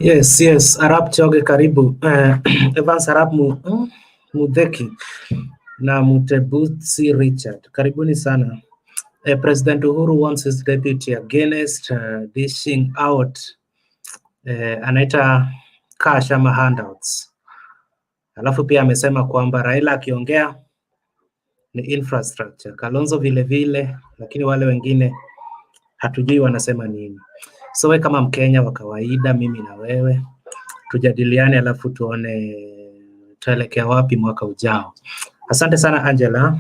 Yes, Arap Choge karibu. Evans Arap Mudheki na Mutebutsi Richard, karibuni sana. President Uhuru wants his deputy against dishing out anaita cash ama handouts. Alafu pia amesema kwamba Raila akiongea ni infrastructure, Kalonzo vile vile, lakini wale wengine hatujui wanasema nini. So we kama Mkenya wa kawaida, mimi na wewe tujadiliane, alafu tuone tuelekea wapi mwaka ujao. Asante sana Angela.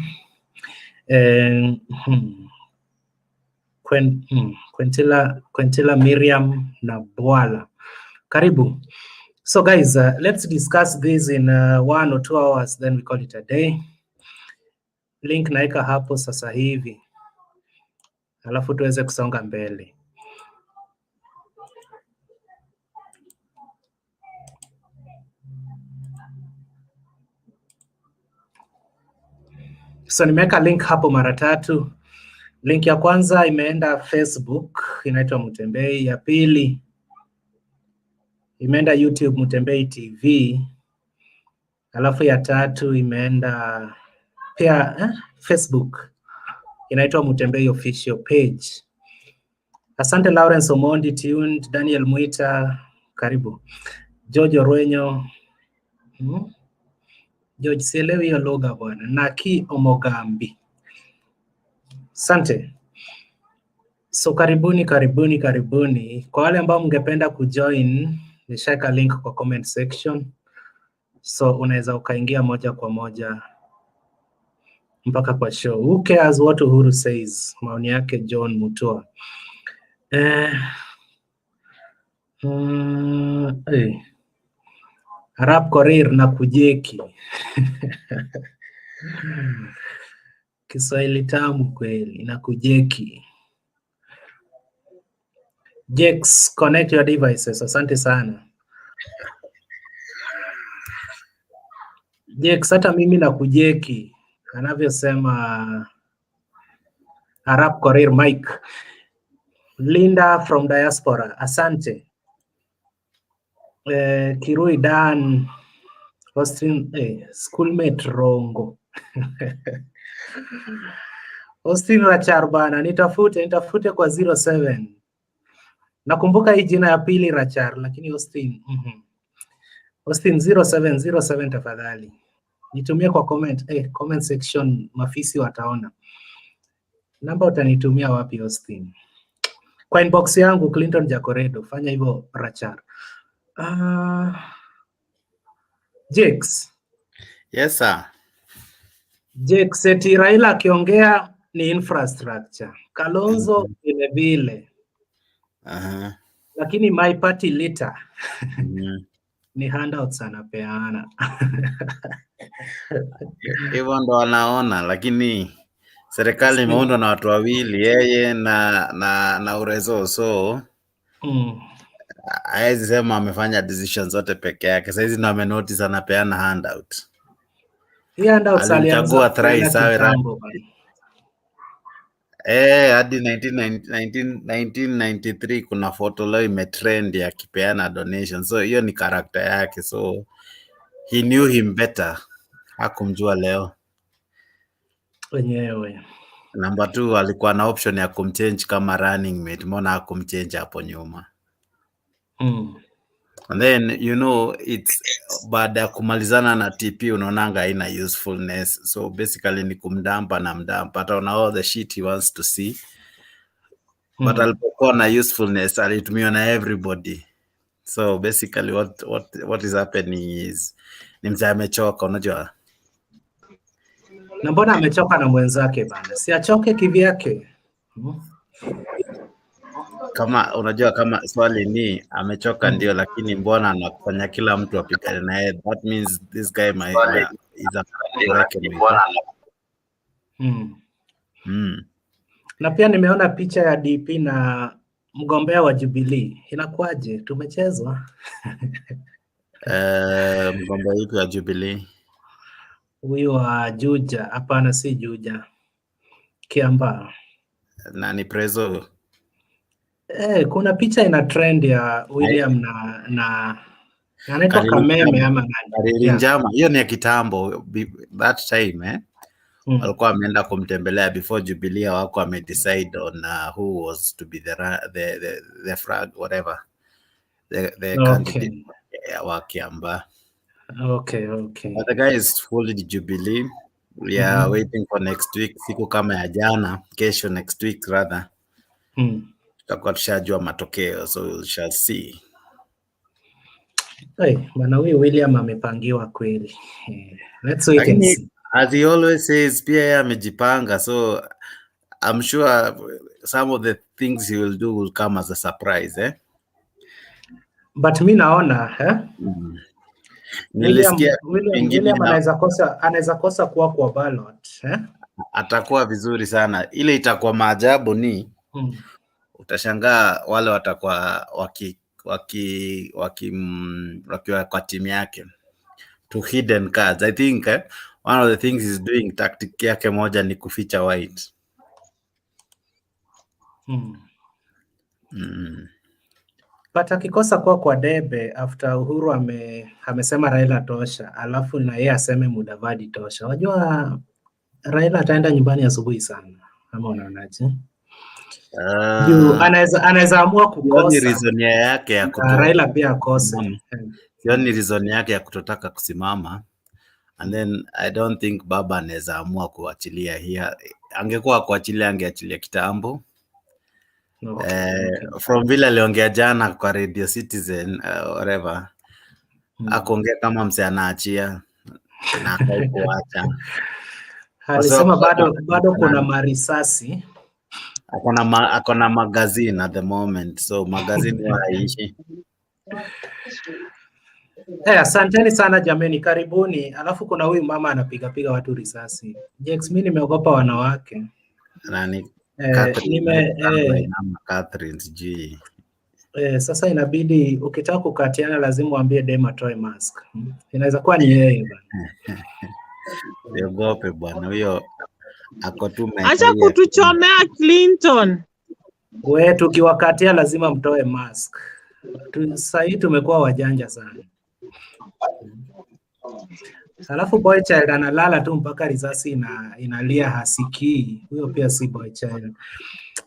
Quintila Miriam na Bwala, karibu. So guys, let's discuss this in 1 or 2 hours, then we call it a day. Link naika hapo sasa hivi, alafu tuweze kusonga mbele. So nimeweka link hapo mara 3. Link ya kwanza imeenda Facebook, inaitwa Mutembei. Ya pili imeenda YouTube, Mutembei TV. Alafu ya 3 imeenda pia Facebook, inaitwa Mutembei official page. Asante Lawrence Omondi tuned, Daniel Mwita, karibu. George Orwenyo, George sielewi hiyo lugha bwana. Naki Omogambi, asante. So karibuni. Kwa wale ambao mngependa kujoin, nishaka link kwa comment section, so unaweza ukaingia moja kwa moja mpaka kwa show. Who cares what Uhuru says? Maoni yake John Mutua. Arap Korir na kujeki Kiswahili tamu kweli, na kujeki. Jex, connect your devices. Asante sana Jex, hata mimi na kujeki anavyosema Arap Korir. Mike Linda from diaspora, asante. Kirui Dan Austin, schoolmate Rongo Austin Rachar bana, nitafute kwa 07. Nakumbuka hii jina ya pili Rachar, lakini Austin Austin 0707 tafadhali nitumie kwa comment section, mafisi wataona. Namba utanitumia wapi Austin? Kwa inbox yangu Clinton Jacoredo, fanya hivyo Rachar. Jex. Yes sir. Jex, eti Raila akiongea ni infrastructure, Kalonzo vile vile. Lakini my party leader ni handouts anapeana. Hivyo ndo wanaona, lakini serikali imeundwa na watu wawili, yeye na Urezo, so haizi sema amefanya decisions zote peke yake. Sasa hizi ndo amenotice anapeana handout. Hii handouts alichagua thrice awe hadi 1993 kuna photo leo imetrend ya kipeana donation, so hiyo ni character yake, so he knew him better, hakumjua leo wenyewe. Number 2, alikuwa na option ya kumchange kama running mate, mbona hakumchange hapo nyuma? And then it's baada ya kumalizana na TP unaonanga haina usefulness, so basically ni kumdampa na mdampa, hata una all the shit he wants to see, but alipokuwa na usefulness alitumiwa na everybody. So basically what is happening is ni mzee amechoka, unajua. Na mbona amechoka na mwenzake bana? Si achoke kivyake. Kama unajua, kama swali ni amechoka ndio, lakini mbona anakufanya kila mtu apigane naye? That means this guy is a Na pia nimeona picha ya DP na mgombea wa Jubilee. Inakuaje? Tumechezwa? Mgombea yupi wa Jubilee? Huyu wa Juja. Hapana, si Juja, Kiambaa. Nani Prezo? Kuna picha ina trend ya William na anaitwa Kameme ama nani? Njama. Hiyo ni ya kitambo that time walikuwa wameenda kumtembelea before Jubilee wako wamedecide on who was to be the flag whatever the candidate wa Kiambaa. Okay. But the guy is fully Jubilee. We are waiting for next week, siku kama ya jana, kesho next week rather. Tutakuwa tushajua matokeo, so we shall see. Bana huyu William amepangiwa kweli. Let's wait and see. As he always says, pia yeye amejipanga, so I'm sure some of the things he will do will come as a surprise, But mi naona William anaweza kosa kuwa kwa ballot atakuwa vizuri sana. Ile itakuwa maajabu ni utashangaa wale watakuwa wakiwa kwa timu yake to hidden cards. I think one of the things he's doing, tactic yake moja ni kuficha white. But akikosa kuwa kwa debe after Uhuru amesema Raila tosha, alafu na yeye aseme Mudavadi tosha, wajua Raila ataenda nyumbani asubuhi sana, ama unaonaje? Anaweza amua kukosa. Reason yake ya Raila pia akose. Sioni reason yake ya kutotaka kusimama, and then I don't think baba anaweza amua kuachilia here. Angekuwa kuachilia angeachilia kitambo. From vile aliongea jana kwa Radio Citizen whatever, akuongea kama mse anaachia na kuacha. Alisema bado kuna marisasi. Akona magazine at the moment, so magazine haishi. Asanteni sana jameni, karibuni. Alafu kuna huyu mama anapiga watu risasi. Jex, mimi nimeogopa wanawake. Nani? Catherine G. Sasa inabidi ukitaka kukatiana lazima uambie dem atoe mask. Inaweza kuwa ni yeye bwana. Niogope bwana, huyo ako tu. Acha kutuchomea Clinton. Wewe tukiwakatia lazima mtoe mask. Sasa hii tumekuwa wajanja sana. Alafu boy child analala tu mpaka risasi inalia hasikii. Huyo pia si boy child.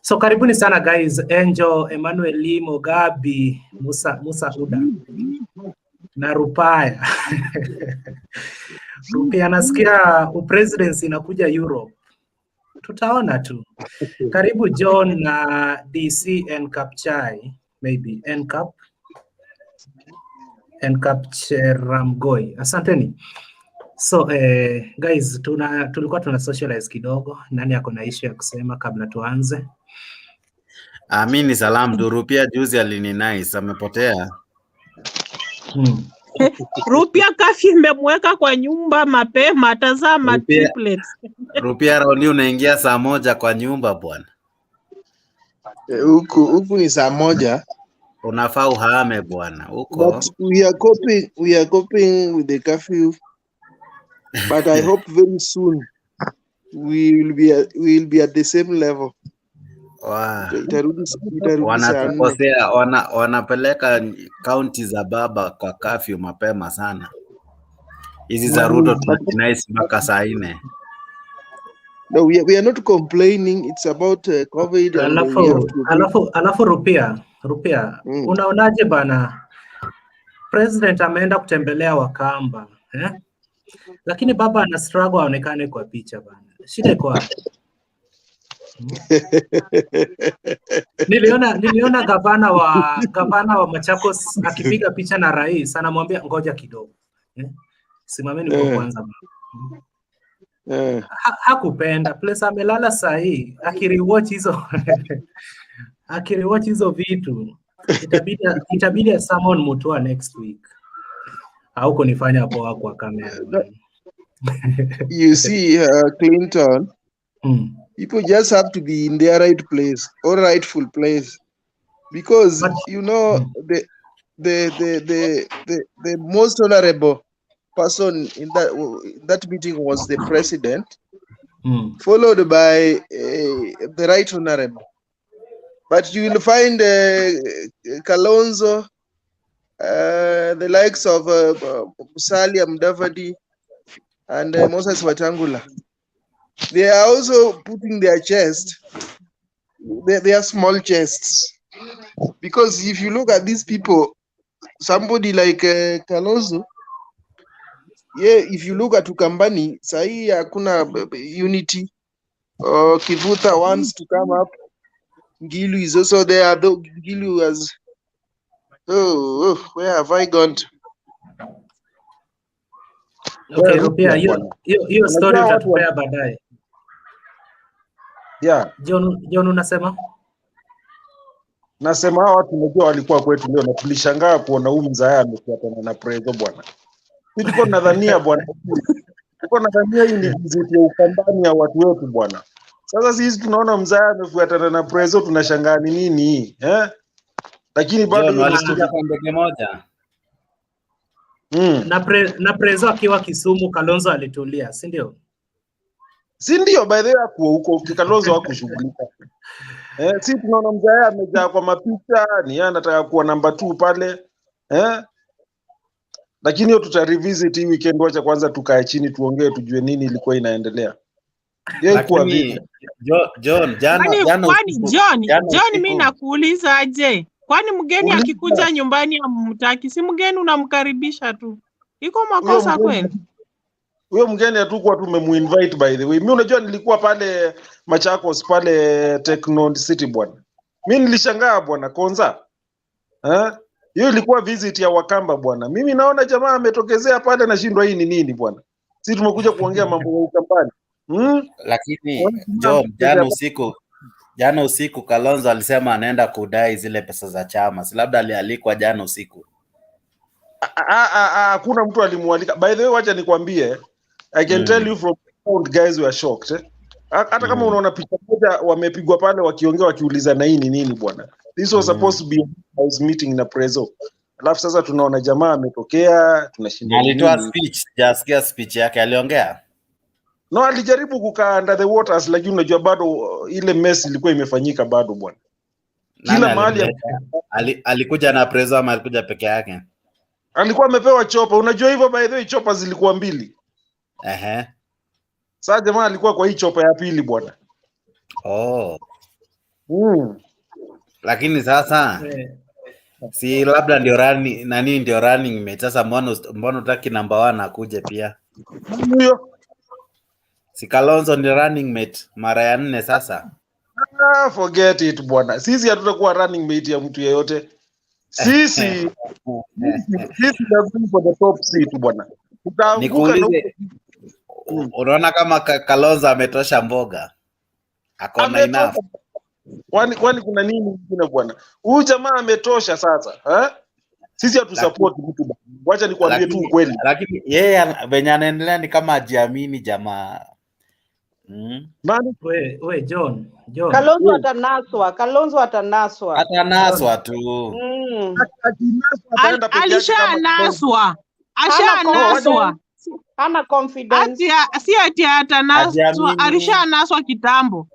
So karibuni sana guys. Angel, Emmanuel Limo, Gabi, Musa Uda na Rupaya. Rupaya nasikia upresidency inakuja Europe. Tutaona tu. Karibu John na DC NCAP Chai, maybe NCAP Cheramgoi. Asanteni. So guys, tulikuwa tuna socialize kidogo. Nani ako na issue ya kusema kabla tuanze? Mimi salam tu. Rupia juzi alini nice, amepotea. Rupia kafi imemweka kwa nyumba mapema, tazama triplets. Rupia raundi unaingia saa moja kwa nyumba bwana. Huku ni saa moja. Unafaa uhame bwana huko. But we are coping with the curfew. But I hope very soon we will be at the same level. Wanatukosea, wanapeleka kaunti za baba kwa curfew mapema sana. Hizi za Ruto tunaice mpaka saa 4. No, we are not complaining. It's about COVID. Alafu Rupia, unaonaje bana? President ameenda kutembelea Wakamba, lakini baba ana struggle aonekane kwa picha bana. Shida iko wapi? Niliona gavana wa Machakos akipiga picha na rais, anamwambia ngoja kidogo. Simameni kwa kwanza. Hakupenda place amelala saa hii akirewatch hizo vitu. Itabidi summon Mutua next week. Au kunifanya poa kwa kamera. You see, Clinton, people just have to be in their right place or rightful place, because the most honorable person in that meeting was the president, followed by the right honorable. But you will find Kalonzo, the likes of Musalia Mudavadi and Moses Wetangula. They are also putting their chest, their small chests. Because if you look at these people, somebody like Kalonzo, if you look at Ukambani, sahi hakuna unity. Kivuta wants to come up. Gilu is also there, though Gilu has... where have I gone to? Okay, Rupia, hiyo story utatupea baadaye. Yeah. John unasema? Nasema hawa watu unajua walikuwa kwetu leo na tulishangaa kuona huyu mzaya amefuatana na Prezo bwana. Sisi tuko nadhania bwana. Tuko nadhania hii ni visit ya Ukambani ya watu wetu bwana. Sasa sisi tunaona mzaya amefuatana na Prezo tunashangaa ni nini hii? Lakini bado John walikuja kwa ndege moja. Na Prezo akiwa Kisumu, Kalonzo alitulia, si ndio? Si ndio, by the way hapo huko Kalonzo hakushughulika. Si tunaona mzaya amejaa kwa mapicha, ni yeye anataka kuwa namba 2 pale. Lakini hiyo tutarevisit hii weekend, wacha kwanza tukae chini tuongee tujue nini ilikuwa inaendelea. Lakini John John mimi nakuuliza aje? Kwani mgeni akikuja nyumbani amumtaki? Si mgeni unamkaribisha tu. Iko makosa kweli? Huyo mgeni hatukuwa tumemuinvite by the way. Mimi unajua nilikuwa pale Machakos pale Techno City bwana. Mimi nilishangaa bwana Konza. Hiyo ilikuwa visit ya Wakamba bwana. Mimi naona jamaa ametokezea pale na shindwa hii ni nini bwana. Sisi tumekuja kuongea mambo ya Ukambani. Lakini John jana usiku Kalonzo alisema anaenda kudai zile pesa za chama. Si labda alialikwa jana usiku. Kuna mtu alimualika. By the way wacha nikwambie, I can tell you from old guys were shocked. Hata kama unaona picha moja wamepigwa pale wakiongea wakiuliza na hii ni nini bwana. This was supposed to be a house meeting na Prezo. Alafu sasa tunaona jamaa ametokea, tunashinda. Alitoa speech, jasikia speech yake aliongea. No, alijaribu kukaa under the waters, lakini unajua bado ile mess ilikuwa imefanyika bado bwana. Kila mahali alikuja na Prezo ama alikuja peke yake? Alikuwa amepewa chopa. Unajua hivyo by the way chopa zilikuwa 2. Sasa jamaa alikuwa kwa hii chopa ya pili bwana. Lakini sasa si labda ndio running mate. Sasa mbona utaki number 1 akuje pia? Ndio. Si Kalonzo ni running mate mara ya 4 sasa. Forget it bwana. Sisi hatutakuwa running mate ya mtu yeyote. Sisi ndio for the top seat bwana. Nikuulize, unaona kama Kalonzo ametosha mboga? Akona enough. Kwani kuna nini nyingine bwana? Huyu jamaa ametosha sasa, Sisi hatusupport mtu bwana. Wacha nikwambie tu ukweli. Lakini yeye venye anaendelea ni kama ajiamini jamaa. Nani? We John. Kalonzo atanaswa. Atanaswa tu. Alishanaswa. Hana confidence. Ati atanaswa, alishanaswa kitambo.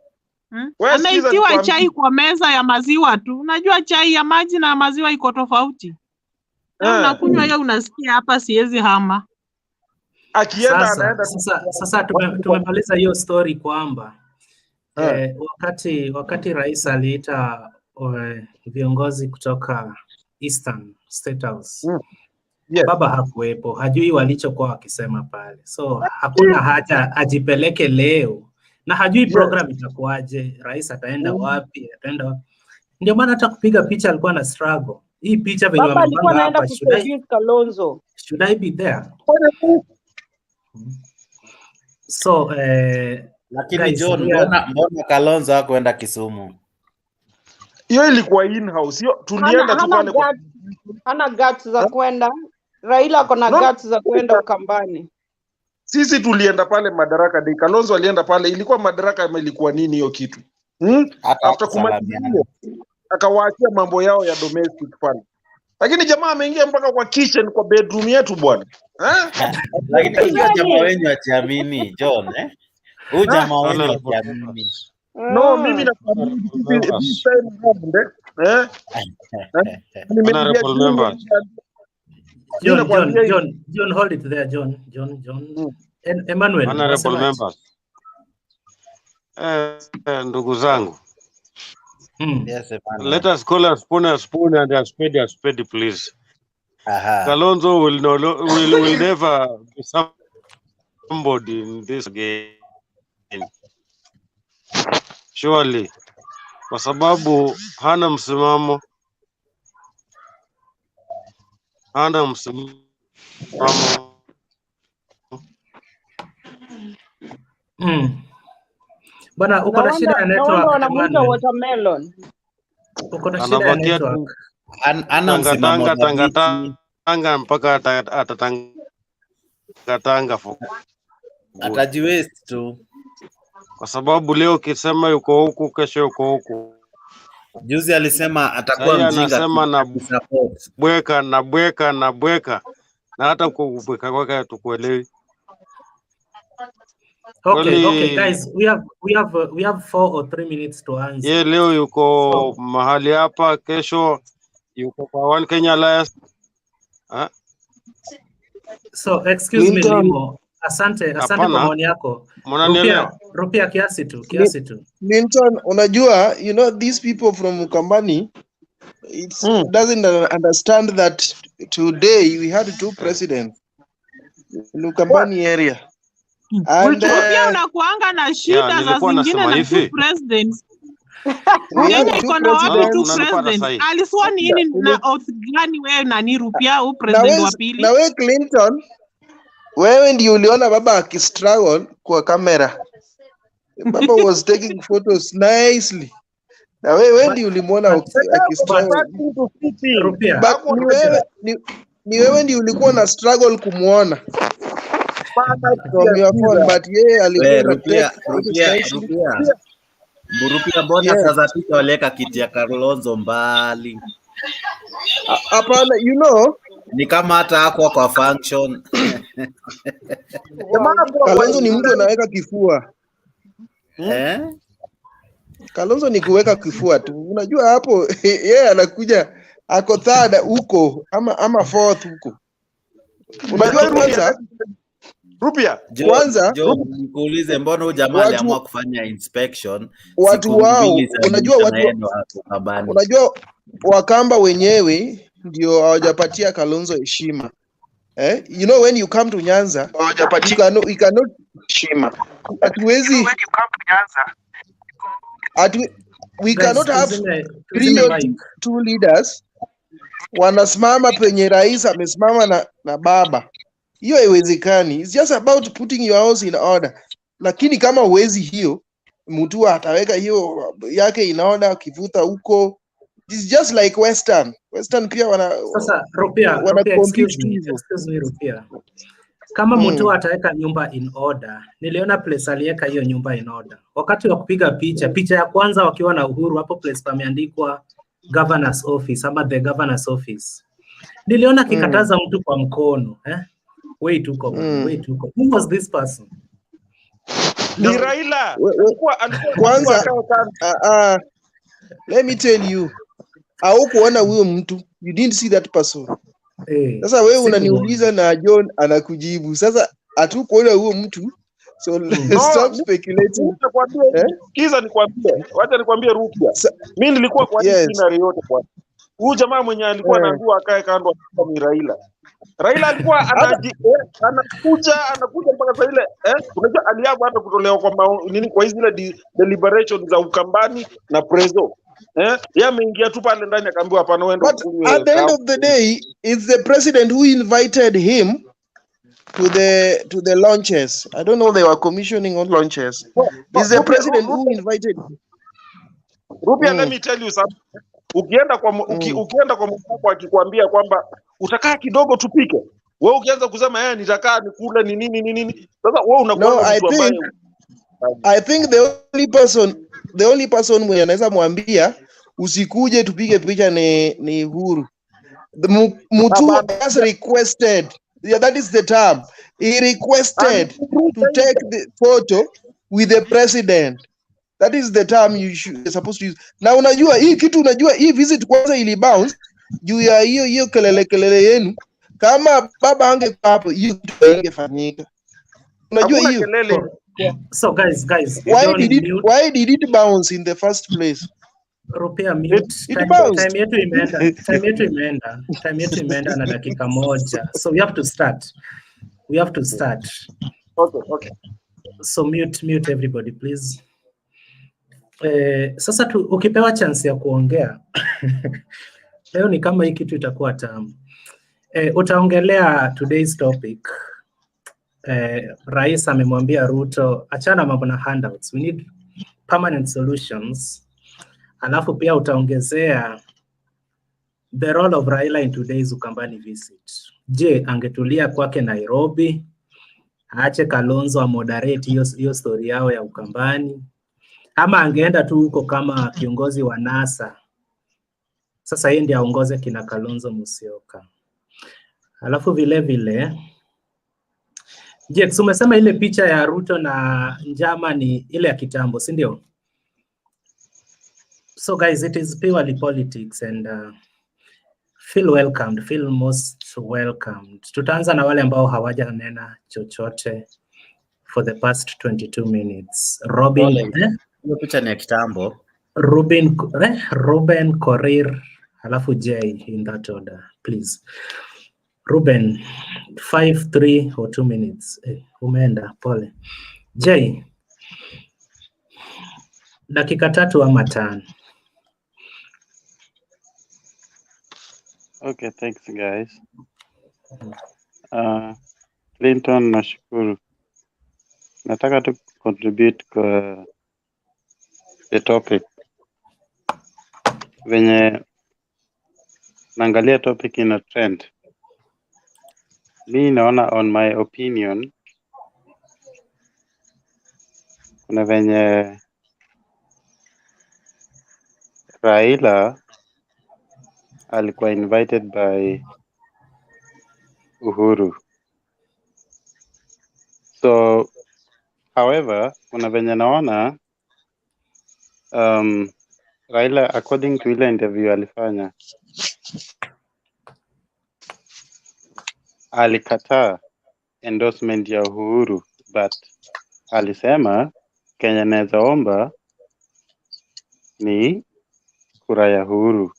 Anaitiwa chai kwa meza ya maziwa tu. Unajua chai ya maji na maziwa iko tofauti. Unakunywa hiyo unasikia hapa siwezi hama. Akienda anaenda. Sasa tumemaliza hiyo story kwamba wakati rais aliita viongozi kutoka Eastern State House. Yes. Baba hakuwepo, hajui walichokuwa wakisema pale. So hakuna haja ajipeleke leo. Na hajui program itakuwaje, rais ataenda wapi, Ndio maana hata kupiga picha alikuwa na struggle. Hii picha venye wamepanga hapa, should I be there? So lakini John, mbona Kalonzo hakuenda Kisumu? Hiyo ilikuwa in house. Hiyo tulienda tu pale kwa hana guts za kwenda. Raila kona guts za kwenda Ukambani. Sisi tulienda pale Madaraka Day. Kalonzo alienda pale, ilikuwa Madaraka ama ilikuwa nini hiyo kitu? After kumalizia akawaachia mambo yao ya domestic pale. Lakini jamaa ameingia mpaka kwa kitchen, kwa bedroom yetu bwana. Lakini hiyo jamaa wenyu achiamini John, Huyu jamaa wenyu achiamini. No, mimi nakwambia this time around, Honorable members. John, hold it there, John. Emmanuel, Honorable members. Ndugu zangu. Yes, let us call a spoon and a spade, please. Kalonzo will never be somebody in this game. Surely. Kwa sababu hana msimamo. Bwana, uko na shida ya network. Wanamuita watermelon. Uko na shida ya network. Ana msimamo tanga mpaka atatanga atajiwaste tu. Kwa sababu leo kisema yuko huku, kesho yuko huku. Juzi alisema atakuwa mjinga, anasema na bweka na hata kubweka kwake tukuelewi. Okay, guys, we have 4 or 3 minutes to answer. Ye leo yuko mahali hapa, kesho yuko kwa One Kenya Alliance. So excuse me Limo, asante kwa maoni yako. Rupia kiasi tu. Clinton, unajua, you know, these people from Ukambani, it doesn't understand that today we had 2 presidents in Ukambani area. And pia unakuanga na shida za zingine na 2 presidents. Kenya iko na wapi 2 presidents? Aliswa nini na oath gani wewe na ni Rupia u president wa pili? Na wewe Clinton, wewe ndio uliona baba akistruggle kwa kamera. Baba was taking photos nicely. Na wewe ndio ulimuona akistruggle. Ni wewe ndio ulikuwa na struggle kumuona. From your phone, but Rupia, mbona sasa picha waleka kiti ya Kalonzo mbali? Hapana, you know, ni kama hata hako kwa function. Kalonzo ni mtu anaweka kifua. Kalonzo ni kuweka kifua tu. Unajua hapo yeye anakuja ako third huko ama fourth huko. Unajua kwanza Rupia kwanza nikuulize, mbona huyu jamaa aliamua kufanya inspection watu wao? Unajua Wakamba wenyewe ndio hawajapatia Kalonzo heshima. You know, when you come to Nyanza you cannot heshima. We cannot have 3 or 2 leaders wanasimama penye rais amesimama na baba. Hiyo haiwezekani. It's just about putting your house in order. Lakini kama uwezi hiyo, mtu ataweka hiyo yake in order, kivuta huko. It's just like Western pia sasa Rupia, excuse me Rupia. Kama mtu ataweka nyumba in order, niliona place aliweka hiyo nyumba in order. Wakati wa kupiga picha ya kwanza wakiwa na Uhuru, hapo place pameandikwa Governor's Office ama the Governor's Office. Niliona kikataza mtu kwa mkono, Wait, who was this person? Ni Raila. Kwanza let me tell you, au kuona huyo mtu, you didn't see that person. Sasa wewe unaniuliza na John anakujibu. Sasa hatukuona huyo mtu. So stop speculating. Wacha nikwambie Rupia. Mimi nilikuwa kwa scenario yote kwa. Huyu jamaa mwenye alikuwa anaambiwa akae kando ni Raila. Raila alikuwa anakuja mpaka saa ile unajua aliabu hata kutolewa kwa hizi zile deliberation za Ukambani na Prezo. Yeye ameingia tu pale ndani akaambiwa hapana wewe ndio. But at the end of the day, it's the president who invited him to the launches. I don't know, they were commissioning on launches. It's the president who invited him. Rupia, let me tell you something. Ukienda kwa mkubwa akikwambia kwamba utakaa kidogo tupike, wewe ukianza kusema nitakaa nikule ni nini, sasa wewe unakuwa mtu ambaye I think the only person mwenye anaweza mwambia usikuje tupige picha ni Uhuru. Mtu has requested, that is the term, he requested to take the photo with the president. That is the term you're supposed to use. Na unajua hii kitu, unajua hii visit kwanza ili bounce juu ya hiyo kelele yenu. Kama baba angekuwa hapo, hiyo kitu ingefanyika. Unajua hiyo. So guys, why did it bounce in the first place? Rupia mute. Time yetu imeenda na dakika moja. So we have to start. Okay. So mute everybody please. Sasa ukipewa chance ya kuongea leo ni kama hii kitu itakuwa tamu. Utaongelea today's topic. Rais amemwambia Ruto achana mambo na handouts, we need permanent solutions. Alafu pia utaongezea the role of Raila in today's Ukambani visit. Je, angetulia kwake Nairobi, aache Kalonzo amoderate hiyo story yao ya Ukambani, ama angeenda tu huko kama kiongozi wa NASA? Sasa yeye ndiye aongoze kina Kalonzo Musyoka. Alafu vile je, umesema ile picha ya Ruto na njama ni ile ya kitambo, si ndio? So guys, it is purely politics and feel welcomed, feel most welcomed. Tutaanza na wale ambao hawajanena chochote for the past 22 minutes. Robin, hiyo picha ni ya kitambo. Ruben Korir, halafu Jay, in that order, please. Ruben, 5, 3 or 2 minutes. Umeenda, pole. Jay, dakika 3 ama 5. Okay, thanks guys. Clinton, nashukuru. Nataka tu contribute kwa the topic. Venye naangalia topic ina trend. Mi naona, on my opinion, kuna venye Raila alikuwa invited by Uhuru. So, however, kuna venye naona Raila, according to ile interview alifanya, alikataa endorsement ya Uhuru, but alisema Kenya naweza omba ni kura ya Uhuru.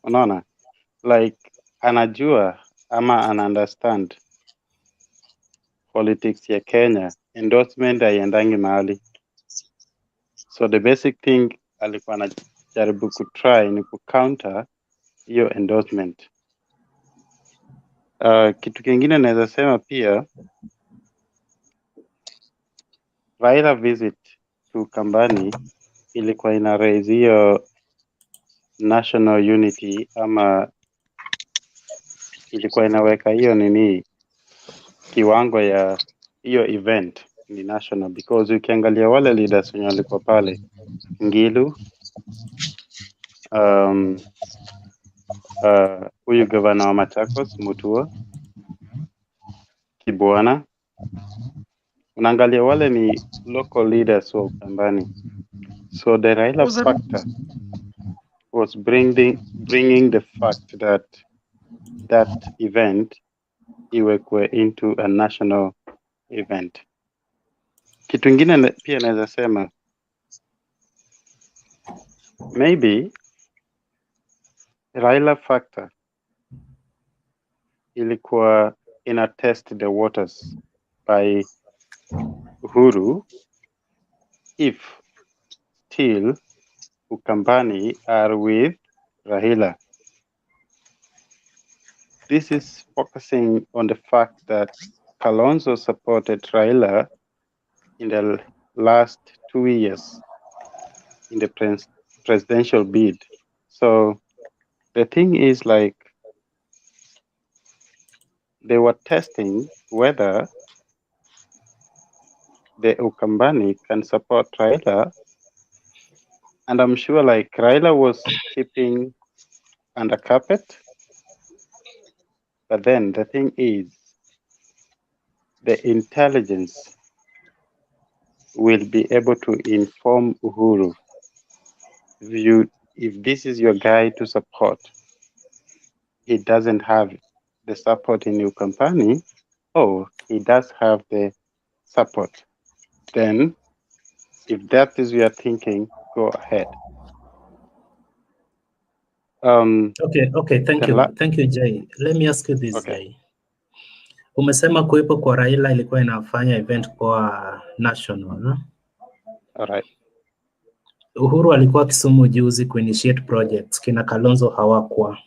Unaona? Like, anajua ama understand politics ya Kenya, endorsement haiendangi mahali. So the basic thing alikuwa anajaribu kutry ni kucounter hiyo endorsement. Kitu kingine naweza sema pia, Raila visit to Ukambani ilikuwa ina raise hiyo national unity, ama ilikuwa inaweka hiyo nini kiwango ya hiyo event ni national, because ukiangalia wale leaders wenye walikuwa pale, Ngilu, huyu governor wa Machakos Mutua, Kibwana, unaangalia wale ni local leaders wa Ukambani. So the Raila factor was bringing the fact that event iwekwe into a national event. Kitu ingine pia naweza sema, maybe Raila factor ilikuwa ina test the waters by Uhuru, if still Ukambani are with Raila. This is focusing on the fact that Kalonzo supported Raila in the last 2 years in the presidential bid. So the thing is, like, they were testing whether the Ukambani can support Raila, and I'm sure like Raila was keeping under carpet. But then the thing is, the intelligence will be able to inform Uhuru if this is your guy to support, he doesn't have the support in your company, or he does have the support, then if that is your thinking, go ahead. Okay, thank you Jay. Let me ask you this, Jay. Umesema kuwepo kwa Raila ilikuwa inafanya event kwa national. Alright. Uhuru alikuwa Kisumu juzi kuinitiate projects, kina Kalonzo hawakuwa,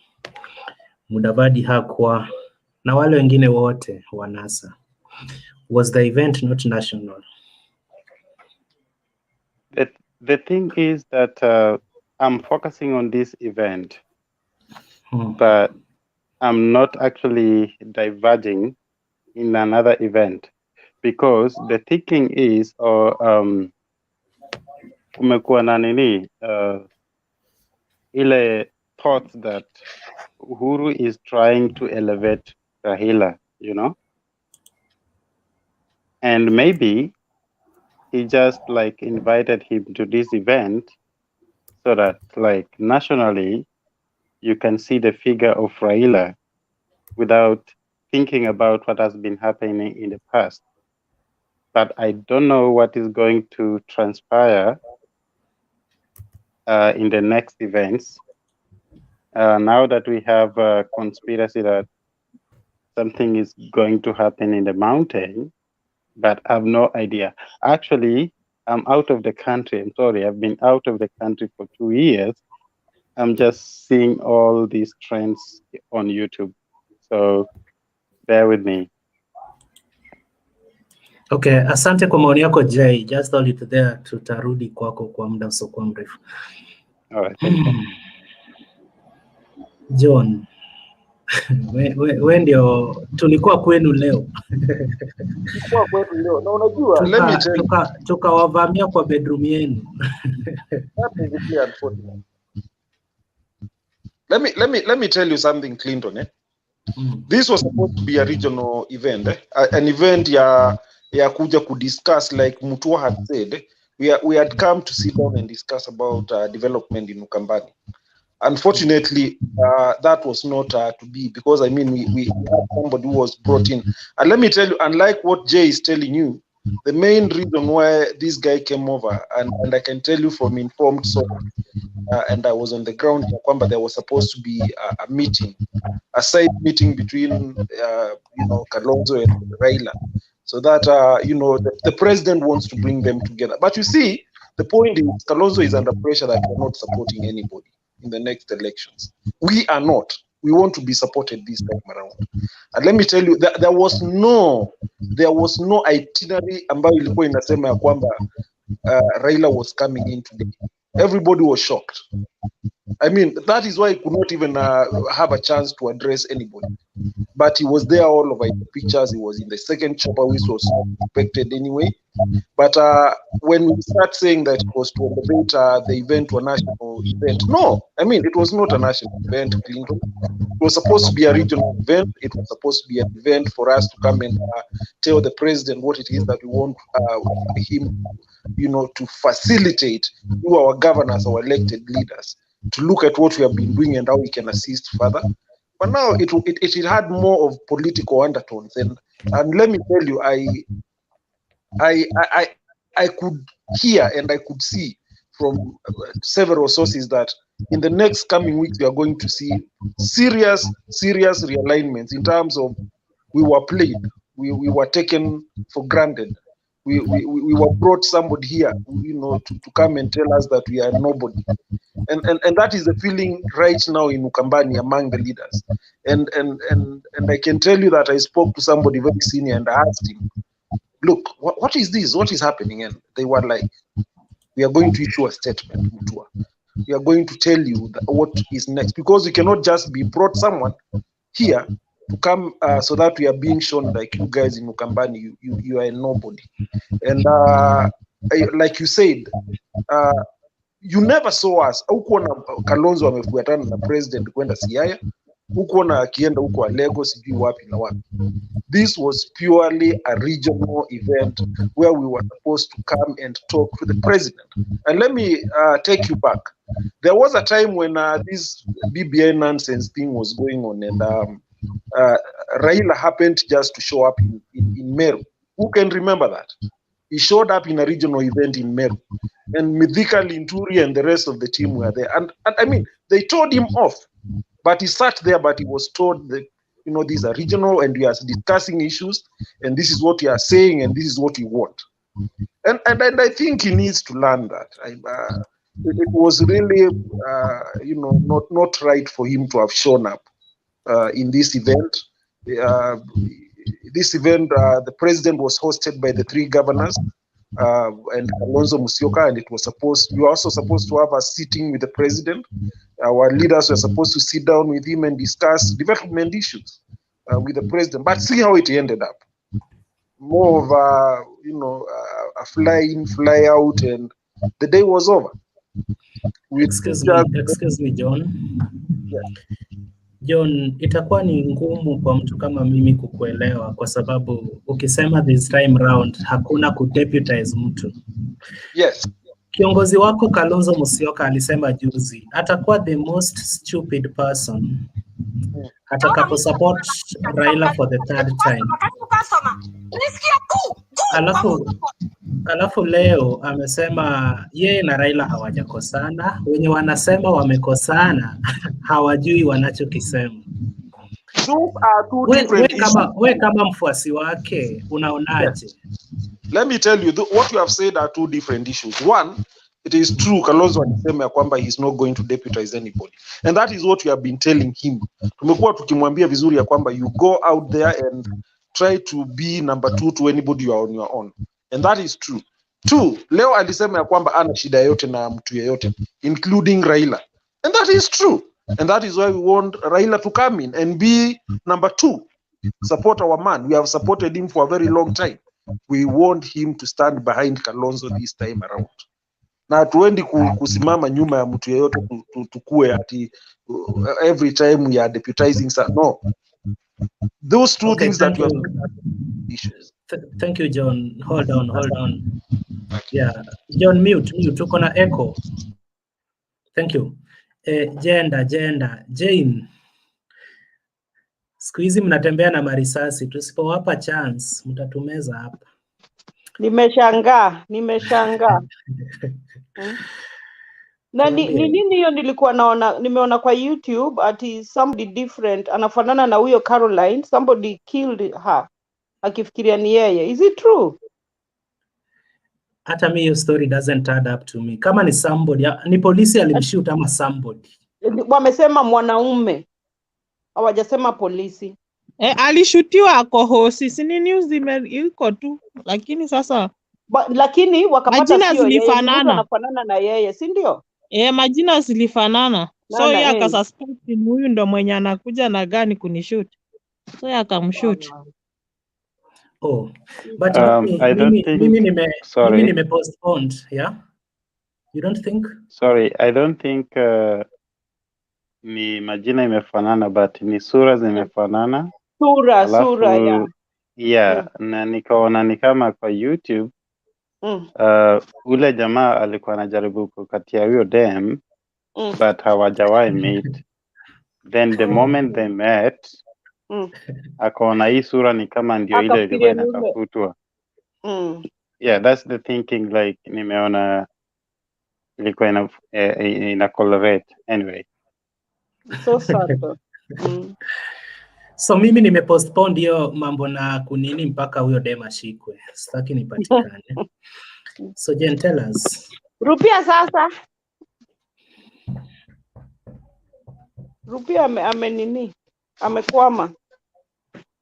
Mudavadi hakuwa, na wale wengine wote wa NASA. Was the event not national? The thing is that I'm focusing on this event, but I'm not actually diverging in another event, because the thinking is, kumekuwa na nini, ile thought that Uhuru is trying to elevate Raila, you know, and maybe he just like invited him to this event so that like nationally you can see the figure of Raila without thinking about what has been happening in the past. But I don't know what is going to transpire in the next events. Now that we have a conspiracy that something is going to happen in the mountain, but I have no idea. Actually, I'm out of the country. I'm sorry, I've been out of the country for 2 years. I'm just seeing all these trends on YouTube. So bear with me. Okay, asante kwa maoni yako Jay. Just hold it there, tutarudi kwako kwa muda usiokuwa mrefu. Alright, thank you. John, we ndio tulikuwa kwenu leo. Tulikuwa kwetu leo. Na unajua, tukawavamia kwa bedroom yenu. That is really unfortunate. Let me tell you something, Clinton. This was supposed to be a regional event, an event ya kuja discuss, like Mutua had said. We had come to sit down and discuss about development in Ukambani. Unfortunately, that was not to be, because I mean we had somebody who was brought in. And let me tell you, unlike what Jay is telling you, the main reason why this guy came over, and I can tell you from informed source, and I was on the ground, there was supposed to be a meeting, a side meeting between Kalonzo and Raila, so that the president wants to bring them together. But you see, the point is Kalonzo is under pressure that we're not supporting anybody in the next elections. We are not. We want to be supported this time around. And let me tell you that there was no itinerary ambayo ilikuwa inasema ya kwamba Raila was coming in today. Everybody was shocked. I mean, that is why he could not even have a chance to address anybody. But he was there all over in the pictures. He was in the second chopper, which was not expected anyway. But when we start saying that it was to elevate the event to a national event, no, I mean, it was not a national event, Clinton. It was supposed to be a regional event. It was supposed to be an event for us to come and tell the president what it is that we want him, to facilitate through our governors, our elected leaders, to look at what we have been doing and how we can assist further. But now it had more of political undertones, and let me tell you, I could hear and I could see from several sources that in the next coming weeks we are going to see serious realignments in terms of we were played, we were taken for granted. We were brought somebody here, to come and tell us that we are nobody. And that is the feeling right now in Ukambani among the leaders. And I can tell you that I spoke to somebody very senior and I asked him, look, what is this? What is happening? And they were like, we are going to issue a statement, Mutua. We are going to tell you what is next, because you cannot just be brought someone here to come so that we are being shown like you guys in Ukambani, you are a nobody. And like you said, you never saw us. Kalonzo amefuatana na president kwenda Siaya. huko na akienda huko Alego sijui wapi na wapi. This was purely a regional event where we were supposed to come and talk to the president. And let me take you back. There was a time when this BBI nonsense thing was going on, and Raila happened just to show up in Meru. Who can remember that? He showed up in a regional event in Meru, and Mithika Linturi and the rest of the team were there. And I mean, they told him off, but he sat there, but he was told that, you know, these are regional and we are discussing issues, and this is what we are saying, and this is what we want. And I think he needs to learn that. It was really, you know, not right for him to have shown up in this event. This event, the president was hosted by the 3 governors and Kalonzo Musyoka, and we were also supposed to have a sitting with the president. Our leaders were supposed to sit down with him and discuss development issues with the president. But see how it ended up. More of a, you know, a fly in, fly out, and the day was over. Excuse me, John. Yeah. John, itakuwa ni ngumu kwa mtu kama mimi kukuelewa kwa sababu ukisema this time round hakuna kudeputize mtu. Yes. Kiongozi wako Kalonzo Musyoka alisema juzi atakuwa the most stupid person atakapo support Raila for the 3rd time. Alafu leo amesema yeye na Raila hawajakosana, wenye wanasema wamekosana hawajui wanachokisema. We kama mfuasi wake unaonaje? Yes. Let me tell you, what you have said are 2 different issues. One, it is true, Kalonzo alisema ya kwamba he's not going to deputize anybody. And that is what we have been telling him. Tumekuwa tukimwambia vizuri ya kwamba you go out there and try to be number 2 to anybody you are on your own. And that is true. 2, leo alisema ya kwamba ana shida yote na mtu yeyote, including Raila. And that is true. And that is why we want Raila to come in and be number 2. Support our man. We have supported him for a very long time. We want him to stand behind Kalonzo this time around. Na hatuendi kusimama nyuma ya mtu yeyote tukue ati every time we are deputizing. No. Those 2 things that we have issues. Thank you, John. Hold on. Yeah, John, mute. Tuko na echo. Thank you. Jane. Siku hizi mnatembea na marisasi, tusipowapa chance mtatumeza hapa. Nimeshangaa. Na nini hiyo nilikuwa nimeona kwa YouTube ati somebody different anafanana na huyo Caroline, somebody killed her akifikiria ni yeye. Is it true? Hata mi hiyo story doesn't add up to me. Kama ni somebody, ni polisi alimshoot ama somebody. Wamesema mwanaume. Hawajasema polisi. Alishutiwa ako hosi, si ni news iko tu, lakini sasa lakini wakapata majina zilifanana. Anafanana na yeye, si ndio? Majina zilifanana. So yeye akasuspect huyu ndo mwenye anakuja na gani kunishoot. So yeye akamshoot. Oh, but I don't think. Sorry. Mimi postponed, yeah? You don't think? Sorry, I don't think ni majina imefanana, but ni sura zimefanana. Sura, yeah. Yeah, na nikaona ni kama kwa YouTube ule jamaa alikuwa anajaribu kukatia huyo dem, but hawajawahi meet. Then the moment they met, akaona hii sura ni kama ndio ile ilikuwa inatafutwa. Yeah, that's the thinking, like nimeona ilikuwa ina colorate anyway. So sad. So mimi nimepostpone hiyo mambo na kunini mpaka huyo dem ashikwe. Sitaki nipatikane. So Jen, tell us. Rupia sasa. Rupia ame amekwama.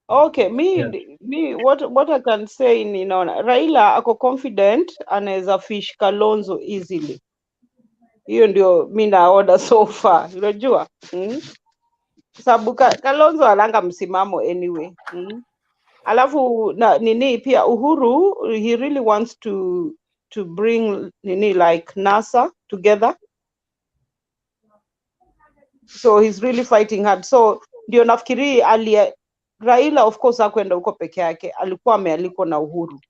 Okay, me what I can say ni naona Raila ako confident anaweza fish Kalonzo easily. Hiyo ndio mimi naona so far. Unajua? Sababu Kalonzo alanga msimamo anyway. Alafu nini pia Uhuru, he really wants to bring nini like NASA together. So he's really fighting hard. So ndio nafikiri Raila of course hakwenda huko peke yake, alikuwa amealikwa na Uhuru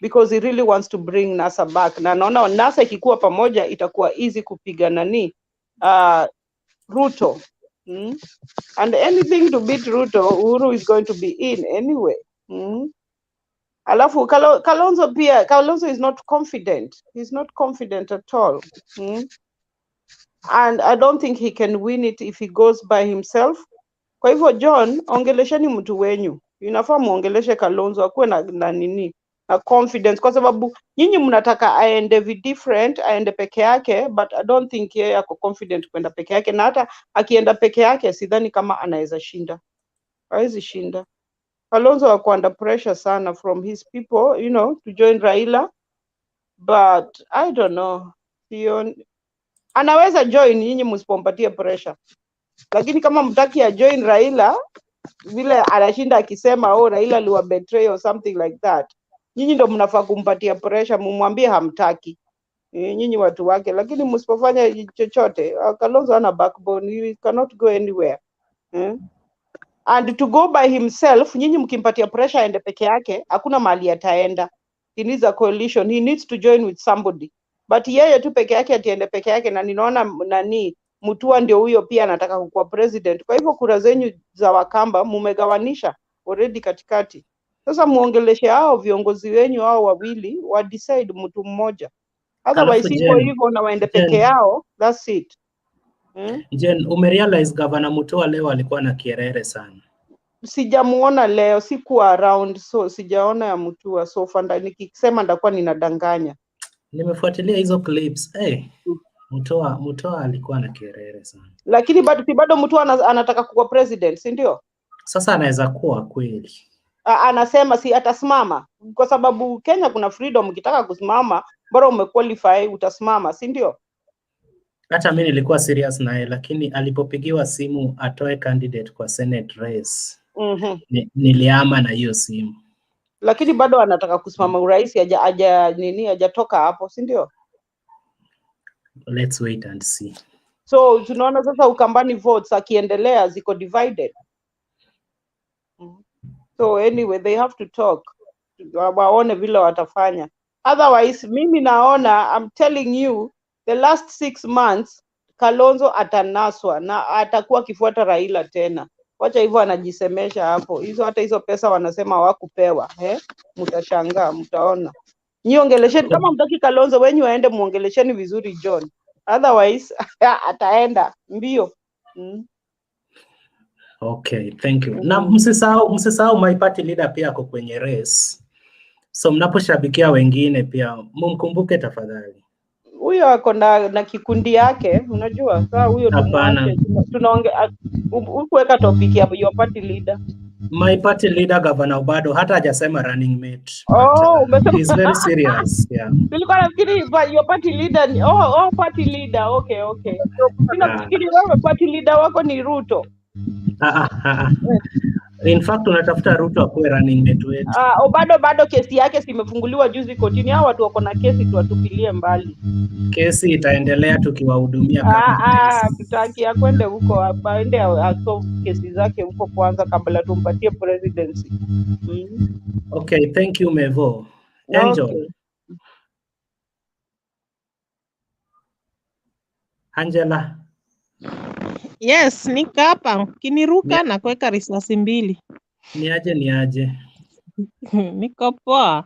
because he really wants to bring NASA back, na naona NASA ikikuwa pamoja itakuwa easy kupiga Ruto. And anything to beat Ruto, Uhuru is going to be in anyway. Alafu Kalonzo is not confident. He's not confident at all. And I don't think he can win it if he goes by himself. Kwa hivyo John, ongelesheni mtu wenyu. Inafaa muongeleshe Kalonzo akuwe na confidence, kwa sababu nyinyi mnataka aende different, aende peke yake, but I don't think yeye ako confident kwenda peke yake, na hata akienda peke yake sidhani kama anaweza shinda. Hawezi shinda. Kalonzo ako under pressure sana from his people, to join Raila, but I don't know. Anaweza join nyinyi msipompatie pressure. Lakini kama mtaki join Raila, vile anashinda akisema Raila liwa betray or something like that, nyinyi ndo mnafaa kumpatia pressure, mumwambie hamtaki. Nyinyi watu wake, lakini msipofanya chochote, Kalonzo ana backbone, he cannot go anywhere. And to go by himself, nyinyi mkimpatia pressure aende peke yake, hakuna mahali ataenda. He needs a coalition, he needs to join with somebody. But yeye tu peke yake atiende peke yake, na ninaona Mutua ndio huyo pia anataka kukuwa president. Kwa hivyo kura zenyu za Wakamba mumegawanisha already katikati. Sasa muongeleshe hao viongozi wenyu hao wawili wa decide mtu mmoja. Otherwise hivyo na waende peke yao, that's it. Jen, umerealize Governor Mutua leo alikuwa na kierere sana? Sijamuona leo, sikuwa around, so sijaona ya Mutua, so fanda nikisema ndakuwa ninadanganya. Nimefuatilia hizo clips. Mutua alikuwa na kierere sana. Lakini bado Mutua anataka kuwa president, si ndio? Sasa anaweza kuwa kweli. Anasema si atasimama, kwa sababu Kenya kuna freedom, ukitaka kusimama bora umequalify utasimama, si ndio? Hata mimi nilikuwa serious naye, lakini alipopigiwa simu atoe candidate kwa Senate race, niliama na hiyo simu. Lakini bado anataka kusimama urais, hajatoka hapo, si ndio? Let's wait and see. So tunaona sasa Ukambani votes akiendelea ziko divided. So anyway, they have to talk. Waone vile watafanya. Otherwise, mimi naona, I'm telling you, the last 6 months, Kalonzo atanaswa na atakuwa kifuata Raila tena. Wacha hivyo anajisemesha hapo. Hata hizo pesa wanasema hawakupewa. Mtashangaa, mtaona. Niongelesheni kama mtaki Kalonzo wenyu aende, muongelesheni vizuri John. Otherwise, ataenda mbio. Okay, thank you. Na msisahau my party leader pia ako kwenye race. So mnaposhabikia wengine pia mumkumbuke tafadhali. Huyo ako na kikundi yake, unajua? Sasa huyo tumwache. Tunaongea ukuweka topic ya your party leader. My party leader Governor bado hata hajasema running mate. He's very serious. Yeah. Nilikuwa nafikiri your party leader ni party leader. Okay. Nafikiri wewe party leader wako ni Ruto. In fact unatafuta Ruto akuwe running mate wetu. Bado kesi yake simefunguliwa juzi kotini. Hao watu wako na kesi, tuwatupilie mbali. Kesi itaendelea tukiwahudumia kama tutaki akwende huko, aende asolve kesi zake huko kwanza kabla tumpatie presidency. Okay, thank you Mevo. Angel. Okay. Angela. Yes, niko hapa. Kiniruka na kuweka risasi mbili. Niaje. Niko poa.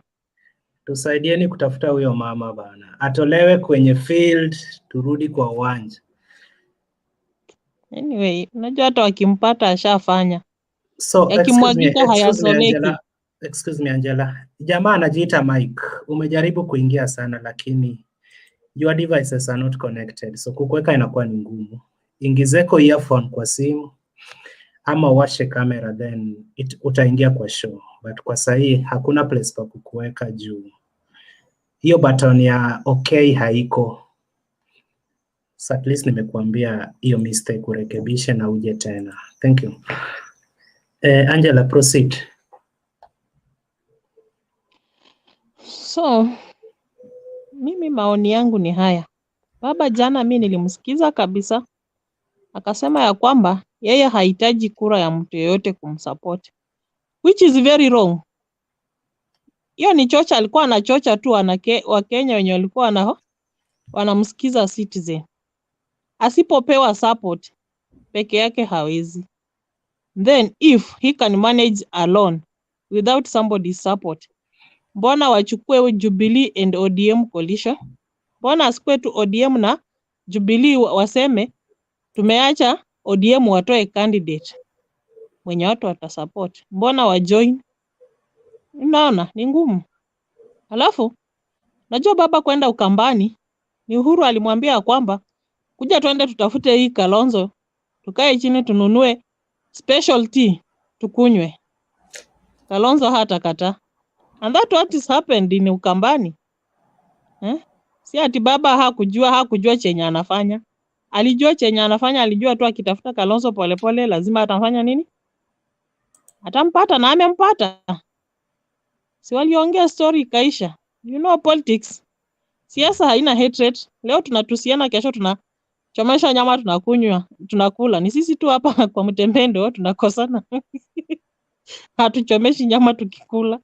Tusaidieni kutafuta huyo mama bana. Atolewe kwenye field, turudi kwa uwanja. Anyway, unajua hata wakimpata ashafanya. So, excuse me Angela. Jamaa anajiita Mike. Umejaribu kuingia sana lakini your devices are not connected. So kukuweka inakuwa ni ngumu. Ingizeko earphone kwa simu ama washe camera, then utaingia kwa show. But kwa sahi hakuna place pa kukuweka juu. Hiyo button ya okay haiko. So at least nimekuambia hiyo mistake urekebishe na uje tena. Thank you. Angela, proceed. So, mimi maoni yangu ni haya. Baba jana mimi nilimsikiza kabisa. akasema ya kwamba yeye hahitaji kura ya mtu yeyote kumsupport, which is very wrong. Hiyo ni chocha, alikuwa anachocha tu Wakenya wenye walikuwa wanamsikiza Citizen. Asipopewa support peke yake hawezi. Then if he can manage alone without somebody's support, mbona wachukue Jubilee and ODM coalition? Mbona asikwe tu ODM na Jubilee waseme tumeacha ODM watoe candidate mwenye watu watasupport? Mbona wajoin? Unaona ni ngumu. Alafu najua baba kwenda Ukambani ni Uhuru alimwambia kwamba kuja twende tutafute hii Kalonzo, tukae chini tununue special tea tukunywe. Kalonzo hatakata. And that what is happened in Ukambani. Si ati baba hakujua chenye anafanya. Alijua chenye anafanya, alijua tu akitafuta Kalonzo polepole lazima atafanya nini? Atampata na amempata. Si waliongea story ikaisha. You know politics. Siasa haina hatred. Leo tunatusiana, kesho tunachomesha nyama tunakunywa, tunakula. Ni sisi tu hapa kwa Mtembendo tunakosana. Hatuchomeshi nyama tukikula.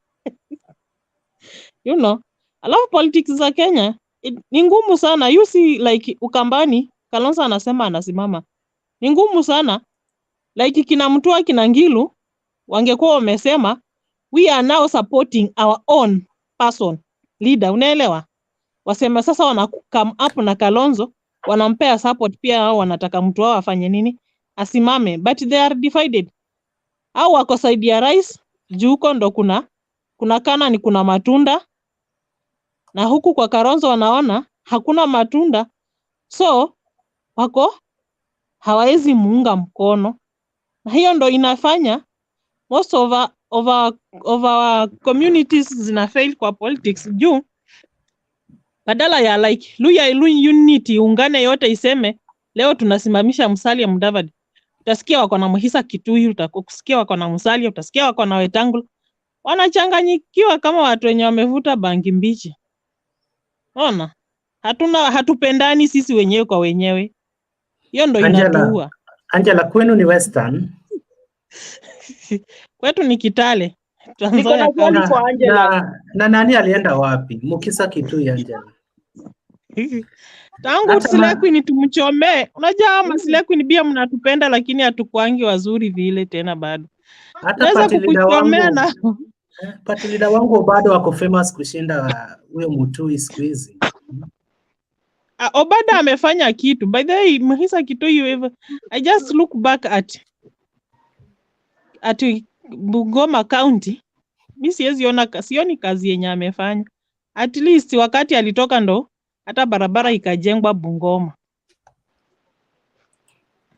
You know. Alafu politics za Kenya ni ngumu sana. You see like Ukambani, Kalonzo anasema anasimama. Ni ngumu sana. Like kina Mutua kina Ngilu wangekuwa wamesema we are now supporting our own person leader, unaelewa? Wasema sasa wana come up na Kalonzo, wanampea support pia, hao wanataka mtu wao afanye nini? Asimame, but they are divided. Au wako side ya rais, juu huko ndo kuna kana ni kuna matunda, na huku kwa Kalonzo wanaona hakuna matunda, so wako hawawezi muunga mkono. Na hiyo ndo inafanya most of our communities zina fail kwa politics, juu badala ya like Luya unity ungane yote iseme leo tunasimamisha Musalia Mudavadi, utasikia wako na Muhisa Kitui, utakusikia wako na Musalia, utasikia wako na Wetangula, wanachanganyikiwa kama watu wenye wamevuta bangi mbichi. Ona, hatupendani sisi wenyewe kwa wenyewe. Hiyo ndo inatuua. Angela, kwenu ni Western? Kwetu ni Kitale. Niko na swali kwa Angela. Na nani alienda wapi? Mukisa Kitui, Angela. Tangu Silekwi ni tumchome. Unajua Silekwi ni bia mnatupenda lakini hatukwangi wazuri vile tena bado. Hata patilida wangu bado wako famous kushinda huyo Mutui siku hizi. Obada amefanya kitu. By the way, Muhisa Kitui, I just look back at Bungoma County. Mimi sioni kazi yenye amefanya. At least wakati alitoka ndo hata barabara ikajengwa Bungoma.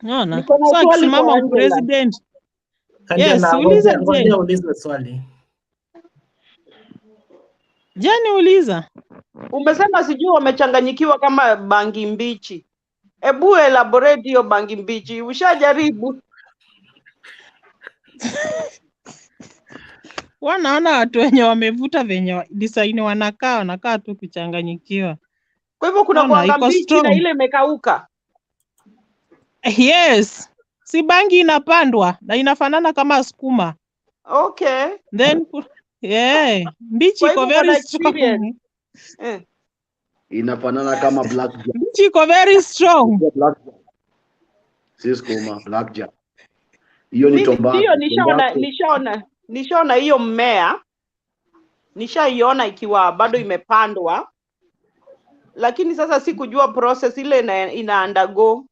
Unaona? So akisimama president. Yes, uliza swali. Jani uliza. Umesema sijui wamechanganyikiwa kama bangi mbichi. Ebu elaborate hiyo bangi mbichi. Ushajaribu? Wanaona watu wenye wamevuta venye design wanakaa tu kuchanganyikiwa. Kwa hivyo kuna kwanga mbichi na ile imekauka. Yes. Si bangi inapandwa na inafanana kama sukuma. Okay. Then mbichi iko very strong. Inafanana kama blackjack. Mbichi iko very strong. Si sukuma, blackjack. Hiyo ni tombako. Hiyo nishaona hiyo mmea. Nishaiona ikiwa bado imepandwa. Lakini sasa sikujua process ile ina undergo.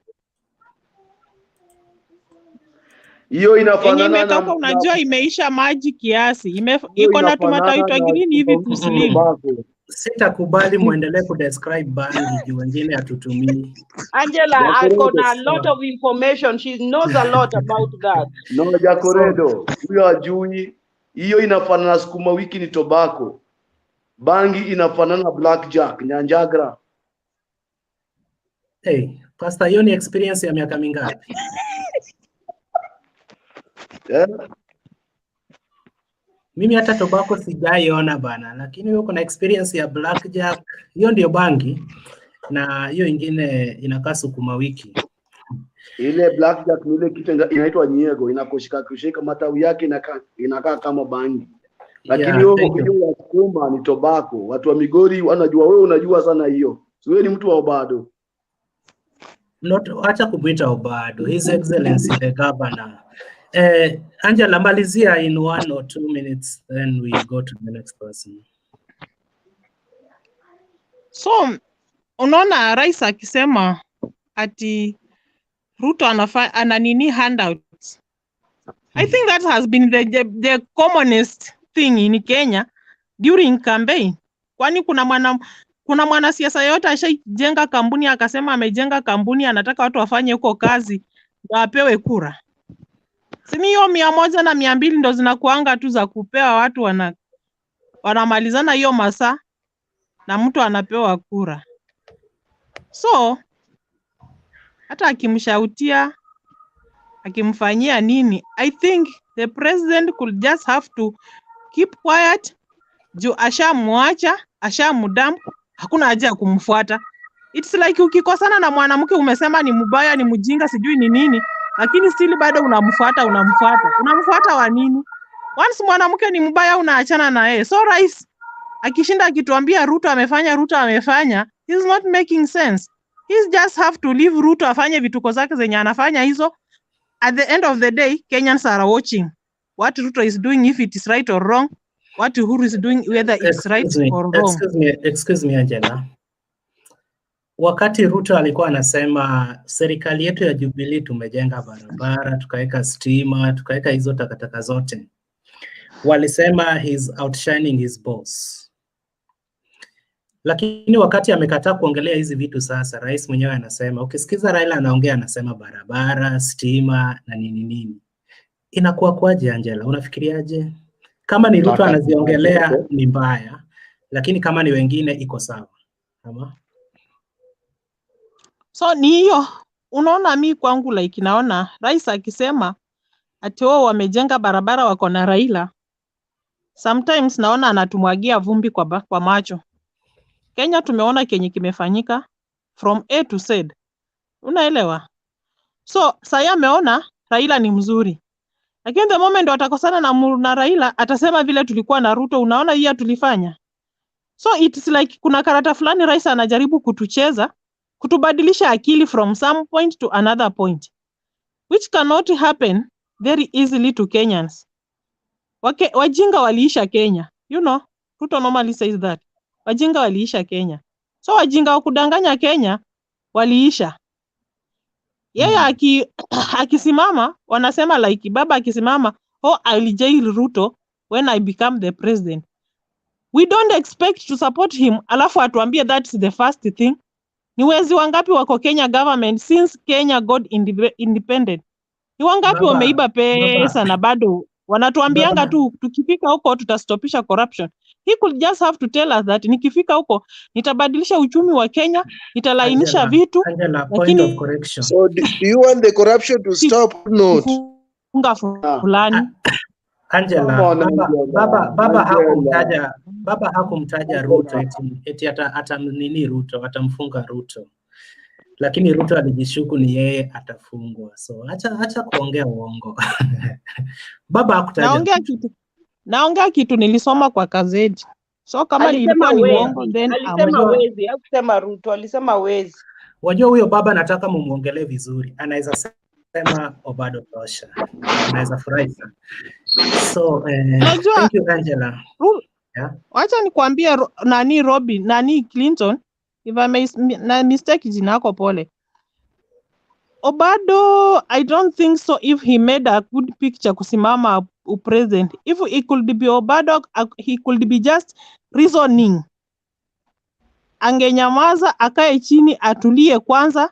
Hiyo inafanana na unajua imeisha maji kiasi. Iko na tumataitwa green hivi kuslim. Sitakubali muendelee kudescribe bangi juu wengine hatutumii. Angela, I got a lot of information. She knows a lot about that. No, Jacoredo, huyo ajui. Hiyo inafanana sukuma wiki ni tobacco. Bangi inafanana blackjack, nyanjagra. Hey, Pastor, hiyo ni experience ya miaka mingapi? Mimi hata tobacco sijaiona bana, lakini wewe kuna experience ya blackjack. Hiyo ndio bangi na hiyo ingine inakaa sukuma wiki. Ile blackjack ni ile kitu inaitwa nyego, inakushika matawi yake inakaa kama bangi. Lakini hiyo ya kuma ni tobacco. Watu wa Migori wanajua, wewe unajua sana hiyo. So wewe ni mtu wa Obado. Acha kumwita Obado. His Excellency the Governor. Angela, malizia in 1 or 2 minutes, then we go to the next person. So unaona rais akisema ati Ruto ana nini handouts. I think that has been the commonest thing in Kenya during campaign. Kwani kuna mwanasiasa yote ashajenga kampuni akasema amejenga kampuni anataka watu wafanye huko kazi na apewe kura. Sini hiyo 100 na 200 ndo zinakuanga tu za kupewa watu wanamalizana hiyo masaa na mtu anapewa kura. So hata akimshautia akimfanyia nini, I think the president could just have to keep quiet. Juu ashamudam, hakuna haja ya kumfuata. It's like ukikosana na mwanamke umesema ni mbaya ni mjinga sijui ni nini, lakini still bado unamfuata. Unamfuata wa nini? Once mwanamke ni mbaya unaachana na yeye. So rais akishinda akituambia Ruto amefanya, he's not making sense. He's just have to leave Ruto afanye vituko zake zenye anafanya hizo. At the end of the day, Kenyans are watching what Ruto is doing, if it is right or wrong, what Uhuru is doing, whether it's right or wrong. Excuse me, Angela. Wakati Ruto alikuwa anasema serikali yetu ya Jubilee tumejenga barabara, tukaweka stima, tukaweka hizo takataka zote, walisema he's outshining his boss. Lakini wakati amekataa kuongelea hizi vitu sasa, rais mwenyewe anasema, ukisikiza Raila anaongea anasema barabara, stima na nini. Inakuwa kwaje Angela? Unafikiriaje? Kama ni Ruto anaziongelea ni mbaya, lakini kama ni wengine iko sawa. Ama? So ni hiyo, unaona mi kwangu like naona rais akisema ati wao wamejenga barabara wako na Raila. Sometimes naona anatumwagia vumbi kwa macho. Kenya tumeona kenye kimefanyika from A to Z. Unaelewa? So saya ameona Raila ni mzuri. Lakini the moment watakosana na Raila atasema vile tulikuwa na Ruto, unaona hiyo tulifanya. So it's like kuna karata fulani rais anajaribu kutucheza, kutubadilisha akili from some point to another point, which cannot happen very easily to Kenyans. Wajinga waliisha Kenya. You know, Ruto normally says that. Wajinga waliisha Kenya. So wajinga wa kudanganya Kenya waliisha. Yeye akisimama wanasema like baba akisimama, I'll jail Ruto when I become the president. We don't expect to support him alafu atuambie that's the first thing. Ni wezi wangapi wako Kenya government since Kenya got independent? Ni wangapi wameiba pesa na bado wanatuambianga tu tukifika huko tutastopisha corruption. He could just have to tell us that nikifika huko nitabadilisha uchumi wa Kenya, nitalainisha vitu. Angela, point of correction. So do you want the corruption to stop or not? Fulani. Angela, baba hakumtaja Ruto eti atamnini Ruto, atamfunga Ruto. Lakini Ruto alijishuku ni yeye atafungwa. So acha kuongea uongo. Baba hakutaja. Naongea kitu nilisoma kwa gazeti. So kama ilikuwa ni uongo then alisema wezi, hakusema Ruto, alisema wezi. Wajua huyo baba nataka mumuongelee vizuri. Anaweza sema Obado tosha. Anaweza furahi sana. So thank you Angela. Wacha nikwambie nani Clinton, if I may mistake jina yako pole. Obado, I don't think so if he made a good picture kusimama president. If it could be Obado, he could be just reasoning. Angenyamaza, akae chini, atulie kwanza,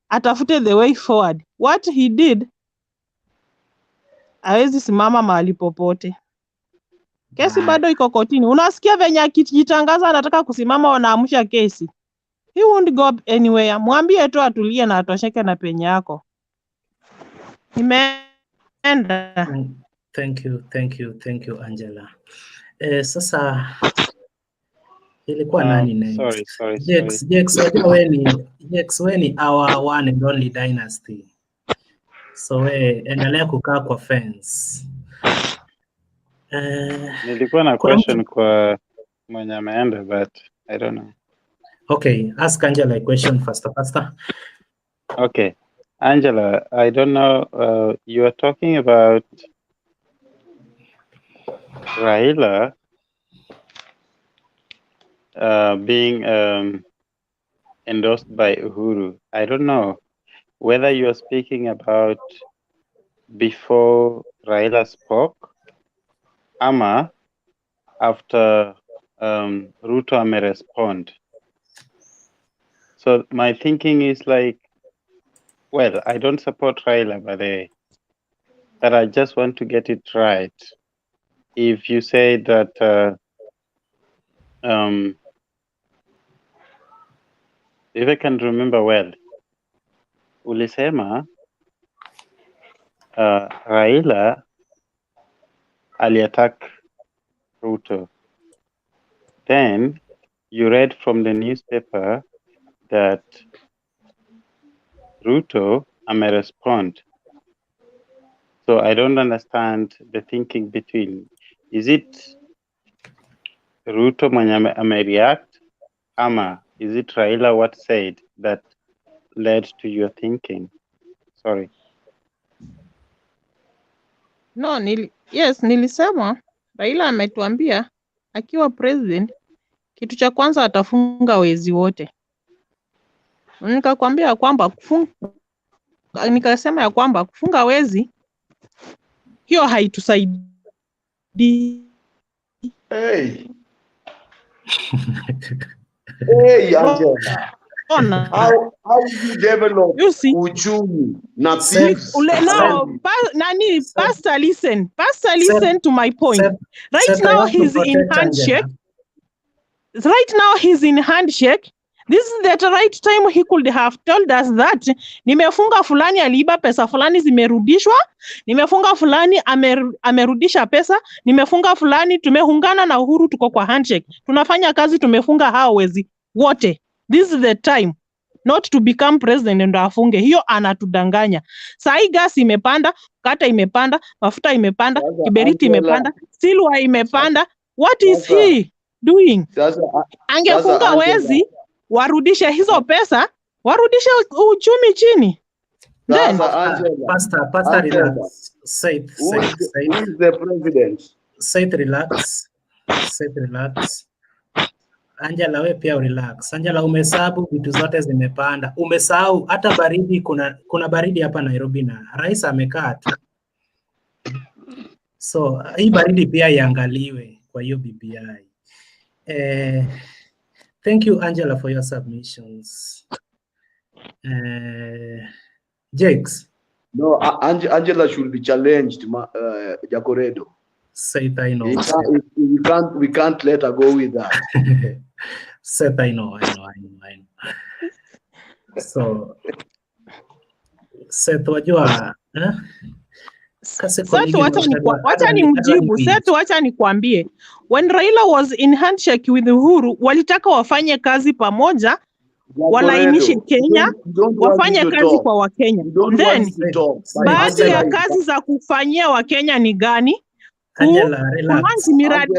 atafute the way forward. What he did, hawezi simama mahali popote. Kesi bado iko kotini. Unasikia venye akijitangaza anataka kusimama wanaamsha kesi. He won't go anywhere. Mwambie tu atulie na atosheke na penye yako. Imeenda. Thank you Angela. Sasa ilikuwa nani next? Sorry. Jex, wewe ni our one and only dynasty. So endelea kukaa kwa fence. Nilikuwa na Kuna question mtu... kwa mwenye ameenda, but I don't know. Okay, ask Angela a question faster. Okay, Angela, I don't know, you are talking about Raila being endorsed by Uhuru. I don't know whether you are speaking about before Raila spoke, ama after Ruto may respond. So my thinking is like, well, I don't support Raila, by the way, but I just want to get it right. If you say that, if I can remember well, ulisema Raila aliattack Ruto. Then you read from the newspaper that Ruto may respond. So I don't understand the thinking between. Is it Ruto mwenye amereact, ama is it Raila what said that led to your thinking? Sorry. No, nilisema Raila ametuambia akiwa president kitu cha kwanza atafunga wezi wote. Nikakwambia kwamba nikasema ya kwamba kufunga wezi hiyo haitusaidii. Hey. Hey, Angela. How you develop uchumi na thieves? Pastor, listen. Pastor, listen to my point. Right now he's in handshake. Right now he's in handshake. This is the right time he could have told us that nimefunga fulani aliiba pesa fulani zimerudishwa, nimefunga fulani amerudisha pesa, nimefunga fulani tumeungana na Uhuru tuko kwa handshake. Tunafanya kazi tumefunga hao wezi wote. This is the time not to become president ndo afunge. Hiyo anatudanganya. Sai gas imepanda, kata imepanda, mafuta imepanda, kiberiti imepanda, silwa imepanda. What is he doing? Angefunga wezi, warudishe hizo pesa, warudishe uchumi chini. Then Pastor, relax. Say who is the president? Say relax. Angela, we pia relax. Angela, umesabu vitu zote zimepanda. Umesahau hata baridi, kuna baridi hapa Nairobi na rais amekaa tu. So hii baridi pia iangaliwe kwa hiyo BBI. Thank you, Angela, for your submissions. Jakes? No, Angela should be challenged, Jacoredo. Seth, I know. We can't let her go with that. Seth, I know. So, Seth, wajua, Seth, wacha nimjibu. Seth, wacha nikwambie. When Raila was in handshake with Uhuru, walitaka wafanye kazi pamoja, walainishe Kenya, wafanye kazi kwa Wakenya. Then, baadhi ya kazi za kufanyia Wakenya ni gani? Kumanzi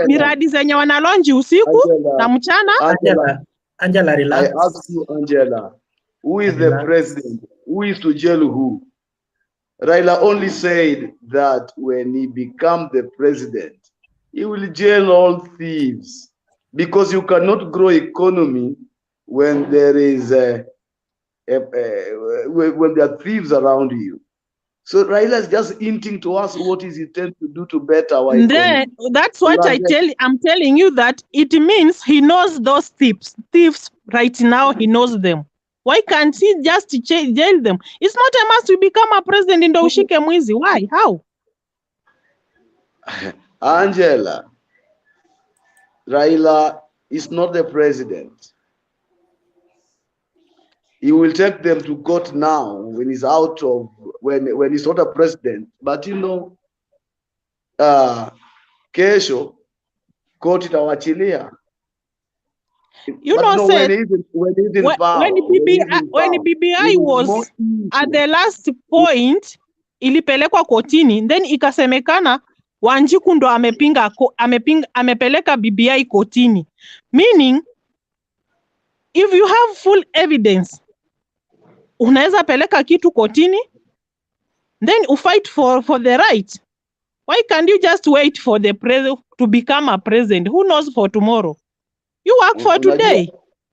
miradi zenye wanalonji usiku na mchana. Angela, relax. I ask you, Angela, who is the president? Who is to jail who? Raila only said that when he becomes the president, he will jail all thieves, because you cannot grow economy when there is when there are thieves around you. So Raila is just hinting to us what is he intending to do to better our economy. That's what I'm telling you, that it means he knows those thieves right now. He knows them. Why can't he just jail them? It's not a must to become a president in the ushike mwizi. Why? How? Angela, Raila is not the president. He will take them to court now when he's out of, when he's not a president. But you know, kesho court itawachilia. You know, said when BBI was at the last point, ilipelekwa kotini, then ikasemekana Wanjiku ndo amepeleka BBI kotini. Meaning, if you have full evidence, unaweza peleka kitu kotini, then you fight for the right. Why can't you just wait for the president to become a president? Who knows for tomorrow? You work for today.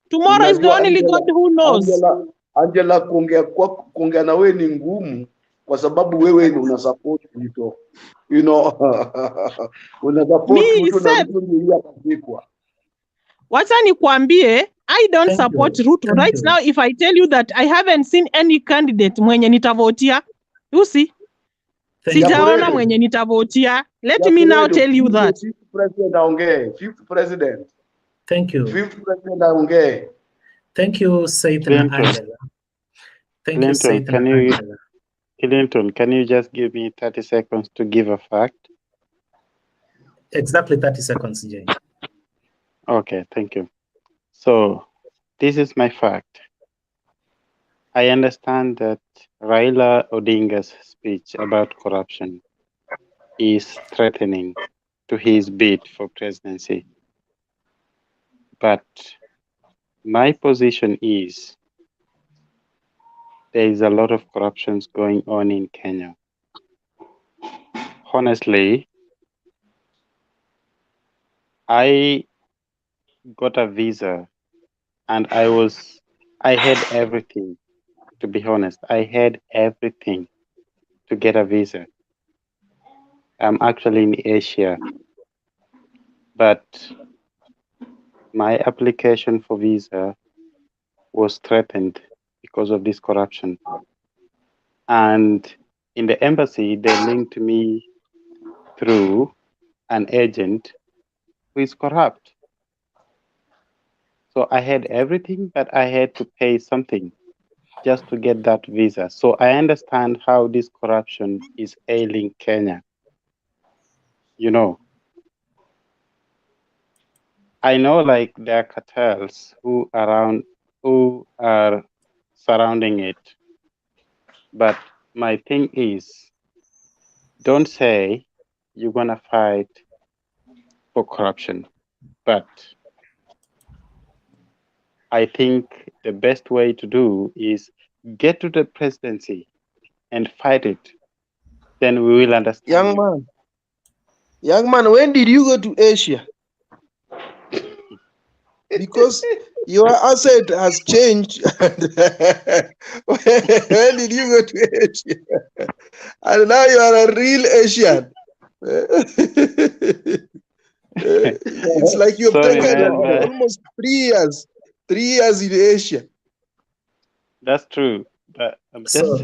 Tomorrow is the only God who knows. Angela, kuongea na wewe ni ngumu kwa sababu wewe ni una support Ruto. You know, una support Ruto na Ruto ndio yapikwa. Wacha nikwambie, I don't support Ruto. Right now, if I tell you that I haven't seen any candidate mwenye nitavotia, you see? Sijaona mwenye nitavotia. Let me now tell you that. Fifth president aongee. Fifth president. Thank you. Fifth president aongee. Thank you, Satan Angela. Thank you, Satan Angela. Clinton, can you just give me 30 seconds to give a fact? Exactly 30 seconds, Jay. Okay, thank you. So, this is my fact. I understand that Raila Odinga's speech about corruption is threatening to his bid for presidency. But my position is there is a lot of corruptions going on in Kenya. Honestly, I got a visa and I had everything, to be honest. I had everything to get a visa. I'm actually in Asia, but my application for visa was threatened because of this corruption. And in the embassy, they linked me through an agent who is corrupt. So I had everything, but I had to pay something just to get that visa. So I understand how this corruption is ailing Kenya. You know, I know like there are cartels who are surrounding it. But my thing is, don't say you're gonna fight for corruption, but I think the best way to do is get to the presidency and fight it. Then we will understand. Young man, when did you go to Asia? Because your asset has changed. When did you go to Asia? And now you are a real Asian. It's like you've taken almost 3 years. 3 years in Asia. That's true. But I'm just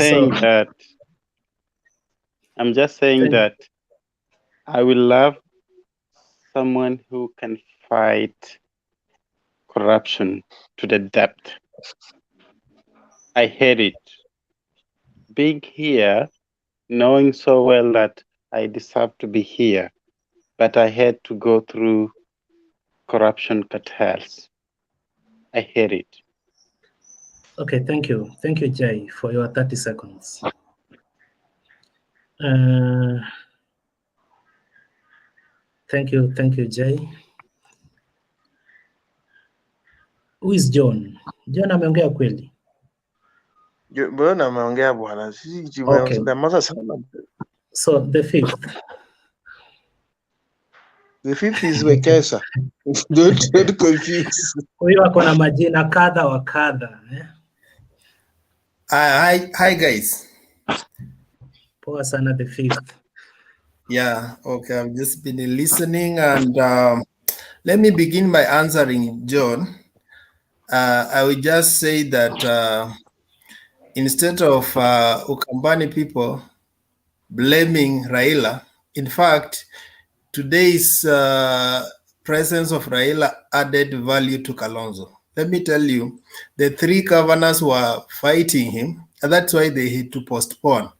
saying that I will love someone who can fight corruption to the depth. I hate it. Being here, knowing so well that I deserve to be here, but I had to go through corruption cartels. I hate it. Okay, thank you. Thank you, Jay, for your 30 seconds. Thank you, Jay. Who is John? John ameongea kweli? Mbona ameongea bwana? Sisi tumenyamaza sana. So the fifth. The fifth is Wekesa. Don't confuse. Huyo ako na majina kadha wa kadha. Hi guys. Poa sana, the fifth. Yeah, okay. I've just been listening and let me begin by answering John. I will just say that instead of Ukambani people blaming Raila, in fact, today's presence of Raila added value to Kalonzo. Let me tell you, the 3 governors were fighting him, and that's why they had to postpone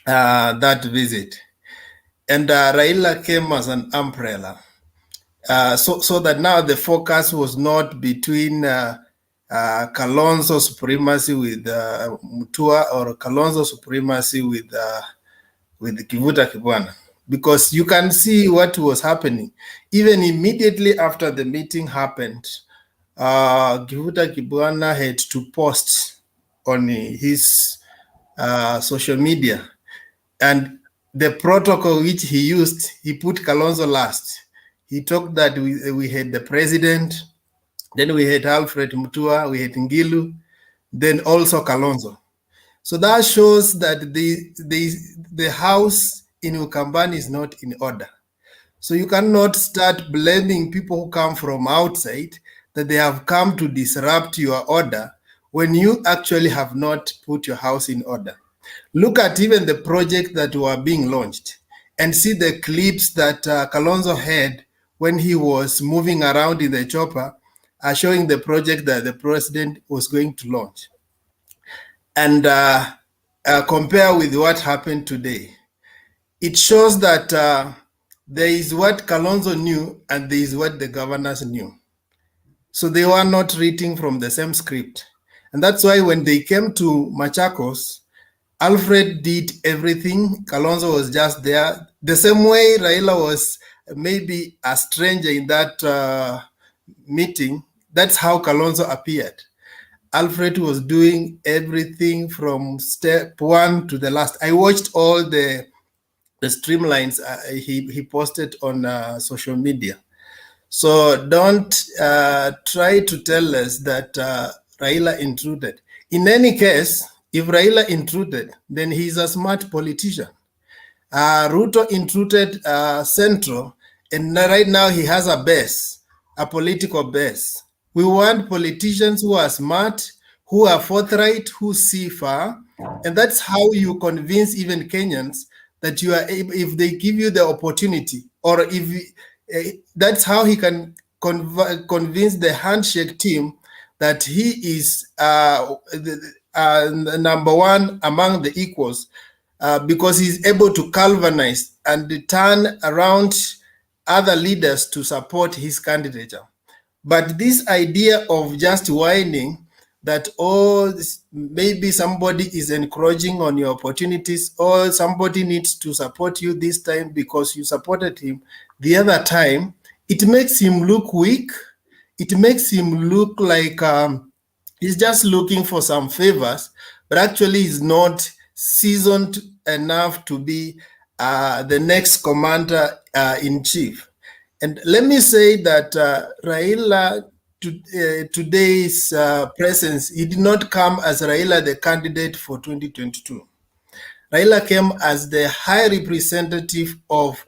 that visit. And Raila came as an umbrella. So that now the focus was not between Kalonzo supremacy with Mutua or Kalonzo supremacy with with Kivuta Kibwana, because you can see what was happening. Even immediately after the meeting happened, Kivuta Kibwana had to post on his social media, and the protocol which he used, he put Kalonzo last. He talked that we had the president, then we had Alfred Mutua, we had Ngilu, then also Kalonzo. So that shows that the house in Ukambani is not in order. So you cannot start blaming people who come from outside that they have come to disrupt your order when you actually have not put your house in order. Look at even the project that were being launched and see the clips that Kalonzo had when he was moving around in the chopper, showing the project that the president was going to launch. And compare with what happened today. It shows that there is what Kalonzo knew and there is what the governors knew. So they were not reading from the same script. And that's why when they came to Machakos, Alfred did everything. Kalonzo was just there. The same way Raila was maybe a stranger in that meeting, that's how Kalonzo appeared. Alfred was doing everything from step one to the last. I watched all the streamlines he posted on social media. So don't try to tell us that Raila intruded. In any case, if Raila intruded, then he's a smart politician. Ruto intruded Central, and right now he has a base, a political base. We want politicians who are smart, who are forthright, who see far, and that's how you convince even Kenyans that you are able, if they give you the opportunity, or if that's how he can convince the handshake team that he is number one among the equals, because he's able to galvanize and turn around other leaders to support his candidature. But this idea of just whining that, oh, maybe somebody is encroaching on your opportunities, or somebody needs to support you this time because you supported him the other time, it makes him look weak. It makes him look like he's just looking for some favors, but actually he's not seasoned enough to be the next commander in chief. And let me say that Raila, today's presence, he did not come as Raila the candidate for 2022. Raila came as the high representative of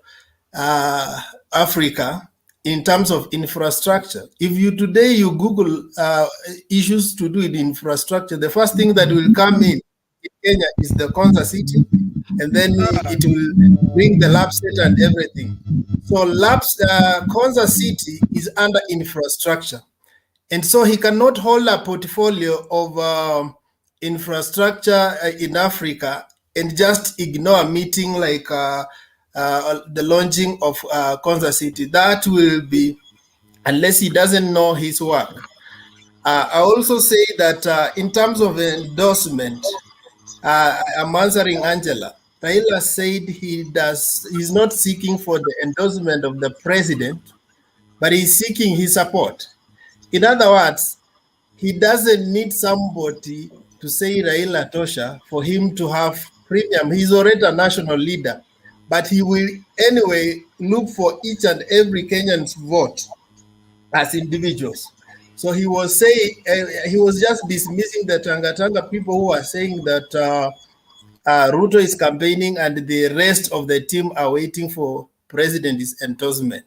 Africa in terms of infrastructure. If you today you Google issues to do with infrastructure, the first thing that will come in Kenya is the Konza City, and then it will bring the Lapset and everything. So Konza City is under infrastructure. And so he cannot hold a portfolio of infrastructure in Africa and just ignore a meeting like the launching of Konza City. That will be, unless he doesn't know his work. I also say that in terms of endorsement, I'm answering Angela. Raila said he's not seeking for the endorsement of the president, but he's seeking his support. In other words, he doesn't need somebody to say Raila Tosha for him to have premium. He's already a national leader, but he will anyway look for each and every Kenyan's vote as individuals. So he was saying, he was just dismissing the Tanga people who are saying that Ruto is campaigning and the rest of the team are waiting for president's endorsement.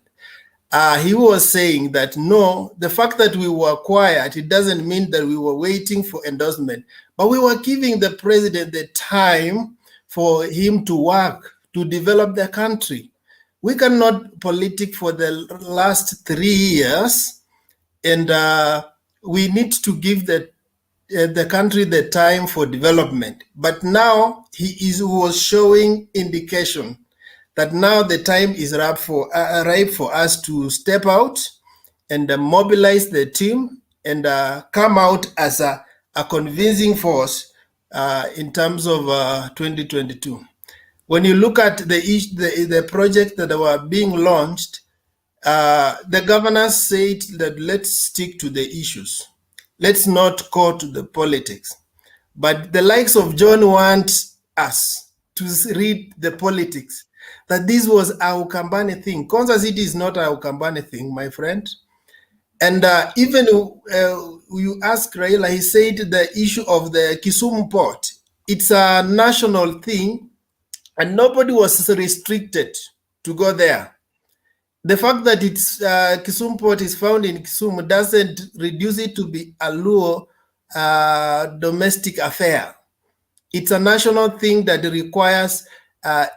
He was saying that no, the fact that we were quiet, it doesn't mean that we were waiting for endorsement, but we were giving the president the time for him to work, to develop the country. We cannot politic for the last 3 years, and we need to give the country the time for development. But now he was showing indication that now the time is ripe for us to step out and mobilize the team and come out as a convincing force in terms of 2022. when you look at the project that were being launched, the governors said that let's stick to the issues. Let's not go to the politics. But the likes of John want us to read the politics, that this was our Ukambani thing. Konza City is not our Ukambani thing, my friend. And even you ask Raila, he said the issue of the Kisumu port, it's a national thing and nobody was restricted to go there. The fact that it's Kisumu port is found in Kisumu doesn't reduce it to be a Luo domestic affair. It's a national thing that requires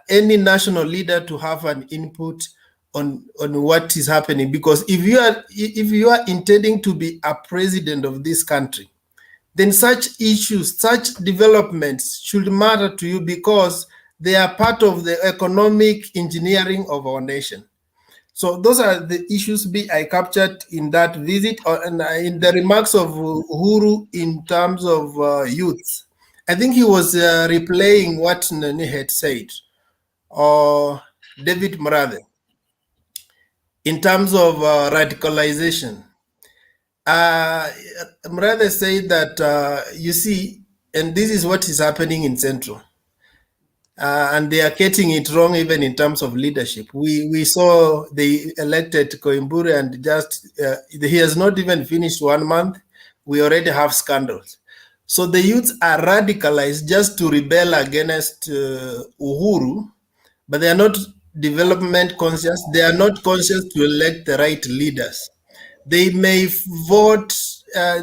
any national leader to have an input on what is happening. Because if you are intending to be a president of this country, then such issues, such developments should matter to you because they are part of the economic engineering of our nation. So those are the issues I captured in that visit, and in the remarks of Uhuru in terms of youth. I think he was replaying what Nani had said, or David Mrathe, in terms of radicalization. Mrathe said that, you see, and this is what is happening in Central. And they are getting it wrong even in terms of leadership. We saw they elected Koimburi and just, he has not even finished 1 month. We already have scandals. So the youths are radicalized just to rebel against Uhuru, but they are not development conscious. They are not conscious to elect the right leaders. They may vote,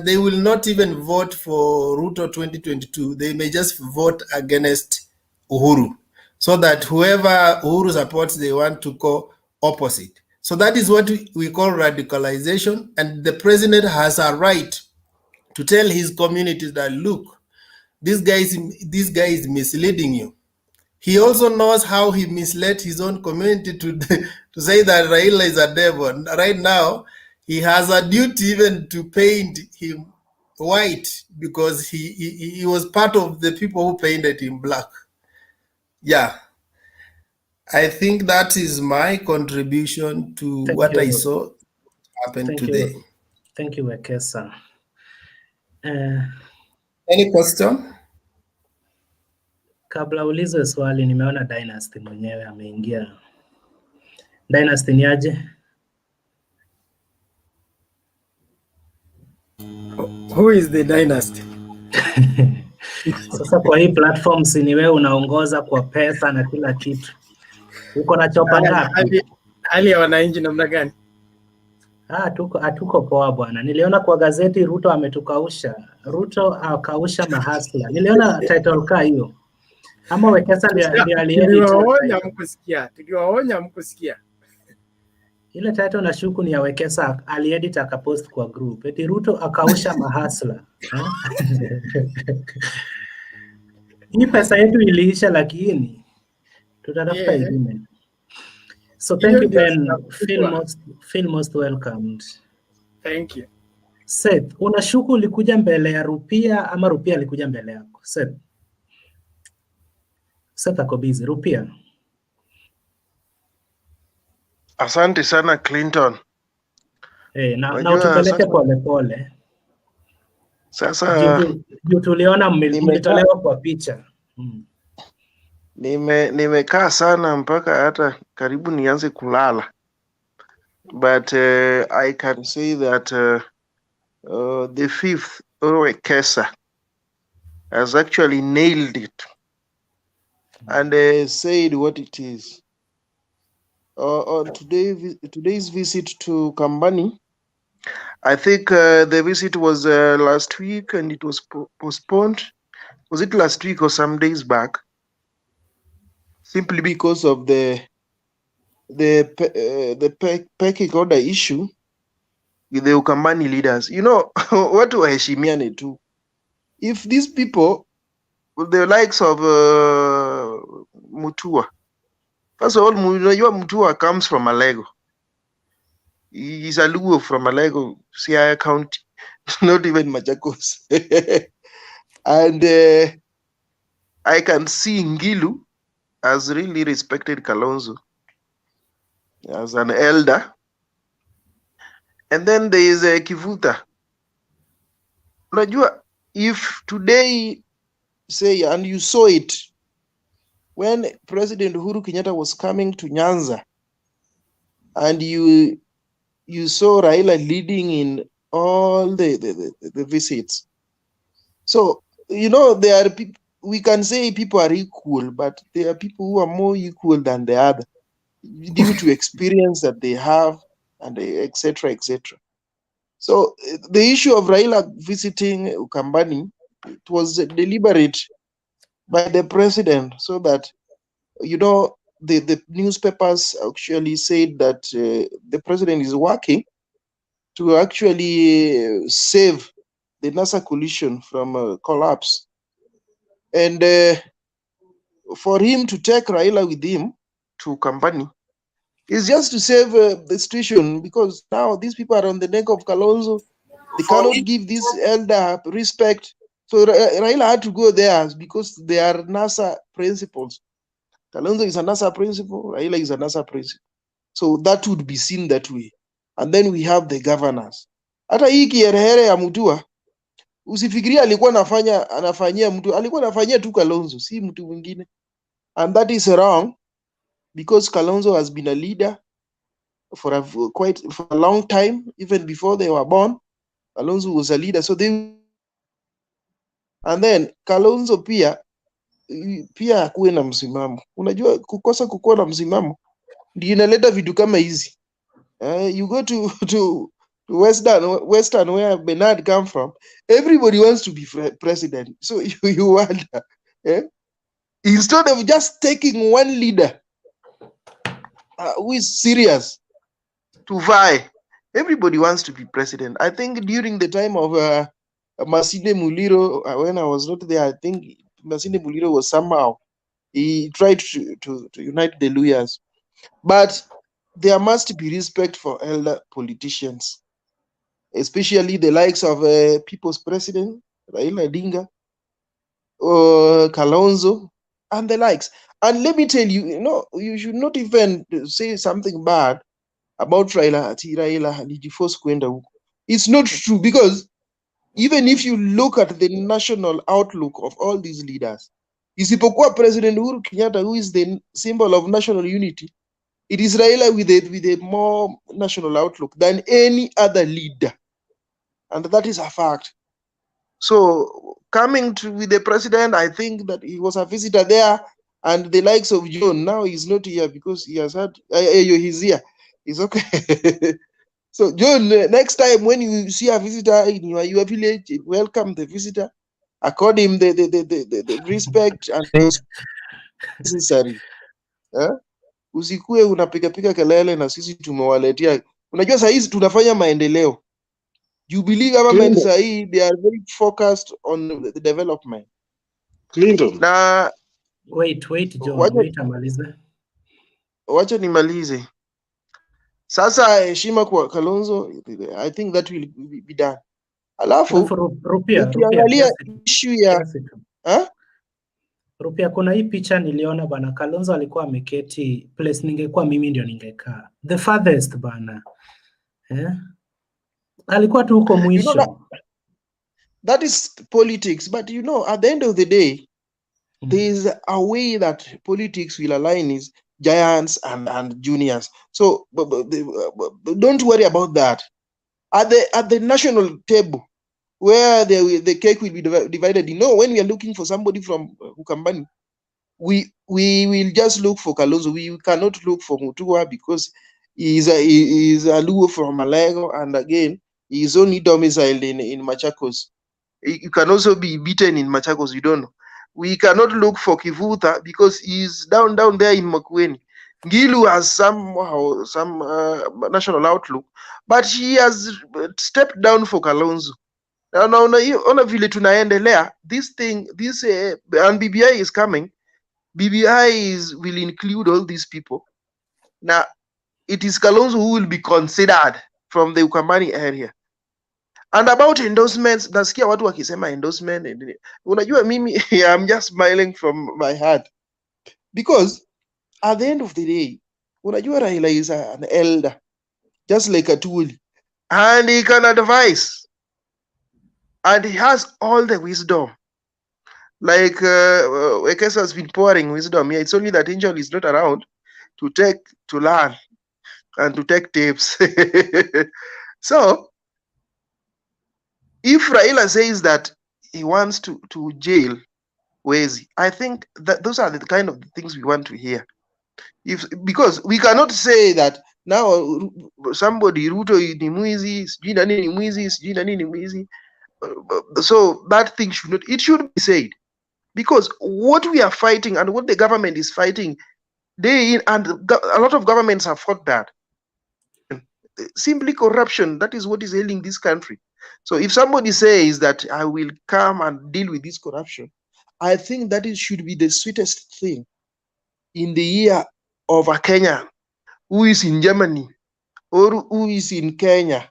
they will not even vote for Ruto 2022. They may just vote against Uhuru, so that whoever Uhuru supports, they want to go opposite. So that is what we call radicalization. And the president has a right to tell his communities that, look, this guy is misleading you. He also knows how he misled his own community to say that Raila is a devil. Right now, he has a duty even to paint him white because he was part of the people who painted him black. Yeah. I think that is my contribution to what I saw happen today. Thank you, Wekesa. Any question? Kabla ulize swali, nimeona Dynasty mwenyewe ameingia. Dynasty ni aje? Who is the Dynasty? Sasa kwa hii platform si ni wewe unaongoza kwa pesa na kila kitu. Uko na chopa ngapi? Hali ya wananchi namna gani? Hatuko poa bwana. Niliona kwa gazeti Ruto ametukausha. Ruto akausha mahasla. Niliona title kaa hiyo. Ama Wekesa ndio aliedit. Tuliwaonya mkusikia. Ile title nashuku ni ya Wekesa, aliedit akapost kwa group. Eti Ruto akausha mahasla. Hii pesa yetu iliisha lakini tutatafuta ingine. So thank you Ben, feel most welcomed. Thank you. Seth, unashuku ulikuja mbele ya Rupia ama Rupia alikuja mbele yako? Seth ako busy. Rupia. Asante sana Clinton. Na utupeleke pole. Sasa juu tuliona mlitolewa kwa picha. Nimekaa sana mpaka hata karibu nianze kulala. But I can say that the fifth Wekesa has actually nailed it and said what it is. On today's visit to Kambani, I think the visit was last week and it was postponed. Was it last week or some days back? Simply because of the pecking order issue with the Ukambani leaders. You know, what do waheshimiane tu? If these people, the likes of Mutua, first of all, Mutua comes from Alego. He's a Luo from Alego, Siaya County, not even Machakos. And I can see Ngilu has really respected Kalonzo as an elder. And then there is a Kivuta. Unajua, if today, say, and you saw it, when President Uhuru Kenyatta was coming to Nyanza, and you saw Raila leading in all the visits. So, there are people, we can say people are equal, but there are people who are more equal than the other due to experience that they have, and etc. etc. So the issue of Raila visiting Ukambani, it was deliberate by the president, so that the newspapers actually said that the president is working to actually save the NASA coalition from collapse, and for him to take Raila with him to Ukambani is just to save the situation, because now these people are on the neck of Kalonzo. They cannot give this elder respect. So Raila had to go there because they are NASA principles. Kalonzo is a NASA principle, Raila is a NASA principle. So that would be seen that way. And then we have the governors. Hata hii kiherehere ya Mutua, usifikiria alikuwa anafanyia mtu, alikuwa anafanyia tu Kalonzo, si mtu mwingine. And that is wrong, because Kalonzo has been a leader for a long time, even before they were born. Kalonzo was a leader, so and then Kalonzo pia akuwe na msimamo. Unajua, kukosa kukuwa na msimamo ndio inaleta vitu kama hizi. You go to Western where Bernard come from, everybody wants to be president. So you wonder, instead of just taking one leader who is serious to vie, everybody wants to be president. I think during the time of Masinde Muliro, when I was not there, I think Masinde Muliro was somehow, he tried to unite the Luyas. But there must be respect for elder politicians, especially the likes of People's President, Raila Odinga, Kalonzo, and the likes. And let me tell you, you should not even say something bad about Raila alijiforce kwenda huko. It's not true, because even if you look at the national outlook of all these leaders, isipokuwa President Uhuru Kenyatta, who is the symbol of national unity, it is Raila with a more national outlook than any other leader. And that is a fact. So coming with the president, I think that he was a visitor there, and the likes of John, now he's not here because he has had, he's here. It's okay. So John, next time when you see a visitor in your village, welcome the visitor, accord him the respect and necessary. Usikue unapiga kelele na sisi tumewaletea. Unajua saa hizi tunafanya maendeleo. Jubilee government saa hii, they are very focused on the development. Clinton. Na wait John, wait amalize. Wacha nimalize. Sasa heshima kwa Kalonzo, I think that will be done. Alafu ukiangalia issue ya Rupia, kuna hii picha niliona bana, Kalonzo alikuwa ameketi place ningekuwa mimi ndio ningekaa. The farthest bana. Alikuwa tu huko mwisho. That is politics, but at the end of the day, there is a way that politics will align is giants and juniors. So don't worry about that. At the national table, where the cake will be divided, when we are looking for somebody from Ukambani, we will just look for Kalonzo. We cannot look for Mutua because he is a Luo from Malego, and again, he is only domiciled in Machakos. You can also be beaten in Machakos, you don't know. We cannot look for Kivuta because he's down there in Makueni. Ngilu has some national outlook, but he has stepped down for Kalonzo. Now, on a vile tunaendelea, this and BBI is coming. BBI will include all these people. Now, it is Kalonzo who will be considered from the Ukambani area. And about endorsements, nasikia watu wakisema endorsement. Unajua mimi, I'm just smiling from my heart. Because at the end of the day, unajua Raila is an elder, just like a tool, and he can advise, and he has all the wisdom. Like Wekesa has been pouring wisdom here. It's only that Angel is not around to learn and to take tips. So if Raila says that he wants to jail Wezi, I think that those are the kind of things we want to hear. Because we cannot say that now somebody Ruto ni mwizi, sijui nani ni mwizi, sijui nani ni mwizi. So that thing should be said. Because what we are fighting and what the government is fighting day in, and a lot of governments have fought that. Simply corruption, that is what is ailing this country. So if somebody says that I will come and deal with this corruption, I think that should be the sweetest thing in the ear of a Kenyan who is in Germany, or who is in Kenya,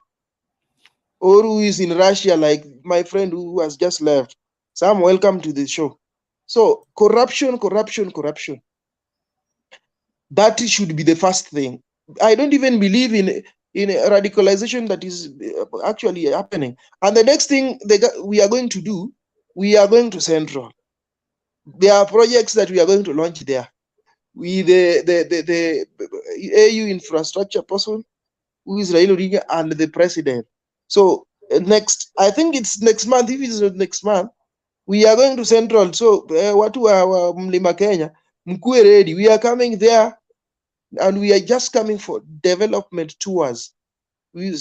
or who is in Russia, like my friend who has just left. Sam, welcome to the show. So corruption. That should be the first thing. I don't even believe in radicalization that is actually happening. And the next thing we are going to do, we are going to Central. There are projects that we are going to launch there. With the AU infrastructure person, who is Raila Odinga, and the president. So next, I think it's next month. If it's not next month, we are going to Central. So watu wa Mlima Kenya, mkuwe ready. We are coming there, and we are just coming for development tours.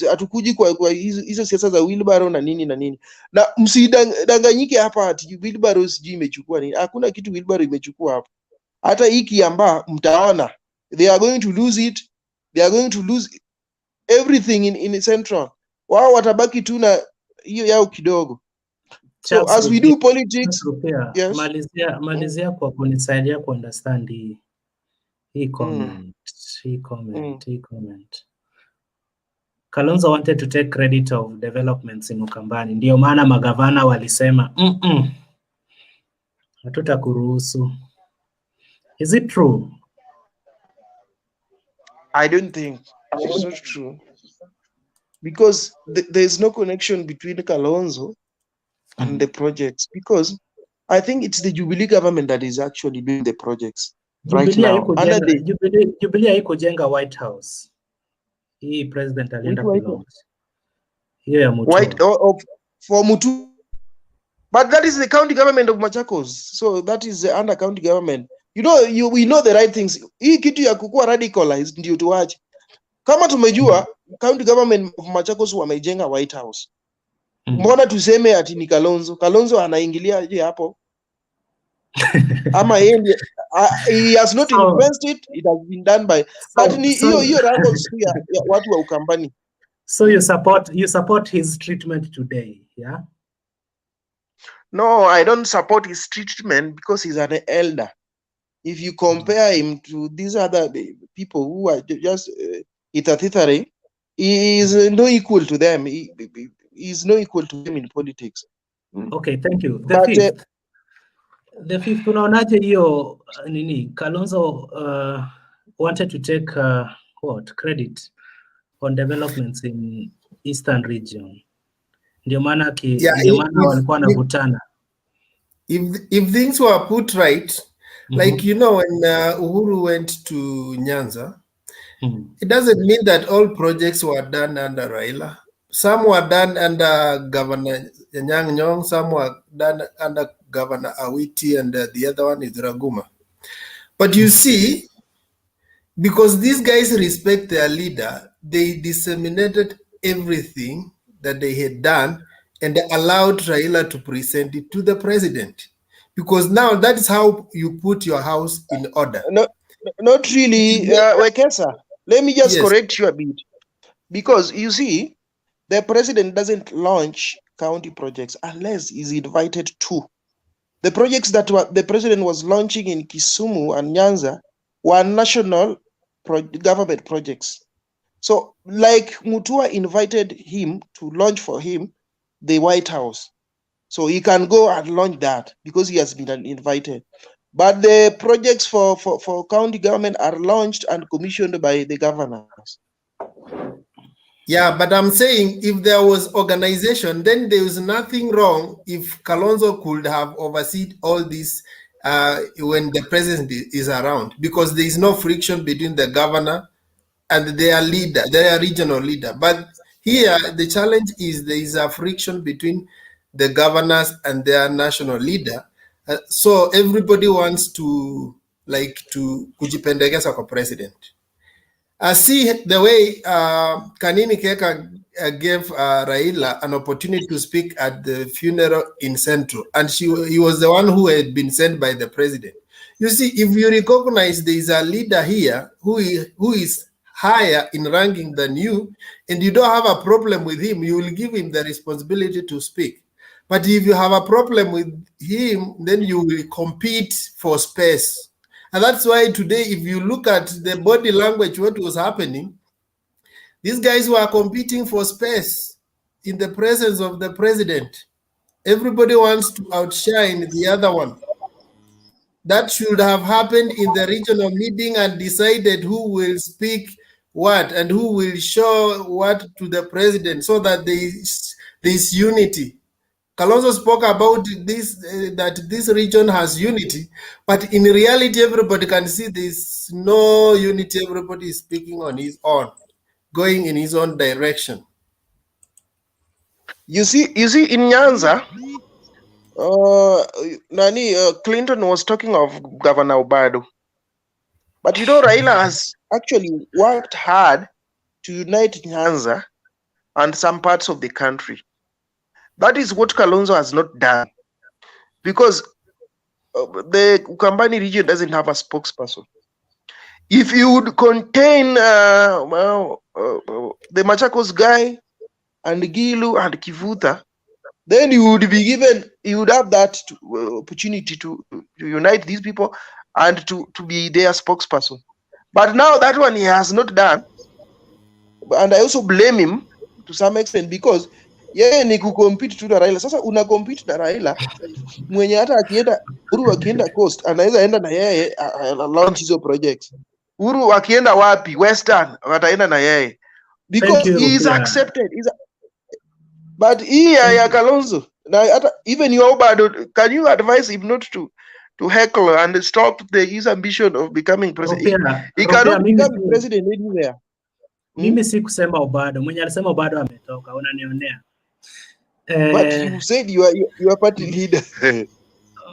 Hatukuji kwa hizo siasa za wheelbarrow na nini na nini. Na msidanganyike hapa ati wheelbarrow sijui imechukua nini. Hakuna kitu wheelbarrow imechukua hapa. Hata hii Kiambaa mtaona, they are going to lose it. They are going to lose everything in Central. Wao watabaki tu na hiyo yao kidogo. So as we do politics, yes. Malizia kwa kunisaidia ku understand hii comment. Kalonzo wanted to take credit of developments in Ukambani. Ndio maana magavana walisema hatutakuruhusu. Is it true? I don't think it's not true, because there is no connection between Kalonzo and the projects, because I think it's the Jubilee government that is actually doing the projects right now. Jubilee haikujenga White House. Hii president alienda kulonga. Hiyo ya Mutua. For Mutua. But that is the county government of Machakos. So that is the under county government. You know, we know the right things. Hii kitu ya kukua radicalized ndio tuache. Kama tumejua county government of Machakos wamejenga White House. Mbona tuseme ati ni Kalonzo? Kalonzo anaingilia je hapo? Ama yeye he has not influenced it. It has been done by but ni hiyo wrangles ya watu wa Ukambani. So you support his treatment today, yeah? No, I don't support his treatment because he's an elder. If you compare him to these other people who are just itatithari, he is no equal to them. He is no equal to them in politics. Okay, thank you. The fifth, unaonaje hiyo nini? Kalonzo wanted to take credit on developments in Eastern region. Ndio maana walikuwa wanavutana. If things were put right, like you know, when Uhuru went to Nyanza, it doesn't mean that all projects were done under Raila. Some were done under Governor Nyang' Nyong'o, some were done under Governor Awiti, and the other one is Raguma. But you see, because these guys respect their leader, they disseminated everything that they had done and allowed Raila to present it to the president. Because now that is how you put your house in order. No, not really, Wekesa. Let me just correct you a bit. Because you see, the president doesn't launch county projects unless he's invited to. The projects that the president was launching in Kisumu and Nyanza were national government projects. So, like Mutua invited him to launch for him the White House. So he can go and launch that because he has been invited. But the projects for county government are launched and commissioned by the governors. Yeah, but I'm saying if there was organization, then there is nothing wrong if Kalonzo could have overseen all this when the president is around, because there is no friction between the governor and their leader, their regional leader. But here, the challenge is there is a friction between the governors and their national leader. So everybody wants to kujipendekeza kwa president. I see the way Kanini Keka gave Raila an opportunity to speak at the funeral in Central, and he was the one who had been sent by the president. You see, if you recognize there is a leader here who is higher in ranking than you, and you don't have a problem with him, you will give him the responsibility to speak. But if you have a problem with him, then you will compete for space. And that's why today, if you look at the body language, what was happening, these guys were competing for space in the presence of the president. Everybody wants to outshine the other one. That should have happened in the regional meeting and decided who will speak what and who will show what to the president, so that there is unity. Kalonzo spoke about this, that this region has unity, but in reality, everybody can see there's no unity. Everybody is speaking on his own, going in his own direction. You see, in Nyanza, Clinton was talking of Governor Obado, but Raila has actually worked hard to unite Nyanza and some parts of the country. That is what Kalonzo has not done, because the Ukambani region doesn't have a spokesperson. If you would contain the Machakos guy and Gilu and Kivuta, then you would have that opportunity to unite these people and to be their spokesperson. But now that one he has not done, and I also blame him to some extent, because yeye ni kucompete tu na Raila. Sasa una compete na Raila mwenye hata Uhuru akienda coast anaweza enda na yeye launch hizo projects. Uhuru akienda wapi Western wataenda na yeye because he is accepted. But here ya Kalonzo na hata even you Obado, can you advise him not to heckle and stop his ambition of becoming president? He cannot become president anywhere. Mimi si kusema Obado, mwenye alisema Obado ametoka, unanionea. But you said you are party leader.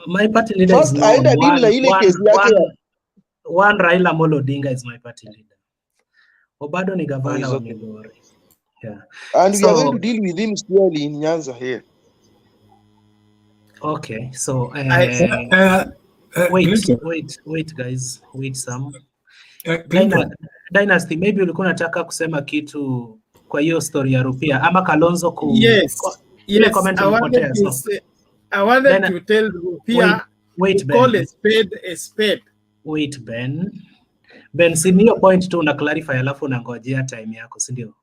My party leader first, is no one Raila Amolo Odinga is my party leader. Obado ni governor wa Migori. Yeah. And we are going to deal with him clearly in Nyanza here. Okay, so wait guys, wait some. Dynasty, maybe ulikuwa unataka kusema kitu kwa hiyo story ya Rupia ama Kalonzo Yes, I wanted to tell Rupia wait, call a spade a spade. Wait, Ben, si niyo point tu una clarify alafu unangojea time yako, si ndio?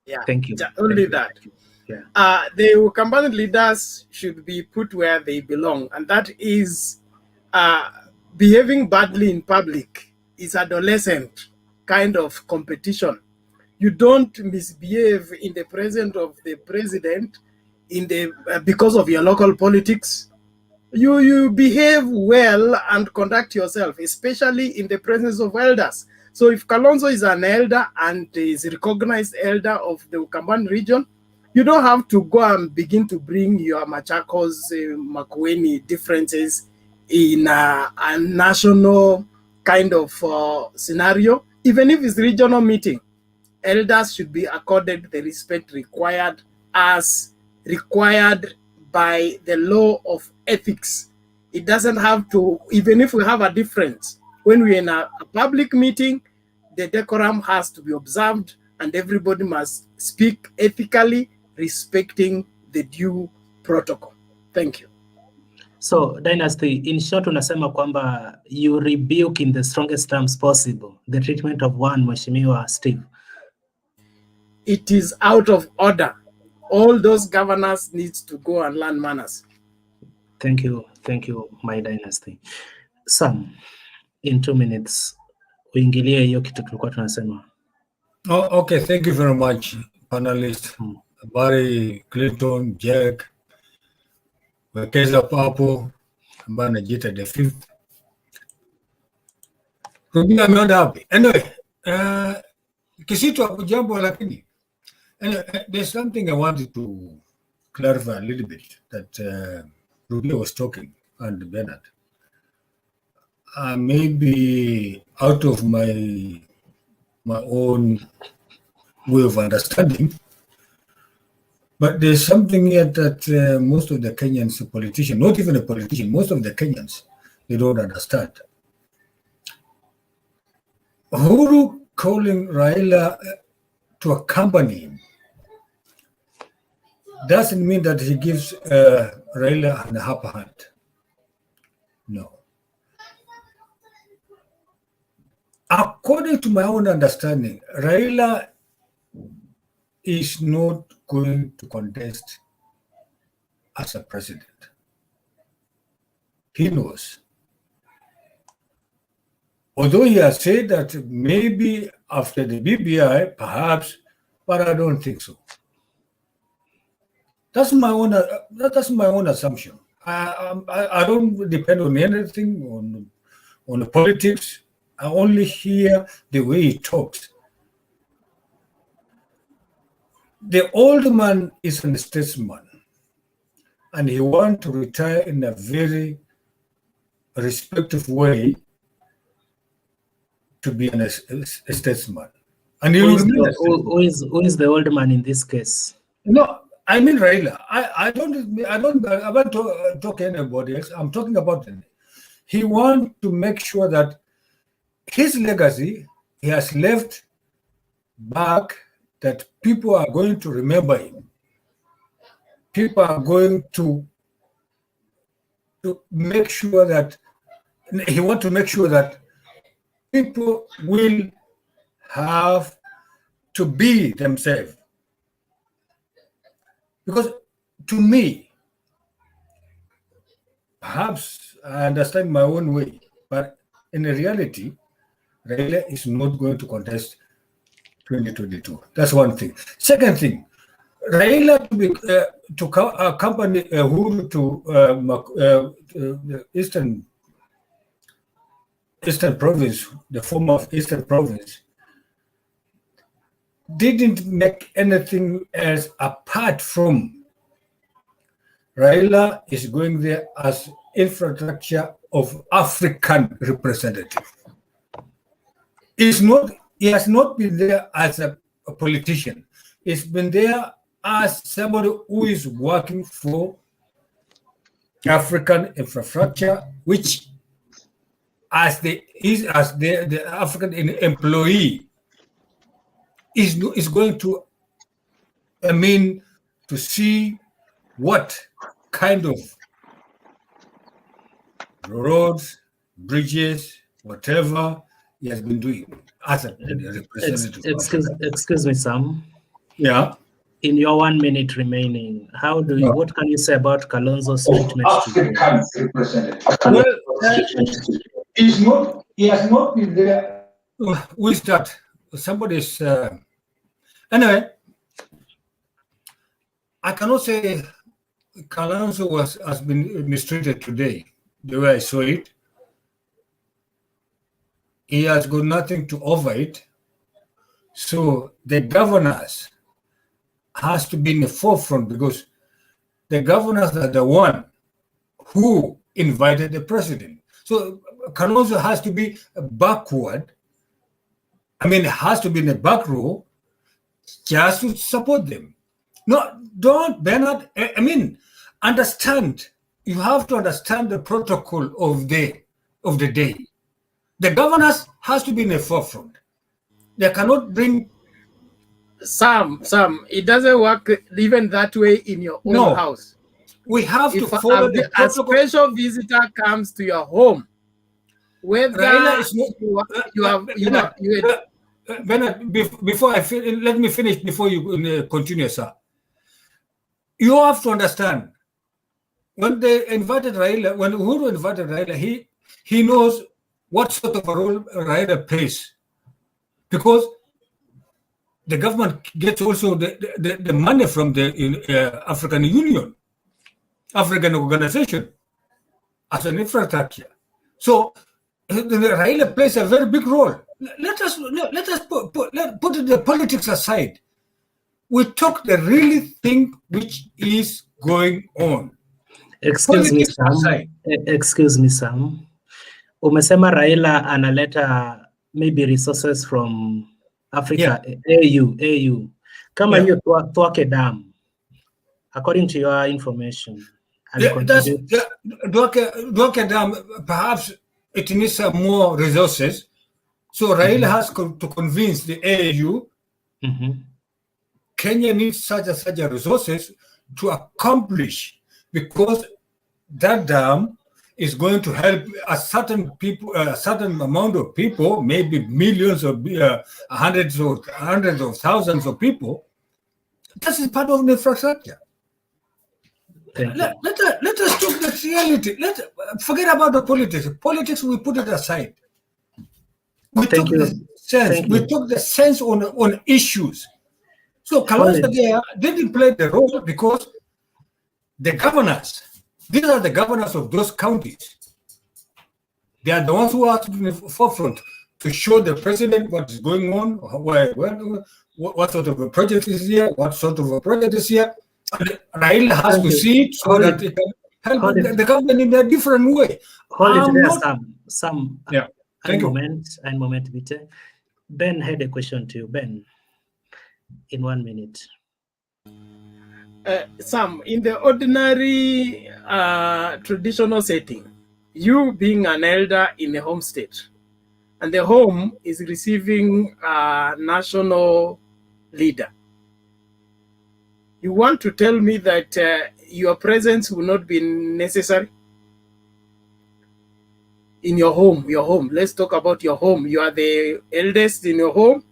Yeah, thank you. Only that. Yeah. The Ukambani leaders should be put where they belong, and that is behaving badly in public is adolescent kind of competition. You don't misbehave in the presence of the president because of your local politics. You behave well and conduct yourself, especially in the presence of elders. So if Kalonzo is an elder and is a recognized elder of the Ukambani region, you don't have to go and begin to bring your Machakos, Makueni differences in a national kind of scenario. Even if it's regional meeting, elders should be accorded the respect required as required by the law of ethics. It doesn't have to, even if we have a difference, when we're in a public meeting, the decorum has to be observed and everybody must speak ethically, respecting the due protocol. Thank you. So, Dynasty, in short, unasema kwamba you rebuke in the strongest terms possible the treatment of one Mheshimiwa Steve. It is out of order. All those governors need to go and learn manners. Thank you, my Dynasty. Sam, in 2 minutes uingilie hiyo kitu tulikuwa tunasema. Oh, okay, thank you very much, panelists. Barry, Clinton, Jack, Wekeza Papo, ambaye anajiita the fifth. Rudia ameenda wapi? Anyway, Kisitu hapo jambo lakini. Anyway, there's something I wanted to clarify a little bit that Rudia was talking and Bernard. Maybe out of my own way of understanding, but there's something here that most of the Kenyans, politicians, not even a politician, most of the Kenyans, they don't understand. Uhuru calling Raila to accompany him doesn't mean that he gives Raila an upper hand. No. According to my own understanding, Raila is not going to contest as a president. He knows. Although he has said that maybe after the BBI, perhaps, but I don't think so. That's my own assumption. I don't depend on anything, on the politics. I only hear the way he talks. The old man is a statesman, and he wants to retire in a very respectful way to be a statesman. And who is the old man in this case? No, I mean Raila. I don't talk anybody else. I'm talking about him. He wants to make sure that his legacy, he has left back, that people are going to remember him. People are going to make sure that he wants to make sure that people will have to be themselves. Because to me, perhaps I understand my own way, but in reality, Raila is not going to contest 2022. That's one thing. Second thing, Raila to accompany Uhuru to the Eastern Province, the former Eastern Province, didn't make anything else apart from Raila is going there as infrastructure of African representative. He has not been there as a politician. He's been there as somebody who is working for African infrastructure, which as the African employee is going to, to see what kind of roads, bridges, whatever he has been doing as a representative. Excuse me, Sam. Yeah. In your 1 minute remaining, what can you say about Kalonzo's treatment today? Well, he has not been there. Who is that? Somebody's. Anyway, I cannot say Kalonzo has been mistreated today, the way I saw it. He has got nothing to offer it. So the governors has to be in the forefront, because the governors are the one who invited the president. So Kalonzo has to be backward. Has to be in the back row just to support them. No, don't, Bernard. Understand. You have to understand the protocol of the day. The governors has to be in the forefront. They cannot bring. Sam, it doesn't work even that way in your own house. We have to follow the protocol. A special visitor comes to your home, whether Bernard, before I finish, let me finish before you continue, sir. You have to understand, when they invited Raila, when Uhuru invited Raila, he knows what sort of a role Raila plays, because the government gets also the money from the African Union, African organization, as an infrastructure. So Raila plays a very big role. Let us put the politics aside. We talk the really thing which is going on. Excuse me, Sam. Excuse me, Sam. Umesema Raila analeta maybe resources from Africa, AU. Kama hiyo Twake Dam, according to your information. Twake Dam, perhaps it needs some more resources. So Raila has to convince the AU, Kenya needs such resources to accomplish, because that dam is going to help a certain amount of people, maybe millions of hundreds of thousands of people. This is part of the infrastructure. Let us talk the reality. Forget about the politics. Politics, we put it aside. We talk the sense. We talk the sense on issues. So Kalonzo there didn't play the role because the governors, these are the governors of those counties. They are the ones who are in the forefront to show the president what is going on, what sort of a project is here, what sort of a project is here. Raila has to see it so that it can help the government in a different way. Hold it there, Sam. Yeah. Thank you. Ein Moment, bitte. Ben had a question to you. Ben, in 1 minute. Sam, in the ordinary traditional setting, you being an elder in a home state, and the home is receiving a national leader, you want to tell me that your presence will not be necessary in your home? Let's talk about your home. You are the eldest in your home,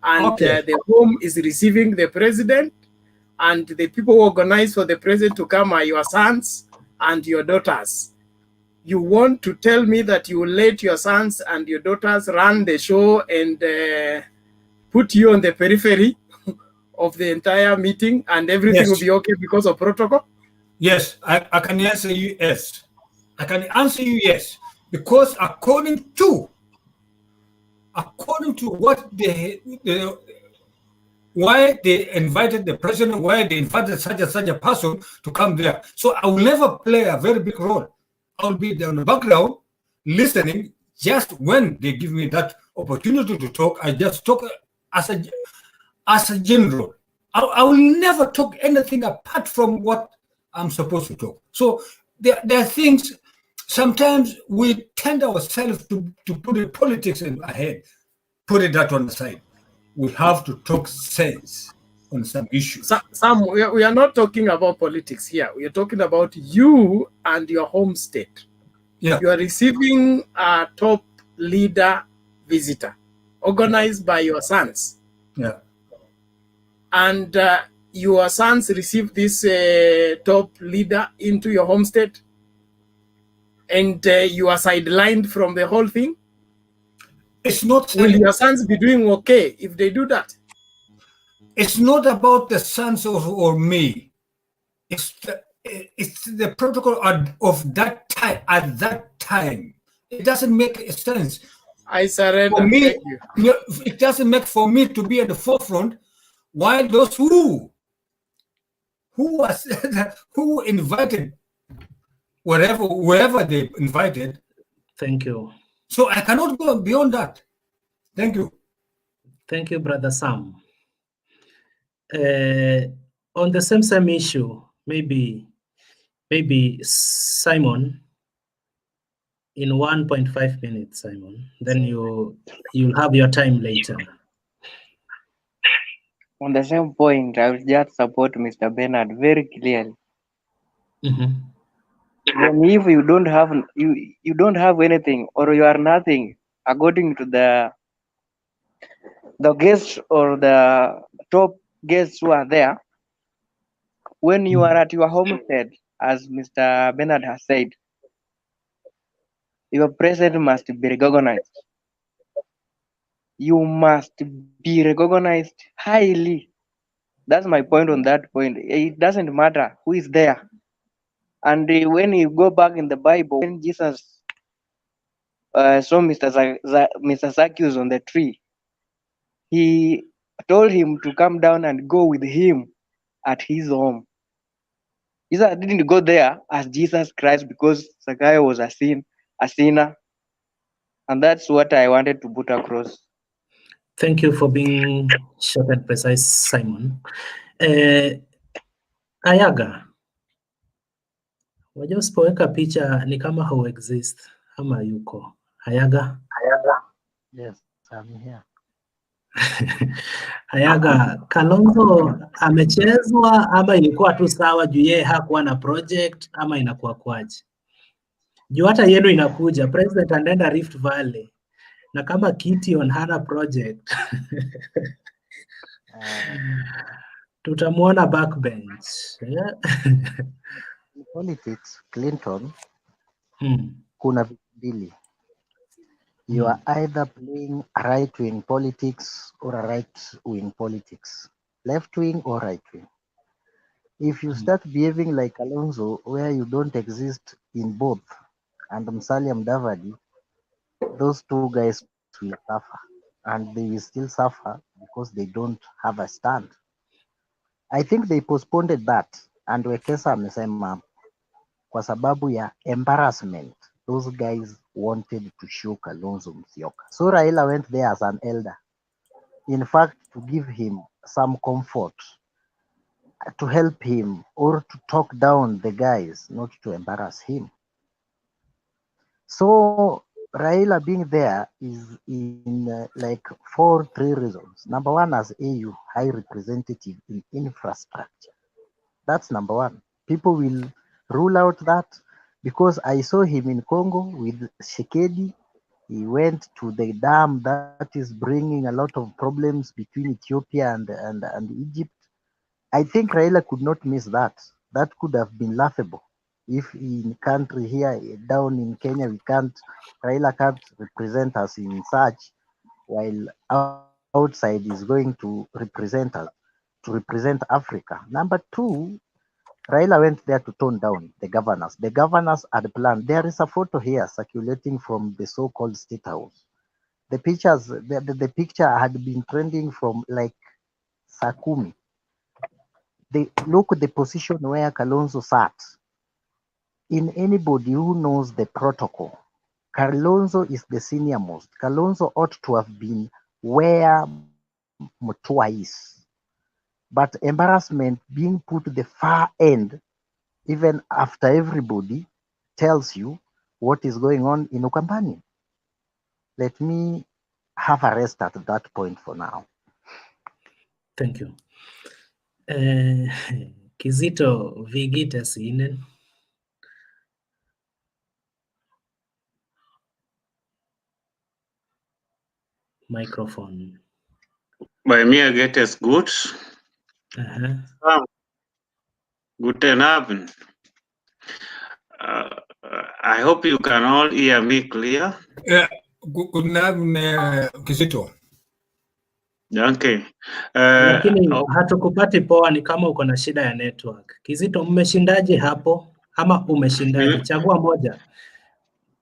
and the home is receiving the president, and the people who organize for the president to come are your sons and your daughters. You want to tell me that you will let your sons and your daughters run the show and put you on the periphery of the entire meeting, and everything will be okay because of protocol? Yes, I can answer you yes. I can answer you yes, because according to what why they invited the president, why they invited such a person to come there. So I will never play a very big role. I will be there in the background listening. Just when they give me that opportunity to talk, I just talk as a general. I will never talk anything apart from what I'm supposed to talk. So there are things, sometimes we tend ourselves to put the politics ahead, put that on the side. We have to talk sense on some issues. Sam, we are not talking about politics here. We are talking about you and your home state. Yeah. You are receiving a top leader visitor organized by your sons. Yeah. And your sons receive this top leader into your home state, and you are sidelined from the whole thing. It's not. Will your sons be doing okay if they do that? It's not about the sons or me. It's the protocol of that time. At that time, it doesn't make sense. I surrender. For me, thank you. It doesn't make for me to be at the forefront, while those who invited, wherever they invited. Thank you. So I cannot go beyond that. Thank you. Thank you, Brother Sam. On the same issue, maybe Simon, in 1.5 minutes, Simon. Then you'll have your time later. On the same point, I will just support Mr. Bernard very clearly. Even if you don't have anything, or you are nothing, according to the guests or the top guests who are there, when you are at your homestead, as Mr. Bernard has said, your presence must be recognized. You must be recognized highly. That's my point on that point. It doesn't matter who is there. And when you go back in the Bible, when Jesus saw Mr. Zacchaeus on the tree, he told him to come down and go with him at his home. Jesus didn't go there as Jesus Christ because Zacchaeus was a sinner. And that's what I wanted to put across. Thank you for being short and precise, Simon. Ayaga, wajua usipoweka picha ni kama hau exist ama yuko. Ayaga? Yes, I'm here. Ayaga, Kalonzo amechezwa ama ilikuwa tu sawa juu yeye hakuwa na project ama inakuwa kwaje? Juu hata yenu inakuja, president anaenda Rift Valley na kama Gideon hana project tutamuona backbench. Yeah. In politics, Clinton, kuna vitu mbili. You are either playing right-wing politics or a right-wing politics, left-wing or right-wing. If you start behaving like Alonso, where you don't exist in both, and Musalia Mudavadi, those two guys will suffer, and they will still suffer because they don't have a stand. I think they postponed that, and Wekesa amesema kwa sababu ya embarrassment. Those guys wanted to show Kalonzo Musyoka. So Raila went there as an elder. In fact, to give him some comfort, to help him, or to talk down the guys, not to embarrass him. So Raila being there is in like three reasons. Number one, as AU high representative in infrastructure. That's number one. People will rule out that because I saw him in Congo with Shekedi. He went to the dam that is bringing a lot of problems between Ethiopia and Egypt. I think Raila could not miss that. That could have been laughable. If in country here, down in Kenya, Raila can't represent us in such, while outside is going to represent us, to represent Africa. Number two, Raila went there to tone down the governors. The governors had planned. There is a photo here circulating from the so-called State House. The pictures, the picture had been trending from like Sakumi. They look at the position where Kalonzo sat. In anybody who knows the protocol, Kalonzo is the senior most. Kalonzo ought to have been where Mutua is. But embarrassment being put to the far end, even after everybody tells you what is going on in Ukambani. Let me have a rest at that point for now. Thank you. Kizito Vigita Sinen. Microphone. By me, I get as good. Guten Abend. I hope you can all hear me clear. Yeah, good Abend, Kizito. Okay. Lakini hatukupati poa, ni kama uko na shida ya network. Kizito, mmeshindaje hapo ama umeshindaje? Chagua moja.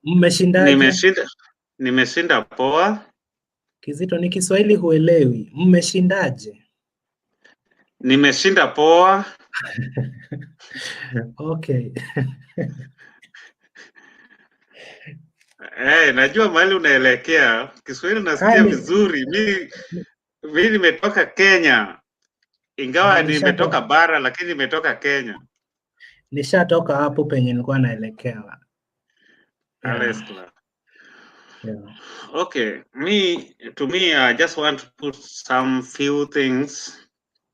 Mmeshindaje? Nimeshinda poa. Kizito, ni Kiswahili huelewi. Mmeshindaje? Nimeshinda poa. Okay. Najua mahali unaelekea. Kiswahili unasikia vizuri. Mimi nimetoka Kenya. Ingawa nimetoka bara lakini nimetoka Kenya. Nishatoka hapo penye nilikuwa naelekea. Yeah. Okay, to me, I just want to put some few things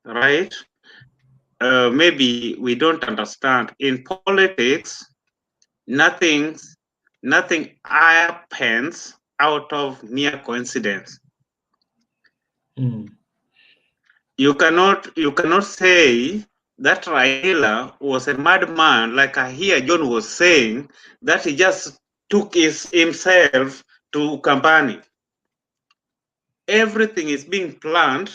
right. Maybe we don't understand. In politics, nothing happens out of mere coincidence. You cannot say that Raila was a madman, like I hear John was saying, that he just took himself to Kampani. Everything is being planned.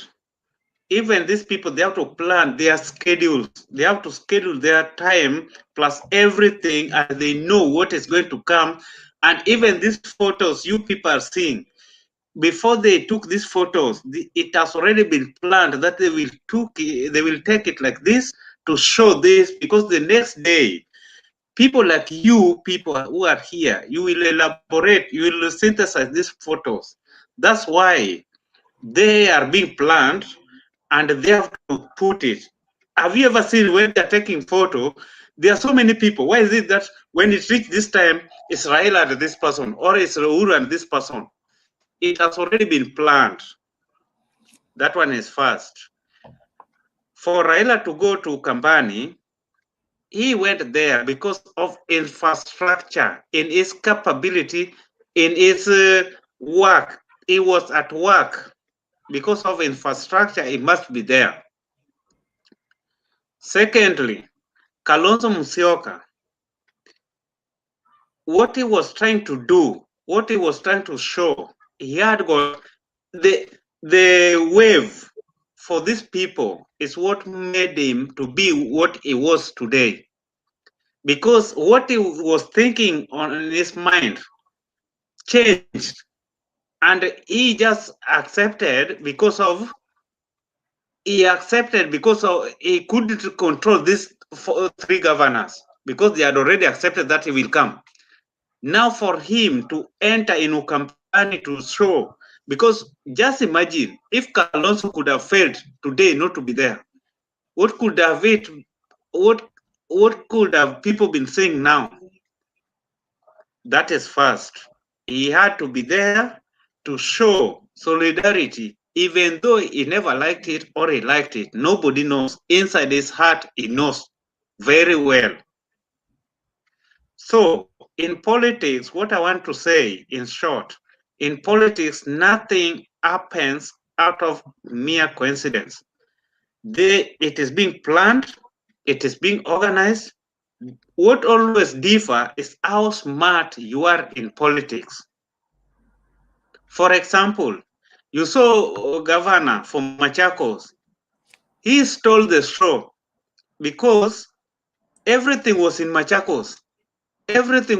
Even these people, they have to plan their schedules. They have to schedule their time plus everything, and they know what is going to come. And even these photos you people are seeing, before they took these photos, it has already been planned that they will take it like this to show this, because the next day, people like you people who are here, you will elaborate, you will synthesize these photos. That's why they are being planned, and they have to put it. Have you ever seen when they're taking photo, there are so many people? Why is it that when it reaches this time, it's Raila and this person, or it's Uhuru and this person? It has already been planned. That one is first. For Raila to go to Kambani, he went there because of infrastructure, in his capability, in his work. He was at work. Because of infrastructure, he must be there. Secondly, Kalonzo Musyoka, what he was trying to do, what he was trying to show, he had got the wave for these people is what made him to be what he was today. Because what he was thinking on in his mind changed, and he just accepted because he couldn't control these three governors, because they had already accepted that he will come. Now for him to enter in Ukampani to show, because just imagine if Kalonzo could have failed today not to be there, what could have people been saying now? That is first. He had to be there to show solidarity, even though he never liked it or he liked it. Nobody knows. Inside his heart, he knows very well. So in politics, what I want to say in short, in politics, nothing happens out of mere coincidence. It is being planned, it is being organized. What always differ is how smart you are in politics. For example, you saw a governor from Machakos. He stole the show because everything was in Machakos. Everything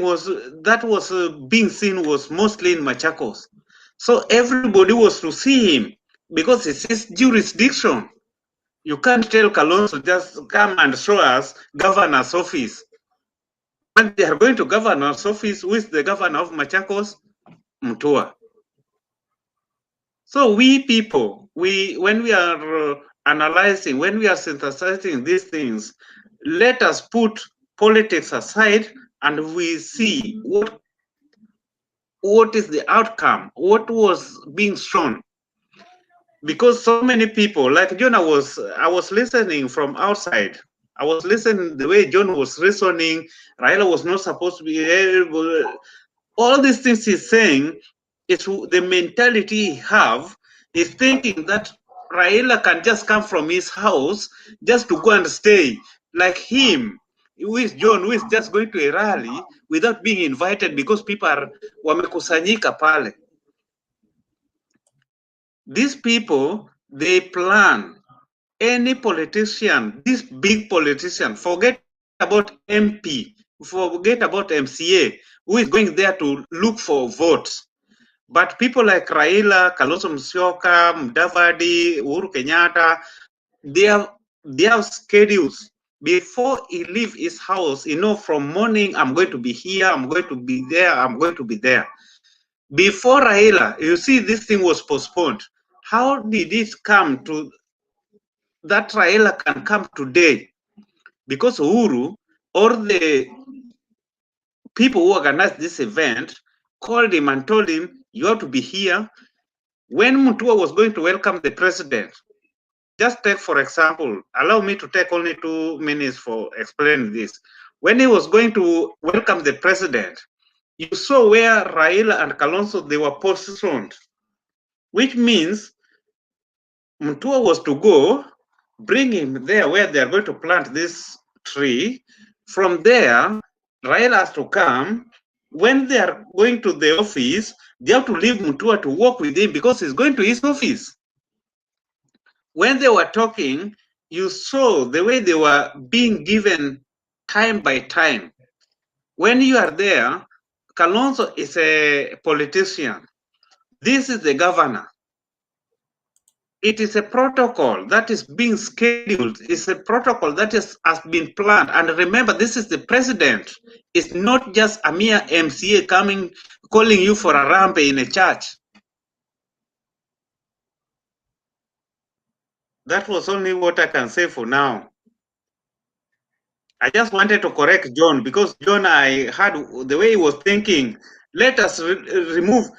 that was being seen was mostly in Machakos. So everybody was to see him because it's his jurisdiction. You can't tell Kalonzo just come and show us governor's office. When they are going to governor's office, who is the governor of Machakos? Mutua. So we people, when we are analyzing, when we are synthesizing these things, let us put politics aside and we see what is the outcome, what was being shown. Because so many people, like John, I was listening from outside. I was listening the way John was reasoning. Raila was not supposed to be able. All these things he's saying is the mentality he have. Is thinking that Raila can just come from his house just to go and stay like him. Who is John, who is just going to a rally without being invited because people are wamekusanyika pale. These people, they plan. Any politician, this big politician, forget about MP, forget about MCA, who is going there to look for votes. But people like Raila, Kalonzo Musyoka, Mudavadi, Uhuru Kenyatta, they have schedules. Before he leave his house, from morning, I'm going to be here, I'm going to be there, I'm going to be there. Before Raila, you see this thing was postponed. How did it come to that Raila can come today? Because Uhuru or the people who organized this event called him and told him, you have to be here. When Mutua was going to welcome the president, just take, for example, allow me to take only 2 minutes for explaining this. When he was going to welcome the president, you saw where Raila and Kalonzo, they were positioned, which means Mutua was to go, bring him there where they are going to plant this tree. From there, Raila has to come, when they are going to the office, they have to leave Mutua to work with him because he's going to his office. When they were talking, you saw the way they were being given time by time. When you are there, Kalonzo is a politician. This is the governor. It is a protocol that is being scheduled. It's a protocol that has been planned. And remember, this is the president. It's not just a mere MCA coming, calling you for a ramp in a church. That was only what I can say for now. I just wanted to correct John because John, I heard the way he was thinking. Let us remove.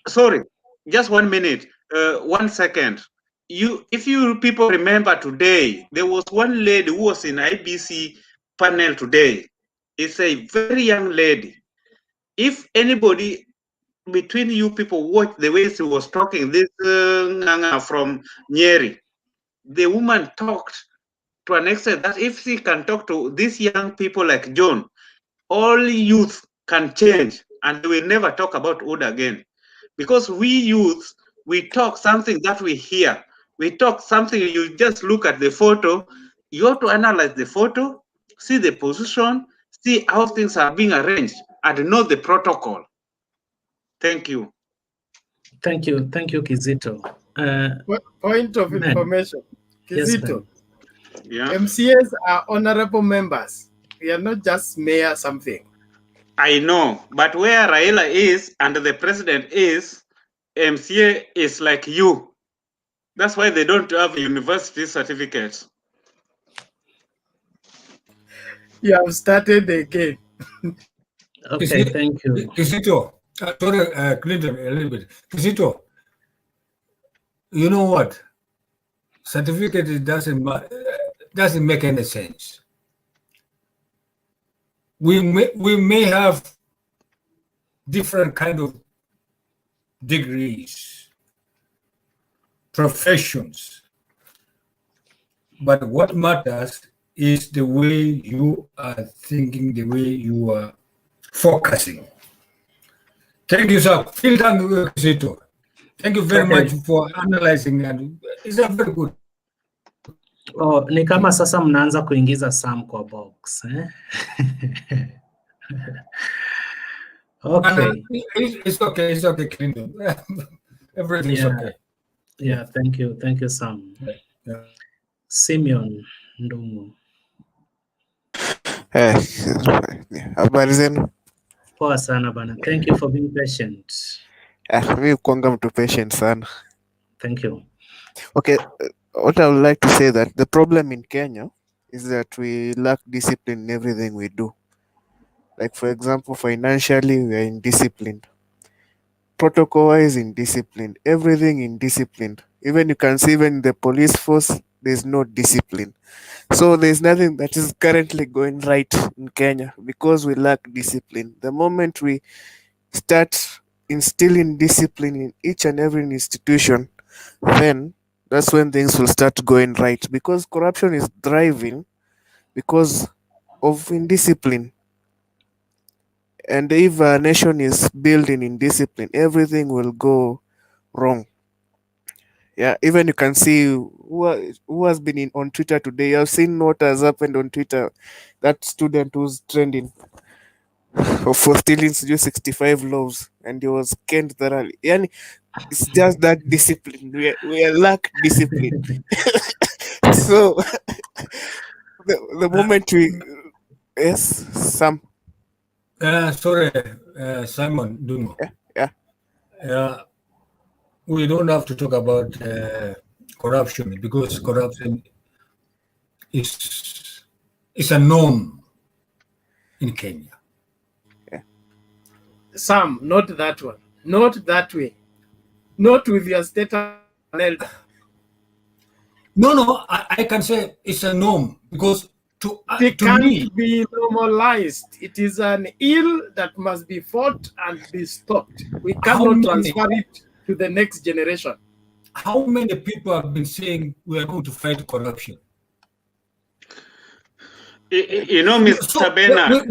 Sorry, just 1 minute, 1 second. If you people remember today, there was one lady who was in IBC panel today. It's a very young lady. If anybody between you people watch the way she was talking, this Nganga from Nyeri, the woman talked to an extent that if she can talk to these young people like John, all youth can change and they will never talk about wood again. Because we youth, we talk something that we hear. We talk something, you just look at the photo, you have to analyze the photo, see the position, see how things are being arranged, and know the protocol. Thank you. Thank you, Kizito. Point of information, Kizito. Yeah. MCAs are honorable members. We are not just mayor something. I know, but where Raila is and the president is, MCA is like you. That's why they don't have university certificates. You have started again. Okay, thank you. Kizito, sorry, Clinton, a little bit. Kizito, you know what? Certificate doesn't make any sense. We may have different kind of degrees, professions, but what matters is the way you are thinking, the way you are focusing. Thank you, sir. Thank you very much for analyzing, and it's a very good. Oh, ni kama sasa mnaanza kuingiza Sam kwa box, eh? Okay. It's okay, Clinton. Everything's okay. Yeah, thank you, Sam. Yeah. Simeon Ndungu. Habari zenu? Poa sana bana. Thank you for being patient. Mimi kuanga mtu patient sana. Thank you. Okay, what I would like to say that the problem in Kenya is that we lack discipline in everything we do. Like for example, financially we are indisciplined. Protocol-wise indisciplined. Everything indisciplined. Even you can see even in the police force, there's no discipline. So there's nothing that is currently going right in Kenya because we lack discipline. The moment we start instilling discipline in each and every institution, then that's when things will start going right, because corruption is thriving because of indiscipline. And if a nation is built in indiscipline, everything will go wrong. Yeah, even you can see who has been on Twitter today. I've seen what has happened on Twitter. That student who's trending for stealing 65 loaves, and he was canned thoroughly. Yani, it's just that discipline. We lack discipline. So the moment we Sam. Sorry, Simon Duno. Yeah. We don't have to talk about corruption because corruption is a norm in Kenya. Sam, not that one. Not that way. Not with your status. No, I can say it's a norm because it can't be normalized. It is an ill that must be fought and be stopped. We cannot transfer it to the next generation. How many people have been saying we are going to fight corruption? You know, Mr. Bernard.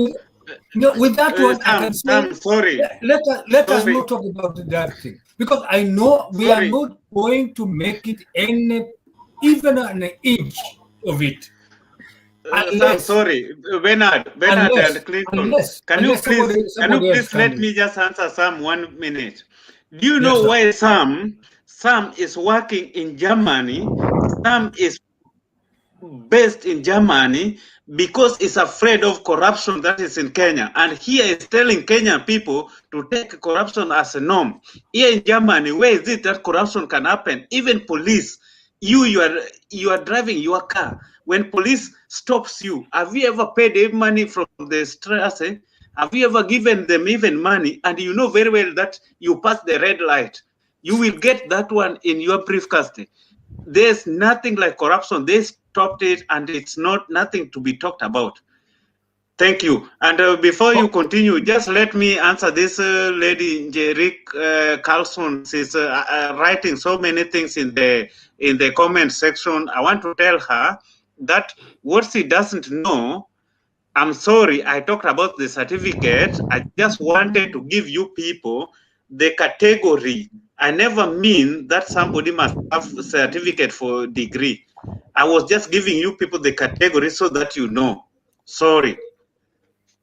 No, with that one, I can say, Sam, sorry. Let us not talk about that thing, because I know we are not going to make it even an inch of it. Sam, sorry, Bernard and Clinton. Can you please let me just answer Sam 1 minute? Do you know why Sam is working in Germany? Sam is based in Germany because he's afraid of corruption that is in Kenya, and here is telling Kenyan people to take corruption as a norm. Here in Germany, where is it that corruption can happen? Even police, you are driving your car. When police stops you, have you ever paid money from the Strasse? Have you ever given them even money? And you know very well that you pass the red light. You will get that one in your briefcase. There's nothing like corruption. They stopped it, and it's nothing to be talked about. Thank you. And before you continue, just let me answer this lady, Jerick Carlson. She's writing so many things in the comment section. I want to tell her that what she doesn't know, I'm sorry, I talked about the certificate. I just wanted to give you people the category. I never mean that somebody must have a certificate for degree. I was just giving you people the category so that you know. Sorry.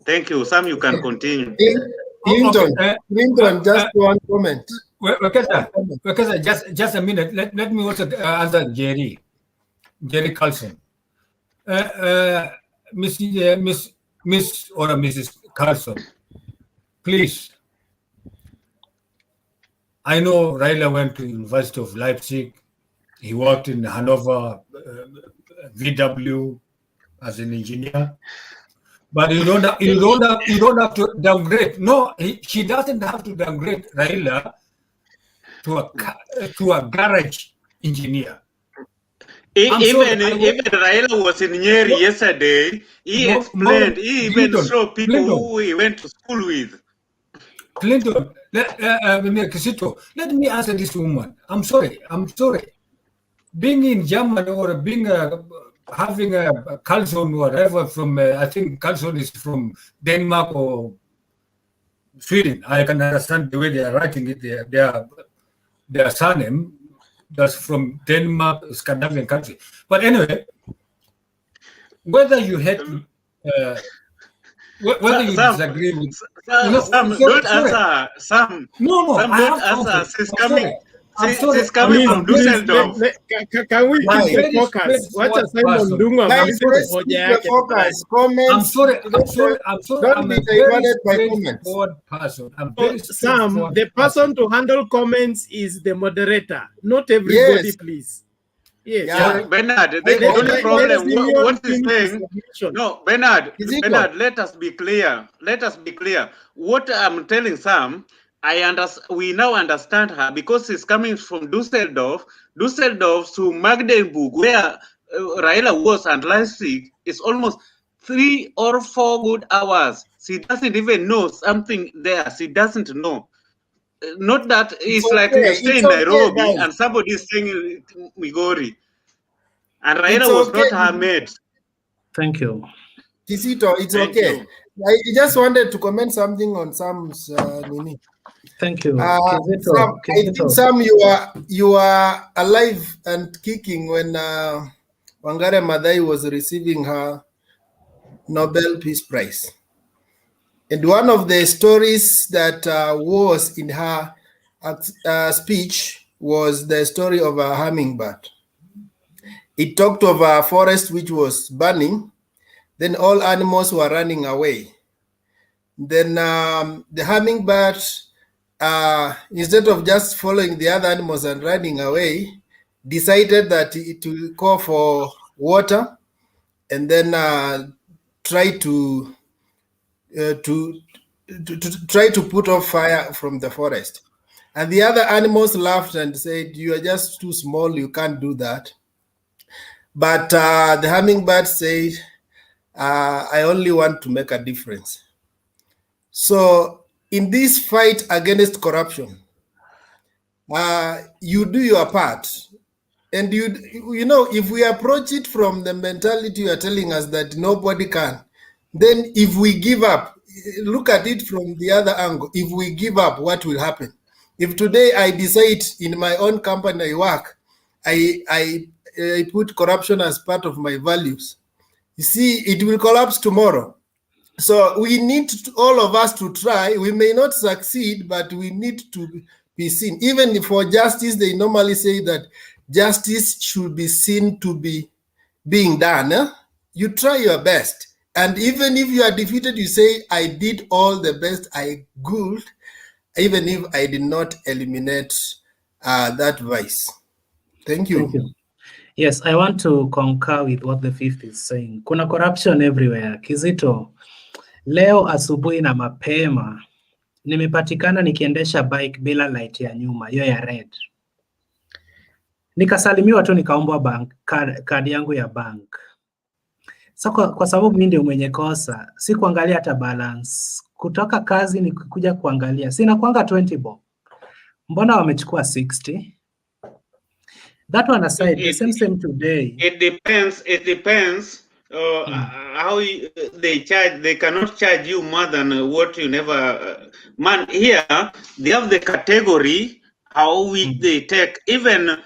Thank you. Sam, you can continue. Clinton, just one comment. Just a minute. Let me also answer Jerry Carlson. Miss or Mrs. Carlson, please. I know Raila went to University of Leipzig. He worked in Hanover VW as an engineer. But you don't have to downgrade. No, she doesn't have to downgrade Raila to a garage engineer. Even Raila was in Nyeri yesterday. He explained. He even showed people who he went to school with. Clinton, let me answer this woman. I'm sorry. Being in Germany or being having a Carlson or whatever from, I think Carlson is from Denmark or Sweden. I can understand the way they are writing it. Their surname, that's from Denmark, Scandinavian country. But anyway, whether you hate, whether you disagree with, don't answer. Sam, don't answer. She's coming from Dusseldorf. Can we keep the focus? Wacha Simon Dunga amalize hoja yake. I'm sorry. Don't be diverted by comments. Sam, the person to handle comments is the moderator, not everybody, please. Yes. Yeah, Bernard, the only problem, what he's saying, no, Bernard, let us be clear. What I'm telling Sam, we now understand her because she's coming from Dusseldorf to Magdeburg, where Raila was, and Leipzig is almost 3 or 4 good hours. She doesn't even know something there. She doesn't know. Not that it's like you stay in Nairobi and somebody is saying Migori. And Raila was not her mate. Thank you. Kisito, it's okay. I just wanted to comment something on Sam's Nini. Thank you. Sam, I think Sam, you are alive and kicking when Wangare Maathai was receiving her Nobel Peace Prize. And one of the stories that was in her speech was the story of a hummingbird. It talked of a forest which was burning, then all animals were running away. Then the hummingbird, instead of just following the other animals and running away, decided that it will call for water and then try to try to put off fire from the forest. And the other animals laughed and said, "You are just too small, you can't do that." But the hummingbird said, "I only want to make a difference." So in this fight against corruption, you do your part. And you know, if we approach it from the mentality you are telling us that nobody can, then if we give up, look at it from the other angle. If we give up, what will happen? If today I decide in my own company I work, I put corruption as part of my values, you see, it will collapse tomorrow. So we need all of us to try. We may not succeed, but we need to be seen. Even for justice, they normally say that justice should be seen to be being done. You try your best. And even if you are defeated, you say, I did all the best I could, even if I did not eliminate that vice. Thank you. Thank you. Yes, I want to concur with what the fifth is saying. Kuna corruption everywhere. Kizito, leo asubuhi na mapema nimepatikana nikiendesha bike bila light ya nyuma, hiyo ya red. Nikasalimiwa tu nikaombwa bank kadi yangu ya bank. So kwa sababu mimi ndio mwenye kosa, si kuangalia hata balance. Kutoka kazi ni kuja kuangalia. Sina kuanga 20 bob. Mbona wamechukua 60? That one aside, the same today. It depends how they charge. They cannot charge you more than what you never. Man, here they have the category how we they take. Even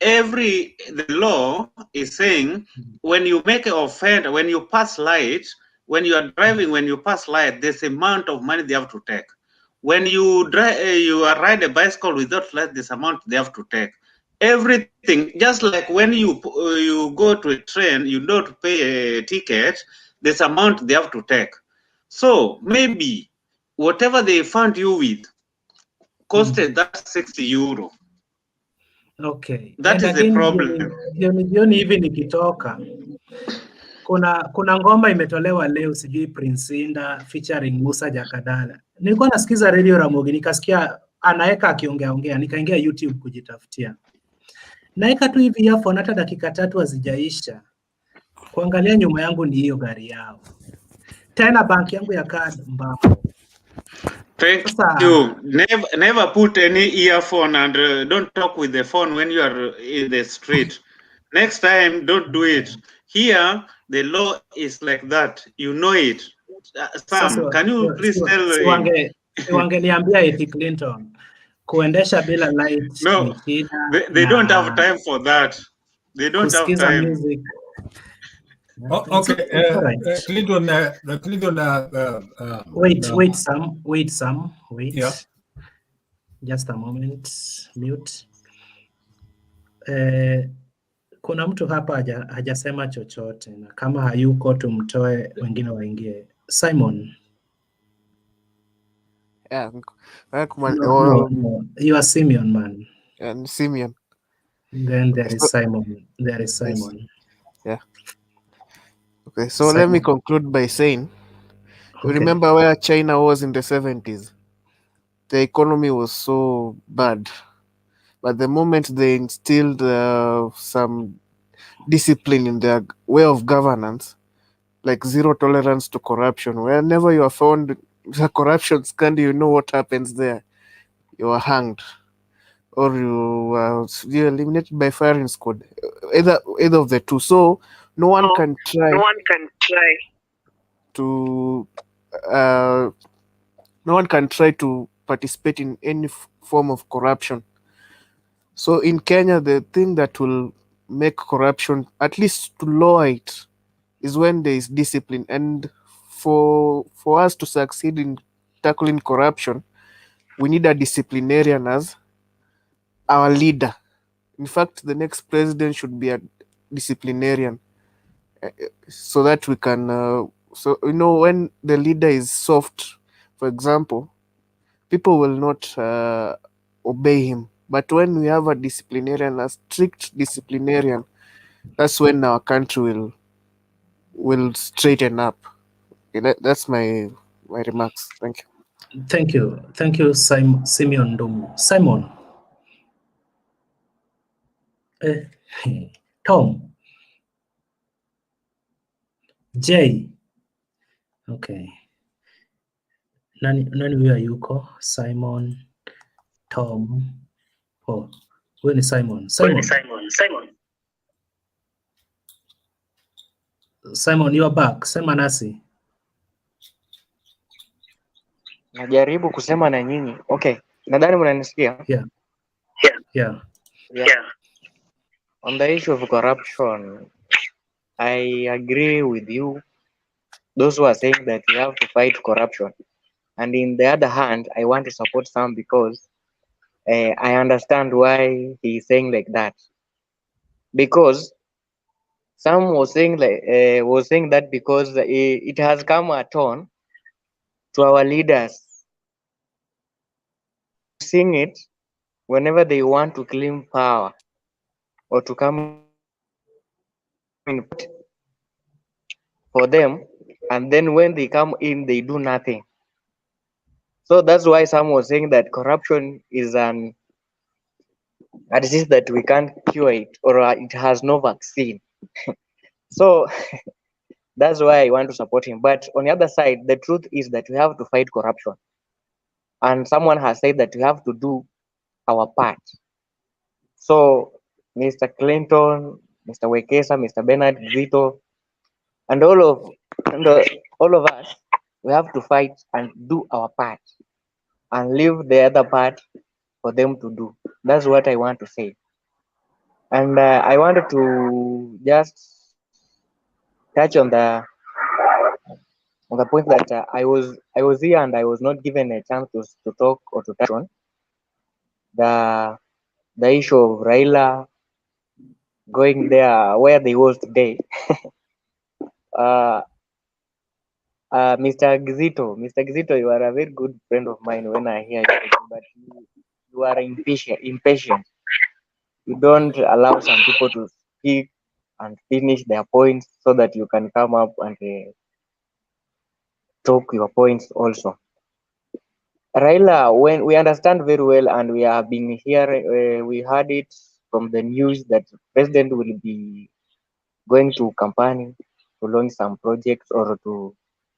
the law is saying when you make an offense, when you pass light, when you are driving, when you pass light, there's amount of money they have to take. When you ride a bicycle without light, this amount they have to take. Everything, just like when you go to a train, you don't pay a ticket, this amount they have to take. So maybe whatever they fund you with costed that 60 euro. Okay. That And is again, the problem. jioni hivi nikitoka, kuna ngoma imetolewa leo, sijui Prince Inda featuring Musa Jakadala. Nilikuwa nasikiza Radio Ramogi, nikasikia anaeka akiongea, nikaingia YouTube kujitafutia. Naeka tu hivi earphone, hata dakika 3 hazijaisha. Kuangalia nyuma yangu ni hiyo gari yao. Tena bank yangu ya card mbako. Thank you. Never put any earphone and don't talk with the phone when you are in the street. Next time, don't do it. Here, the law is like that. You know it. Sam, can you please tell him? Siwangeliambia eti Clinton kuendesha bila light No, ni shida. they don't have time for that. They don't have Kusikiza time. music. Okay, Clinton. Wait, Sam. Yeah. Just a moment. Mute. Kuna mtu hapa hajasema chochote, na kama hayuko tumtoe, wengine waingie. Simon. Yeah. No, you are Simeon, man. And Simeon. Then there is Simon. There is Simon. Yeah. Okay, so let me conclude by saying, remember where China was in the 70s? The economy was so bad. But the moment they instilled some discipline in their way of governance, like zero tolerance to corruption, whenever you are found a corruption scandal, you know what happens there. You are hanged, or you're eliminated by firing squad. Either of the two. So no one can try to participate in any form of corruption. So in Kenya, the thing that will make corruption, at least to lower it, is when there is discipline. And for us to succeed in tackling corruption, we need a disciplinarian as our leader. In fact, the next president should be a disciplinarian, so that we can, when the leader is soft, for example, people will not obey him. But when we have a disciplinarian, a strict disciplinarian, that's when our country will straighten up. Okay, that's my remarks. Thank you. Thank you, Simeon Ndum. Simon. Tom. Jay. Okay. Nani huyo yuko? Simon, Tom. Oh, huyo ni Simon. Simon, you are back. Sema nasi. najaribu kusema na nyinyi. Okay, nadhani mnanisikia? Yeah. Yeah. Yeah. On the issue of corruption, I agree with you, those who are saying that we have to fight corruption. And in the other hand, I want to support some because I understand why he's saying like that. Because some was saying that because it has come a turn to our leaders seeing it whenever they want to claim power or to come in for them, and then when they come in, they do nothing. So that's why some was saying that corruption is an a disease that we can't cure it, or it has no vaccine. So that's why I want to support him. But on the other side, the truth is that we have to fight corruption. And someone has said that we have to do our part. So Mr. Clinton, Mr. Wekesa, Mr. Bernard Zito, and all of us, we have to fight and do our part and leave the other part for them to do. That's what I want to say. And I wanted to just touch on the point that I was here and I was not given a chance to talk or to touch on the issue of Raila going there where they was today. uh, Mr. Gizito, you are a very good friend of mine when I hear you, but you are impatient. You don't allow some people to speak and finish their points so that you can come up and talk your points also. Raila, when we understand very well and we have been here, we heard it from the news that president will be going to campaign to launch some projects or to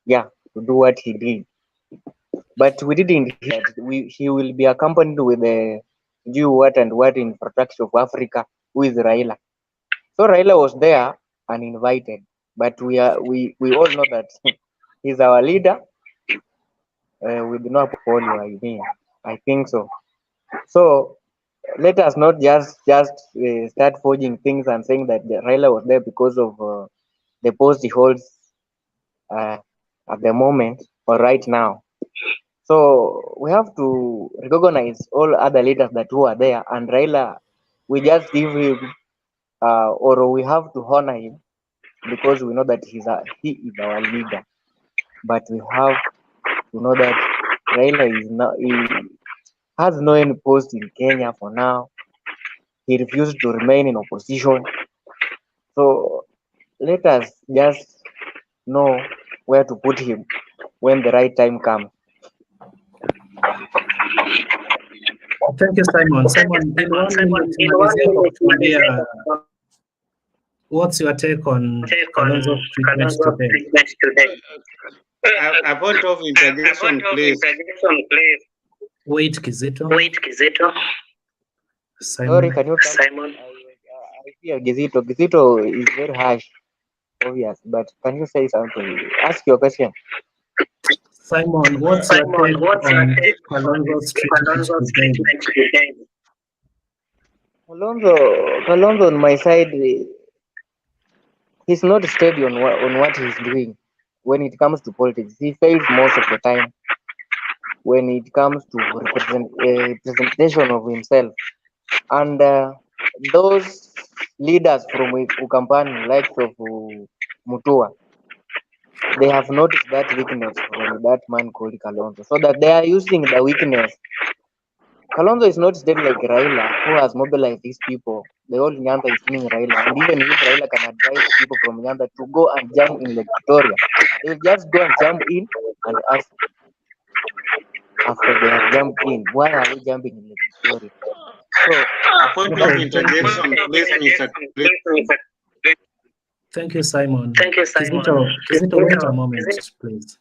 do what he did. But we didn't hear that he will be accompanied with the what infrastructure of Africa with Raila. So Raila was there and invited, but we all know that he's our leader. We do not portfolio, I think so. So let us not just start forging things and saying that Raila was there because of the post he holds at the moment or right now. So we have to recognize all other leaders that who are there, and Raila, we just give him or we have to honor him because we know that he is our leader. But we have to know that Raila he has no any post in Kenya for now. He refused to remain in opposition. So let us just know where to put him when the right time comes. Thank you, Simon. Simon, in 1 minute, malizia kwa kutuambia what's your take on Kalonzo's treatment today? A point of interjection, please. Wait, Kizito. Simon. Sorry, can you Simon? I hear Gizito. Gizito is very harsh, obvious, but can you say something? Ask your question. Simon, what's your take on Kalonzo's treatment today? Kalonzo on my side, he's not steady on what he's doing when it comes to politics. He fails most of the time when it comes to representation of himself. And those leaders from Ukampani, like of Mutua, they have noticed that weakness from that man called Kalonzo, so that they are using the weakness. Kalonzo is not steady like Raila, who has mobilized these people. The whole Nyanza is seeing Raila, and even if Raila can advise people from Nyanza to go and jump in Lake Victoria, they will just go and jump in and ask after they have jumped in, why are we jumping in Lake Victoria? So, a point of interjection, please, Mr. Thank you, Simon. Kizito, wait a moment, please.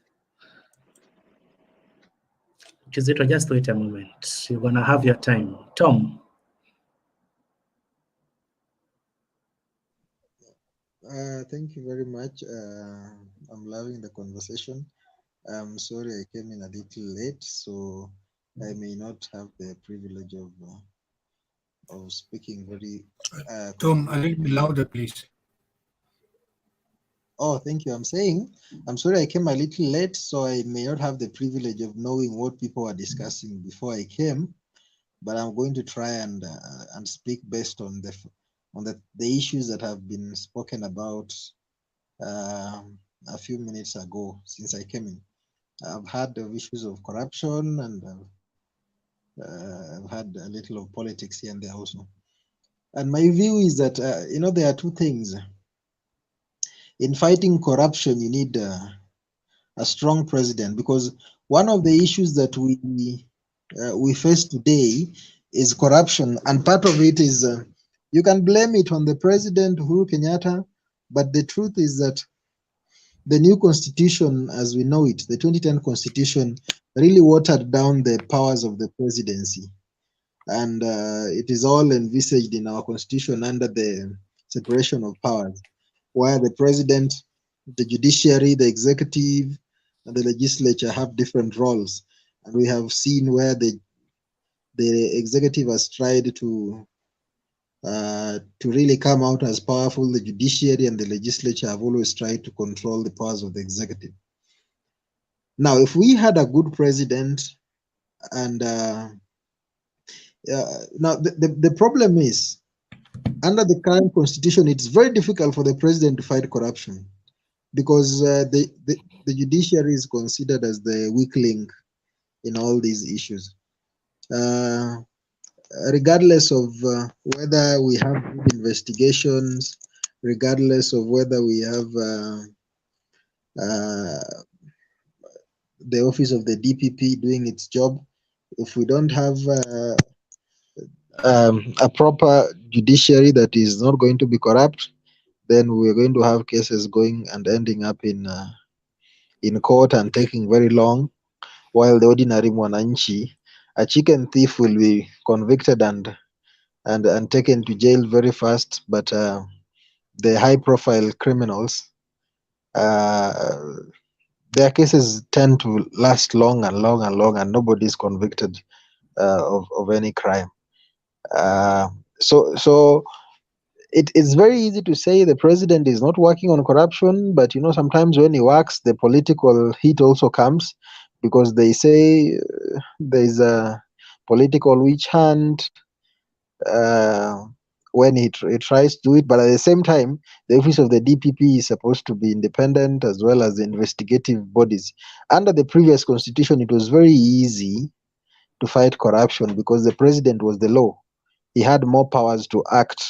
Kizito, just wait a moment. You're gonna have your time. Tom. Thank you very much. I'm loving the conversation. I'm sorry I came in a little late, so I may not have the privilege of speaking very Tom, a little bit louder, please. Oh, thank you. I'm saying, I'm sorry I came a little late, so I may not have the privilege of knowing what people were discussing before I came, but I'm going to try and speak based on the issues that have been spoken about a few minutes ago since I came in. I've had the issues of corruption, and I've had a little of politics here and there also. And my view is that, there are two things. In fighting corruption, you need a strong president, because one of the issues that we face today is corruption, and part of it is you can blame it on the president Uhuru Kenyatta, but the truth is that the new constitution, as we know it, the 2010 constitution, really watered down the powers of the presidency, and it is all envisaged in our constitution under the separation of powers, where the president, the judiciary, the executive, and the legislature have different roles. And we have seen where the executive has tried to really come out as powerful. The judiciary and the legislature have always tried to control the powers of the executive. Now, if we had a good president, and now the problem is, under the current constitution, it's very difficult for the president to fight corruption, because the judiciary is considered as the weak link in all these issues. Regardless of whether we have investigations, regardless of whether we have the office of the DPP doing its job, if we don't have a proper judiciary that is not going to be corrupt, then we're going to have cases going and ending up in court and taking very long, while the ordinary mwananchi, a chicken thief, will be convicted and taken to jail very fast, but the high-profile criminals, their cases tend to last long and long and long, and nobody is convicted of any crime. So it's very easy to say the president is not working on corruption, but sometimes when he works, the political heat also comes, because they say there's a political witch hunt when he tries to do it. But at the same time, the office of the DPP is supposed to be independent, as well as the investigative bodies. Under the previous constitution, it was very easy to fight corruption because the president was the law. He had more powers to act,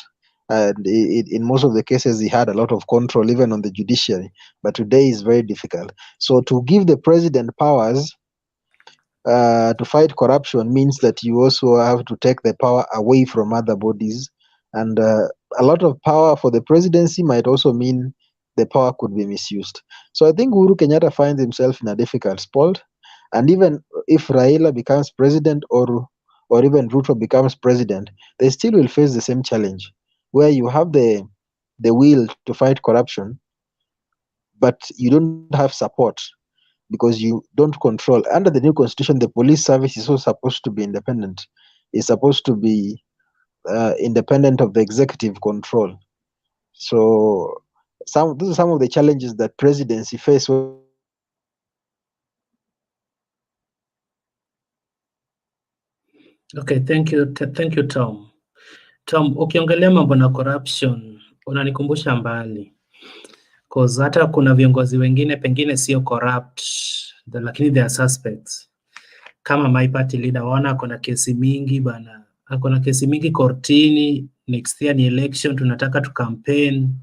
and in most of the cases he had a lot of control even on the judiciary. But today is very difficult. So to give the president powers to fight corruption means that you also have to take the power away from other bodies, and a lot of power for the presidency might also mean the power could be misused. So I think Uhuru Kenyatta finds himself in a difficult spot, and even if Raila becomes president, or even Ruto becomes president, they still will face the same challenge, where you have the will to fight corruption, but you don't have support, because you don't control. Under the new constitution, the police service is also supposed to be independent. It's supposed to be independent of the executive control. So those are some of the challenges that presidency face. Okay, thank you Tom. Tom, ukiongelea mambo na corruption unanikumbusha mbali, cause hata kuna viongozi wengine pengine sio corrupt, lakini they are suspects. Kama my party leader, waona akona kesi mingi bana, akona kesi mingi kortini. Next year ni election, tunataka tu campaign.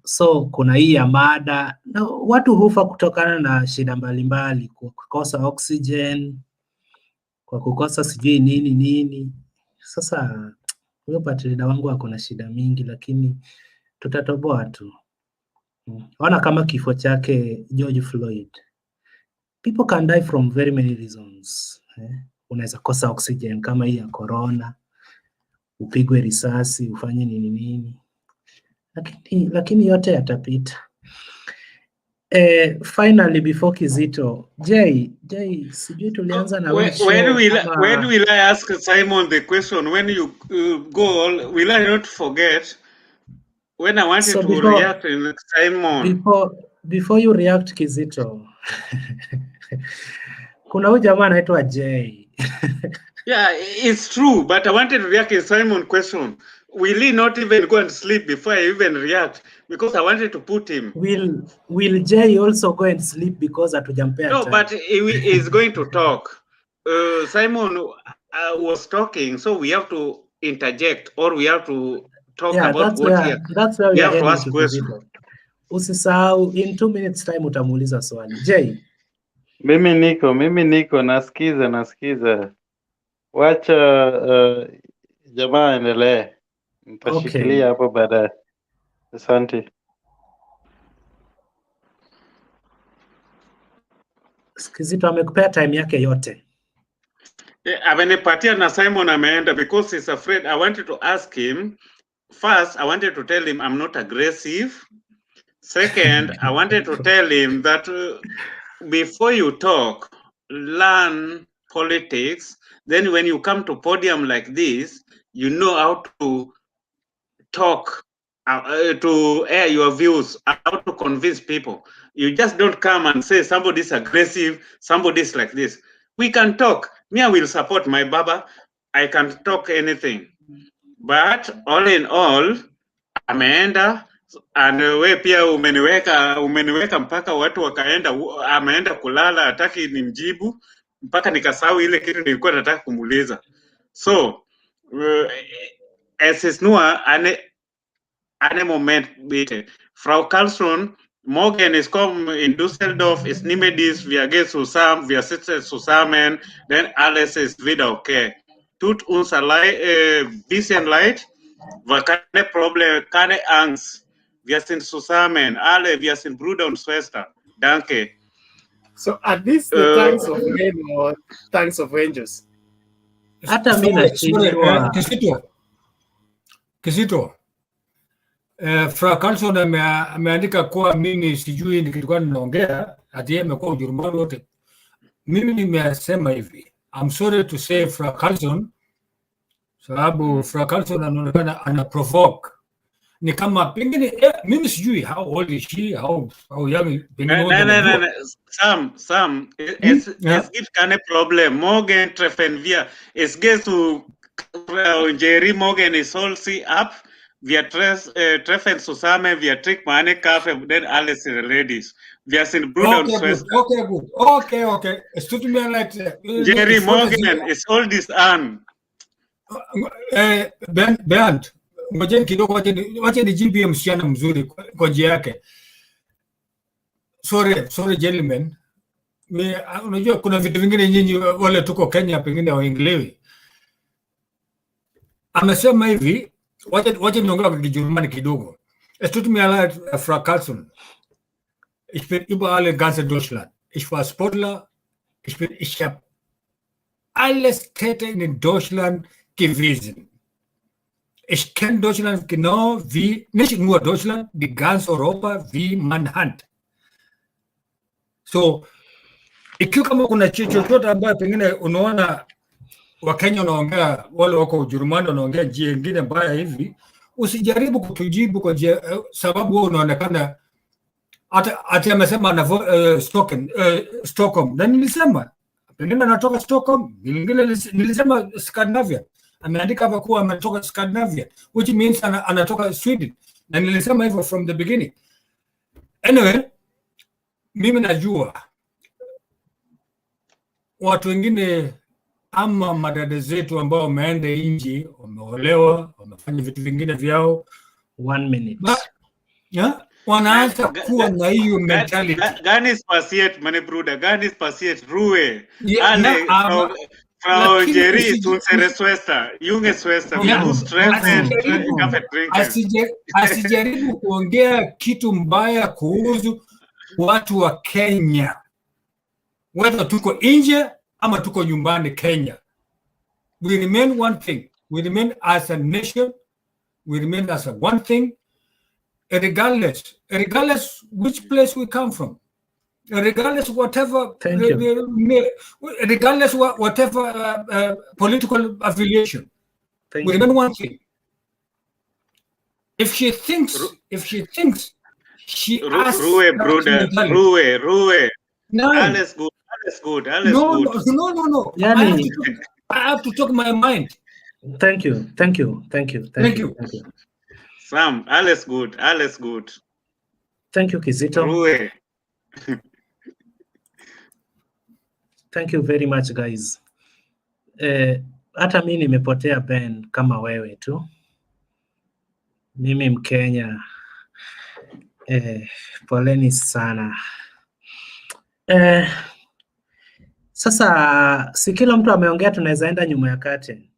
So kuna hii ya mada, watu hufa kutokana na shida mbalimbali, kukosa oxygen, kwa kukosa sijui nini. Sasa huyo party leader wangu akona shida mingi, lakini tutatoboa tu. Ona kama kifo chake George Floyd. People can die from very many reasons. Unaweza kosa oxygen kama hii ya corona, upigwe risasi, ufanye nini. Lakini yote yatapita. Finally before Kizito, Jay, sijui tulianza na wewe show when will I ask Simon the question? When you go, will I not forget? When I wanted So to react in Simon. Before you react Kizito, kuna huyu jamaa anaitwa Jay. Yeah, it's true, but I wanted to react in Simon question. Will he not even go and sleep before I even react? Because I wanted to put him. Will Jay also go and sleep because hatujampea No, time? but he is going to talk. Simon was talking, so we have to interject or we have to talk about that's where we are heading to Kizito. Usisahau in 2 minutes time utamuuliza swali. Jay. Mimi niko nasikiza. Wacha jamaa endelee. Nitashikilia hapo baadaye. Asante. Kizito amekupea time yake yote. Amenipatia na Simon ameenda because he's afraid. I wanted to ask him. First, I wanted to tell him I'm not aggressive. Second, I wanted to tell him that before you talk, learn politics. Then when you come to podium like this, you know how to talk, to air your views, how to convince people. You just don't come and say somebody's aggressive, somebody's like this. We can talk. Me, I will support my baba. I can talk anything. But all in all, ameenda and we pia umeniweka mpaka watu wakaenda, ameenda kulala, hataki nimjibu mpaka nikasahau ile kitu nilikuwa nataka kumuuliza. So es ist nur eine Moment bitte. Frau Carlson, morgen ist kommen in Düsseldorf, es nimmt dies, wir gehen zusammen, wir sitzen zusammen, denn alles ist wieder okay. Tut uns bisschen leid, war keine Probleme, keine Angst. Wir sind zusammen, alle, wir sind Bruder und Schwester. Danke. So are these the thanks of men or thanks of angels? Hata mimi nashindwa. Kizito. Fra Carlson ameandika kuwa mimi sijui nikilikuwa ninaongea ati yeye amekuwa Ujerumani wote. Mimi nimesema hivi. I'm sorry to say Fra Carlson, sababu Fra Carlson anaonekana ana provoke. Ni kama pengine mimi sijui how old is she, how young No. Sam, es gibt keine Problem. Morgen treffen wir. Es geht zu Jerry, morgen ist Holzi ab. Wir treffen zusammen, wir trinken eine Kaffee, denn alles sind Ladies. Wir sind Bruder und Schwester. Okay. Es tut mir leid. Jerry, morgen ist all this an. Bernd, ngojeni kidogo, wacha nijibu ya msichana mzuri kwa njia yake. Sorry gentlemen. Unajua kuna vitu vingine nyinyi wale tuko Kenya pengine waingelewi. Amesema hivi, wacha niongea kwa Kijerumani kidogo. Es tut mir leid, Frau Carlson. Ich bin überall in ganz Deutschland. Ich war Sportler. Ich habe alles Täter in Deutschland gewesen. Ich kenne Deutschland genau wie, nicht nur Deutschland, die ganz Europa wie meine Hand. So, ikiwa kama kuna chochote ambayo pengine unaona Wakenya wanaongea, wale wako Ujerumani wanaongea njia nyingine mbaya hivi, usijaribu kutujibu kwa njia, sababu wewe unaonekana hata amesema ana Stockholm. Na nilisema pengine anatoka Stockholm, nilisema Scandinavia. Ameandika hapa kuwa ametoka Scandinavia, which means anatoka Sweden. Na nilisema hivyo from the beginning. Anyway, mimi najua watu wengine ama madada zetu ambao wameenda nje, wameolewa, wamefanya vitu vingine vyao. 1 minute. Wanaanza kuwa na hiyo mentality. Ganis passiert, meine Bruder, Ganis passiert, Ruhe. Alle, Frau Jerry ist unsere Schwester, junge Schwester. Wir müssen treffen, Kaffee trinken. Asijaribu kuongea kitu mbaya kuhusu watu wa Kenya. Whether tuko nje ama tuko nyumbani Kenya. We remain one thing. We remain as a nation. We remain as a one thing. regardless which place we come from, regardless whatever, regardless whatever political affiliation. We remember one thing: if she thinks she asks, Ruwe. No. Alles good. No. Yani, I have to talk my mind. Thank you. Sam, alles good. Thank you, Kizito. Ruwe. Thank you very much, guys. Hata mimi nimepotea Ben kama wewe tu. Mimi Mkenya. Poleni sana. Sasa si kila mtu ameongea, tunaweza enda nyuma ya curtain.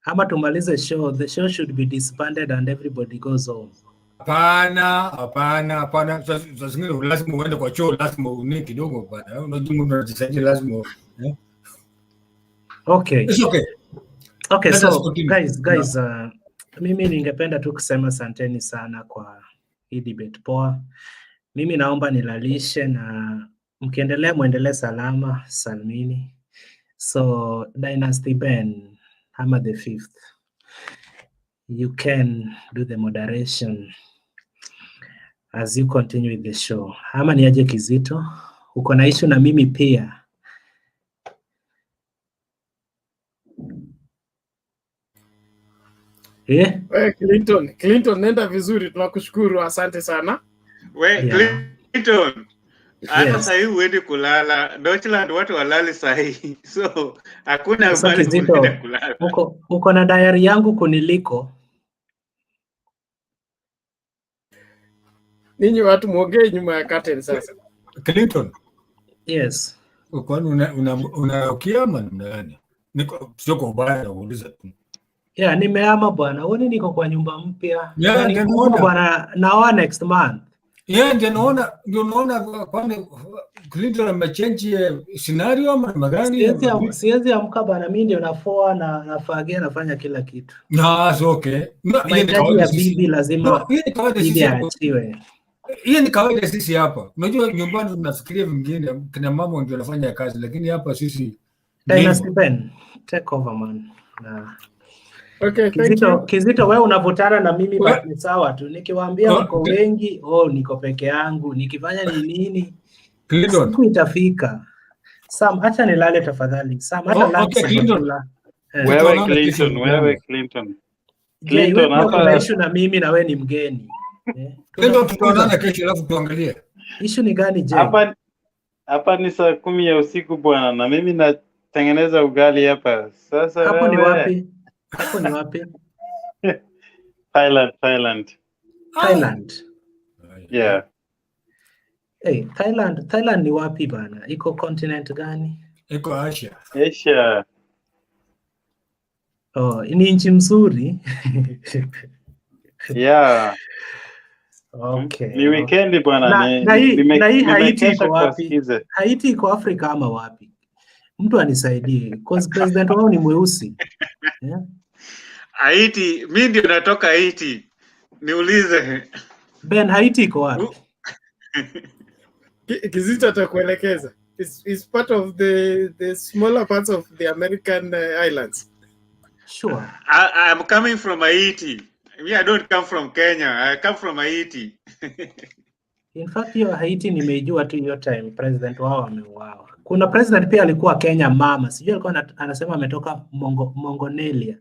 Ama tumalize show. The show should be disbanded and everybody goes home. Hapana. Sasa zingine lazima uende kwa show, lazima uniki kidogo bana. Unajua mtu anajisaidia lazima. Okay. It's okay. Okay, so guys, mimi ningependa tu kusema asanteni sana kwa hii debate poa. Mimi naomba nilalishe na mkiendelea muendelee salama salmini. So Dynasty Ben, Hammer the Fifth, you can do the moderation as you continue with the show. Ama ni aje Kizito? Uko na issue na mimi pia? Clinton, nenda vizuri, tunakushukuru, asante sana. Clinton, hata sahi uende kulala. Deutschland watu walali sahi. So, hakuna mahali unaenda kulala. Uko na diary yangu kuniliko. Ninyi watu muongee nyuma ya curtain sasa. Clinton. Yes. Kwani unaokia nani? Niko sio kwa ubaya nauliza tu. Yeah, nimeama bwana. Uone niko kwa nyumba mpya. Yeah, niko bwana naoa next month. Yeah, ndio naona kwani Clinton amechange scenario ama magani? Siwezi amka bwana, mimi ndio nafua na nafagia, nafanya kila kitu. No, it's okay. Mahitaji ya bibi lazima bibi aachiwe. Hiyo ni kawaida sisi hapa. Unajua nyumbani tunafikiria vingine, kina mama ndio wanafanya kazi, lakini hapa sisi Dynasty Ben, take over man. Okay, thank you. Kizito wewe unavutana na mimi but ni sawa tu. Nikiwaambia mko wengi, niko peke yangu. Nikifanya ni nini? Siku itafika. Sam, acha nilale tafadhali. Sam, hata okay, Clinton. Wewe Clinton. Clinton hapa issue na mimi na wewe ni mgeni. Clinton tutaonana kesho alafu tuangalie. Issue ni gani je? Hapa ni saa 10 ya usiku bwana, na mimi natengeneza ugali hapa. Sasa hapo ni wapi? Hapo ni wapi? Thailand. Yeah. Hey, Thailand ni wapi bana? Iko continent gani? Iko Asia. Oh, ni nchi mzuri. Yeah. Okay. Ni weekend bwana. Na hii Haiti iko wapi? Haiti iko Afrika ama wapi? Mtu anisaidie because president wao ni mweusi. Yeah. Haiti, mimi ndio natoka Haiti. Niulize. Ben, Haiti iko wapi? Kizito atakuelekeza. It's part of the smaller parts of the American islands. Sure. I'm coming from Haiti. I don't come from Kenya. I come from Haiti. In fact, hiyo Haiti nimeijua tu hiyo time president wao ameuawa. Kuna president pia alikuwa Kenya mama. Sijui alikuwa anasema ametoka Mongolia.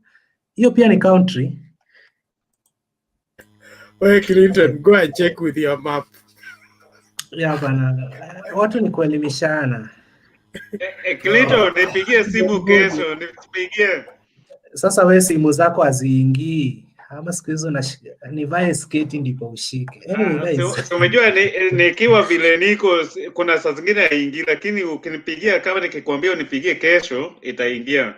Hiyo pia ni country. Well, Clinton, go and check with your map. Yeah, bana. Watu ni kuelimishana. Clinton, nipigie simu kesho, nipigie. Sasa wewe simu zako haziingii. Ama siku hizo nivae sketi ndipo ushike. Umejua nikiwa vile niko kuna saa zingine haingii, lakini ukinipigia kama nikikwambia unipigie kesho itaingia.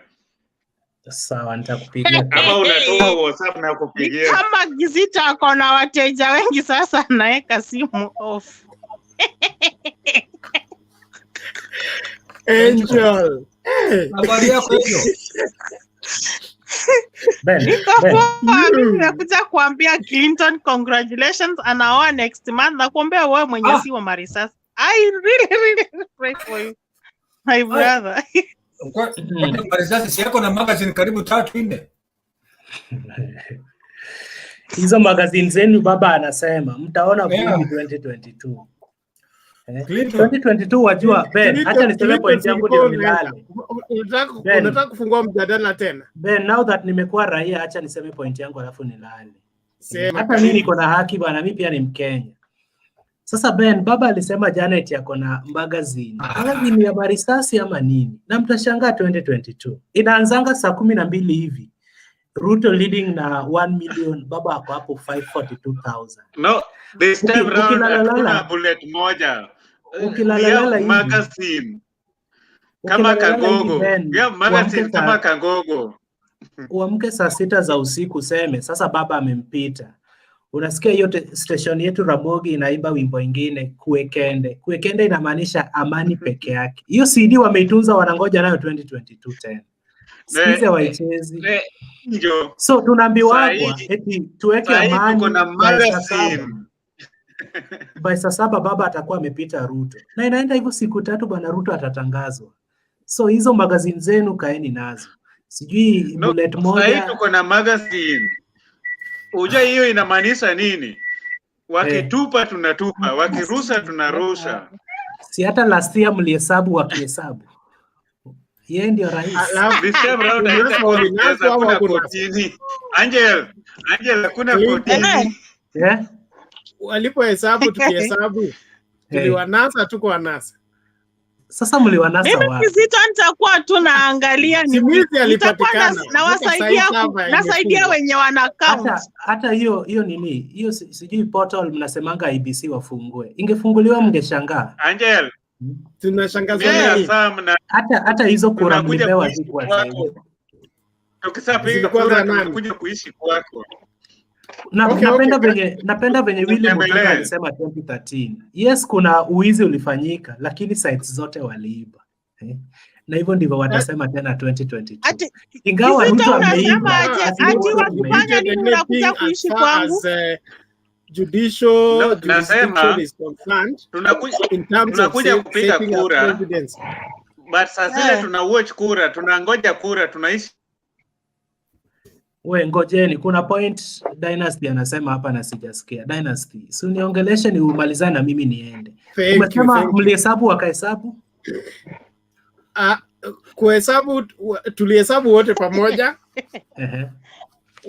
Sawa, nitakupigia. Kama unatoa WhatsApp na kupigia. Kama Kizito ako na wateja wengi sasa naweka simu off. Angel. Habari yako hiyo? Niko poa, mimi nakuja kuambia Clinton congratulations, anaoa next month, na kuombea wewe mwenye si wa marisasi. I really pray for you, my brother. Marisasi si yako na magazine karibu 3-4. Hizo magazine zenu baba anasema mtaona vumbi 2022. 2022 wajua Ben, acha niseme point yangu ndio nilale. Unataka kufungua mjadala tena? Ben, now that nimekuwa raia, acha niseme point yangu alafu nilale. Hata mimi niko na haki bwana, mimi pia ni Mkenya. Sasa Ben, baba alisema Janet yako na magazine. Magazine ya marisasi ama nini? Na mtashangaa 2022. Inaanzanga saa 12 hivi. Ruto leading na 1 million, baba ako hapo 542,000. No, this time round hakuna bullet moja. Ukilalala hivi magazine kama Kangogo. Magazine kama Kangogo. Uamke saa 6 za usiku useme sasa baba amempita. Unasikia hiyo station yetu Ramogi inaimba wimbo ingine Kuekende. Kuekende inamaanisha amani peke yake. Hiyo CD wameitunza, wanangoja nayo 2022 tena. Sikiza waichezi. So tunaambiwa eti tuweke amani by saa 7 baba atakuwa amepita Ruto. Na inaenda hivyo siku 3 bwana Ruto atatangazwa. So hizo magazine zenu kaeni nazo. Sijui bullet moja. Sasa tuko na magazine. Unajua hiyo inamaanisha nini? Wakitupa tunatupa, wakirusa tunarusha. Si hata last year mlihesabu wakihesabu. Yeye ndio rais. This time round hakuna kotini. Angel hakuna kotini. Walipohesabu tukihesabu. Tuliwanasa tuko wanasa. Sasa mliwanasa wapi? Mimi Zito nitakuwa tu naangalia ni mwizi alipatikana. Nasaidia wenye wana account. Hata hiyo nini? Hiyo sijui portal mnasemanga IBC wafungue. Ingefunguliwa mngeshangaa. Angel, tunashangazwa nini? Hata hizo kura mlipewa zikuwa zaidi. Tukisapiga kura tunakuja kuishi kwako. Napenda venye William Ruto alisema 2013. Yes, kuna uwizi ulifanyika lakini sites zote waliiba. Na hivyo ndivyo watasema tena 2022. Ingawa Ruto ameiba, ati wakifanya nini unakuja kuishi kwangu? Judicial jurisdiction is concerned. Tunakuja kupiga kura. But sasa tuna watch kura, tunangoja kura, tunaishi. We ngojeni, kuna point Dynasty anasema hapa na sijasikia. Dynasty, si uniongeleshe ni umalizane na mimi niende. Umesema mlihesabu wakahesabu? Kuhesabu tulihesabu wote pamoja.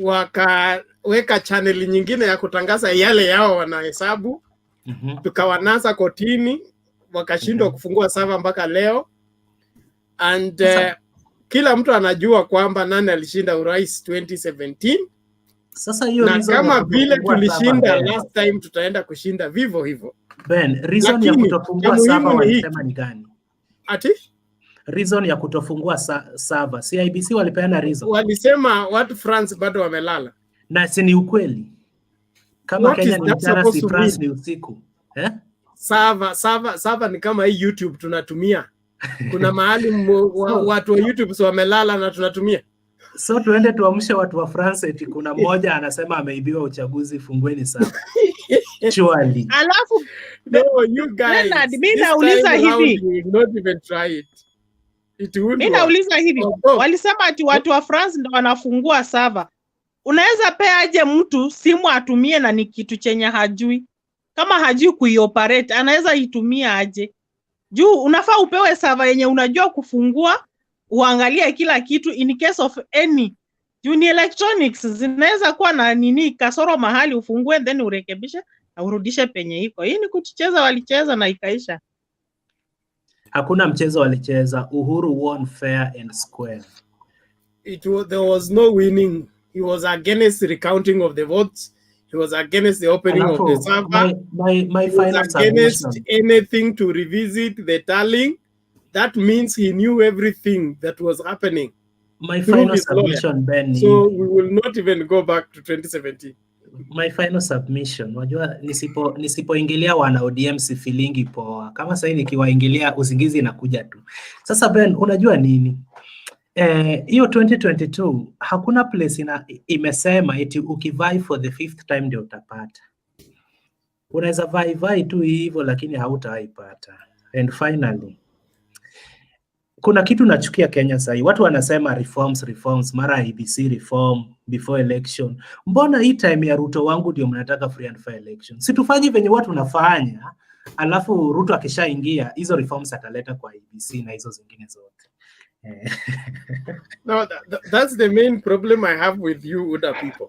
Wakaweka channel nyingine ya kutangaza yale yao wanahesabu. Tukawanasa kotini, wakashindwa kufungua server mpaka leo. And kila mtu anajua kwamba nani alishinda urais 2017. Sasa hiyo na kama vile tulishinda last time tutaenda kushinda vivyo hivyo. Ben, reason ya kutofungua server walisema ni gani? Ati? Reason ya kutofungua server. CIBC walipeana reason. Walisema watu France bado wamelala. Na si ni ukweli. Kama What Kenya ni mchana, si France ni usiku. Server ni kama hii YouTube tunatumia. Kuna mahali watu wa YouTube wamelala na tunatumia. So tuende tuamshe watu wa France eti kuna mmoja anasema ameibiwa uchaguzi, fungueni server. Surely. Alafu no, you guys. Mimi nauliza hivi. Not even try it. Mimi nauliza hivi. Walisema ati watu wa France ndio wanafungua server. Unaweza pea aje mtu simu atumie na ni kitu chenye hajui? Kama hajui kuioperate, anaweza itumia aje? Juu unafaa upewe server yenye unajua kufungua, uangalie kila kitu in case of any. Juu ni electronics, zinaweza kuwa na nini kasoro mahali, ufungue then urekebishe na urudishe penye iko. Hii ni kucheza, walicheza na ikaisha. Hakuna mchezo walicheza. Uhuru won fair and square. There was no winning. He was against the recounting of the votes. He was against the opening of the server. My final against anything to revisit the tallying. That means he knew everything that was happening. My final submission, Ben. So we will not even go back to 2017. My final submission. Wajua nisipoingilia wana ODM sifilingi poa. Kama sasa nikiwaingilia usingizi inakuja tu. Sasa Ben, unajua nini? Hiyo 2022 hakuna place imesema eti ukivai for the 5th time ndio utapata. Unaweza vai tu hivyo lakini hautaipata. And finally, kuna kitu nachukia Kenya sasa. Watu wanasema reforms, mara IBC reform before election. Mbona hii time ya Ruto wangu ndio mnataka free and fair election? Situfanye venye watu nafanya, alafu Ruto akishaingia hizo reforms ataleta kwa IBC na hizo zingine zote. No, that's the main problem I have with you, Uda people.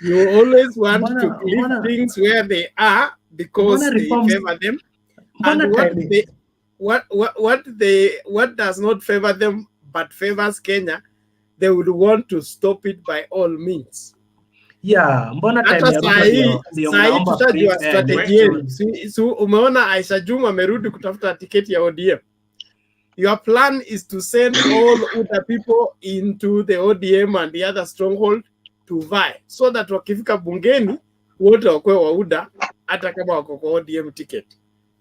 You always want to leave things where they are because they favor them. And what does not favor them but favors Kenya, they would want to stop it by all means. Yeah, mbona time ya Ruto ndio mnaomba tutajua strategy yenu. So umeona Aisha Juma amerudi kutafuta tiketi ya ODM. Your plan is to send all Uda people into the ODM and the other stronghold to vie, so that wakifika bungeni wote wakwe wa Uda hata kama wako kwa ODM ticket.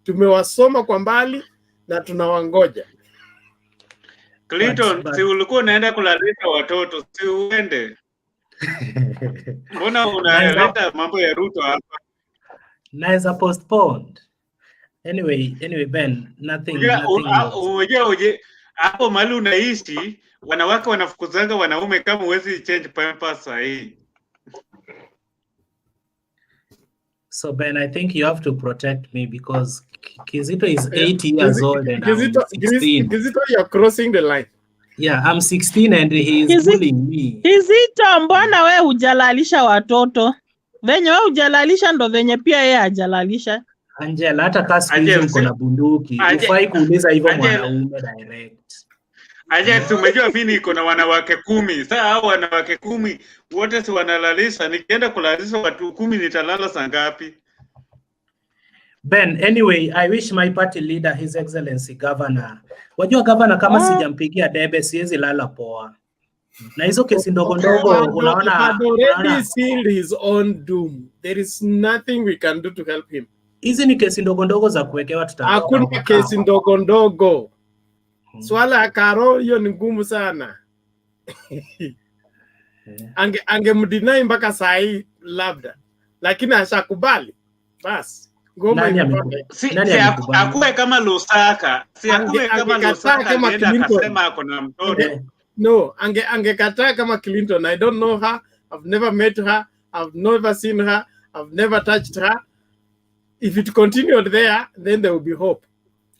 Tumewasoma kwa mbali na tunawangoja. Clinton, si ulikuwa unaenda kulalisha watoto, si uende? Mbona unaleta mambo ya Ruto hapa? Naweza postponed. Anyway, Ben, nothing. Uje hapo mali unaishi, wanawake wanafukuzanga wanaume kama huwezi change pampers sahi. So Ben, I think you have to protect me because Kizito is 80 years old and I'm 16. Kizito, you're crossing the line. Yeah, I'm 16 and he is bullying me. Kizito, mbona we hujalalisha watoto? Venye we hujalalisha ndo venye pia yeye hajalalisha. Angela, hata kasi uko na bunduki. Ufai kuuliza hivyo mwanaume direct. Aje, umejua mimi niko na wanawake 10. Sasa hao wanawake 10 wote si wanalalisha. Nikienda kulalisha watu 10 nitalala saa ngapi? Ben, anyway, I wish my party leader, His Excellency Governor. Wajua governor kama sijampigia debe siwezi lala poa. Na hizo kesi ndogo ndogo unaona already sealed his own doom. There is nothing we can do to help him. Hizi ni kesi ndogo ndogo za kuwekewa tutaona. Hakuna kesi ndogo ndogo. Swala ya Karo hiyo ni ngumu sana. Angemdinai mpaka saa hii labda. Lakini ashakubali. Basi. Akuwe kama Lusaka. Si akuwe kama Lusaka alienda akasema ako na mtoto. No, angekataa kama Clinton. I don't know her. I've never met her. I've never seen her. I've never touched her. If it continued there, then there will be hope.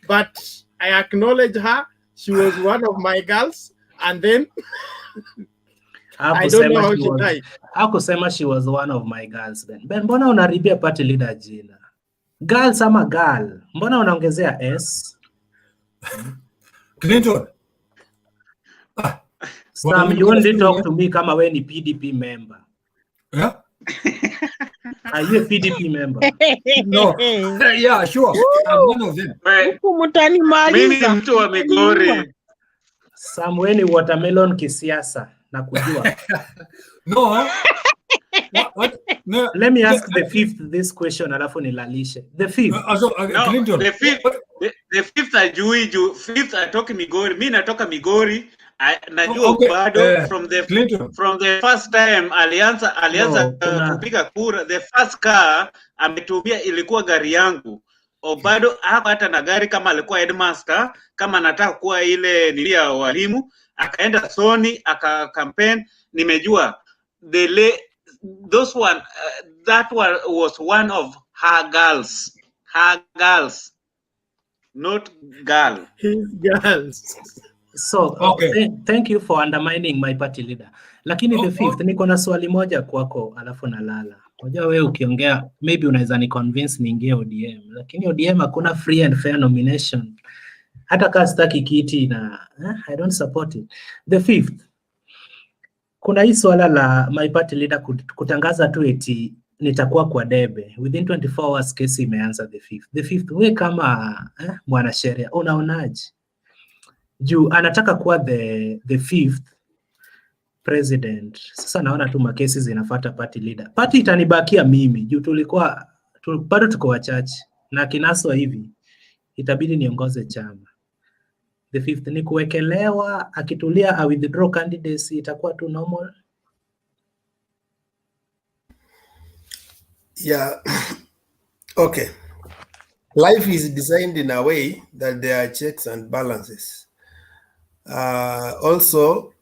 But I acknowledge her. She was one of my girls. And then I don't know how she died. Hakusema she was one of my girls. Ben, mbona unaribia party leader jina? Girls ama girl? Mbona unaongezea S? Clinton. Sam, you only talk to me kama we ni PDP member. Yeah? Are you a PDP member? No. Yeah, sure. I'm one of them. Mimi ni mtu wa Migori. Sam, we ni watermelon kisiasa na kujua. No. What? No. Let me ask the fifth this question alafu nilalishe. The fifth. Clinton. The fifth ajui juu. Fifth atoki Migori. Mimi natoka Migori. Najua bado from the first time alianza kupiga kura, the first car ametumia ilikuwa gari yangu. Bado hata na gari kama alikuwa headmaster, kama anataka kuwa ile nilia walimu, akaenda Sony aka campaign. Nimejua that one was one of her girls, not girl. His girls. So, okay. Thank you for undermining my party leader. Lakini the fifth, niko na swali moja kwako alafu nalala. Unajua wewe ukiongea maybe unaweza ni convince niingie ODM, lakini ODM hakuna free and fair nomination. Hata kama sitaki kiti na I don't support it. The fifth, kuna hii swala la my party leader kutangaza tu eti nitakuwa kwa debe. Within 24 hours kesi imeanza the fifth. The fifth, wewe kama mwanasheria unaonaje? Juu anataka kuwa the fifth president. Sasa naona tu makesi zinafuata party leader. Party itanibakia mimi juu bado tuko wachache na kinaswa hivi itabidi niongoze chama. the 5th ni kuwekelewa, akitulia a withdraw candidacy itakuwa tu normal. Yeah. Okay. Life is designed in a way that there are checks and balances. Also,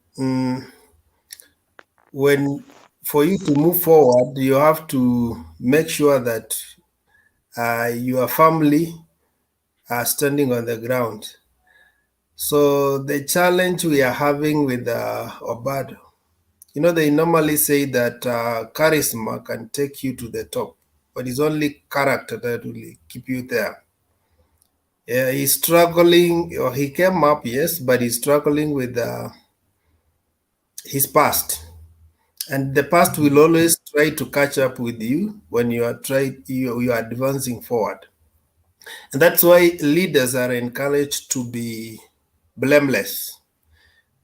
when for you to move forward, you have to make sure that your family are standing on the ground. So the challenge we are having with Obado, they normally say that charisma can take you to the top, but it's only character that will keep you there. Yeah, he's struggling, or he came up, yes, but he's struggling with his past. And the past will always try to catch up with you when you are advancing forward. And that's why leaders are encouraged to be blameless.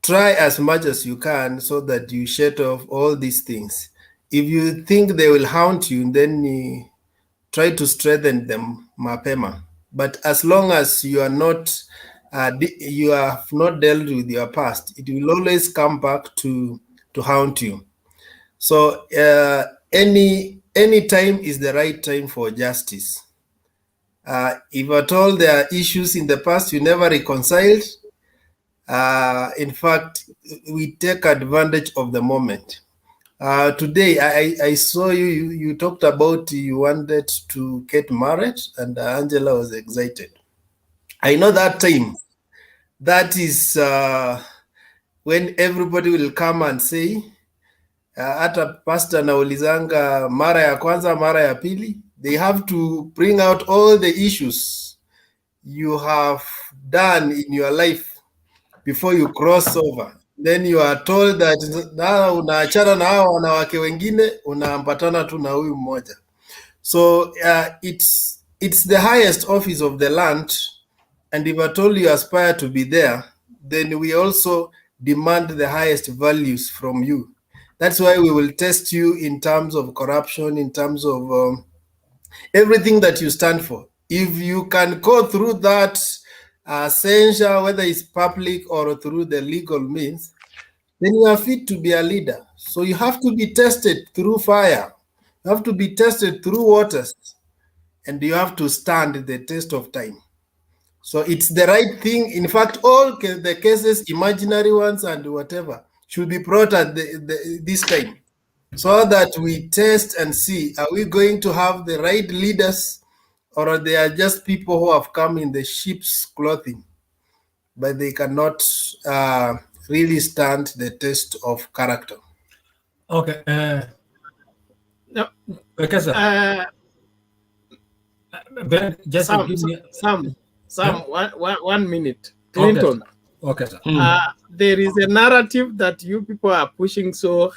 Try as much as you can so that you shed off all these things. If you think they will haunt you, then you try to strengthen them mapema. But as long as you are not, you have not dealt with your past, it will always come back to haunt you. So any time is the right time for justice. If at all there are issues in the past you never reconciled, in fact, we take advantage of the moment. Today, I saw you talked about you wanted to get married, and Angela was excited. I know that time. That is when everybody will come and say, hata pastor naulizanga mara ya kwanza, mara ya pili. They have to bring out all the issues you have done in your life before you cross over. Then you are told that na unaachana na hao wanawake wengine, unaambatana tu na huyu mmoja. So it's the highest office of the land, and if at all you aspire to be there, then we also demand the highest values from you. That's why we will test you in terms of corruption, in terms of everything that you stand for. If you can go through that censure, whether it's public or through the legal means, then you are fit to be a leader. So you have to be tested through fire. You have to be tested through waters. And you have to stand the test of time. So it's the right thing. In fact, all the cases, imaginary ones and whatever, should be brought at this time, so that we test and see, are we going to have the right leaders, or are they just people who have come in the sheep's clothing, but they cannot really stand the test of character? Okay. No. Okay, sir. Ben, just Sam, 1 minute. Clinton. Okay, sir. There is a narrative that you people are pushing so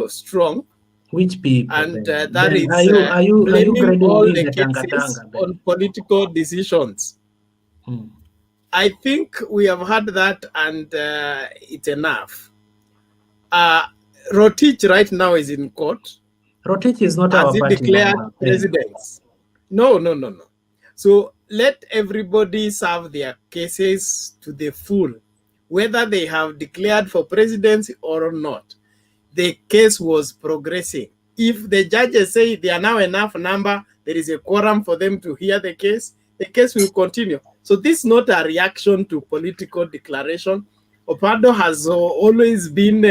strong. Which people? And that Ben, is are you blaming all the Tanga cases Tanga, Ben? on political decisions. I think we have had that, and it's enough. Rotich right now is in court. Rotich is not our party declared member, president. No. So let everybody serve their cases to the full, whether they have declared for presidency or not. The case was progressing. If the judges say they are now enough number, there is a quorum for them to hear the case will continue. So this is not a reaction to political declaration. Obado has always been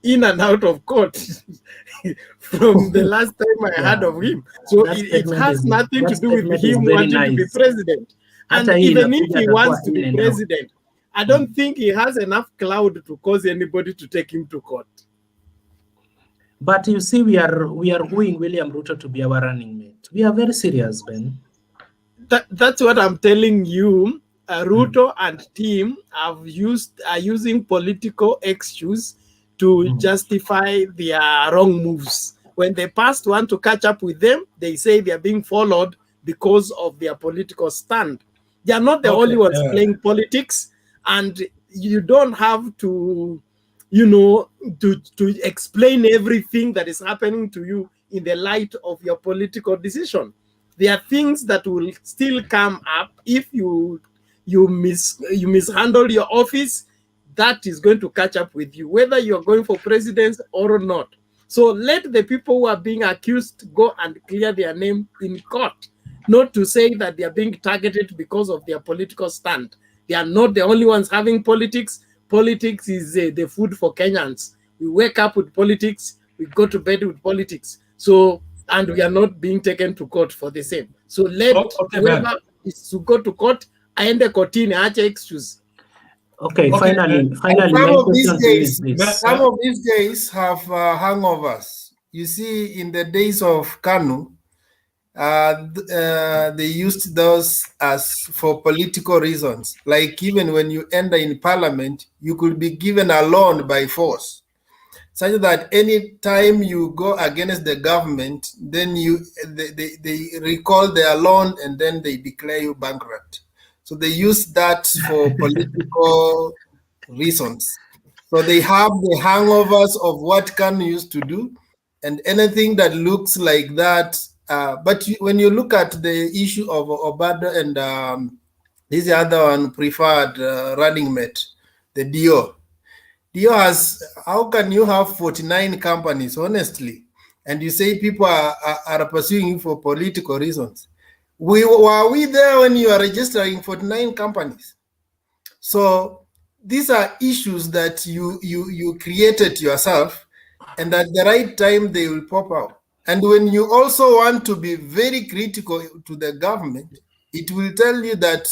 in and out of court from the last time I heard of him. So it has nothing to do with him wanting to be president. And even if he wants to be president, I don't think he has enough clout to cause anybody to take him to court. But you see, we are wooing William Ruto to be our running mate. We are very serious, Ben. That's what I'm telling you. Ruto and team are using political excuse to justify their wrong moves. When the past want to catch up with them, they say they are being followed because of their political stand. They are not the only ones playing politics, and you don't have to, to explain everything that is happening to you in the light of your political decision. There are things that will still come up if you you mishandle your office, that is going to catch up with you, whether you're going for president or not. So let the people who are being accused go and clear their name in court, not to say that they are being targeted because of their political stand. They are not the only ones having politics. Politics is the food for Kenyans. We wake up with politics, we go to bed with politics. So, and we are not being taken to court for the same. So let whoever is to go to court, aende kotini, acha excuse. Okay, Okay, finally, some my of these question to you is days, this. some of these days have hangovers. You see, in the days of Kanu, they used those as for political reasons. Like even when you enter in parliament, you could be given a loan by force, such that any time you go against the government, then they recall their loan and then they declare you bankrupt. So they use that for political reasons. So they have the hangovers of what Kanu used to do, and anything that looks like that. But when you look at the issue of Obado and this other one preferred running mate, the Dio. Dio has, how can you have 49 companies, honestly? And you say people are pursuing you for political reasons. Were we there when you are registering 49 companies? So these are issues that you created yourself, and at the right time they will pop out. And when you also want to be very critical to the government, it will tell you that,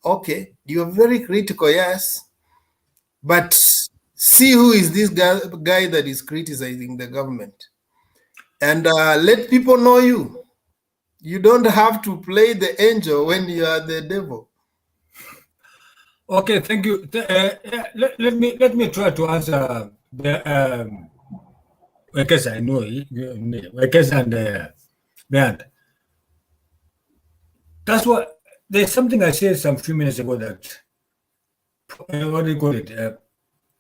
okay, you're very critical, yes, but see who is this guy that is criticizing the government, and let people know you. You don't have to play the angel when you are the devil. Okay, thank you. Let me try to answer the because I know because and Bernd. That's what there's something I said some few minutes ago that what do you call it?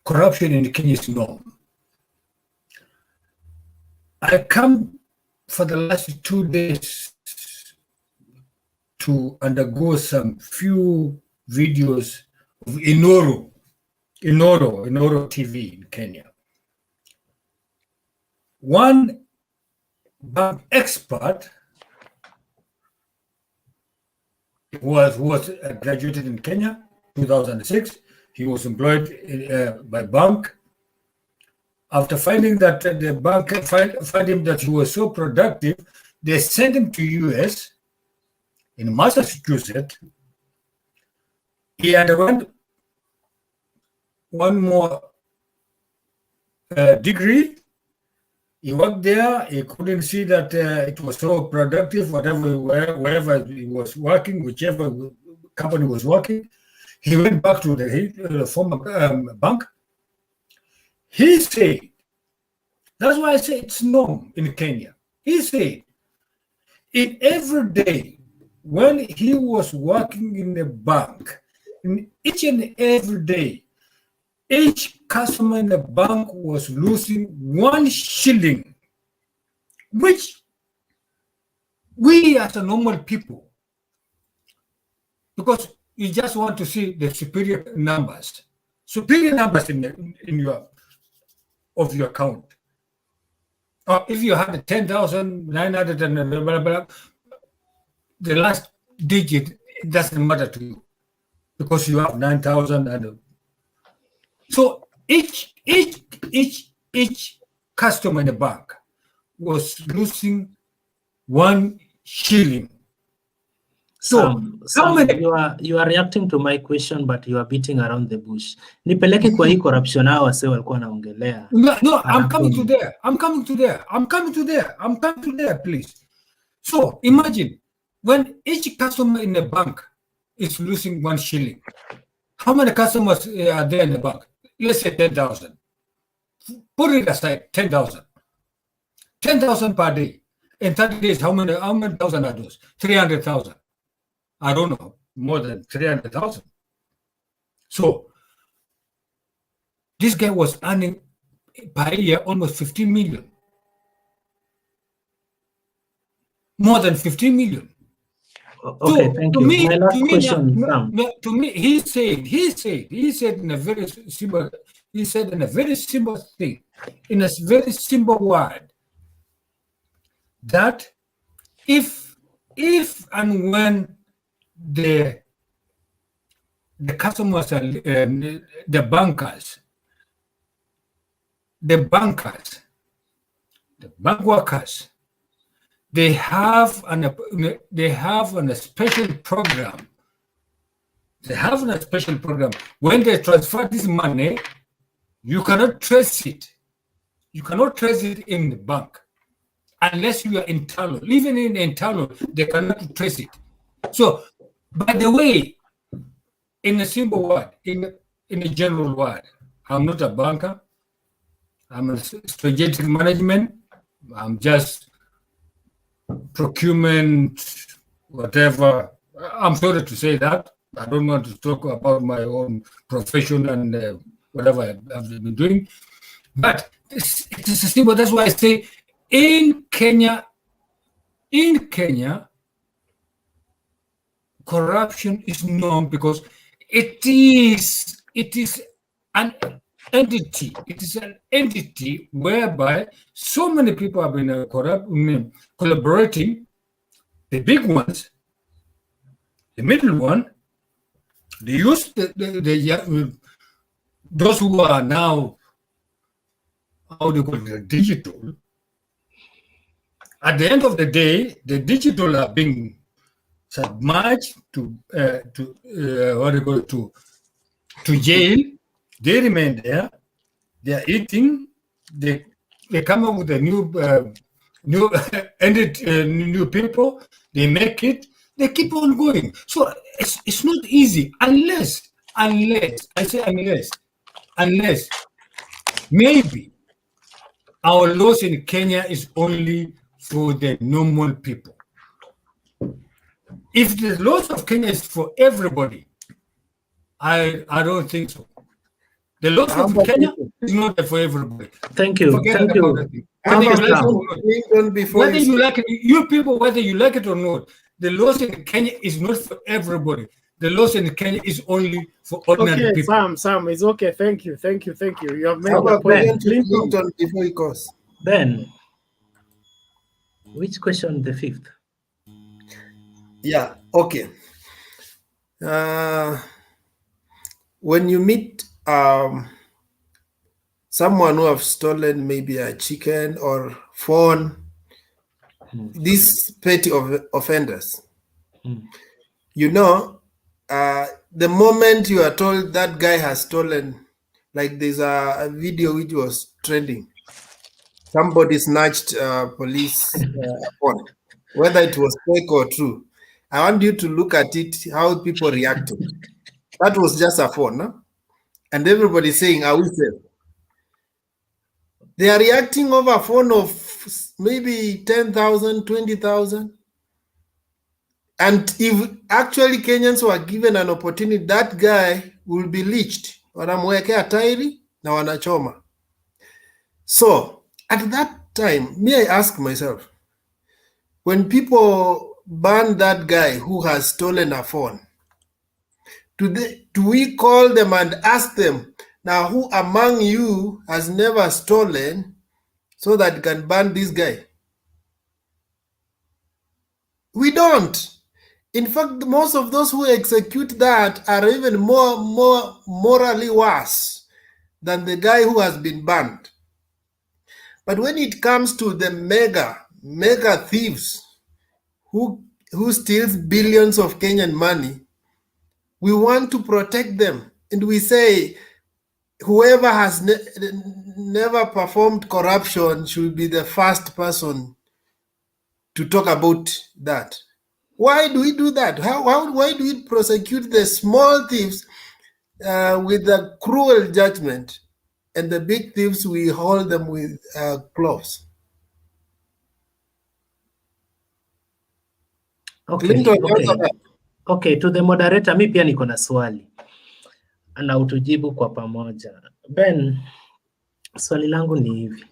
Corruption in Kenya is norm. I come for the last 2 days to undergo some few videos of Inoro TV in Kenya. One bank expert was graduated in Kenya 2006. He was employed by bank. After finding that the bank find him that he was so productive, they sent him to US in Massachusetts. He underwent one more degree. He worked there. He couldn't see that it was so productive, wherever he was working, whichever company was working. He went back to the former bank. He said, that's why I say it's norm in Kenya. He said, in every day when he was working in the bank, in each and every day, each customer in the bank was losing 1 shilling, which we as a normal people, because you just want to see the superior numbers in your of your account. Or if you had 10,900 and blah, blah, blah, the last digit, it doesn't matter to you because you have 9,000 and so each customer in the bank was losing 1 shilling. So how many? You are reacting to my question, but you are beating around the bush. Nipeleke kwa hii corruption hao wase walikuwa naongelea. No, I'm coming to there, please. So imagine when each customer in the bank is losing 1 shilling. How many customers are there in the bank? Let's say 10,000. Put it aside, 10,000. 10,000 per day. In 30 days, how many thousand are those? 300,000. I don't know, more than 300,000. So this guy was earning per year almost 15 million. More than 15 million. Okay, thank you. My last question, Sam. To me, he said in a very simple, thing, in a very simple word, that if and when the customers are the bankers, the bank workers, they have a special program. They have a special program. When they transfer this money, you cannot trace it. You cannot trace it in the bank unless you are internal. Even in internal, they cannot trace it. So, by the way, in a simple word, in a general word, I'm not a banker. I'm a strategic management. I'm just procurement, whatever. I'm sorry to say that. I don't want to talk about my own profession and whatever I've been doing. But it is simple. That's why I say in Kenya, corruption is known because it is an entity. It is an entity whereby so many people have been collaborating. The big ones, the middle one, they use those who are now, how do you call it, digital. At the end of the day, the digital are being submerged to what do you call it, to jail. They remain there. They are eating. They come up with a new people. They make it. They keep on going. So it's not easy unless maybe our laws in Kenya is only for the normal people. If the laws of Kenya is for everybody, I don't think so. The laws of Kenya is not for everybody. Thank you. Forget about it. Whether you like it, you people, whether you like it or not, the laws in Kenya is not for everybody. The laws in Kenya is only for ordinary Okay, people. Sam, it's okay. Thank you. You have made your point. Before he goes. Ben, which question? The fifth? Yeah, okay. When you meet someone who have stolen maybe a chicken or phone, these petty offenders, you know, the moment you are told that guy has stolen, like there's a video which was trending, somebody snatched police phone, whether it was fake or true. I want you to look at it, how people reacted. That was just a phone, no? And everybody saying, are we safe? They are reacting over a phone of maybe 10,000, 20,000. And if actually Kenyans were given an opportunity, that guy will be lynched. Wanamwekea tairi na wanachoma. So at that time, me, I ask myself, when people ban that guy who has stolen a phone, do we call them and ask them, now who among you has never stolen, so that you can ban this guy? We don't. In fact, most of those who execute that are even more morally worse than the guy who has been banned. But when it comes to the mega thieves who steals billions of Kenyan money, we want to protect them. And we say, whoever has never performed corruption should be the first person to talk about that. Why do we do that? Why do we prosecute the small thieves with a cruel judgment, and the big thieves we hold them with gloves? Okay, Clinton, okay, to the moderator, mi pia niko na swali na utujibu kwa pamoja. Ben, swali langu ni hivi.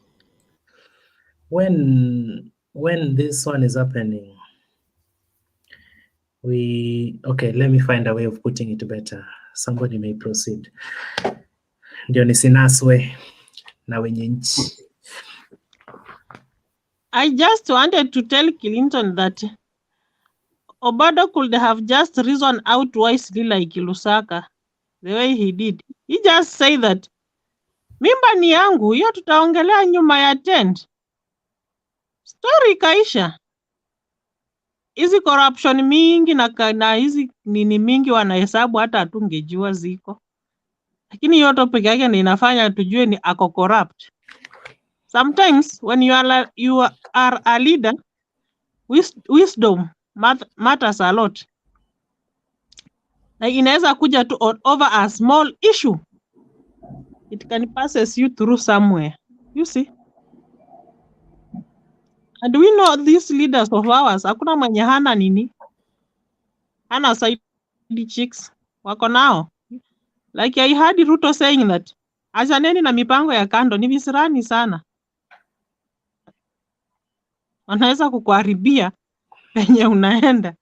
When this one is happening, Okay, let me find a way of putting it better. Somebody may proceed. Ndio nisinaswe na wenye nchi. I just wanted to tell Clinton that Obado could have just reasoned out wisely like Lusaka, the way he did. He just say that mimba ni yangu, hiyo tutaongelea nyuma ya tent. Story kaisha. Hizi corruption mingi na hizi nini mingi wanahesabu hata hatungejua ziko. Lakini hiyo topic yake ndio inafanya tujue ni ako corrupt. Sometimes when you are a leader, wisdom matters a lot. Na inaweza kuja tu over a small issue. It can passes you through somewhere. You see? And we know these leaders of ours, hakuna mwenye hana nini? Hana side chicks. Wako nao. Like I heard Ruto saying that, achaneni na mipango ya kando, ni visirani sana. Wanaweza kukuharibia penye unaenda.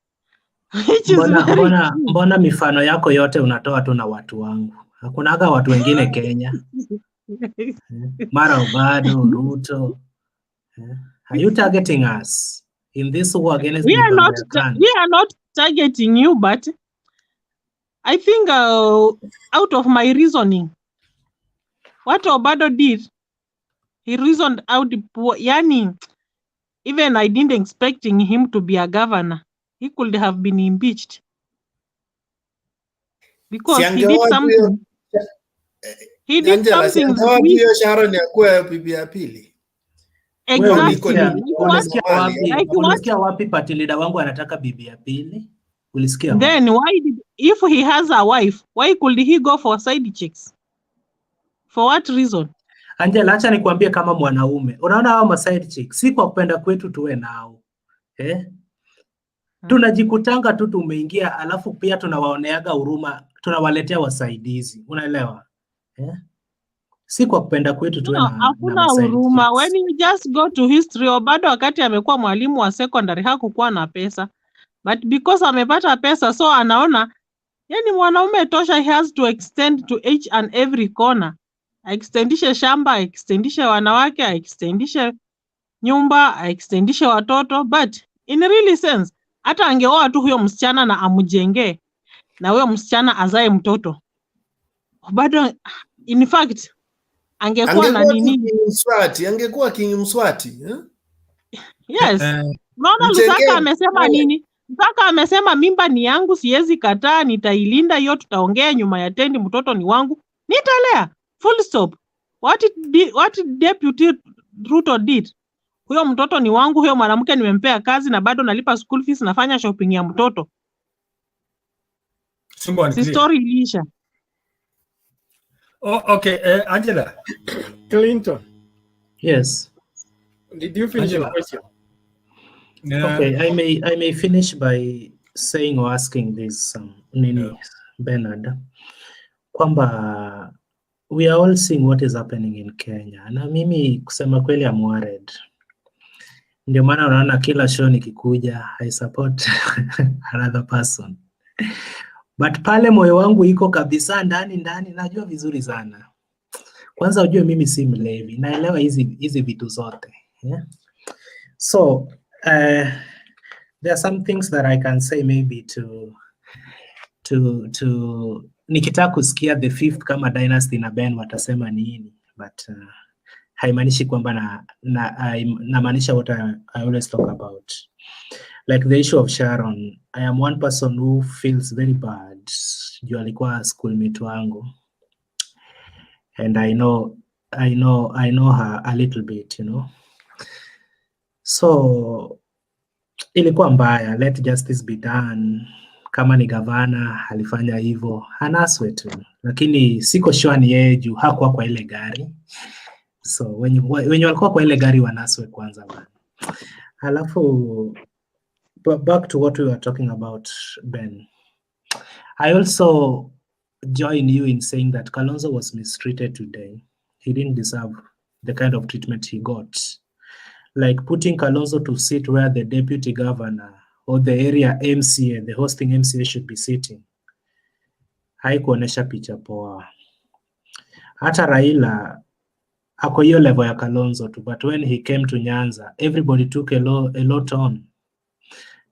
Which is very true. Mbona mifano yako yote unatoa tu na watu wangu? Hakunaga watu wengine Kenya. Mara Obado, Ruto. Are you targeting us in this war against we are not targeting you, but I think out of my reasoning, what Obado did, he reasoned out yani, even I didn't expecting him to be a governor. He could have been impeached. Because he did something. He did something that Sharon yakuwa bibi ya pili. Exactly. Ulisikia wapi party leader wangu anataka bibi ya pili? Ulisikia wapi? Then if he has a wife, why could he go for side chicks? For what reason? Angela, acha nikwambie kama mwanaume. Unaona hao ma side chicks, si kwa kupenda kwetu tuwe nao. Tunajikutanga tu tumeingia, alafu pia tunawaoneaga huruma, tunawaletea wasaidizi. Unaelewa? Si kwa kupenda kwetu tuwe na hakuna huruma. When you just go to history, Obado wakati amekuwa mwalimu wa secondary hakukuwa na pesa. But because amepata pesa, so anaona yani mwanaume tosha, he has to extend to each and every corner. Extendishe shamba, extendishe wanawake, extendishe nyumba, extendishe watoto. But in really sense, hata angeoa tu huyo msichana na amujengee na huyo msichana azae mtoto, Obado in fact angekuwa na nini? Angekuwa King Mswati. Yes. Naona Lusaka amesema nini? Lusaka amesema mimba ni yangu, siwezi kataa, nitailinda hiyo, tutaongea nyuma ya tendi, mtoto ni wangu, nitalea. Full stop. What Deputy Ruto did? Huyo mtoto ni wangu, huyo mwanamke nimempea kazi na bado nalipa school fees, nafanya shopping ya mtoto. Si story ilisha. Oh, okay, Angela. Clinton. Yes. Did you finish your question? Okay, I may finish by saying or asking this Bernard, kwamba we are all seeing what is happening in Kenya. Na mimi kusema kweli I'm worried. Ndio maana unaona kila show nikikuja I support another person. But pale moyo wangu iko kabisa ndani najua vizuri sana. Kwanza ujue mimi si mlevi, naelewa hizi vitu zote. Yeah? So there are some things that I can say maybe to nikitaka kusikia the fifth kama dynasty na Ben watasema nini, but haimaanishi kwamba namaanisha what I always talk about. Like the issue of Sharon, I am one person who feels very bad. Juu alikuwa schoolmate wangu. And I know her a little bit, you know. So ilikuwa mbaya, let justice be done. Kama ni gavana alifanya hivyo, anaswe tu. Lakini siko sure ni yeye juu hakuwa kwa ile gari. So wenye walikuwa kwa ile gari wanaswe kwanza bana. Halafu back to what we were talking about, Ben. I also join you in saying that Kalonzo was mistreated today. He didn't deserve the kind of treatment he got. Like putting Kalonzo to sit where the deputy governor or the area MCA, the hosting MCA should be sitting. Haikuonesha picha poa. Hata Raila ako hiyo level ya Kalonzo tu, but when he came to Nyanza, everybody took a lot on.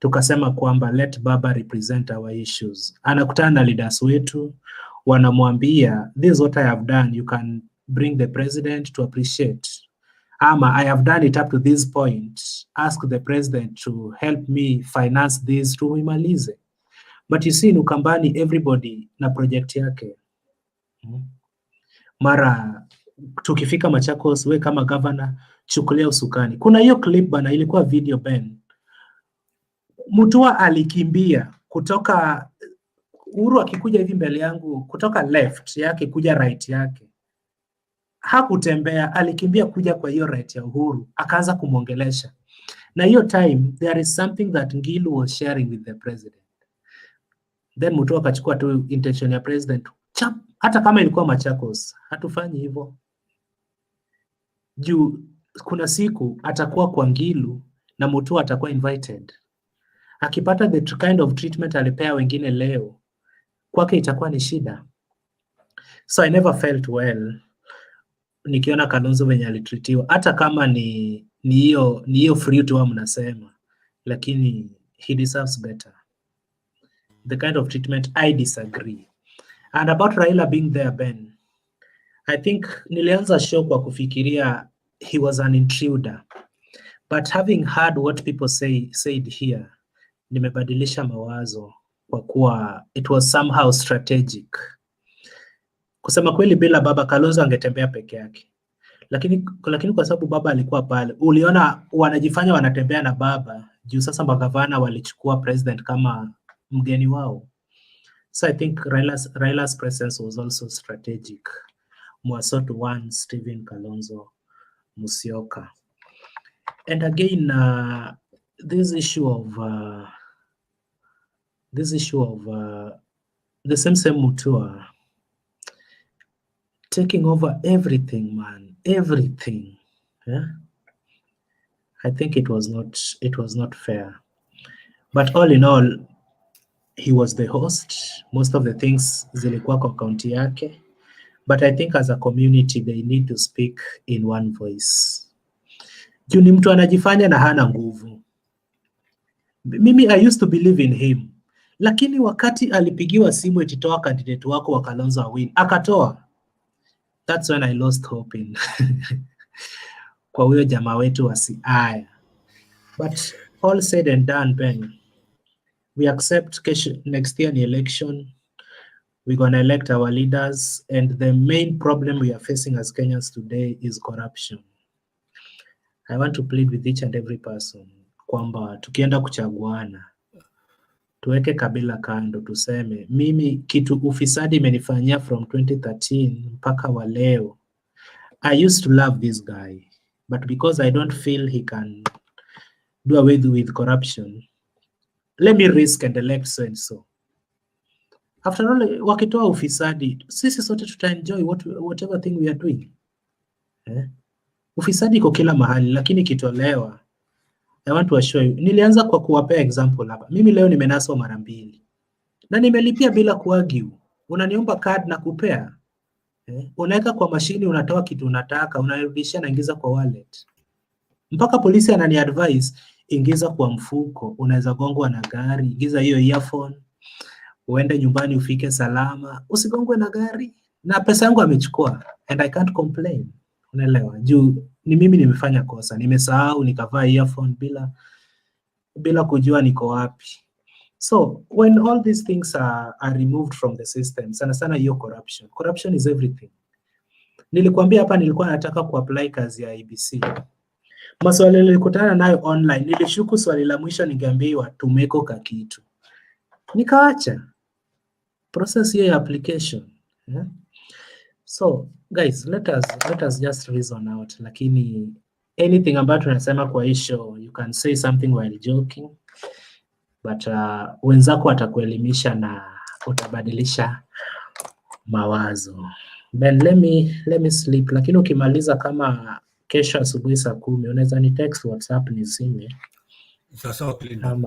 Tukasema kwamba let Baba represent our issues. Anakutana na leaders wetu, wanamwambia this is what I have done, you can bring the president to appreciate. Ama I have done it up to this point, ask the president to help me finance this tuimalize. But you see in Ukambani everybody na project yake. Mara tukifika Machakos, we kama governor chukulia usukani. Kuna hiyo clip bana, ilikuwa video Ben. Mutua alikimbia kutoka Uhuru akikuja hivi mbele yangu, kutoka left yake kuja right yake. Hakutembea, alikimbia kuja kwa hiyo right ya Uhuru, akaanza kumwongelesha. Na hiyo time there is something that Ngilu was sharing with the president. Then Mutua akachukua tu intention ya president. Chap, hata kama ilikuwa Machakos, hatufanyi hivyo. Juu kuna siku atakuwa kwa Ngilu na Mutua atakuwa invited. Akipata the kind of treatment alipea wengine leo, kwake itakuwa ni shida. So I never felt well nikiona Kalonzo venye alitreatiwa, hata kama ni hiyo free tu mnasema, lakini he deserves better. The kind of treatment I disagree. And about Raila being there, Ben, I think nilianza show kwa kufikiria he was an intruder. But having heard what people said here, nimebadilisha mawazo kwa kuwa it was somehow strategic. Kusema kweli bila Baba Kalonzo angetembea peke yake. Lakini kwa sababu Baba alikuwa pale, uliona wanajifanya wanatembea na Baba, juu sasa magavana walichukua president kama mgeni wao. So I think Raila's presence was also strategic. Mwasoto one, Stephen Kalonzo Musyoka. And again, this issue of the same Mutua taking over everything, man, everything. Yeah, I think it was not fair. But all in all, he was the host. Most of the things zilikuwa kwa kaunti yake. But I think as a community they need to speak in one voice. Juu ni mtu anajifanya na hana nguvu. Mimi I used to believe in him. Lakini wakati alipigiwa simu eti toa candidate wako wa Kalonzo win, akatoa. That's when I lost hope in kwa huyo jamaa wetu wa Siaya. But all said and done, Ben, we accept next year the election. We're going to elect our leaders, and the main problem we are facing as Kenyans today is corruption. I want to plead with each and every person kwamba tukienda kuchaguana tuweke kabila kando, tuseme mimi kitu ufisadi imenifanyia from 2013 mpaka wa leo. I used to love this guy, but because I don't feel he can do away with corruption, let me risk and elect so and so. After all, wakitoa ufisadi, sisi sote tutaenjoy whatever thing we are doing. Ufisadi iko kila mahali, lakini kitolewa, I want to assure you, nilianza kwa kuwapea example hapa. Mimi leo nimenaswa mara 2 na nimelipia bila kuargue. Unaniomba card na kupea. Unaweka kwa mashini, unatoa kitu unataka, unarudishia na ingiza kwa wallet. Mpaka polisi anani advise, ingiza kwa mfuko, unaweza gongwa na gari, ingiza hiyo earphone, uende nyumbani ufike salama, usigongwe na gari, na pesa yangu amechukua, and I can't complain. Unaelewa? Juu ni mimi nimefanya kosa, nimesahau nikavaa earphone bila kujua niko wapi. So when all these things are removed from the system, sana hiyo corruption is everything. Nilikwambia hapa nilikuwa nataka kuapply kazi ya IBC. Maswali nilikutana nayo online, nilishuku swali la mwisho ningeambiwa tumeko kakitu. Nikaacha process hiyo application. Yeah? So guys, let us just reason out, lakini anything ambayo tunasema kwa hii show, you can say something while joking, but wenzako watakuelimisha na utabadilisha mawazo. Ben, let me sleep, lakini ukimaliza kama kesho asubuhi saa 10 unaweza ni text WhatsApp nizime. Sasa Clinton.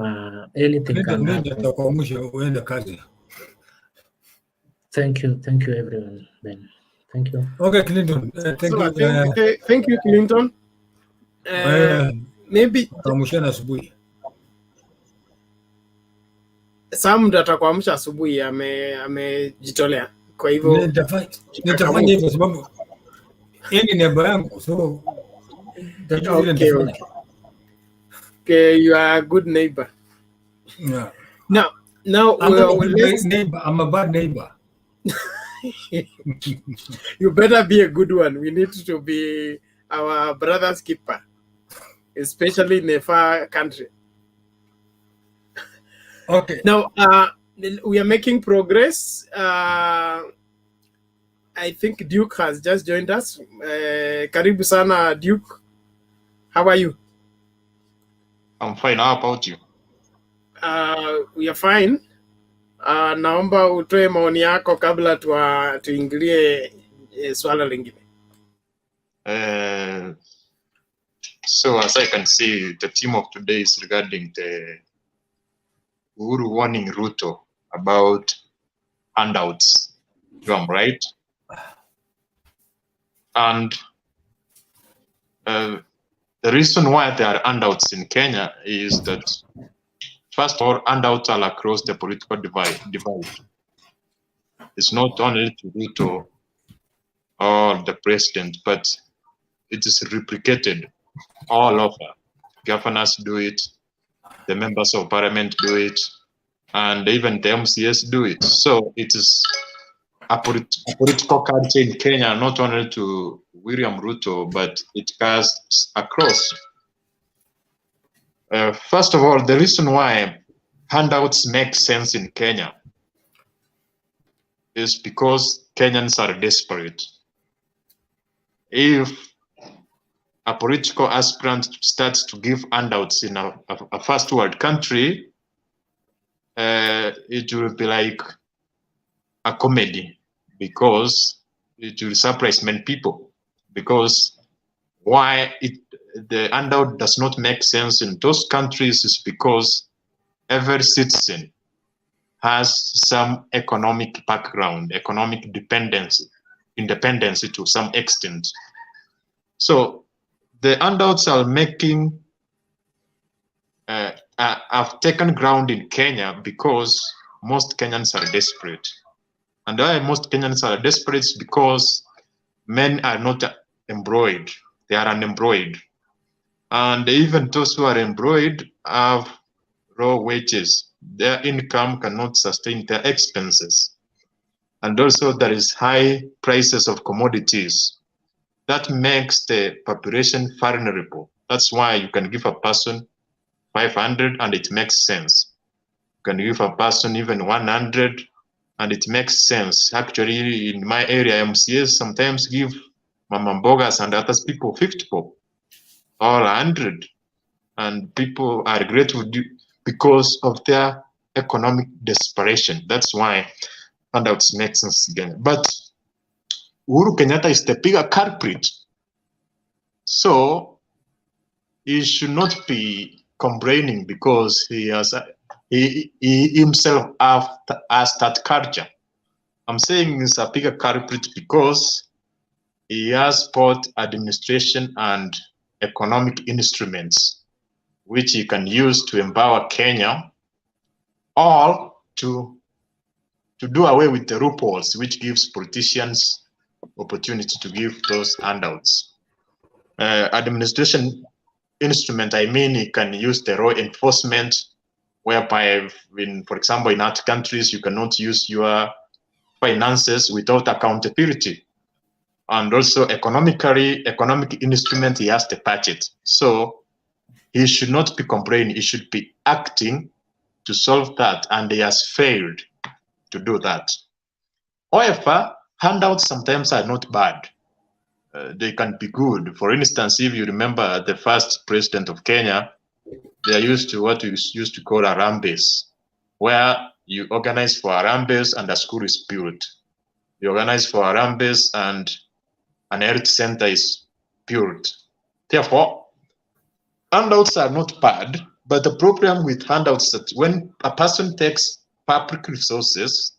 Anything can Clinton happen. atakuamsha uende kazi. Thank you everyone. Ben. Thank you. Okay, Clinton. Thank So you. thank you, Clinton. Maybe Utaamshana asubuhi. Sam ndo atakuamsha asubuhi, amejitolea. Kwa hivyo nitafanya hivyo sababu yeye ni neighbor yangu, so okay. Okay, you are a good neighbor. Yeah. Now I'm not a good neighbor. I'm a bad neighbor. You better be a good one. We need to be our brother's keeper, especially in a far country. Okay. Now, we are making progress. I think Duke has just joined us. Karibu sana, Duke. How are you? I'm fine. How about you? We are fine. Naomba utoe maoni yako kabla tuingilie swala lingine. So as I can see, the theme of today is regarding the Uhuru warning Ruto about handouts. I'm right? And the reason why there are handouts in Kenya is that, first of all, handouts are across the political divide. It's not only to Ruto or the president, but it is replicated all over. Governors do it, the members of parliament do it, and even the MCS do it. So it is a political culture in Kenya, not only to William Ruto, but it casts across. First of all, the reason why handouts make sense in Kenya is because Kenyans are desperate. If a political aspirant starts to give handouts in a first world country, it will be like a comedy, because it will surprise many people. Because why the handout does not make sense in those countries is because every citizen has some economic background, economic independence to some extent. So the handouts are making have taken ground in Kenya because most Kenyans are desperate. And why most Kenyans are desperate is because men are not employed, they are unemployed. And even those who are employed have low wages. Their income cannot sustain their expenses. And also there is high prices of commodities. That makes the population vulnerable. That's why you can give a person 500 and it makes sense. You can give a person even 100 and it makes sense. Actually, in my area, MCS sometimes give Mama Mbogas and other people 50 bob or 100. And people are grateful because of their economic desperation. That's why handouts make sense again. But Uhuru Kenyatta is the bigger culprit. So he should not be complaining because he himself has that culture. I'm saying he's a bigger culprit because he has both administration and economic instruments which he can use to empower Kenya, or to do away with the loopholes which gives politicians opportunity to give those handouts. Administration instrument, I mean, he can use the law enforcement, whereby, for example, in other countries, you cannot use your finances without accountability. And also economic instrument, he has the budget. So he should not be complaining, he should be acting to solve that, and he has failed to do that. However, handouts sometimes are not bad. They can be good. For instance, if you remember the first president of Kenya, they are used to what we used to call Harambes, where you organize for Harambes and a school is built. You organize for Harambes and an health center is built. Therefore, handouts are not bad, But the problem with handouts is that when a person takes public resources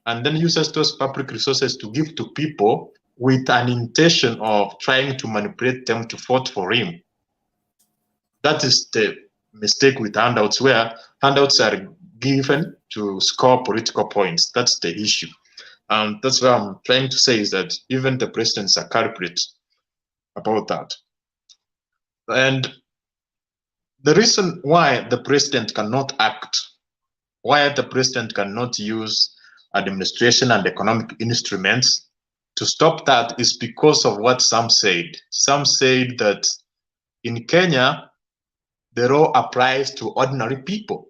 and then uses those public resources to give to people with an intention of trying to manipulate them to vote for him, that is the mistake with handouts, where handouts are given to score political points. That's the issue. And that's what I'm trying to say, is that even the presidents are culprit about that. And the reason why the president cannot act, why the president cannot use administration and economic instruments to stop that, is because of what some said. Some said that in Kenya, the law applies to ordinary people.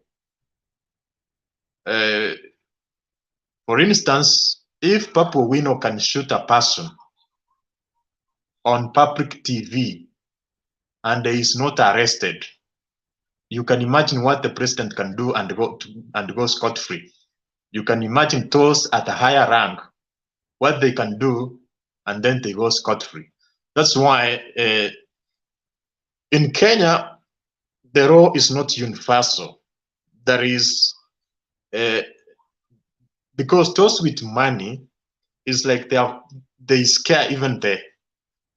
For instance, if Papu Wino can shoot a person on public TV and he is not arrested, you can imagine what the president can do and go scot-free. You can imagine those at a higher rank, what they can do, and then they go scot-free. That's why in Kenya, the law is not universal. There is, because those with money is like they scare even the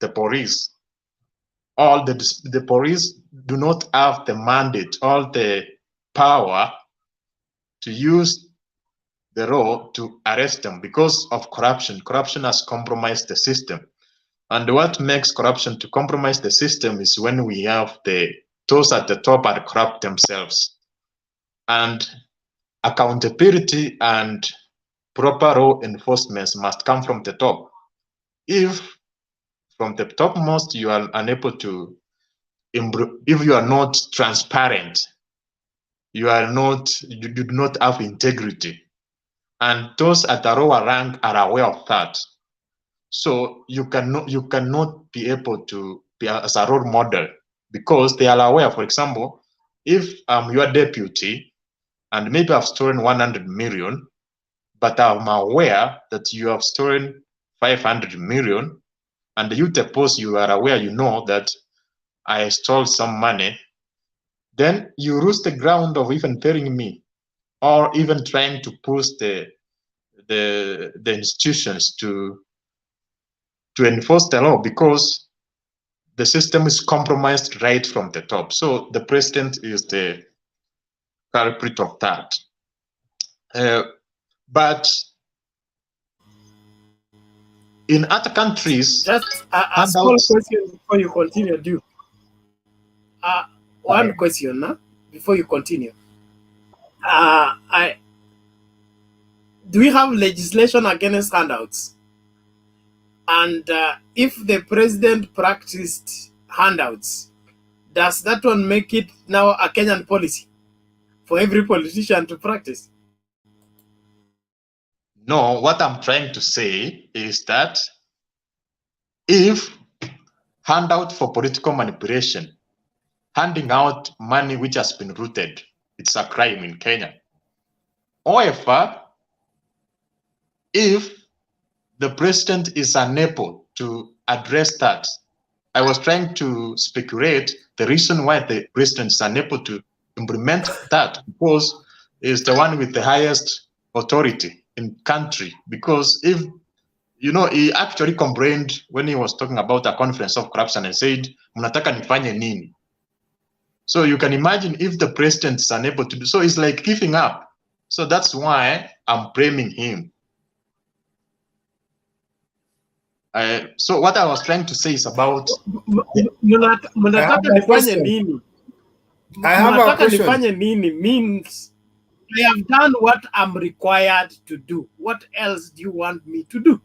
police. All the police do not have the mandate, all the power to use the law to arrest them because of corruption. Corruption has compromised the system. And what makes corruption to compromise the system is when we have those at the top are corrupt themselves. And accountability and proper law enforcement must come from the top. If from the topmost you are unable to improve, if you are not transparent, you do not have integrity, and those at the lower rank are aware of that. So you cannot be able to be as a role model, because they are aware. For example, if I'm your deputy and maybe I've stolen 100 million, but I'm aware that you have stolen 500 million, and you suppose you are aware, you know that I stole some money, then you lose the ground of even telling me, or even trying to push the institutions to enforce the law, because the system is compromised right from the top. So the president is the culprit of that. But in other countries, just a small question before you continue, do. One question before you continue. Do we have legislation against handouts? And if the president practiced handouts, does that one make it now a Kenyan policy for every politician to practice? No, what I'm trying to say is that if handout for political manipulation, handing out money which has been rooted, it's a crime in Kenya. However, if the president is unable to address that, I was trying to speculate the reason why the president is unable to implement that, because he's the one with the highest authority in country. Because if, you know, he actually complained when he was talking about a conference of corruption and said, mnataka nifanye nini? So you can imagine if the president is unable to do so, it's like giving up. So that's why I'm blaming him. So what I was trying to say is about mnataka nifanye nini? Mnataka nifanye nini means I have done what I'm required to do. What else do you want me to do?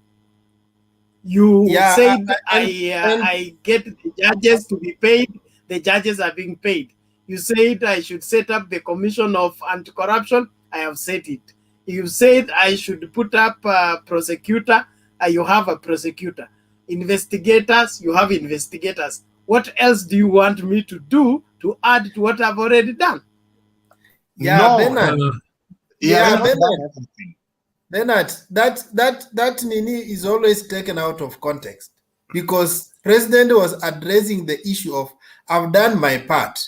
You said I get the judges to be paid. The judges are being paid. You said I should set up the Commission of Anti-Corruption. I have said it. You said I should put up a prosecutor. You have a prosecutor. Investigators, you have investigators. What else do you want me to do to add to what I've already done? Yeah, no, Bernard. Bernard, that Nini is always taken out of context, because president was addressing the issue of I've done my part.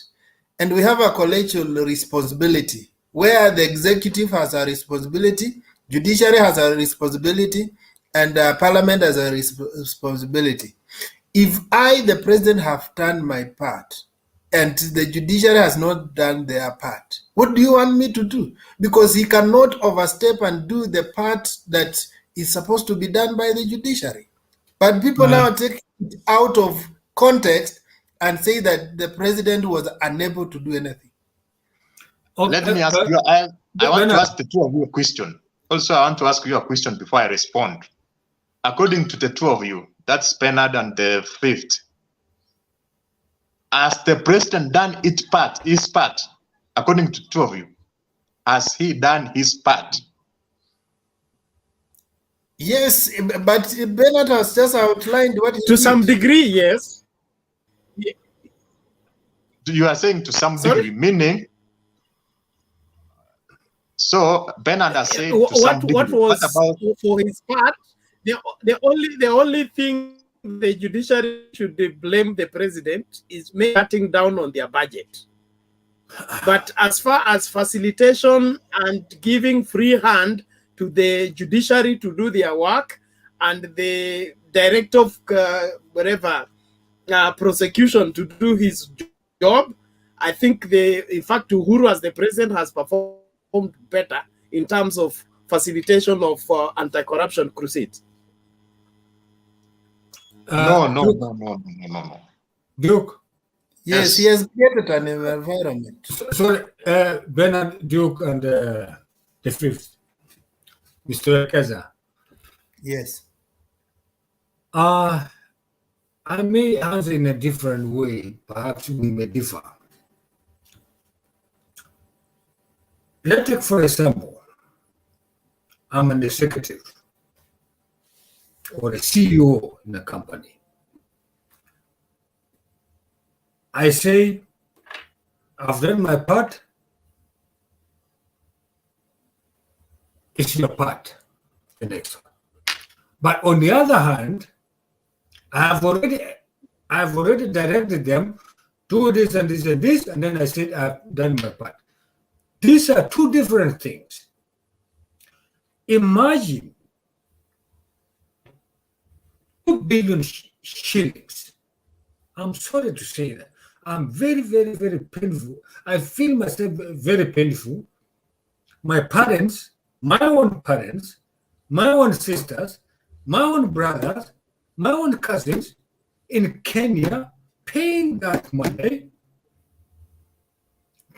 and we have a collegial responsibility where the executive has a responsibility, judiciary has a responsibility, and parliament has a responsibility. If I, the president, have done my part and the judiciary has not done their part, what do you want me to do? Because he cannot overstep and do the part that is supposed to be done by the judiciary. But people now take it out of context and say that the president was unable to do anything. Let me ask you, I want to ask the two of you a question. Also, I want to ask you a question before I respond. According to the two of you, that's Bernard and the fifth, has the president done his part, according to two of you? Has he done his part? Yes, but Bernard has just outlined what he to some degree, yes. You are saying to some degree, meaning, so Bernard has said to some degree. What was for his part? The only thing the judiciary should blame the president is cutting down on their budget. But as far as facilitation and giving free hand to the judiciary to do their work, and the director of prosecution to do his job, I think in fact Uhuru as the president has performed better in terms of facilitation of anti-corruption crusades. No. Duke. Yes, he has created an environment. Sorry, Bernard, Duke, and the fifth, Mr. Keza. Yes. I may answer in a different way. Perhaps we may differ. Let's take, for example, I'm an executive or a CEO in a company. I say, I've done my part. It's your part, the next one. But on the other hand, I've already directed them do this and this and this, and then I said I've done my part. These are two different things. Imagine 2 billion shillings. I'm sorry to say that. I'm very, very, very painful. I feel myself very painful. My parents, my own parents, my own sisters, my own brothers, my own cousins in Kenya paying that money,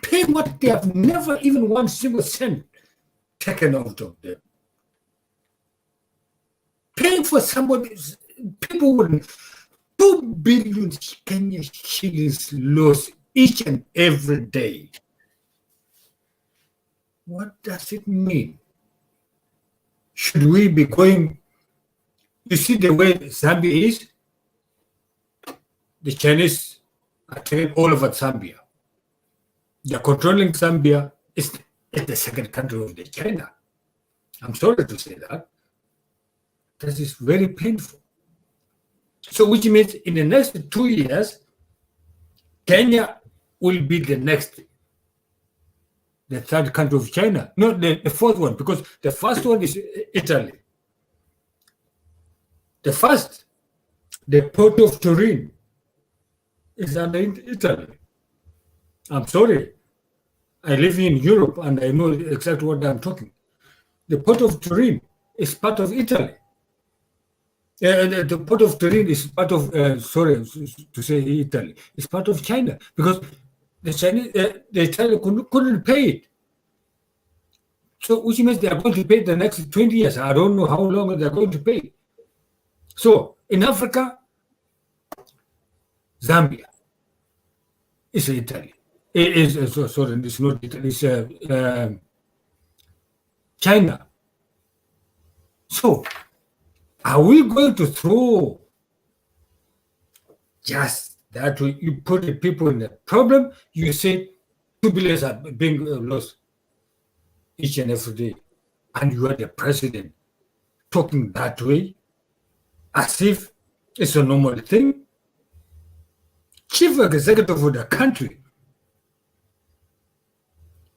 paying what they have never even one single cent taken out of them. Paying for somebody, people with 2 billion Kenya shillings lost each and every day. What does it mean? Should we be going? You see the way Zambia is? The Chinese are taking all over Zambia. They're controlling Zambia. It's the second country of China. I'm sorry to say that. This is very painful. So which means in the next 2 years, Kenya will be the third country of China. Not the fourth one, because the first one is Italy. The port of Turin is under Italy. I'm sorry. I live in Europe and I know exactly what I'm talking. The port of Turin is part of Italy. The port of Turin is part of, sorry to say Italy, it's part of China because the Chinese, the Italian couldn't pay it. So which means they are going to pay the next 20 years. I don't know how long they're going to pay. So in Africa, Zambia is Italy. Sorry, it's not Italy, it's China. So are we going to throw just that way? You put the people in a problem, you say 2 billion are being lost each and every day, and you are the president talking that way as if it's a normal thing. Chief executive of the country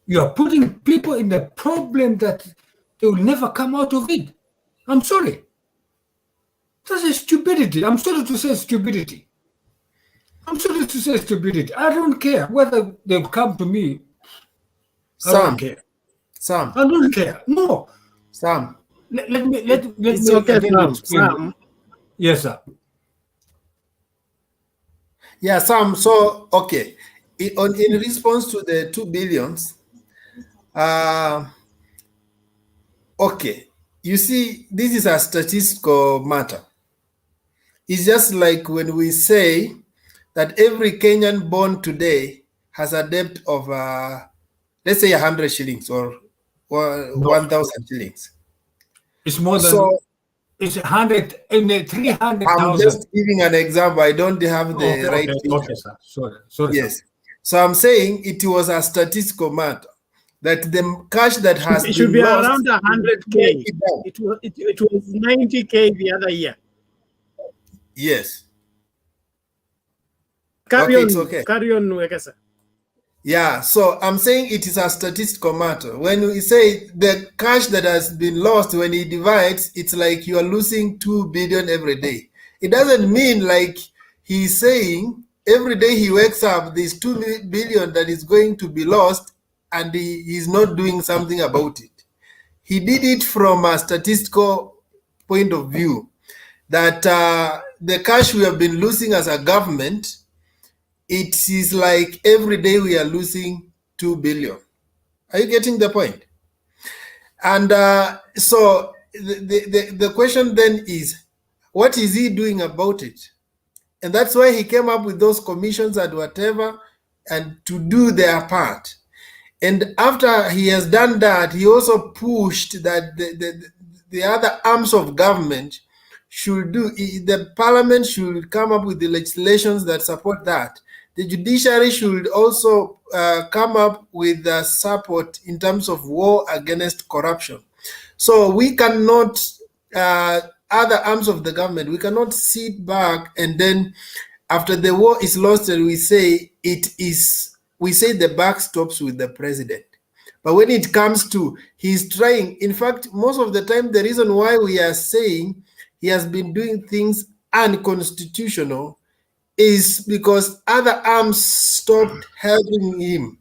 You are putting people in a problem that they will never come out of it. I'm sorry. That's a stupidity. I'm sorry to say stupidity. I'm sorry to say stupidity. I don't care whether they'll come to me. I don't care. Sam. I don't care. No. Sam. Let me It's okay, again explain. Sam. Yes, sir. Yeah, Sam. So okay, in response to the 2 billions, okay, you see, this is a statistical matter. It's just like when we say that every Kenyan born today has a debt of, let's say, 100 shillings or 1,000 shillings. It's more than. So it's 100 and 300,000. I'm just giving an example. I don't have the right figure. Okay, sir. Sorry. Yes. Sir. So I'm saying it was a statistical matter that the cash that has It should been be lost, around 100K. It was 90K the other year. Yes. Carry Okay, on, it's okay. Carry on, Wekesa. Yeah, so I'm saying it is a statistical matter. When we say the cash that has been lost, when he divides, it's like you are losing 2 billion every day. It doesn't mean like he's saying every day he wakes up, there's 2 billion that is going to be lost, and he's not doing something about it. He did it from a statistical point of view that the cash we have been losing as a government, it is like every day we are losing 2 billion. Are you getting the point? And so the question then is, what is he doing about it? And that's why he came up with those commissions and whatever, and to do their part. And after he has done that, he also pushed that the other arms of government should do, the parliament should come up with the legislations that support that. The judiciary should also come up with support in terms of war against corruption. So we cannot, other arms of the government, we cannot sit back and then after the war is lost and we say the buck stops with the president. But when it comes to, he's trying, in fact, most of the time, the reason why we are saying he has been doing things unconstitutional is because other arms stopped helping him.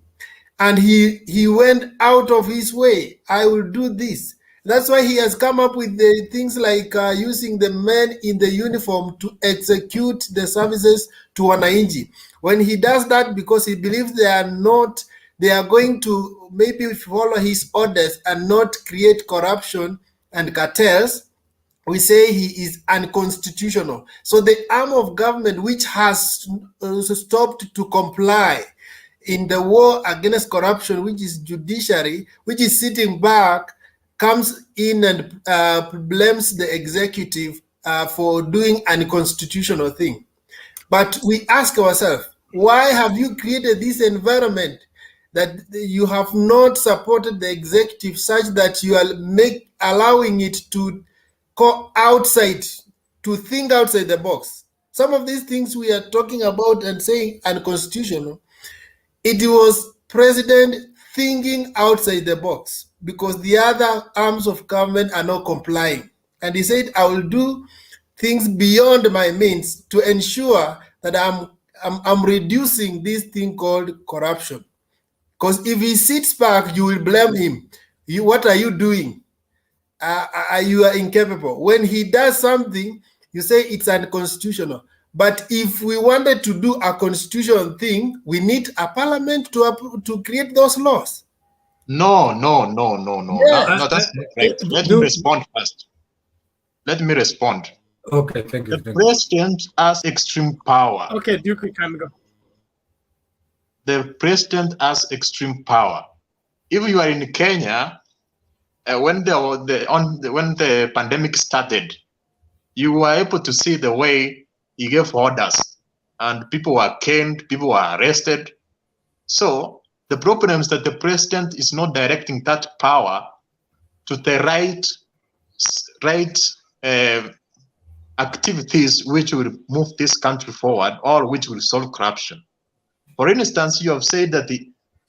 And he went out of his way. I will do this. That's why he has come up with the things like using the men in the uniform to execute the services to wananchi. When he does that, because he believes they are going to maybe follow his orders and not create corruption and cartels, we say he is unconstitutional. So the arm of government which has stopped to comply in the war against corruption, which is judiciary, which is sitting back, comes in and blames the executive for doing unconstitutional thing. But we ask ourselves, why have you created this environment that you have not supported the executive such that you are allowing it to go outside, to think outside the box? Some of these things we are talking about and saying unconstitutional, it was president thinking outside the box because the other arms of government are not complying. And he said, I will do things beyond my means to ensure that I'm reducing this thing called corruption. Because if he sits back, you will blame him. What are you doing? You are incapable. When he does something, you say it's unconstitutional. But if we wanted to do a constitutional thing, we need a parliament to create those laws. No. Yeah. No, that's not right. Let me respond first. Let me respond. Okay, thank you. The president has extreme power. Okay, Duke, we can go. The president has extreme power. If you are in Kenya, when the pandemic started, you were able to see the way he gave orders, and people were caned, people were arrested. So the problem is that the president is not directing that power to the right activities which will move this country forward or which will solve corruption. For instance, you have said that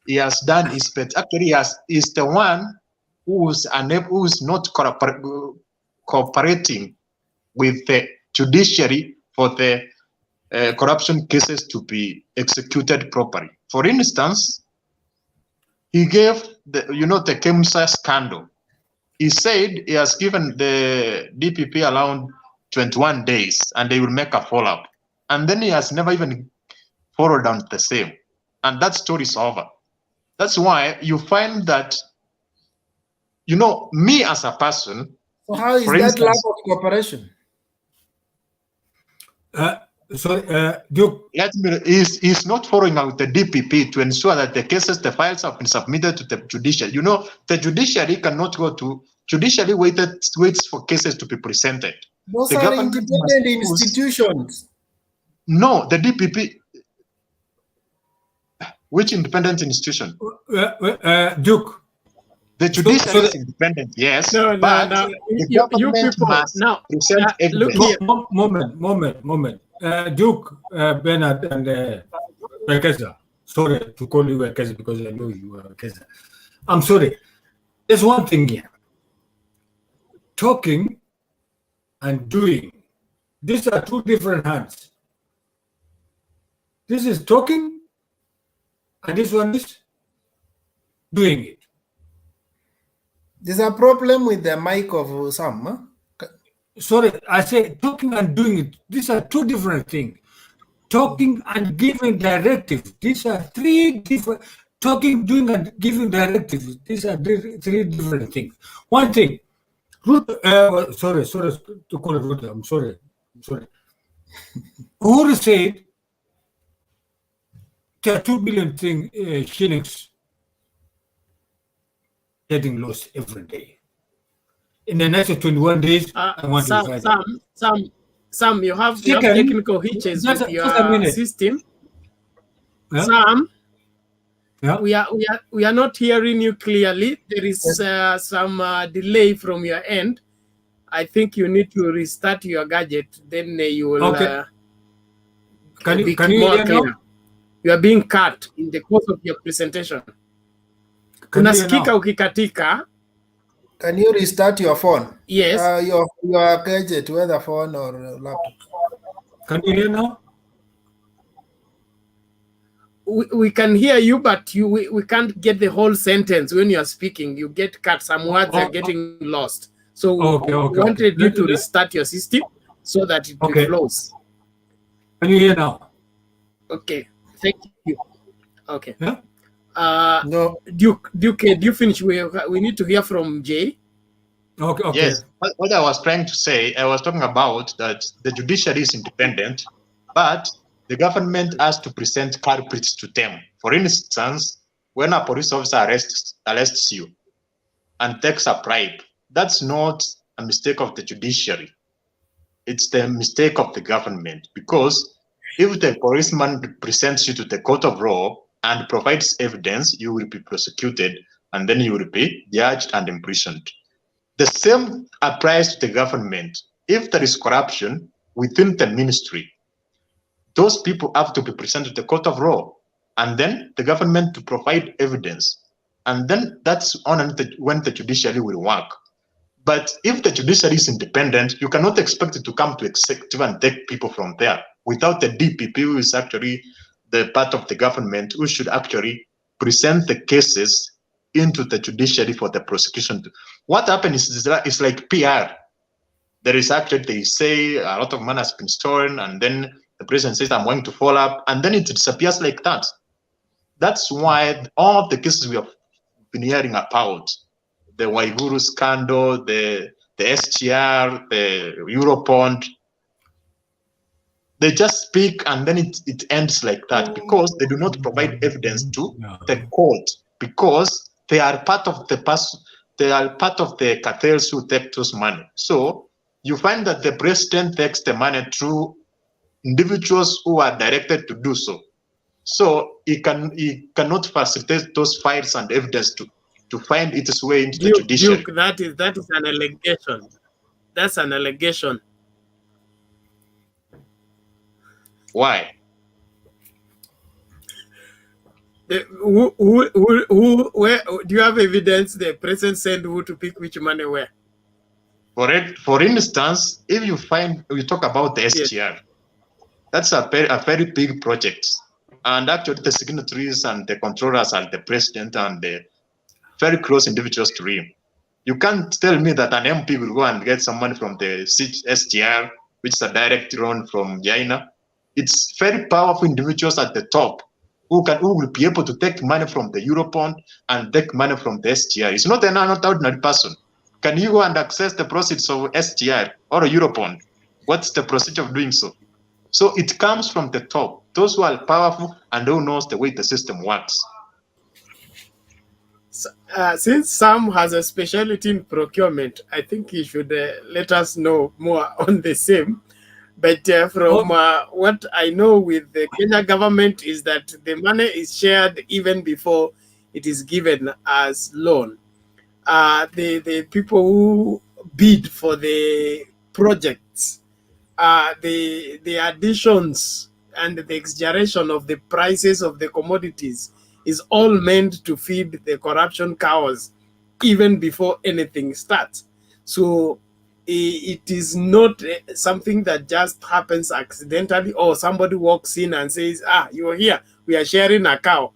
he has done is, but actually is the one who's not cooperating with the judiciary for the corruption cases to be executed properly. For instance, he gave the Kemsa scandal. He said he has given the DPP around 21 days and they will make a follow-up. And then he has never even followed on the same. And that story is over. That's why you find that, me as a person. So how is that lack of cooperation? Duke. He's not following out the DPP to ensure that the files have been submitted to the judiciary. The judiciary cannot go to, judiciary waits for cases to be presented. Those are independent institutions. No, the DPP. Which independent institution? Duke. The judiciary is independent, yes, but the government must present evidence. Moment. Duke, Bernard, and Wekesa. Sorry to call you Wekesa because I know you are Wekesa. I'm sorry. There's one thing here. Talking and doing. These are two different hands. This is talking, and this one is doing it. There's a problem with the mic of Sam. Huh? Sorry, I say talking and doing it. These are two different things. Talking and giving directives. These are three different. Talking, doing, and giving directives. These are three different things. One thing. Ruto, sorry to call it Ruto. I'm sorry. Uhuru said there are 2 billion shillings getting lost every day. In the next 21 days, I want to find Sam, you have technical hitches with your system. Yeah. Sam, yeah. we are not hearing you clearly. There is some delay from your end. I think you need to restart your gadget. Then you will can you more hear clear. now? You are being cut in the course of your presentation. Unasikika ukikatika. Can you restart your phone? Yes. Your gadget, whether phone or laptop. Can you hear now? We can hear you, but we can't get the whole sentence when you are speaking. You get cut. Some words are getting lost. So we wanted you to restart your system so that it flows. Can you hear now? Okay. Thank you. Okay. Yeah? No. Duke, do you finish? We need to hear from Jay. Okay. Yes. What I was trying to say, I was talking about that the judiciary is independent, but the government has to present culprits to them. For instance, when a police officer arrests you and takes a bribe, that's not a mistake of the judiciary. It's the mistake of the government, because if the policeman presents you to the court of law and provides evidence, you will be prosecuted and then you will be judged and imprisoned. The same applies to the government. If there is corruption within the ministry, those people have to be presented to the court of law and then the government to provide evidence. And then that's when the judiciary will work. But if the judiciary is independent, you cannot expect it to come to executive and take people from there without the DPP, who is actually the part of the government, who should actually present the cases into the judiciary for the prosecution. What happens is like PR. There is actually, they say a lot of money has been stolen, and then the president says, I'm going to follow up, and then it disappears like that. That's why all the cases we have been hearing about, the Uhuru scandal, the SGR, the Eurobond, they just speak and then it ends like that, because they do not provide evidence to the court, because they are part of the cartels who take those money. So you find that the president takes the money through individuals who are directed to do so. So he cannot facilitate those files and evidence to find its way into the judiciary. Duke, that is an allegation. That's an allegation. Why? Where do you have evidence the president sent who to pick which money where? For instance, if you talk about the SGR, that's a very big project. And actually the signatories and the controllers are the president and the very close individuals to him. You can't tell me that an MP will go and get some money from the SGR, which is a direct loan from China. It's very powerful individuals at the top who will be able to take money from the Eurobond and take money from the SGR. It's not an ordinary person. Can you go and access the proceeds of SGR or a Eurobond? What's the procedure of doing so? So it comes from the top, those who are powerful and who knows the way the system works. Since Sam has a specialty in procurement, I think he should let us know more on the same. But from what I know with the Kenya government is that the money is shared even before it is given as loan. The people who bid for the projects, the additions and the exaggeration of the prices of the commodities is all meant to feed the corruption cows even before anything starts. So it is not something that just happens accidentally, or somebody walks in and says, you're here, we are sharing a cow,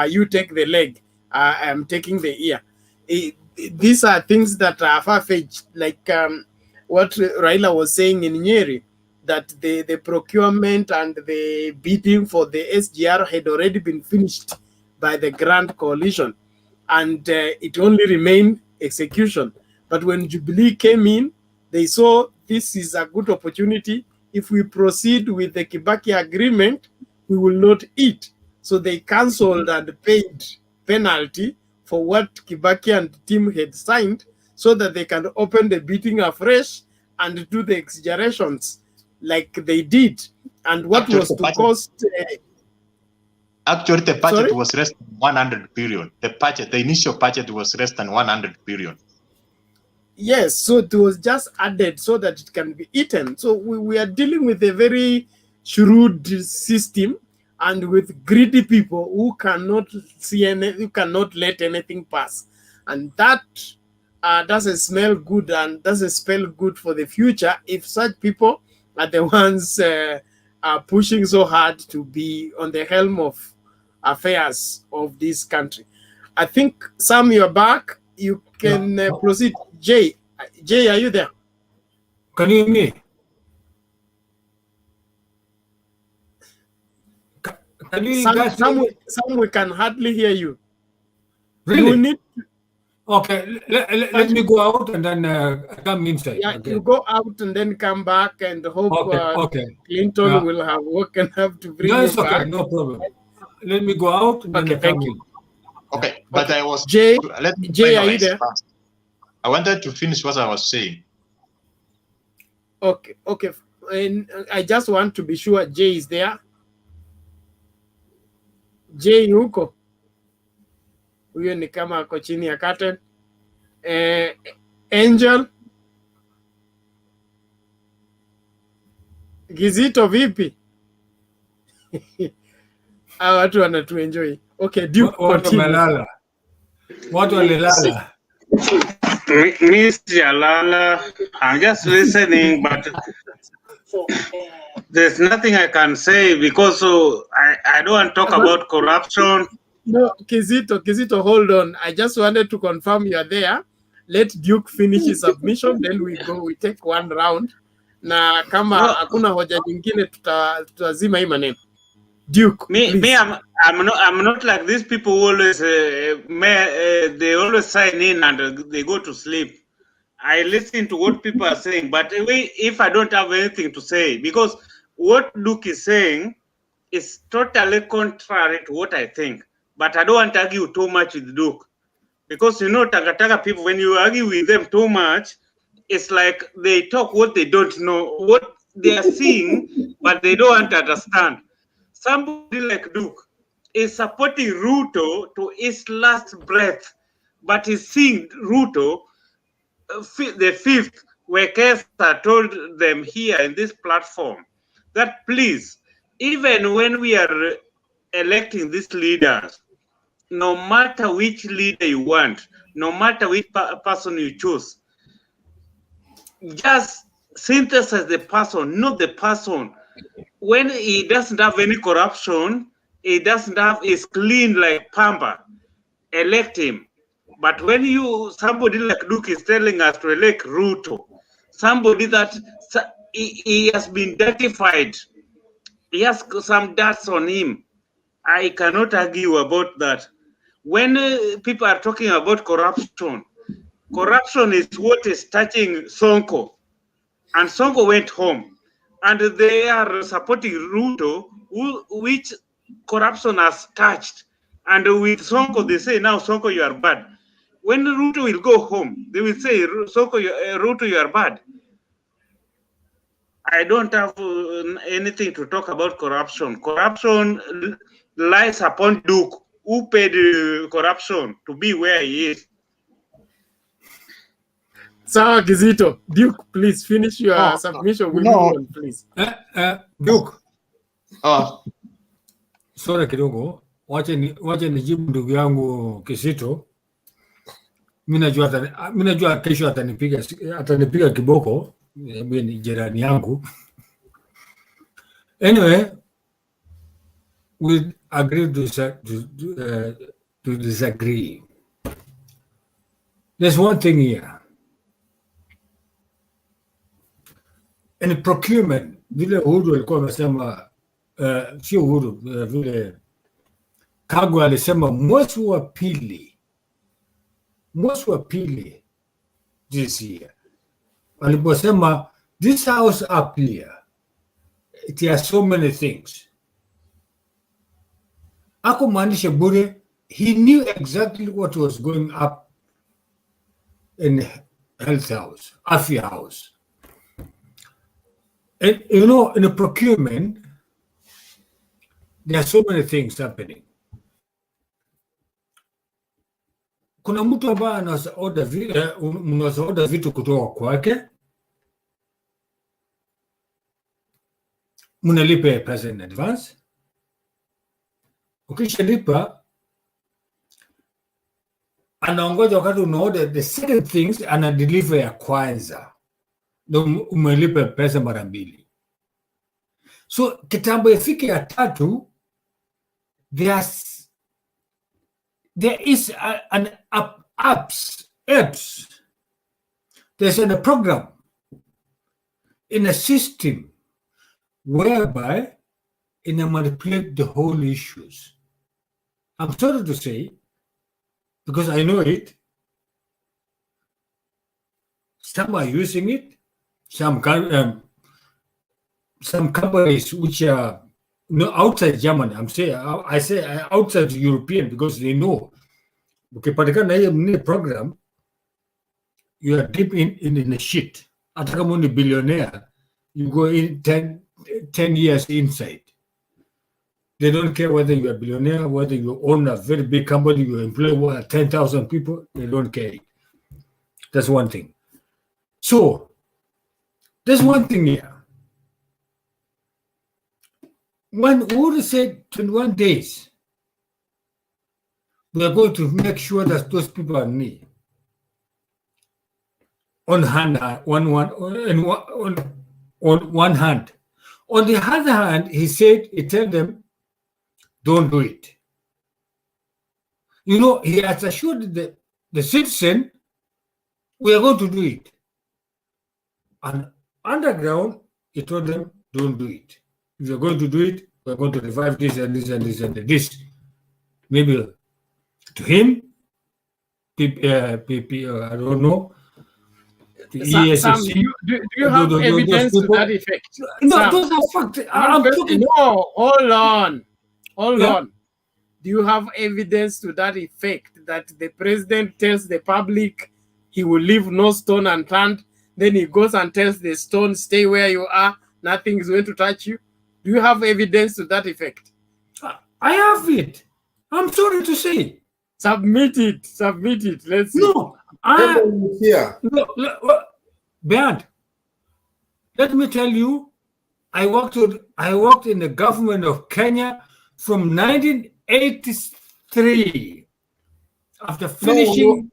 you take the leg, I am taking the ear. These are things that are far-fetched, like what Raila was saying in Nyeri, that the procurement and the bidding for the SGR had already been finished by the Grand Coalition, and it only remained execution. But when Jubilee came in, they saw this is a good opportunity. If we proceed with the Kibaki agreement, we will not eat. So they cancelled and paid penalty for what Kibaki and the team had signed, so that they can open the bidding afresh and do the exaggerations like they did. And what was to cost... Actually, the budget was less than 100 billion. The initial budget was less than 100 billion. Yes, so it was just added so that it can be eaten. So we are dealing with a very shrewd system and with greedy people who cannot who cannot let anything pass. And that doesn't smell good and doesn't spell good for the future if such people are the ones are pushing so hard to be on the helm of affairs of this country. I think, Sam, you're back. You can proceed. Jay, are you there? Can you hear me? Can you guys Sam, we can hardly hear you. Really? You need... Okay, let me go out and then come inside. Yeah, okay. You go out and then come back and hope Clinton will have woken up to bring you back. Okay, no problem. Let me go out and then thank come you. in. Okay, but I was... Jay, Jay, are you there? I wanted to finish what I was saying. Okay. And I just want to be sure Jay is there. Jay yuko? Huyo ni kama ako chini ya curtain. Angel? Gizito vipi? Watu wanatuenjoy. Okay, Duke, continue. Watu walilala. Mr. Lala, I'm just listening, but there's nothing I can say because I don't want to talk about corruption. No, Kizito, hold on. I just wanted to confirm you are there. Let Duke finish his submission, then we take one round. Na kama hakuna hoja nyingine tutazima hii maneno. Duke, I'm not like these people who always they always sign in and they go to sleep. I listen to what people are saying, but if I don't have anything to say, because what Duke is saying is totally contrary to what I think. But I don't want to argue too much with Duke, because Tagataga people, when you argue with them too much, it's like they talk what they don't know, what they are seeing, but they don't want to understand. Somebody like Duke is supporting Ruto to his last breath, but he's seeing Ruto, the fifth, where Kesa told them here in this platform that please, even when we are electing these leaders, no matter which leader you want, no matter which person you choose, just synthesize the person, not the person. When he doesn't have any corruption, he doesn't have, is clean like Pamba, elect him. But when somebody like Duke is telling us to elect Ruto, somebody that he has been dirtified, he has some dust on him, I cannot argue about that. When people are talking about corruption, corruption is what is touching Sonko, and Sonko went home, and they are supporting Ruto, which corruption has touched. And with Sonko, they say, now Sonko, you are bad. When Ruto will go home, they will say, Sonko, Ruto, you are bad. I don't have anything to talk about corruption. Corruption lies upon Duke, who paid corruption to be where he is. Sawa Kizito. Duke, please finish your submission. We move on, please. Duke. Sorry kidogo. Wache nijibu ndugu yangu Kizito. Mimi najua kesho atanipiga kiboko. Mimi ni jirani yangu. Anyway, we agree to disagree. There's one thing here. In procurement, vile Uhuru alikuwa amesema, sio Uhuru, vile Kagwe alisema mwezi wa pili this year, aliposema this house up here, it has so many things. Akumaanisha bure, he knew exactly what was going up in health house, Afya house. And in the procurement, there are so many things happening. Kuna mtu ambaye anaweza order vitu kutoka kwake, mnalipa pesa in advance. Ukishalipa, anaongoja wakati unaorder the second things, ana deliver ya kwanza. Umelipa pesa mara mbili. So kitambo ifike ya tatu, there is an apps. There's a program in a system whereby it manipulate the whole issues. I'm sorry to say, because I know it, some are using it, some companies which are outside Germany, I say outside European, because they know. Ukipatikana hiyo program, you are deep in the shit. Hata kama ni billionaire, you go in 10 years inside. They don't care whether you are a billionaire, whether you own a very big company, you employ 10,000 people, they don't care. That's one thing. So, there's one thing here. When Uhuru said 21 days, we are going to make sure that those people are near. On one hand. On the other hand, he told them, don't do it. He has assured the citizen, we are going to do it. And underground, he told them, don't do it. If you're going to do it, we're going to revive this and this and this and this. Maybe to him, I don't know. Sam, do you have evidence to that effect? No, those are facts. No, hold on. Do you have evidence to that effect that the president tells the public he will leave no stone unturned, then he goes and tells the stone, stay where you are, nothing is going to touch you? Do you have evidence to that effect? I have it. I'm sorry to say. Submit it. Let's see. No, Bernd, let me tell you, I worked in the government of Kenya from 1983 3, after finishing...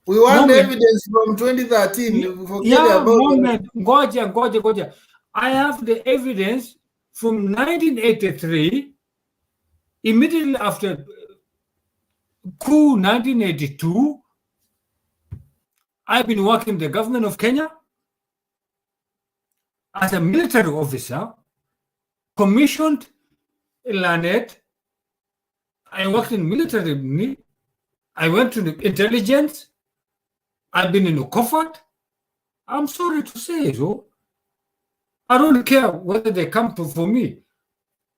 We want evidence from 2013. Forget about Ngoja. I have the evidence from 1983, immediately after coup 1982. I've been working in the government of Kenya as a military officer, commissioned learned. I worked in military. I went to the intelligence. I've been in the comfort. I'm sorry to say so. I don't care whether they come for me,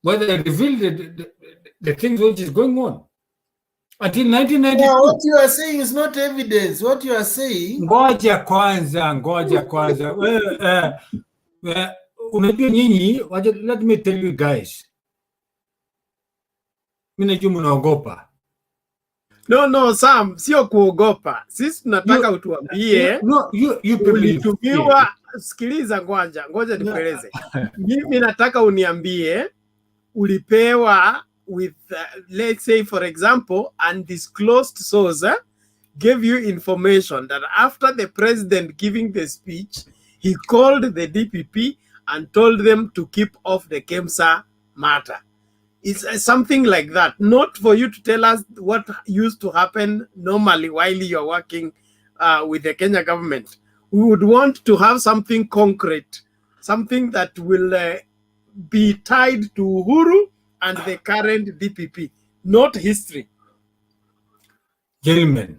whether they reveal the things which is going on. Until 1992. Yeah, what you are saying is not evidence. What you are saying... Ngoja kwanza. Unajua nyinyi, let me tell you guys. Mimi najua mnaogopa. No, Sam, sio kuogopa. Sisi tunataka utuambie. Ulitumiwa, sikiliza ngoja nikueleze. Mimi nataka uniambie ulipewa with let's say for example undisclosed source gave you information that after the president giving the speech he called the DPP and told them to keep off the KEMSA matter. It's something like that, not for you to tell us what used to happen normally while you're working with the Kenya government. We would want to have something concrete, something that will be tied to Uhuru and the current DPP, not history. Gentlemen.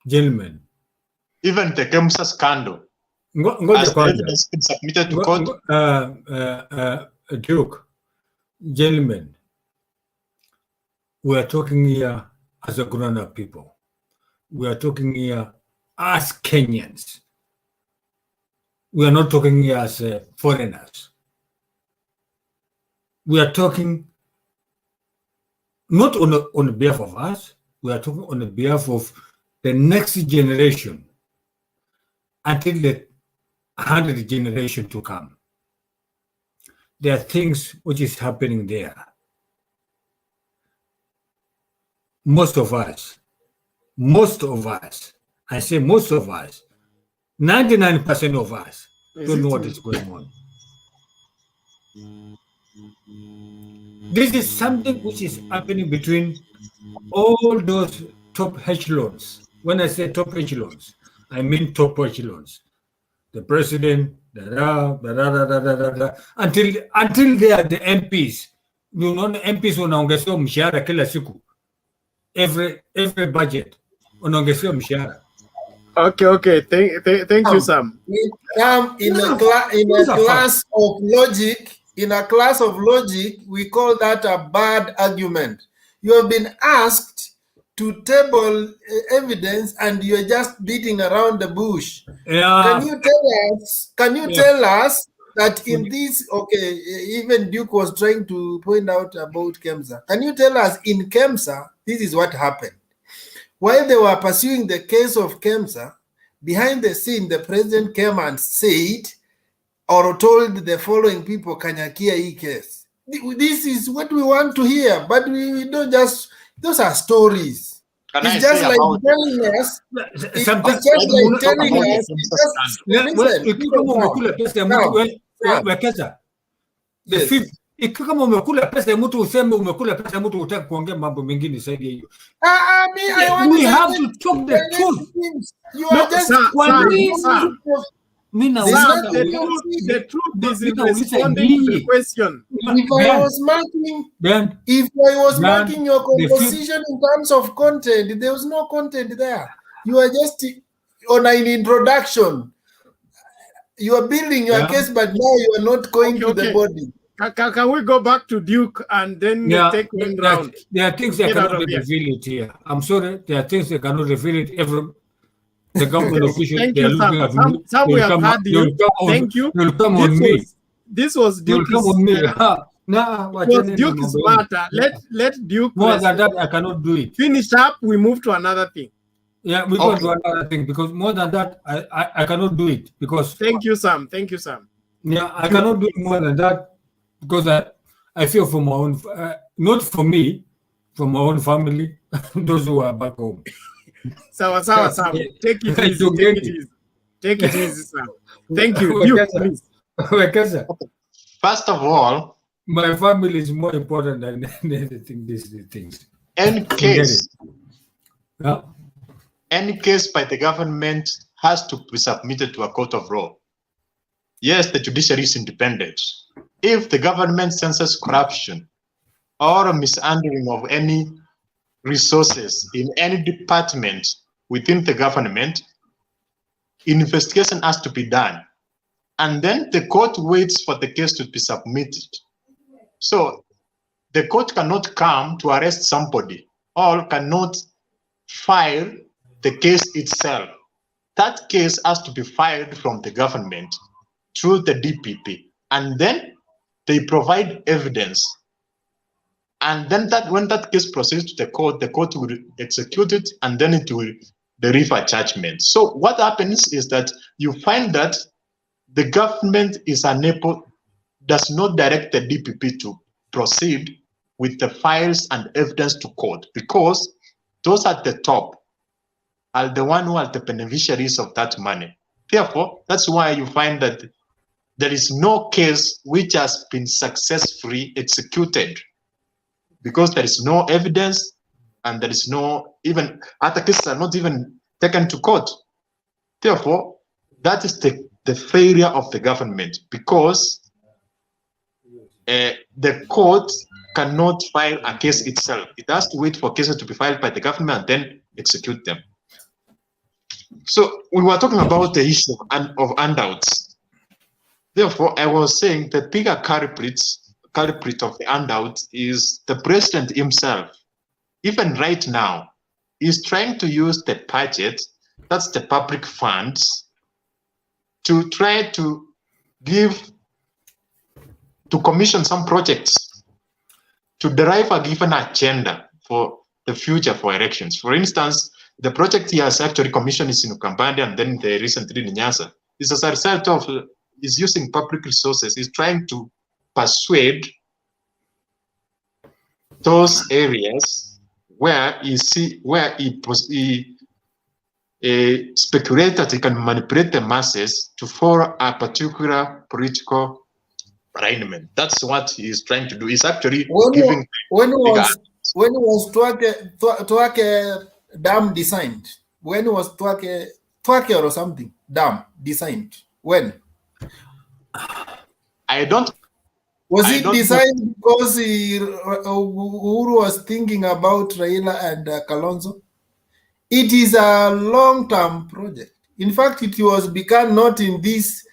Even the KEMSA scandal has evidence been submitted to court. Duke. Gentlemen, we are talking here as a grown-up people. We are talking here as Kenyans. We are not talking here as foreigners. We are talking not on behalf of us. We are talking on behalf of the next generation until the 100th generation to come. There are things which is happening there. Most of us, I say most of us, 99% of us don't know what is going on. This is something which is happening between all those top echelons. When I say top echelons, I mean top echelons. The president, until they are the MPs. You know, MPs wanaongezewa mshahara kila siku. Every budget wanaongezewa mshahara. Okay. Thank you, Sam. We come in a class of logic. In a class of logic, we call that a bad argument. You have been asked to table evidence and you're just beating around the bush. Yeah. Can you tell us that in this, okay, even Duke was trying to point out about KEMSA. Can you tell us in KEMSA, this is what happened? While they were pursuing the case of KEMSA, behind the scene, the president came and said, or told the following people, Kanyakia e case. This is what we want to hear, but we don't just, those are stories. It's just like telling us, ikiwa kama umekula pesa ya mtu useme umekula pesa ya mtu utaki kuongea mambo mengine zaidi ya hiyo. We have to talk the truth. You are just the truth is in responding to the question. If I was marking your conversation in terms of content, there was no content there. You are just on an introduction. You are building your case, but now you are not going to the body. Can we go back to Duke and then take one round? There are things that cannot reveal it here. I'm sorry, there are things that cannot reveal it. The government officials, they are looking at me. Some we have had you. Thank you. You'll come on me. This was Duke's. You'll come on me. Duke's matter. Let Duke. More than that, I cannot do it. Finish up. We move to another thing. Yeah, we go to another thing because more than that, I cannot do it because. Thank you, Sam. Thank you, Sam. Yeah, I cannot do it more than that because I feel for my own, not for me, from my own family, those who are back home. Sawa, take it easy, take it easy, sir. Thank you. Please. First of all, my family is more important than anything. These things. Any case by the government has to be submitted to a court of law. Yes, the judiciary is independent. If the government senses corruption or mishandling of any resources in any department within the government, investigation has to be done. And then the court waits for the case to be submitted. So the court cannot come to arrest somebody or cannot file the case itself. That case has to be filed from the government through the DPP. And then they provide evidence. And then when that case proceeds to the court will execute it, and then it will deliver judgment. So what happens is that you find that the government is unable, does not direct the DPP to proceed with the files and evidence to court, because those at the top are the one who are the beneficiaries of that money. Therefore, that's why you find that there is no case which has been successfully executed, because there is no evidence and there is no, even other cases are not even taken to court. Therefore, that is the failure of the government, because the court cannot file a case itself. It has to wait for cases to be filed by the government and then execute them. So we were talking about the issue of handouts. Therefore, I was saying the bigger culprit of the handout is the president himself. Even right now, he's trying to use the budget, that's the public funds, to try to commission some projects, to derive a given agenda for the future for elections. For instance, the project he has actually commissioned is in Ukambani and then recently in Nyasa. This is a result of is using public resources. He's trying to persuade those areas where he speculates that he can manipulate the masses to follow a particular political alignment. That's what he's trying to do. He's actually giving. When was Twake Dam designed? When was Twake or something dam designed? When? I don't. Was it designed because Uhuru was thinking about Raila and Kalonzo? It is a long-term project. In fact, it was begun not in this,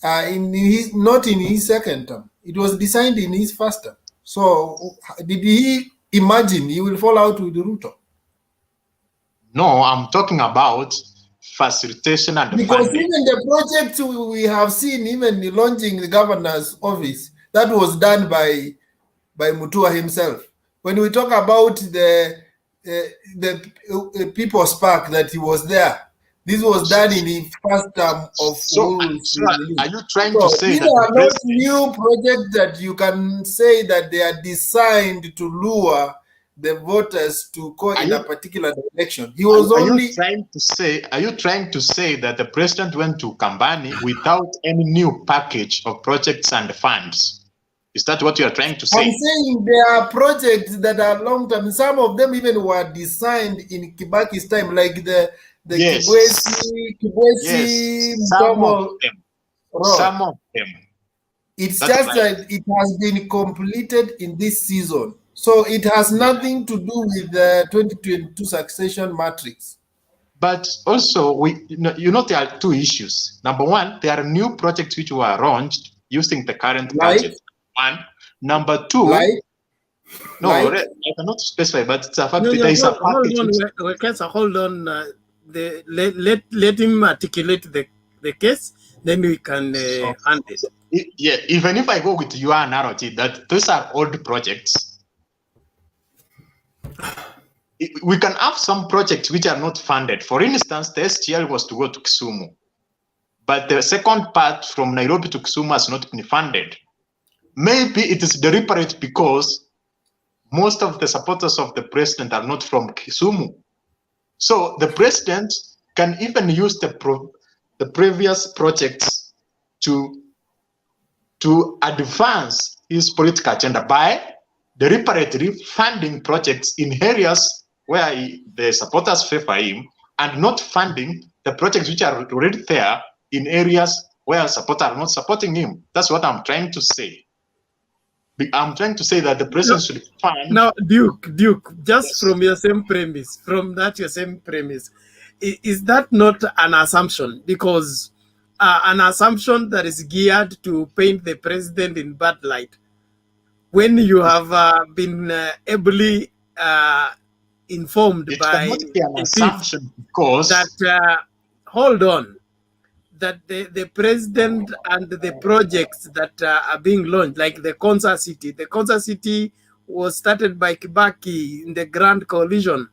not in his second term. It was designed in his first term. So, did he imagine he will fall out with Ruto? No, I'm talking about facilitation and because funding. Even the project we have seen, even launching the governor's office, that was done by Mutua himself. When we talk about the People's Park that he was there, this was done in the first term of are you trying to say these are not new projects that you can say that they are designed to lure the voters to go in a particular direction? He was Are you trying to say that the president went to Kambani without any new package of projects and funds? Is that what you are trying to say? I'm saying there are projects that are long term. Some of them even were designed in Kibaki's time, like the yes. Kibwezi Some of them. It's That's just that it has been completed in this season. So it has nothing to do with the 2022 succession matrix. But also, there are two issues. Number one, there are new projects which were launched using the current budget. One. Number two, I cannot specify, but it's a fact that there is a package. Hold on. Let him articulate the case, then we can handle it. Yeah, even if I go with your narrative that those are old projects, we can have some projects which are not funded. For instance, the SGL was to go to Kisumu, but the second part from Nairobi to Kisumu has not been funded. Maybe it is deliberate because most of the supporters of the president are not from Kisumu. So the president can even use the previous projects to advance his political agenda by deliberately funding projects in areas where the supporters favor him, and not funding the projects which are already there in areas where supporters are not supporting him. That's what I'm trying to say. I'm trying to say that the president should fund. Now, Duke, just from your same premise, is that not an assumption? Because an assumption that is geared to paint the president in bad light, when you have been ably informed by an assumption because that hold on, that the president and the projects that are being launched, like the Concert City. The Concert City was started by Kibaki in the Grand Coalition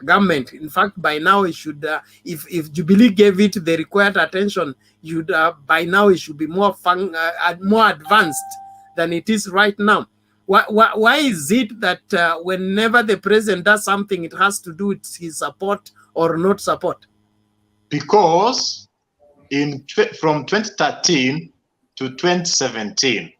government. In fact, by now it should, if Jubilee gave it the required attention, you'd by now it should be more advanced than it is right now. Why is it that whenever the president does something, it has to do with his support or not support? Because from 2013 to 2017,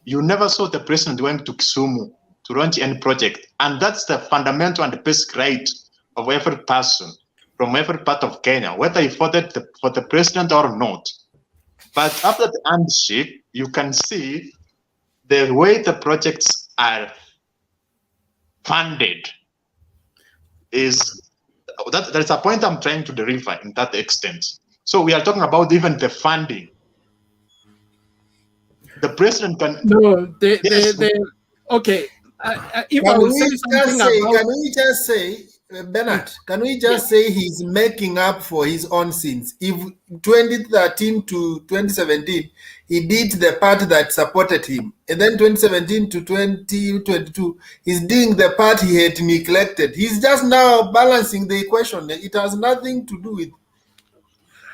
you never saw the president going to Kisumu to launch any project. And that's the fundamental and the basic right of every person from every part of Kenya, whether he voted for the president or not. But after the handshake, you can see the way the projects are funded is that there's a point I'm trying to deliver in that extent. So we are talking about even the funding. The president can. No, okay. If I will say something about, can we just say, Bernard, can we just say he's making up for his own sins? If 2013 to 2017, he did the part that supported him, and then 2017 to 2022, he's doing the part he had neglected. He's just now balancing the equation. It has nothing to do with.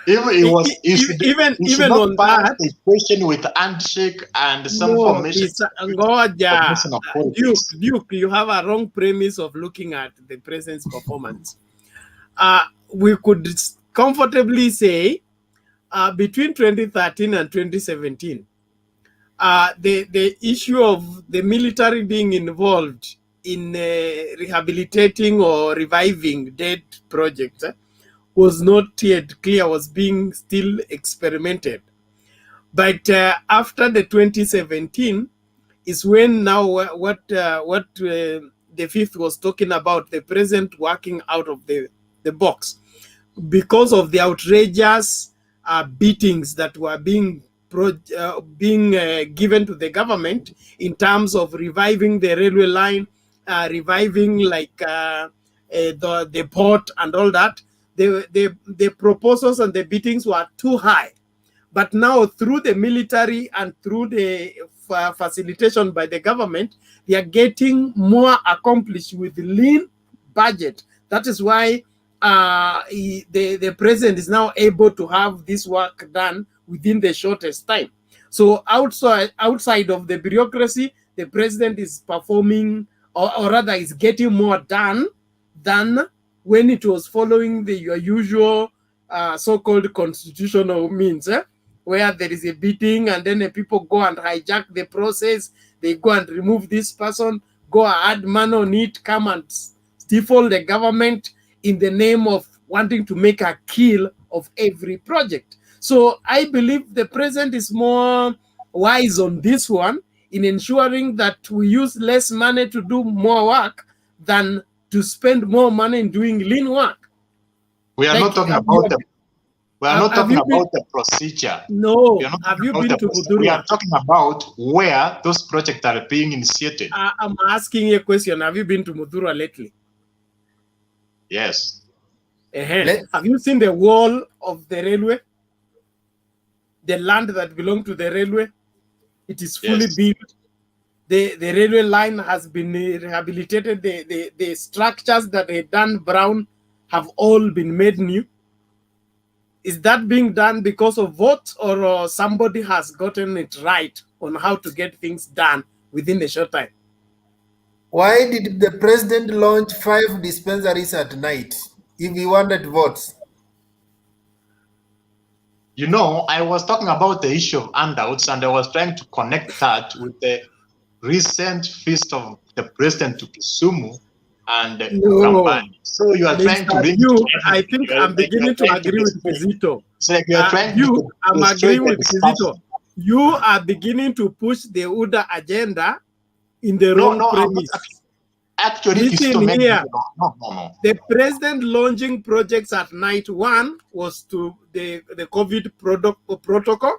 Even on that, the question with handshake and some formation. Duke, you have a wrong premise of looking at the president's performance. We could comfortably say between 2013 and 2017, the issue of the military being involved in rehabilitating or reviving dead projects was not yet clear, was being still experimented. But after the 2017 is when now what the fifth was talking about, the president working out of the box because of the outrageous beatings that were being given to the government in terms of reviving the railway line, reviving like the port and all that. The proposals and the beatings were too high. But now through the military and through the facilitation by the government, they are getting more accomplished with lean budget. That is why the president is now able to have this work done within the shortest time. So outside of the bureaucracy, the president is performing, or rather is getting more done than when it was following your usual so-called constitutional means, where there is a beating and then the people go and hijack the process. They go and remove this person, go add man on it, come and stifle the government in the name of wanting to make a kill of every project. So I believe the president is more wise on this one in ensuring that we use less money to do more work than to spend more money in doing lean work. We are not talking about the. We are not talking about the procedure. No, have you been to Uhuru? We are talking about where those projects are being initiated. I'm asking you a question. Have you been to Uhuru lately? Yes. Have you seen the wall of the railway? The land that belonged to the railway? It is fully built. The railway line has been rehabilitated. The structures that had done brown have all been made new. Is that being done because of votes, or somebody has gotten it right on how to get things done within a short time? Why did the president launch 5 dispensaries at night if he wanted votes? You know, I was talking about the issue of handouts, and I was trying to connect that with the recent feast of the president to Kisumu and No, Ukambani. So you are trying to Mr. link it to Duke, I everything. think You are, I'm like you are beginning to trying to agree with destroy. Kizito. It's like you are trying Duke, to I'm destroy agreeing the with Kizito. discussion. You are beginning to push the UDA agenda in the No, wrong no, I'm not premise. actually. Listen Kizito made here. no. The president launching projects at night. One was to the COVID protocol.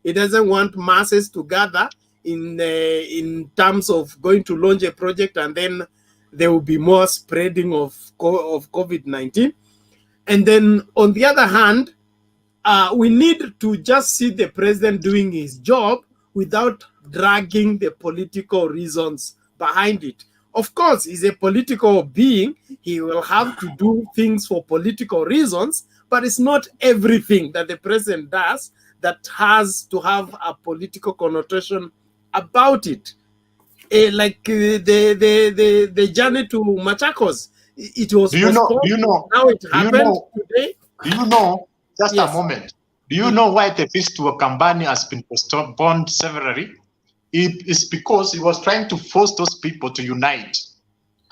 He doesn't want masses to gather in terms of going to launch a project and then there will be more spreading of COVID-19. And then on the other hand, we need to just see the president doing his job without dragging the political reasons behind it. Of course, he's a political being. He will have to do things for political reasons, but it's not everything that the president does that has to have a political connotation about it. The journey to Machakos, it was postponed. Now it happened today. Do you know? Just Yes. a moment. Do you know why the feast to Ukambani has been postponed severally? It is because he was trying to force those people to unite.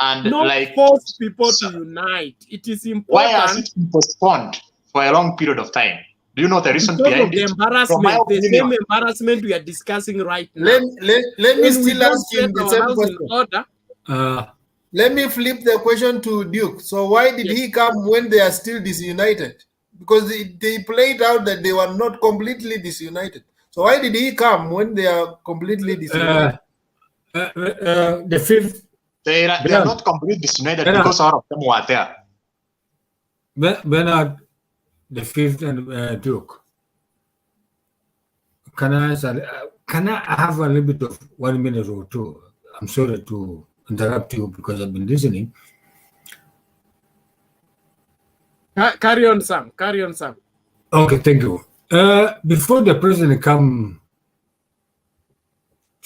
And Not like, force people to unite. It is why has important it been postponed for a long period of time? Do you know the reason because behind of the it? From my embarrassment, the opinion, same embarrassment we are discussing right now. Let me When we still don't ask set him the our same house in question. order. Let me flip the question to Duke. So why did he come when they are still disunited? Because they played out that they were not completely disunited. So why did he come when they are completely disunited? The fifth. they are not completely disunited because all of them were there. Bernard, the fifth, and Duke. Can I answer? Can I have a little bit of 1 minute or two? I'm sorry to interrupt you because I've been listening. Carry on, Sam. Carry on, Sam. Okay, thank you. Before the president come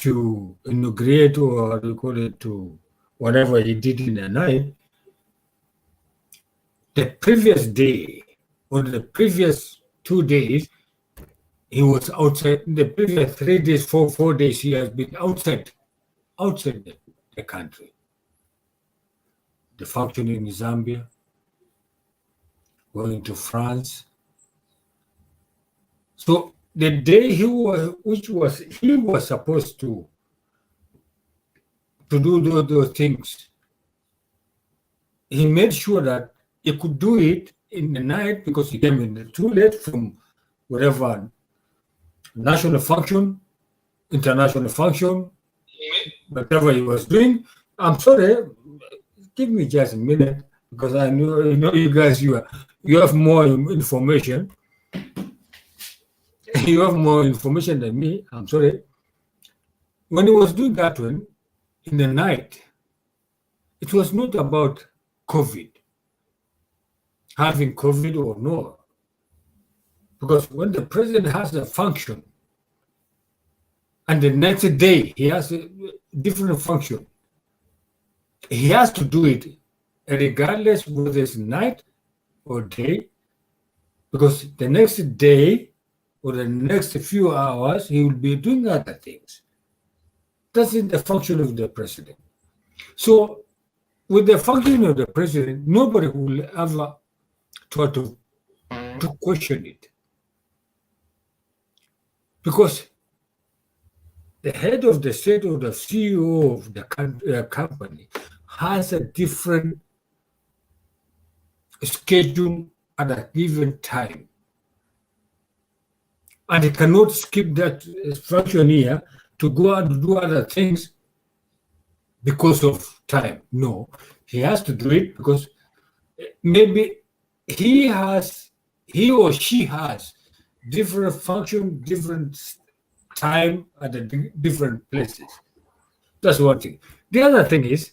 to inaugurate or you call it to whatever he did in the night, the previous day or the previous 2 days, he was outside. The previous 3 days, 4 days, he has been outside the country. The functioning in Zambia, going to France. So the day he was supposed to do those things, he made sure that he could do it in the night because he came in too late from whatever national function, international function, whatever he was doing. I'm sorry, give me just a minute because I know you guys you have more information. You have more information than me. I'm sorry. When he was doing that one in the night, it was not about COVID, having COVID or no. Because when the president has a function and the next day he has a different function, he has to do it regardless whether it's night or day, because the next day or the next few hours he will be doing other things. That's in the function of the president. So with the function of the president, nobody will ever try to question it. Because the head of the state or the CEO of the company has a different schedule at a given time. And he cannot skip that function here to go out and do other things because of time. No, he has to do it because maybe he or she has different function, different time at the different places. That's one thing. The other thing is,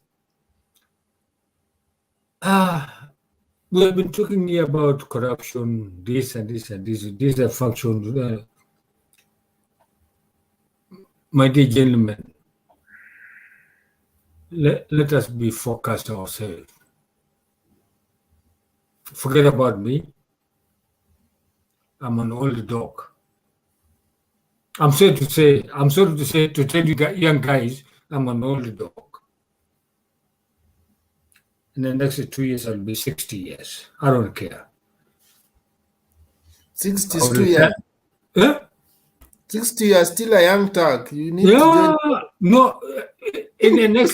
we have been talking here about corruption, this and this and this. These are functions. My dear gentlemen, let us be focused ourselves. Forget about me. I'm an old dog. I'm sorry to say, to tell you young guys, I'm an old dog. In the next 2 years, I'll be 60 years. I don't care. 60 is too young. Yeah? 60, you are still a young dog. You need to join. No, in the next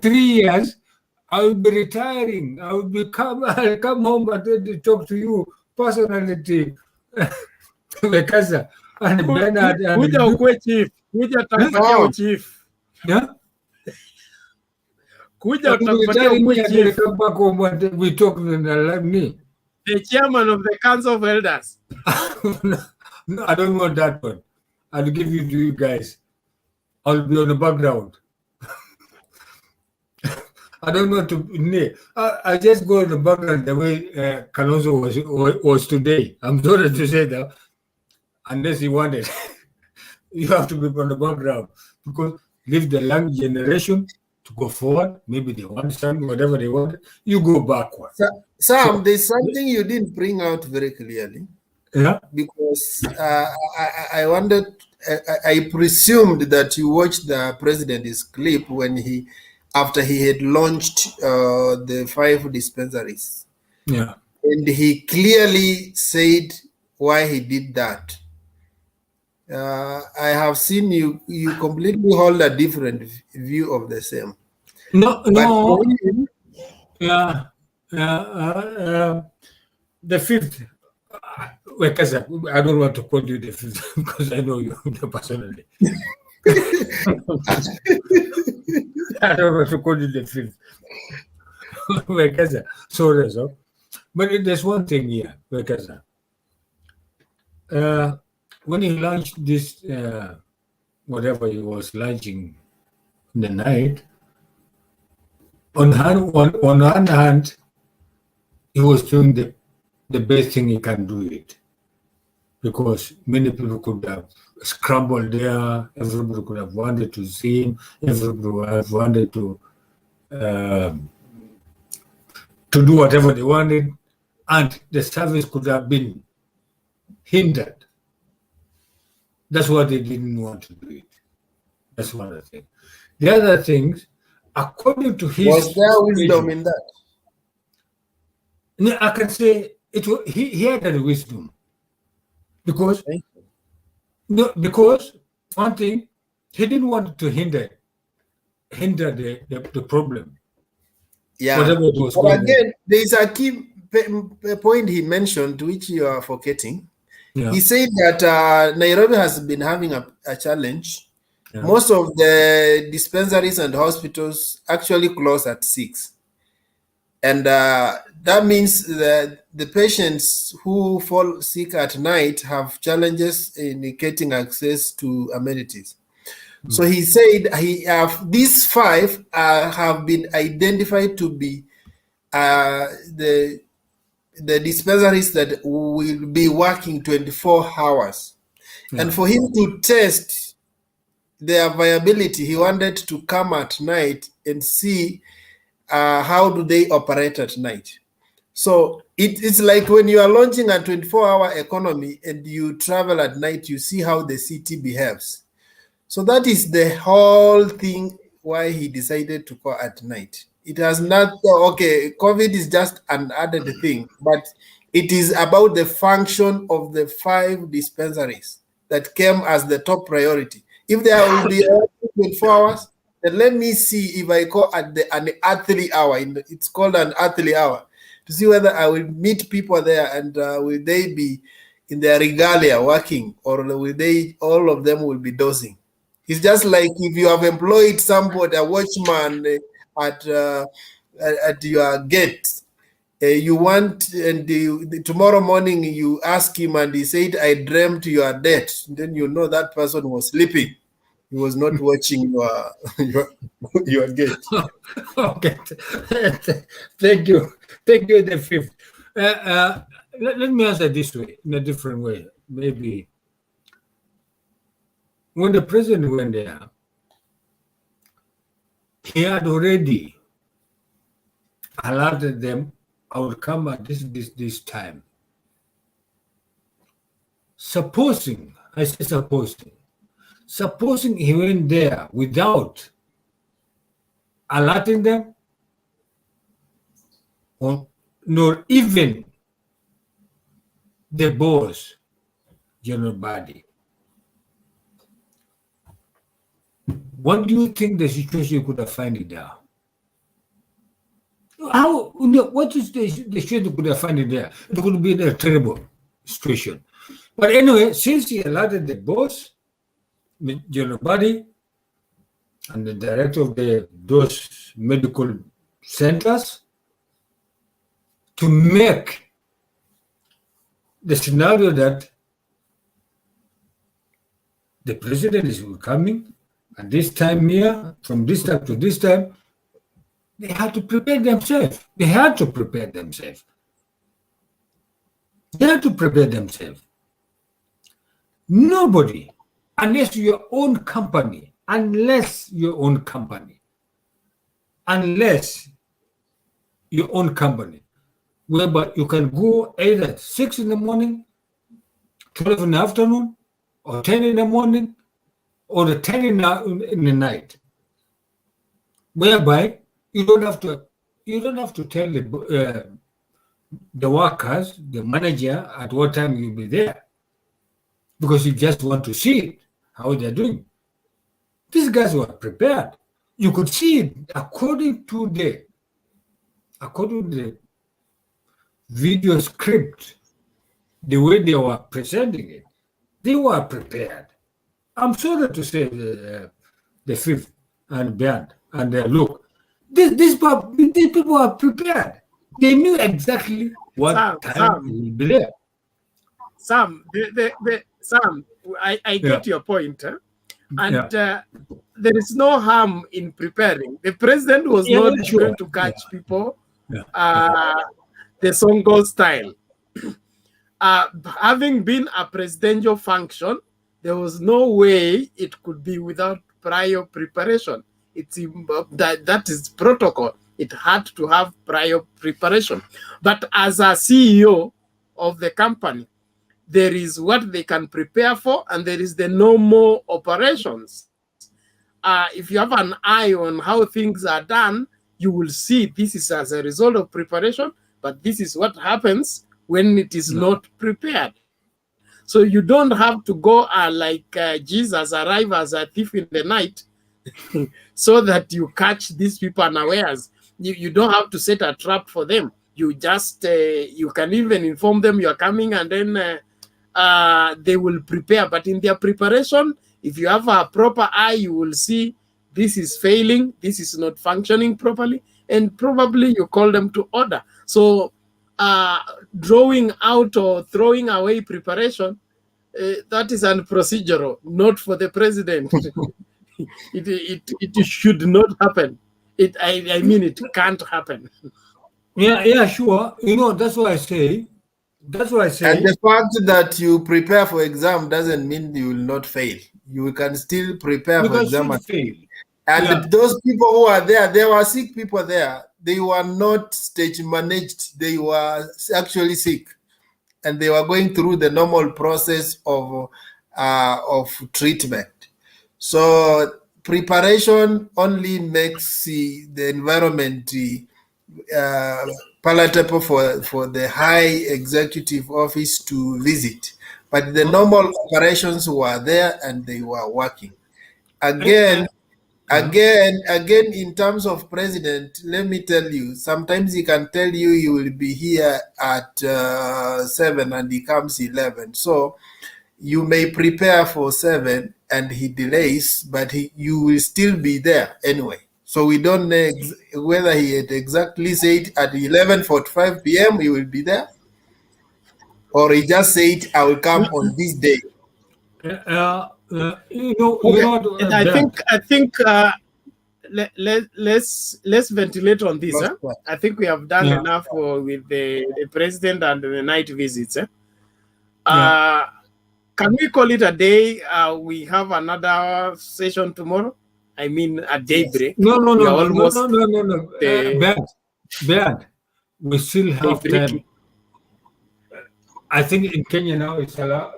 3 years, I will be retiring. I'll come home and then talk to you personally. Because and Bernard and Kuja ukue chief. Kuja utampatia chief. Yeah? Kuja utampatia ukue chief. Come back home and we talk like me. The chairman of the council of elders. No, I don't want that one. I'll give you to you guys. I'll be on the background. I don't want to. I just go in the background the way Kalonzo was today. I'm sorry to say that, unless you want it, you have to be on the background because leave the young generation to go forward. Maybe they want something, whatever they want. You go backward. Sam, there's something you didn't bring out very clearly. Yeah. Because I wondered, I presumed that you watched the president's clip when after he had launched the 5 dispensaries. Yeah. And he clearly said why he did that. I have seen you completely hold a different view of the same. No. Yeah. The 5th. Because I don't want to call you the 5th because I know you personally. I don't want to call you the 5th. Sorry, so. But there's one thing here, because when he launched this, whatever he was launching in the night, on one hand, he was doing the best thing he can do it. Because many people could have scrambled there, everybody could have wanted to see him, everybody would have wanted to do whatever they wanted, and the service could have been hindered. That's why they didn't want to do it. That's one of the things. The other things, according to his... Was there wisdom in that? I can say he had a wisdom. Because one thing, he didn't want to hinder the problem. Yeah, but again, there is a key point he mentioned, which you are forgetting. Yeah. He said that Nairobi has been having a challenge. Yeah. Most of the dispensaries and hospitals actually close at 6. And that means that the patients who fall sick at night have challenges in getting access to amenities. So he said these 5 have been identified to be the dispensaries that will be working 24 hours. Yeah. And for him to test their viability, he wanted to come at night and see how do they operate at night. So it's like when you are launching a 24-hour economy and you travel at night, you see how the city behaves. So that is the whole thing why he decided to go at night. It has not, okay, COVID is just an added thing, but it is about the function of the 5 dispensaries that came as the top priority. If there will be 24 hours, then let me see if I go at an earthly hour. It's called an earthly hour, to see whether I will meet people there and will they be in their regalia working, or will all of them will be dozing. It's just like if you have employed somebody, a watchman at your gate, you want, and tomorrow morning you ask him and he said, I dreamt you are dead. Then you know that person was sleeping. He was not watching your gate. Okay, thank you, the 5th. Let me answer this way, in a different way. Maybe when the president went there, he had already alerted them, I will come at this time. Supposing, I say supposing he went there without alerting them, or nor even the boss, General Badi. What do you think the situation could have found it there? How? What is the situation could have found it there? It could be a terrible situation. But anyway, since he alerted the boss, General Badi, and the director of those medical centers, to make the scenario that the president is coming at this time here, from this time to this time, they had to prepare themselves. They had to prepare themselves. Nobody, unless your own company, whereby you can go either at 6 in the morning, 12 in the afternoon, or 10 in the morning, or the 10 in the night, whereby you don't have to tell the workers, the manager, at what time you'll be there, because you just want to see how they're doing. These guys were prepared. You could see it according to the video script, the way they were presenting it. They were prepared. I'm sorry to say the fifth and beyond. And look, these people are prepared. They knew exactly what time will be there. Sam, Sam, I get your point. And there is no harm in preparing. The president was not going to catch people the Songo style. Having been a presidential function, there was no way it could be without prior preparation. That is protocol. It had to have prior preparation. But as a CEO of the company, there is what they can prepare for, and there is the normal operations. If you have an eye on how things are done, you will see this is as a result of preparation, but this is what happens when it is not prepared. So you don't have to go like Jesus arrive as a thief in the night so that you catch these people unawares. You don't have to set a trap for them. You just, you can even inform them you are coming, and then they will prepare. But in their preparation, if you have a proper eye, you will see this is failing, this is not functioning properly, and probably you call them to order. So drawing out or throwing away preparation, that is unprocedural, not for the president. It should not happen. I mean, it can't happen. Yeah, sure. That's what I say. And the fact that you prepare for exam doesn't mean you will not fail. You can still prepare for exam and fail. And those people who are there were sick people there. They were not stage managed. They were actually sick, and they were going through the normal process of treatment. So preparation only makes the environment palatable for the high executive office to visit. But the normal operations were there and they were working. Again, in terms of president, let me tell you, sometimes he can tell you he will be here at 7 and he comes 11. So you may prepare for 7 and he delays, but you will still be there anyway. So we don't know whether he had exactly said at 11:45 p.m. he will be there, or he just said I will come on this day. I think let's ventilate on this. I think we have done enough with the president and the night visits. Can we call it a day? We have another session tomorrow. I mean, at daybreak. No. We are almost Bad. We still have daybreaking. time. I think in Kenya now it's around.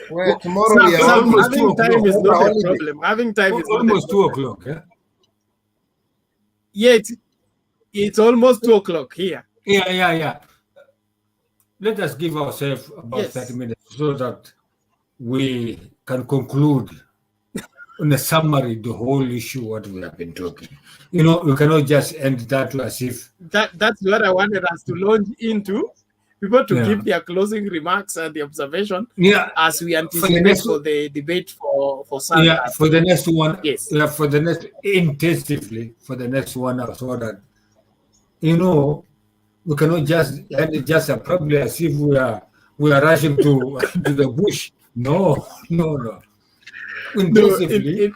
Well, tomorrow we are almost 2 having o'clock. time is not a problem. Having time is almost 2 o'clock. Yeah? Yeah, it's almost 2 o'clock here. Yeah. Let us give ourselves about 30 minutes so that we can conclude in a summary the whole issue what we have been talking. You know, you cannot just end that as if that's what I wanted us to launch into. People to give their closing remarks and the observation as we anticipate for the debate for Sunday. Yeah, for the next one. Yes. Yeah, for the next intensively for the next 1 hour, so that you know we cannot just end it just abruptly as if we are rushing to to the bush. No. Intensively.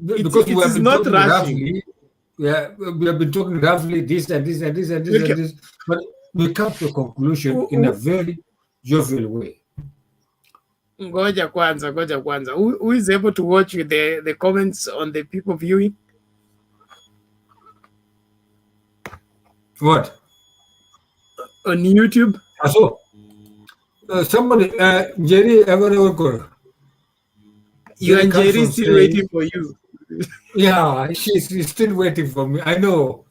Because we have been talking roughly. Yeah, we have been talking roughly this and this and this and this and this, but we come to a conclusion in a very jovial way. Ngoja kwanza. Who is able to watch the comments on the people viewing? What? On YouTube? So, somebody, Jerry, Jerry is still waiting for you. Yeah, she's still waiting for me. I know.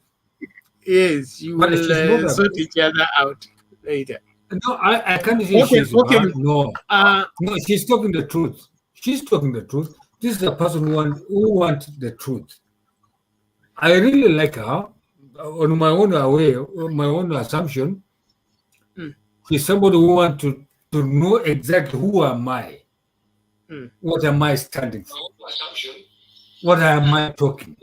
Yes, you will sort each other out later. No, I can't say she's bad. No, she's talking the truth. She's talking the truth. This is a person who wants the truth. I really like her. On my own way, on my own assumption, she's somebody who wants to know exactly who am I. What am I standing for? What am I talking?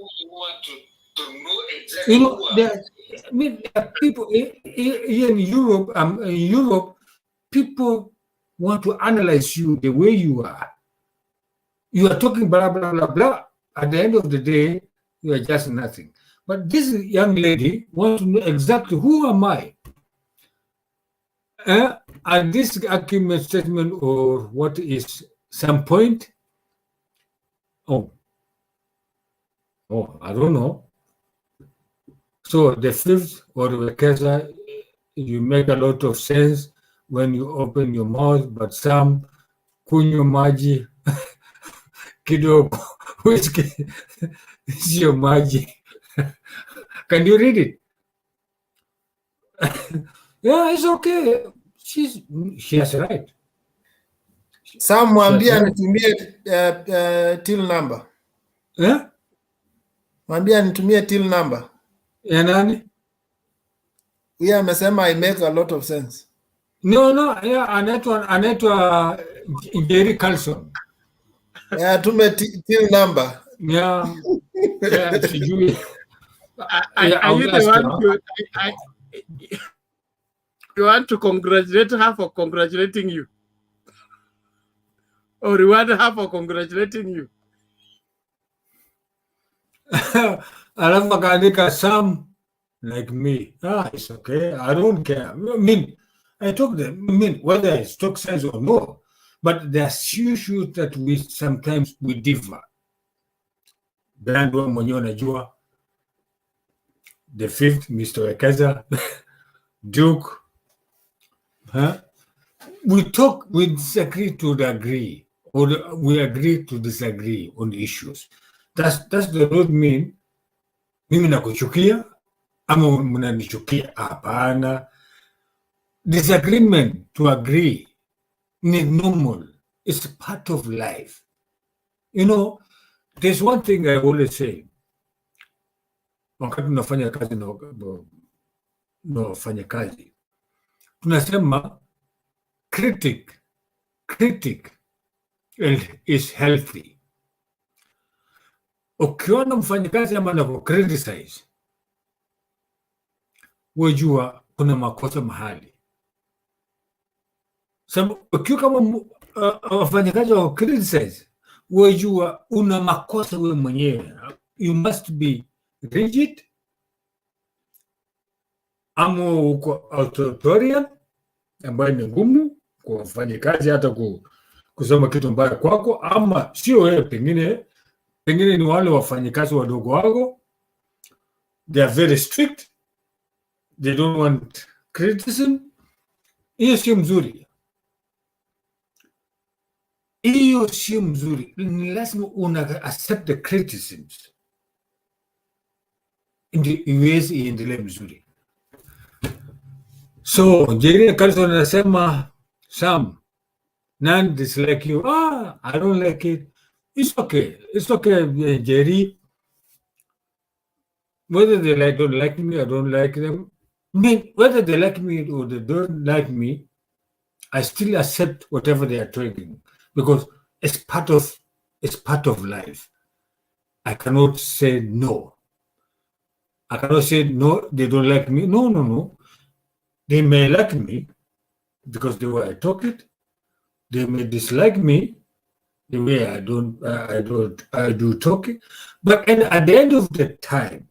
You know, there are people here in Europe. In Europe, people want to analyze you the way you are. You are talking blah blah blah blah. At the end of the day, you are just nothing. But this young lady wants to know exactly who am I. And this argument statement or what is some point? Oh, I don't know. So the fifth or the Kesa, you make a lot of sense when you open your mouth, but some kunyo maji kidogo whiskey sio maji. Can you read it? Yeah, it's okay. She has right. Sam mwambia nitumie till number. Yeah? Mwambia nitumie till number. Ya nani? Huyu amesema I make a lot of sense. No, yeah, anaitwa Jerry Carlson. Yeah, tume till number. Yeah, sijui. Are you the one you want to congratulate her for congratulating you? Or you want her for congratulating you? Alafu akaandika some like me. It's okay. I don't care. I mean, I told them, whether it's talk sense or no, but there's issues that we sometimes differ. Brandon mwenyewe unajua, the fifth, Mr. Wekeza, Duke. We disagree to agree, or we agree to disagree on issues. Does the road mean mimi nakuchukia ama mnanichukia? Hapana. Disagreement to agree is normal. It's part of life. You know, there's one thing I always say. Wakati unafanya kazi na wafanya kazi, tunasema critic is healthy. Ukiona mfanyakazi ama na criticize, wajua kuna makosa mahali. Sababu ukiwa kama wafanyakazi wa criticize, wajua una makosa wewe mwenyewe. You must be rigid, ama uko authoritarian, ambayo ni ngumu kwa wafanyakazi hata kusema kitu mbaya kwako, ama sio wewe, pengine ni wale wafanyikazi wadogo wako, they are very strict, they don't want criticism. Hiyo sio mzuri, hiyo sio mzuri. Ni lazima una accept the criticisms iwezi iendelee mzuri. So Jerry Carlson anasema Sam, none dislike you. I don't like it. It's okay, Jerry. Whether they don't like me or don't like them, I mean, whether they like me or they don't like me, I still accept whatever they are doing because it's part of life. I cannot say no. I cannot say no, they don't like me. No. They may like me because the way I talk it. They may dislike me the way I do talking. But at the end of the time,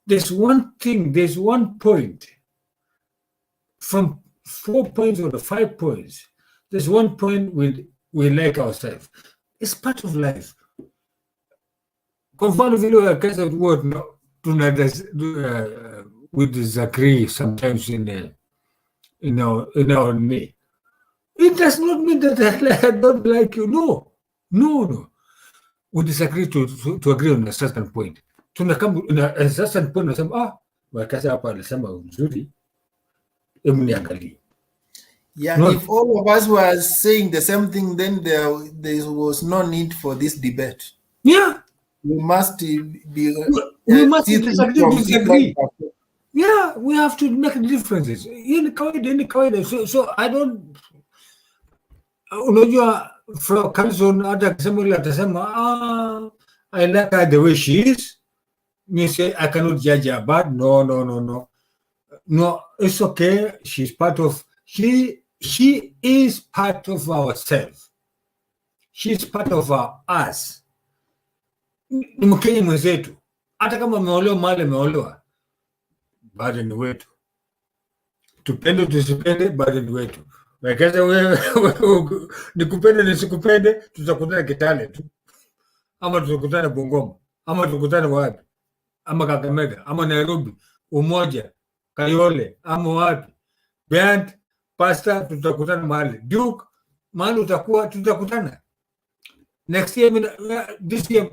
there's one point from 4 points or the 5 points. There's one point we like ourselves. It's part of life. Kwa mfano vile wakaza word we disagree sometimes in our me. It does not mean that I don't like you. No. We disagree to agree on a certain point. Tunakam a certain point nasema wakaza hapa alisema mzuri. Niangalie. Yeah, if all of us were saying the same thing, then there was no need for this debate. Yeah. We must we must disagree. Yeah, we have to make differences. In kawaida. So I don't. Unajua, from Carlson hata akisema ile atasema I like her the way she is. Me say I cannot judge her bad. No. No, it's okay. She's part of. She is part of ourselves. She's part of us. Ni Mkenya mwenzetu. Hata kama ameolewa mahali ameolewa, bado ni wetu. Tupende tusipende, bado ni wetu. Wekaza wewe nikupende nisikupende, tutakutana Kitale tu, ama tutakutana Bungoma, ama tutakutana wapi, ama Kakamega, ama Nairobi, Umoja, Kayole, ama wapi, Band, Pasta, tutakutana mahali Duke, mahali utakuwa, tutakutana. Next year, this year,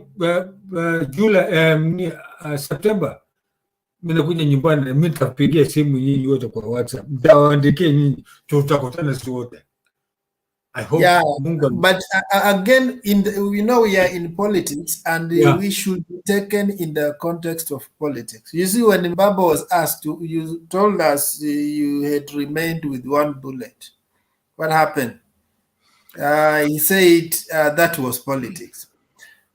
July, September, mimi nakuja nyumbani, mimi nitapigia simu nyinyi wote kwa WhatsApp, nitawaandikia nyinyi, tutakutana wote. I hope. Yeah, but again, we are in politics, and we should be taken in the context of politics. You see, when Baba was asked, you told us you had remained with one bullet. What happened? He said that was politics.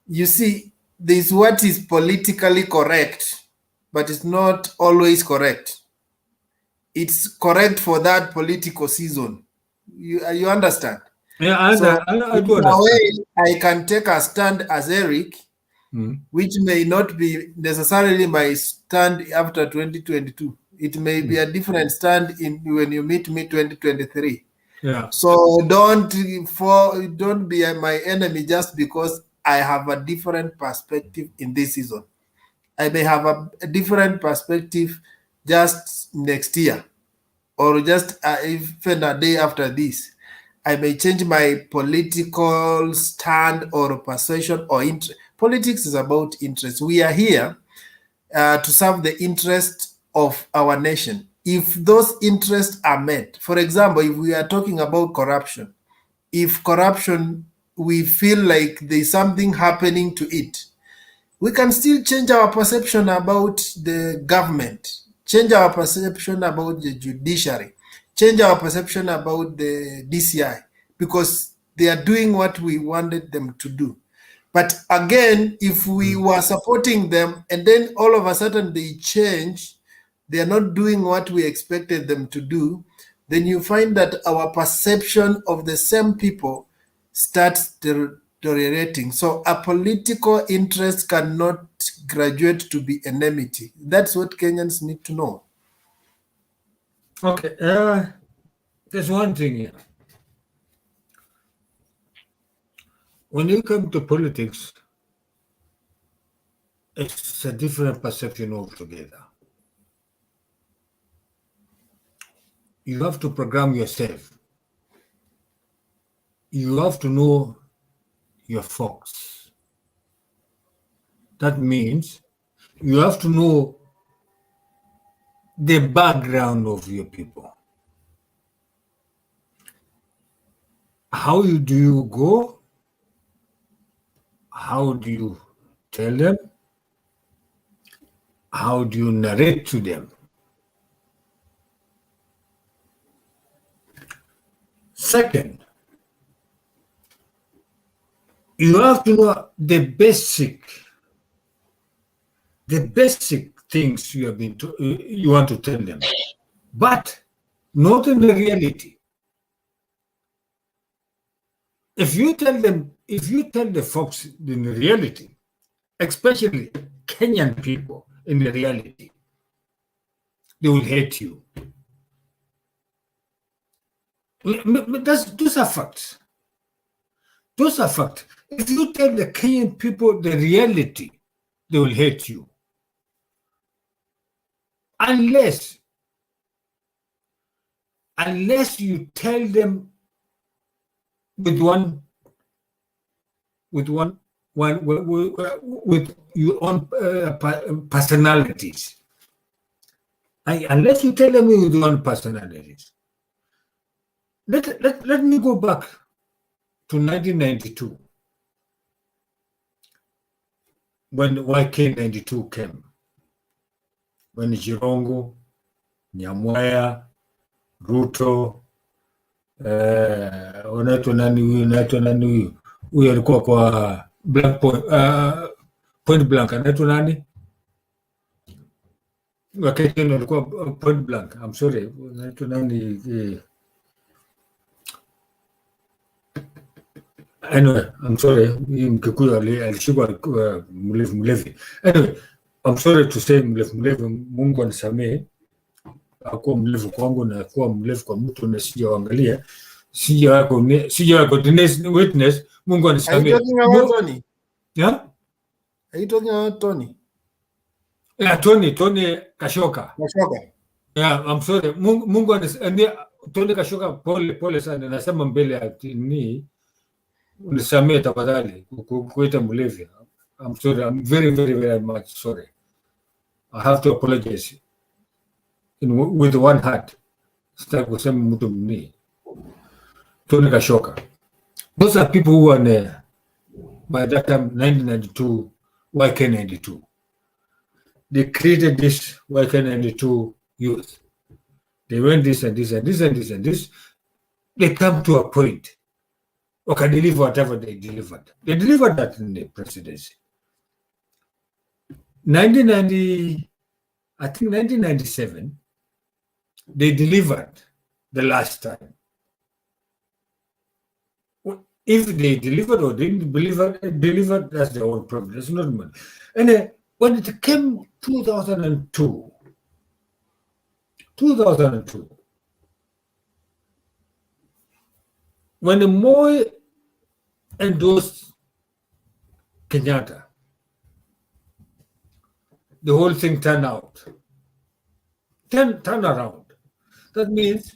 You see, there's what is politically correct, but it's not always correct. It's correct for that political season. You understand? Yeah, I do understand. In a way, I can take a stand as Eric, which may not be necessarily my stand after 2022. It may be a different stand when you meet me 2023. Yeah. So don't be my enemy just because I have a different perspective in this season. I may have a different perspective just next year, or just even a day after this. I may change my political stand or persuasion or interest. Politics is about interest. We are here to serve the interest of our nation. If those interests are met, for example, if we are talking about corruption, if corruption, we feel like there's something happening to it, we can still change our perception about the government, change our perception about the judiciary, change our perception about the DCI, because they are doing what we wanted them to do. But again, if we were supporting them and then all of a sudden they change, they are not doing what we expected them to do, then you find that our perception of the same people starts deteriorating. So a political interest cannot graduate to be enmity. That's what Kenyans need to know. Okay, there's one thing here. when you come to politics, it's a different perception altogether. You have to program yourself. You have to know your folks. That means you have to know the background of your people. How do you go? How do you tell them? How do you narrate to them? Second, you have to know the basic things you want to tell them, but not in the reality. If you tell the folks in the reality, especially Kenyan people in the reality, they will hate you. Those are facts. Those are facts. If you tell the Kenyan people the reality, they will hate you. Unless you tell them with your own personalities. Unless you tell them with your own personalities. Let me go back to 1992 when YK92 came. When Jirongo, Nyamwaya, Ruto, unaitwa nani huyu alikuwa kwa Black Point Blank, anaitwa nani? Wakati alikuwa Point Blank, I'm sorry, unaitwa nani? Anyway, I'm sorry, Mkikuyu alishikwa mlevi. Anyway, I'm sorry to say mlevi, Mungu anisamehe. Akuwa mlevu kwangu na akuwa mlevu kwa mtu na sijaangalia, sija witness. Mungu anisamehe. Are you talking about Tony? Yeah? Are you talking about Tony? Yeah, Tony Kashoka. Yeah, I'm sorry. Mungu anisamehe. Tony Kashoka, pole sana. Nasema mbele ya ni unisamehe tafadhali kuita mlevi. I'm sorry. I'm very, very, very much sorry. I have to apologize. With one heart. Sitaki kusema mtu mni. Tony Kashoka. Those are people who were there by that time, 1992, YK92. They created this YK92 youth. They went this and this and this and this and this. They come to a point. Okay, deliver whatever they delivered. They delivered that in the presidency. 1997, they delivered the last time. If they delivered or didn't deliver, that's their own problem. That's not money. And when it came 2002, when the Moi endorsed Kenyatta, the whole thing turned around. That means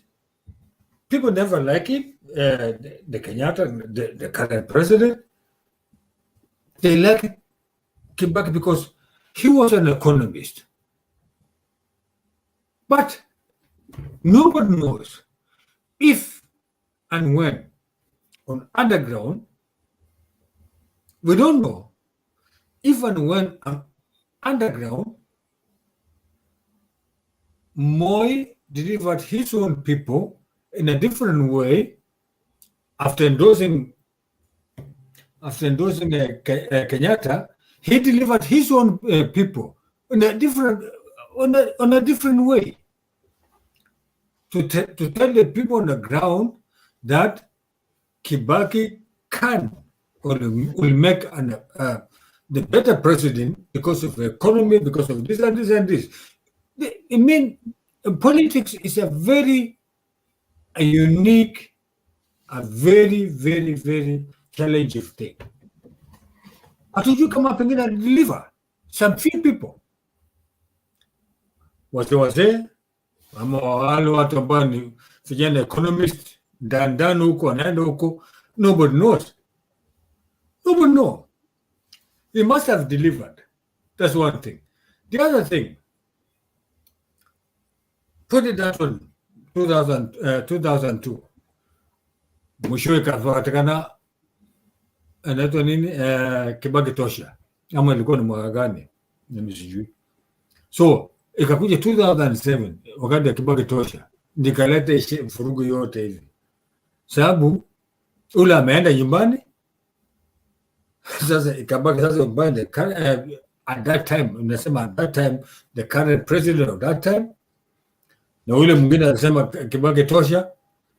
people never like it. The Kenyatta, the current president, they like Kibaki because he was an economist. But nobody knows if and when on underground, we don't know if and when underground, Moi delivered his own people in a different way after endorsing Kenyatta. He delivered his own people in a different way to tell the people on the ground that Kibaki can or will make the better president because of the economy, because of this and this and this. I mean, politics is a very unique, a very, very, very challenging thing. Hatujui kama pengine deliver some few people wazee ama wale watu ambao ni vijana economist ndani huko wanaenda huko, nobody knows. Nobody know. He must have delivered. That's one thing. The other thing, put it that one, 2002 mwishowe kapatikana anaitwa nini, Kibaki tosha ama ilikuwa ni mwaka gani mimi sijui. So ikakuja 2007 wakati ya Kibaki tosha nikaleta furugu yote hivi, sababu ule ameenda nyumbani. Sasa ikabaki sasa nyumbani at that time, unasema at that time the current president of that time, na ule mwingine anasema Kibaki tosha,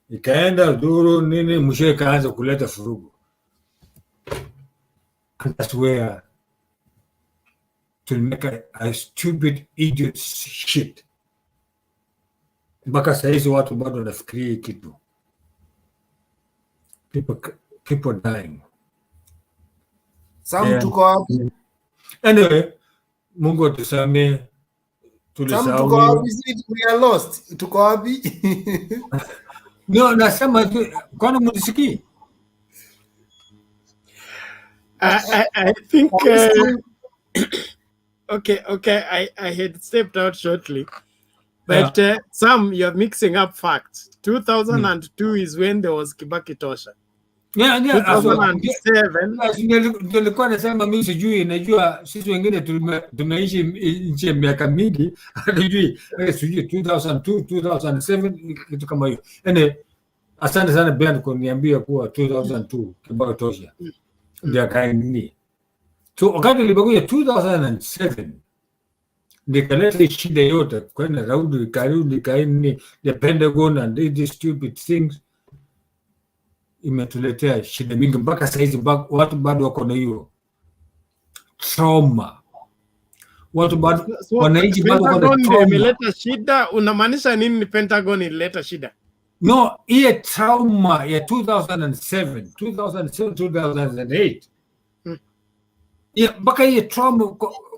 ikaenda duru nini, mwisho ikaanza kuleta furugu. And that's where to make a stupid idiot shit. Mpaka saizi watu bado wanafikiria kitu. People dying. Sam, tuko wapi? Anyway, Mungu atusamee. Sam, tuko wapi? We are lost. Tuko wapi? No, nasema kwani mnisikii? I think okay, I had stepped out shortly, but Sam, you're mixing up facts. 2002 is when there was Kibaki tosha. Yeah, 2007 nilikuwa nasema mimi sijui, najua sisi wengine tunaishi nchi ya miaka mingi, hatujui sijui 2002 2007 kitu kama hiyo. Asante sana Ben kuniambia kuwa 2002 Kibaki tosha ndio kaini. So wakati nilipokuja 2007 nikaleta shida yote kwenda raundi karudi kaini the Pentagon and these stupid things, imetuletea shida mingi mpaka saizi. Watu bado wako na hiyo trauma, watu bado wanaishi bado kwa trauma. Imeleta shida, unamaanisha nini? Ni Pentagon ileta shida? No, hiyo trauma ya 2007 2008 mpaka hiyo trauma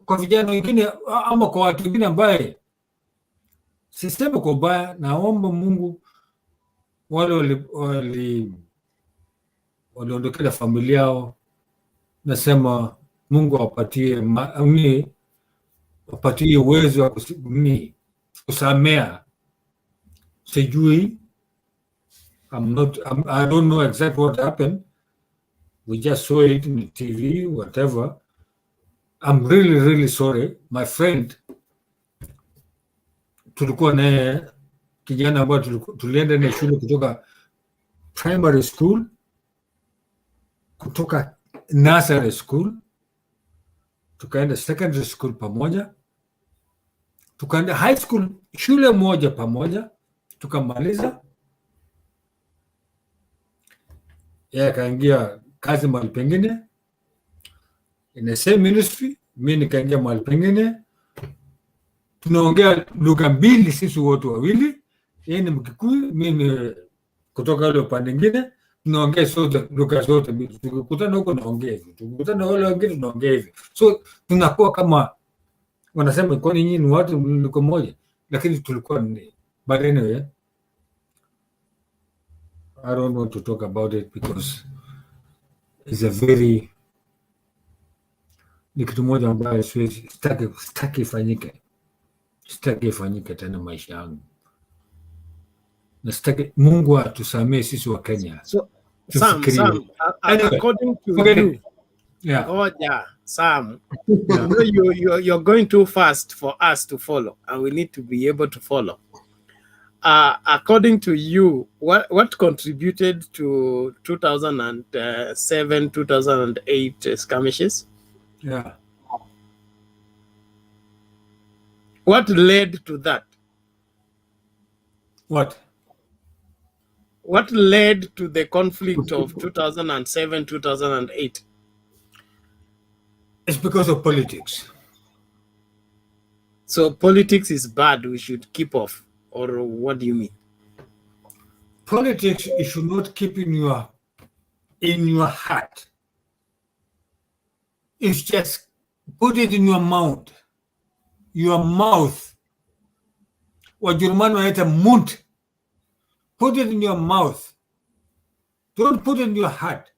kwa vijana wengine ama kwa watu wengine ambaye sistema kwa baya. Naomba Mungu wale waliondokea familia yao, nasema Mungu awapatie uwezo wa kusamea. Sijui, I don't know exactly what happened. We just saw it in the TV, whatever. I'm really, really sorry. My friend, tulikuwa naye kijana ambao tulienda na shule kutoka primary school, kutoka nursery school, tukaenda secondary school pamoja, tukaenda high school shule moja pamoja, tukamaliza. Yeye akaingia kazi mahali pengine in the same ministry, mimi nikaingia mahali pengine. Tunaongea lugha mbili sisi wote wawili, yeye ni Mkikuyu, mimi kutoka ile upande mwingine. Tunaongea sote lugha zote mbili, tukikutana huko naongea hivi, tukikutana wale wengine tunaongea hivi. So tunakuwa kama wanasema kwa nini ni watu mliko moja, lakini tulikuwa ni. But anyway, I don't want to talk about it because it's a very, ni kitu moja ambayo sitaki ifanyike tena maisha yangu. Na sitaki. Mungu atusamee sisi wa Kenya. So Sam, according to you, Sam, you're going too fast for us to follow, and we need to be able to follow. According to you, what contributed to 2007, 2008 skirmishes? Yeah. What led to that? What led to the conflict of 2007, 2008? It's because of politics. So politics is bad, we should keep off, or what do you mean? Politics, you should not keep in your in your heart. It's just put it in your mouth. Your mouth. Wajerumani wanaita mund. Put it in your mouth. Don't put it in your heart.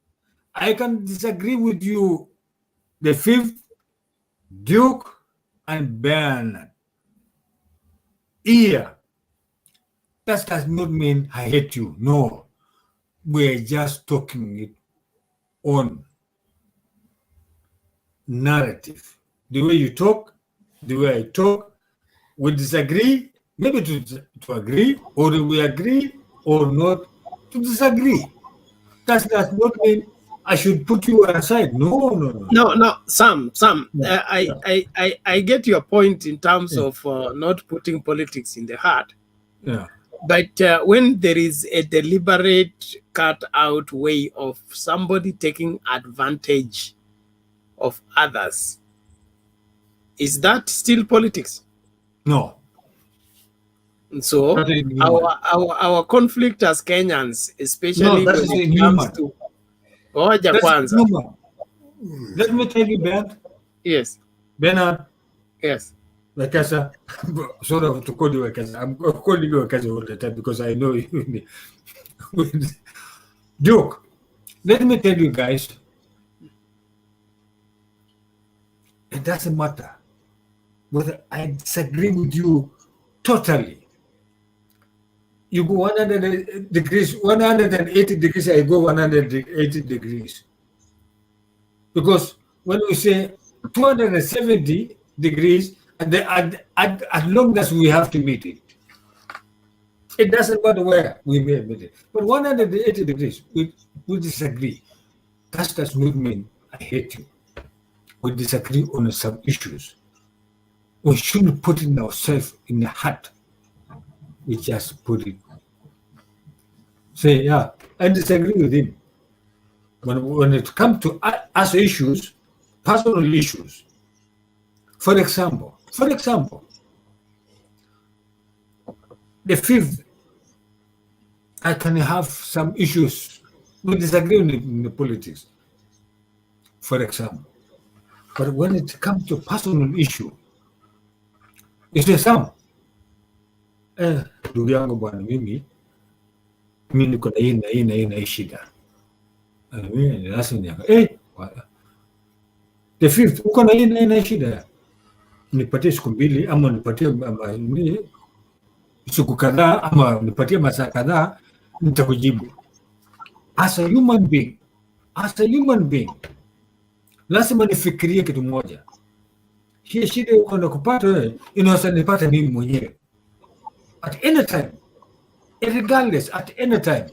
I can disagree with you, the fifth, Duke, and Bernard. Here, that does not mean I hate you. No. We're just talking it on narrative. The way you talk, the way I talk, we disagree, maybe to agree, or we agree, or not to disagree. That does not mean I should put you aside. No. Sam. Yeah. I get your point in terms of not putting politics in the heart. Yeah. But when there is a deliberate cut-out way of somebody taking advantage of others, is that still politics? No. So our conflict as Kenyans, especially when it comes to kwanza. Let me tell you, Bernard. Yes. Bernard. Yes. Wekesa, sort of to call you Wekesa. I'm calling you Wekesa all the time because I know you. Duke, let me tell you guys, it doesn't matter whether I disagree with you totally. You go 100 degrees, 180 degrees, I go 180 degrees. Because when we say 270 degrees, and as long as we have to meet it, it doesn't matter where we may meet it. But 180 degrees, we disagree. That does not mean I hate you. We disagree on some issues. We shouldn't put in ourselves in the heart. We just put it. Say, yeah, I disagree with him. When it comes to us issues, personal issues, for example, the fifth, I can have some issues. We disagree in the politics, for example. But when it comes to personal issue, you say, Sam, ndugu yangu bwana, mimi niko na hii shida. The fifth, uko na hii shida. Nipatie siku mbili ama nipatie siku kadhaa ama nipatie masaa kadhaa, nitakujibu. As a human being, lazima nifikirie kitu moja. Hii shida uko na kupata wewe, inaweza nipata mimi mwenyewe. At any time, regardless, at any time.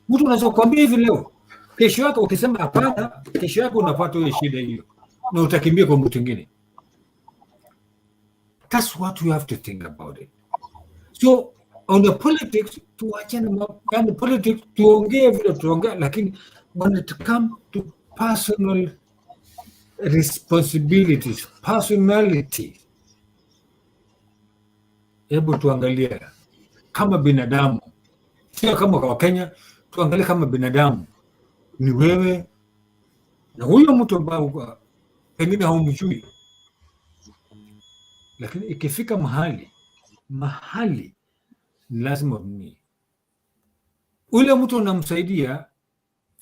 Mtu unaweza kuambia hivi leo, kesho yako ukisema hapana, kesho yako unapata hiyo shida hiyo na utakimbia kwa mtu mwingine. That's what we have to think about it. So on the politics, tuachane na politics, tuongee vile tuongea, lakini when it comes to personal responsibilities, personality, hebu tuangalie kama binadamu, sio kama kwa Kenya, tuangalie kama binadamu. Ni wewe na huyo mtu ambaye pengine haumjui, lakini ikifika mahali lazima ule mtu unamsaidia,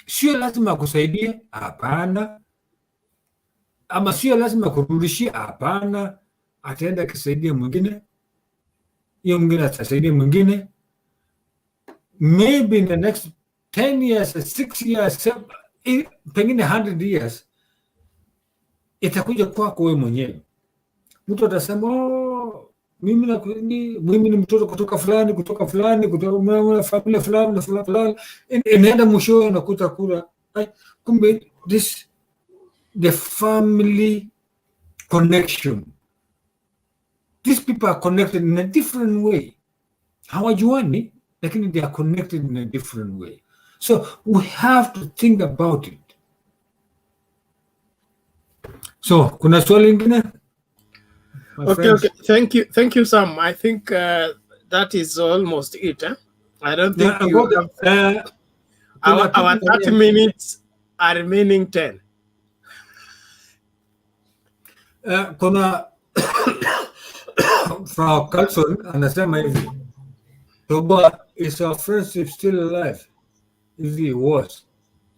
sio lazima akusaidie, hapana, ama sio lazima kurudishia, hapana. Ataenda akisaidia mwingine, hiyo mwingine atasaidia mwingine, maybe in the next 10 years, 6 years, pengine 100 years, itakuja kwako wewe mwenyewe. Mtu atasema, mimi ni mtoto kutoka fulani, kutoka familia fulani, inaenda mwisho nakuta kula, kumbe the family connection. These people are connected in a different way. Hawajuani, lakini they are connected in a different way. So we have to think about it. So, kuna swali lingine? Okay. Thank you, Sam. I think that is almost it. I don't think Our 30 minutes are remaining 10. Kuna Frau Carlson anasema hivi, Toba, is our friendship still alive? If he was,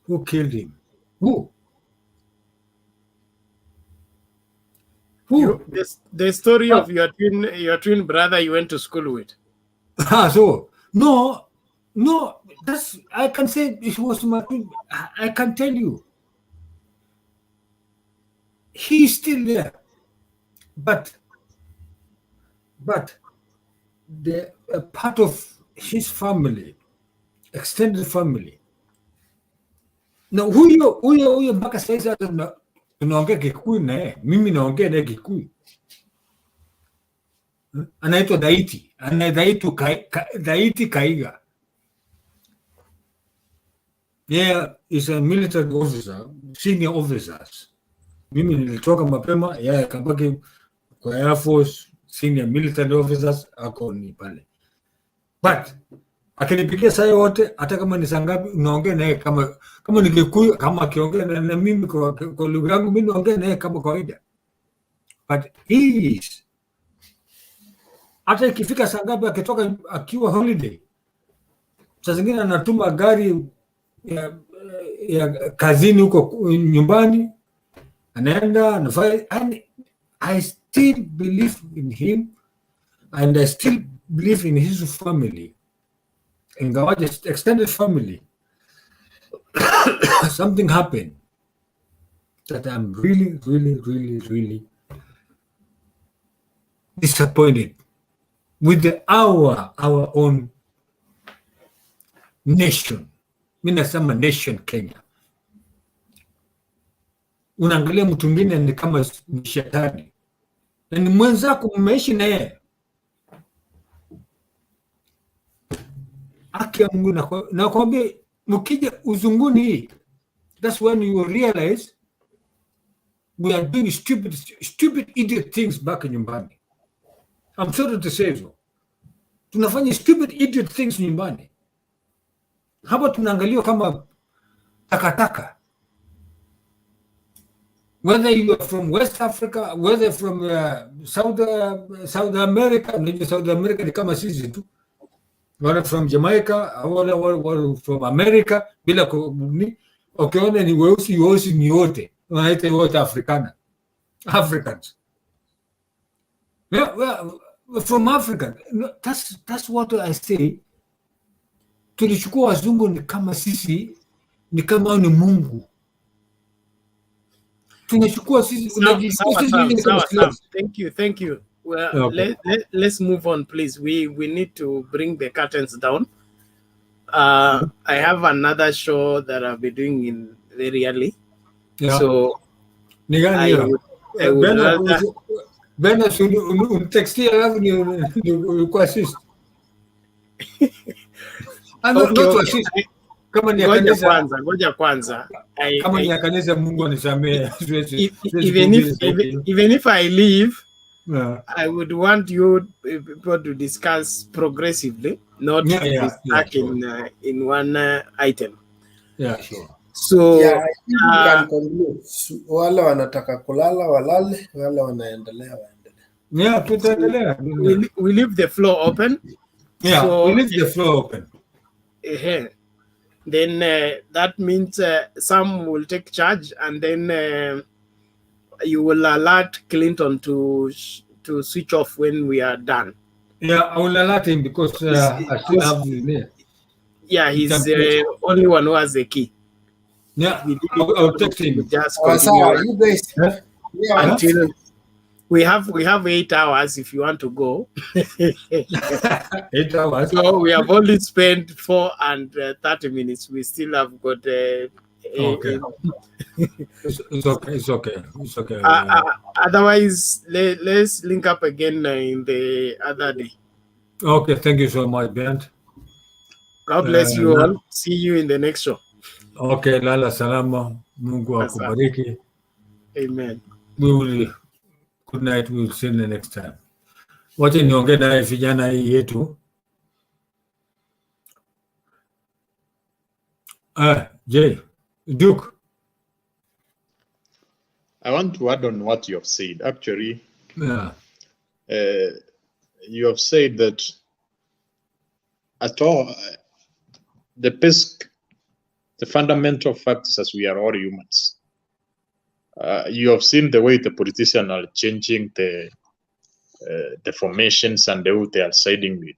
who killed him? Who? Who? The story of your twin brother you went to school with. So no, that's, I can say it was my twin. I can tell you, he's still there, but the part of his family, extended family. Na huyo mpaka sasa tunaongea Kikuyu na yeye, mimi naongea naye Kikuyu. Anaitwa Daiti Kaiga. Yeah, is a military officer, senior officers. Mimi nilitoka mapema, yeye akabaki kwa Air Force, senior military officers, ako ni pale. But akinipigia saa yote, hata kama ni saa ngapi, unaongea naye kama ni Kikuyu, kama akiongea na mimi kwa lugha yangu, mimi naongea naye kama kawaida. But he is, hata ikifika saa ngapi akitoka akiwa holiday, saa zingine anatuma gari ya kazini huko nyumbani, anaenda anafanya. And I still believe in him, and I still believe in his family, ingawaje extended family. Something happened that I'm really disappointed with our own nation. Mimi nasema nation Kenya. Unaangalia mtu mwingine ni kama shetani, na ni mwenzako, mmeishi na yeye. Haki ya Mungu nakwambia, mkija uzunguni hii, that's when you realize we are doing stupid idiot things back nyumbani. I'm sorry to say so. Tunafanya stupid idiot things nyumbani. Hapa tunaangaliwa kama takataka. Whether you are from West Africa, whether from South America, maybe South America ni kama sisi tu. Wala from Jamaica, wala from America, bila ukiona ni weusi ni wote. Wanaita wote Africans. Well, from Africa. That's what I say. Tulichukua wazungu ni kama sisi, ni kama ni Mungu. Tunachukua sisi. Sawa. Thank you. Well, okay. Let's move on, please. We need to bring the curtains down. I have another show that I'll be doing very early. Yeah. So I would rather... Bena unitextia alafu ni assist. Kama ni ngoja kwanza. Kama ni kanisa, Mungu anisamee. Even if I leave, I would want you people to discuss progressively, not be stuck in one item. Yeah, sure. So wale wanataka kulala walale, wale wanaendelea waendelee. Yeah, tutaendelea. We leave the floor open. Yeah, so, we leave the floor open. Then that means some will take charge, and then you will alert Clinton to switch off when we are done. Yeah, I will alert him because I still have him there. Yeah, he's the only one who has the key. Yeah, I'll text him. Just continue you guys, until we have 8 hours if you want to go. 8 hours. So we have only spent 4 and 30 minutes. We still have got. Okay. It's okay. Otherwise, let's link up again in the other day. Okay. Thank you so much, Bernd. God bless you all. See you in the next show. Okay, lala salama. Mungu akubariki. Amen. Good night. We will see you the next time. Wacha niongee naye vijana hii yetu. Jay, Duke. I want to add on what you have said. Actually, Yeah. You have said that at all, the fundamental fact is as we are all humans. You have seen the way the politicians are changing the formations and the way they are siding with.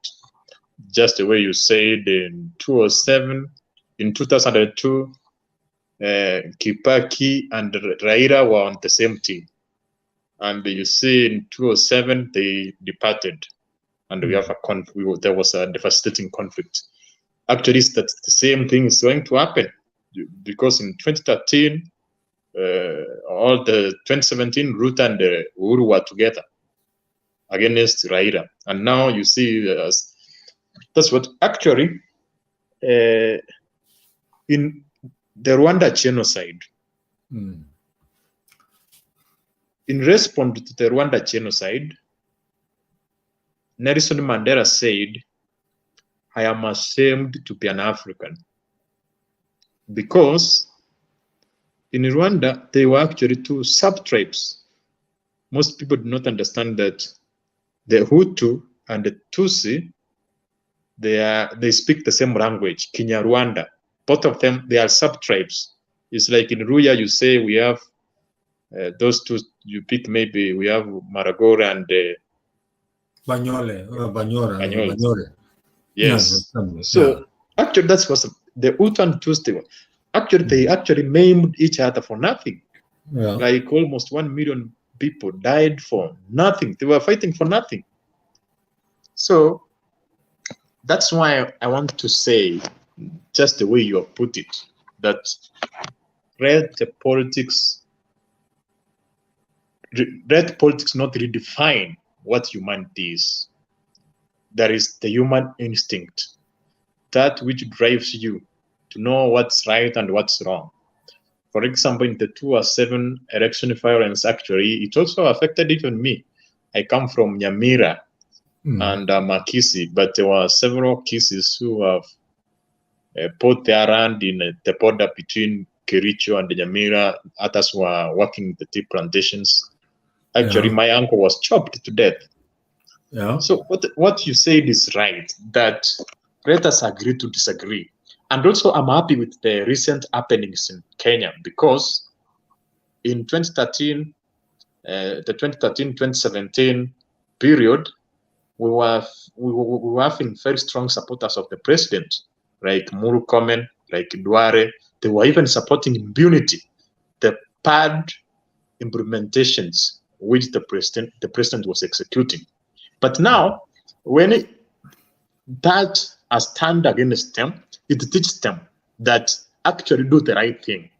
Just the way you said in 2007, in 2002, Kibaki and Raila were on the same team. And you see in 2007, they departed. And we have there was a devastating conflict. Actually, the same thing is going to happen. Because in 2013, all the 2017, Ruto and Uhuru were together against Raila. And now you see, that's what actually, in the Rwanda genocide, in response to the Rwanda genocide, Nelson Mandela said, I am ashamed to be an African. Because in Rwanda, they were actually two sub-tribes. Most people do not understand that the Hutu and the Tutsi, they speak the same language, Kinyarwanda. Both of them, they are sub-tribes. It's like in Ruya, you say we have those two, you pick maybe we have Maragora and Banyore. Yes. So actually, that's what the Hutu and Tutsi. Actually, they actually maimed each other for nothing. Yeah. Like almost 1 million people died for nothing. They were fighting for nothing. So that's why I want to say, just the way you have put it, that red politics not redefine what humanity is. That is the human instinct, that which drives you to know what's right and what's wrong. For example, in the 2007 election violence, actually, it also affected even me. I come from Nyamira and Makisi, but there were several cases who have put their hand in the border between Kericho and Nyamira. Others were working the tea plantations. Actually, my uncle was chopped to death. Yeah. So what you said is right, that let us agree to disagree. And also, I'm happy with the recent happenings in Kenya, because in 2013, the 2013-2017 period, we were having very strong supporters of the president, like Murukomen, like Duare. They were even supporting impunity, the bad implementations which the president was executing. But now, when that has turned against them, it teaches them that actually do the right thing.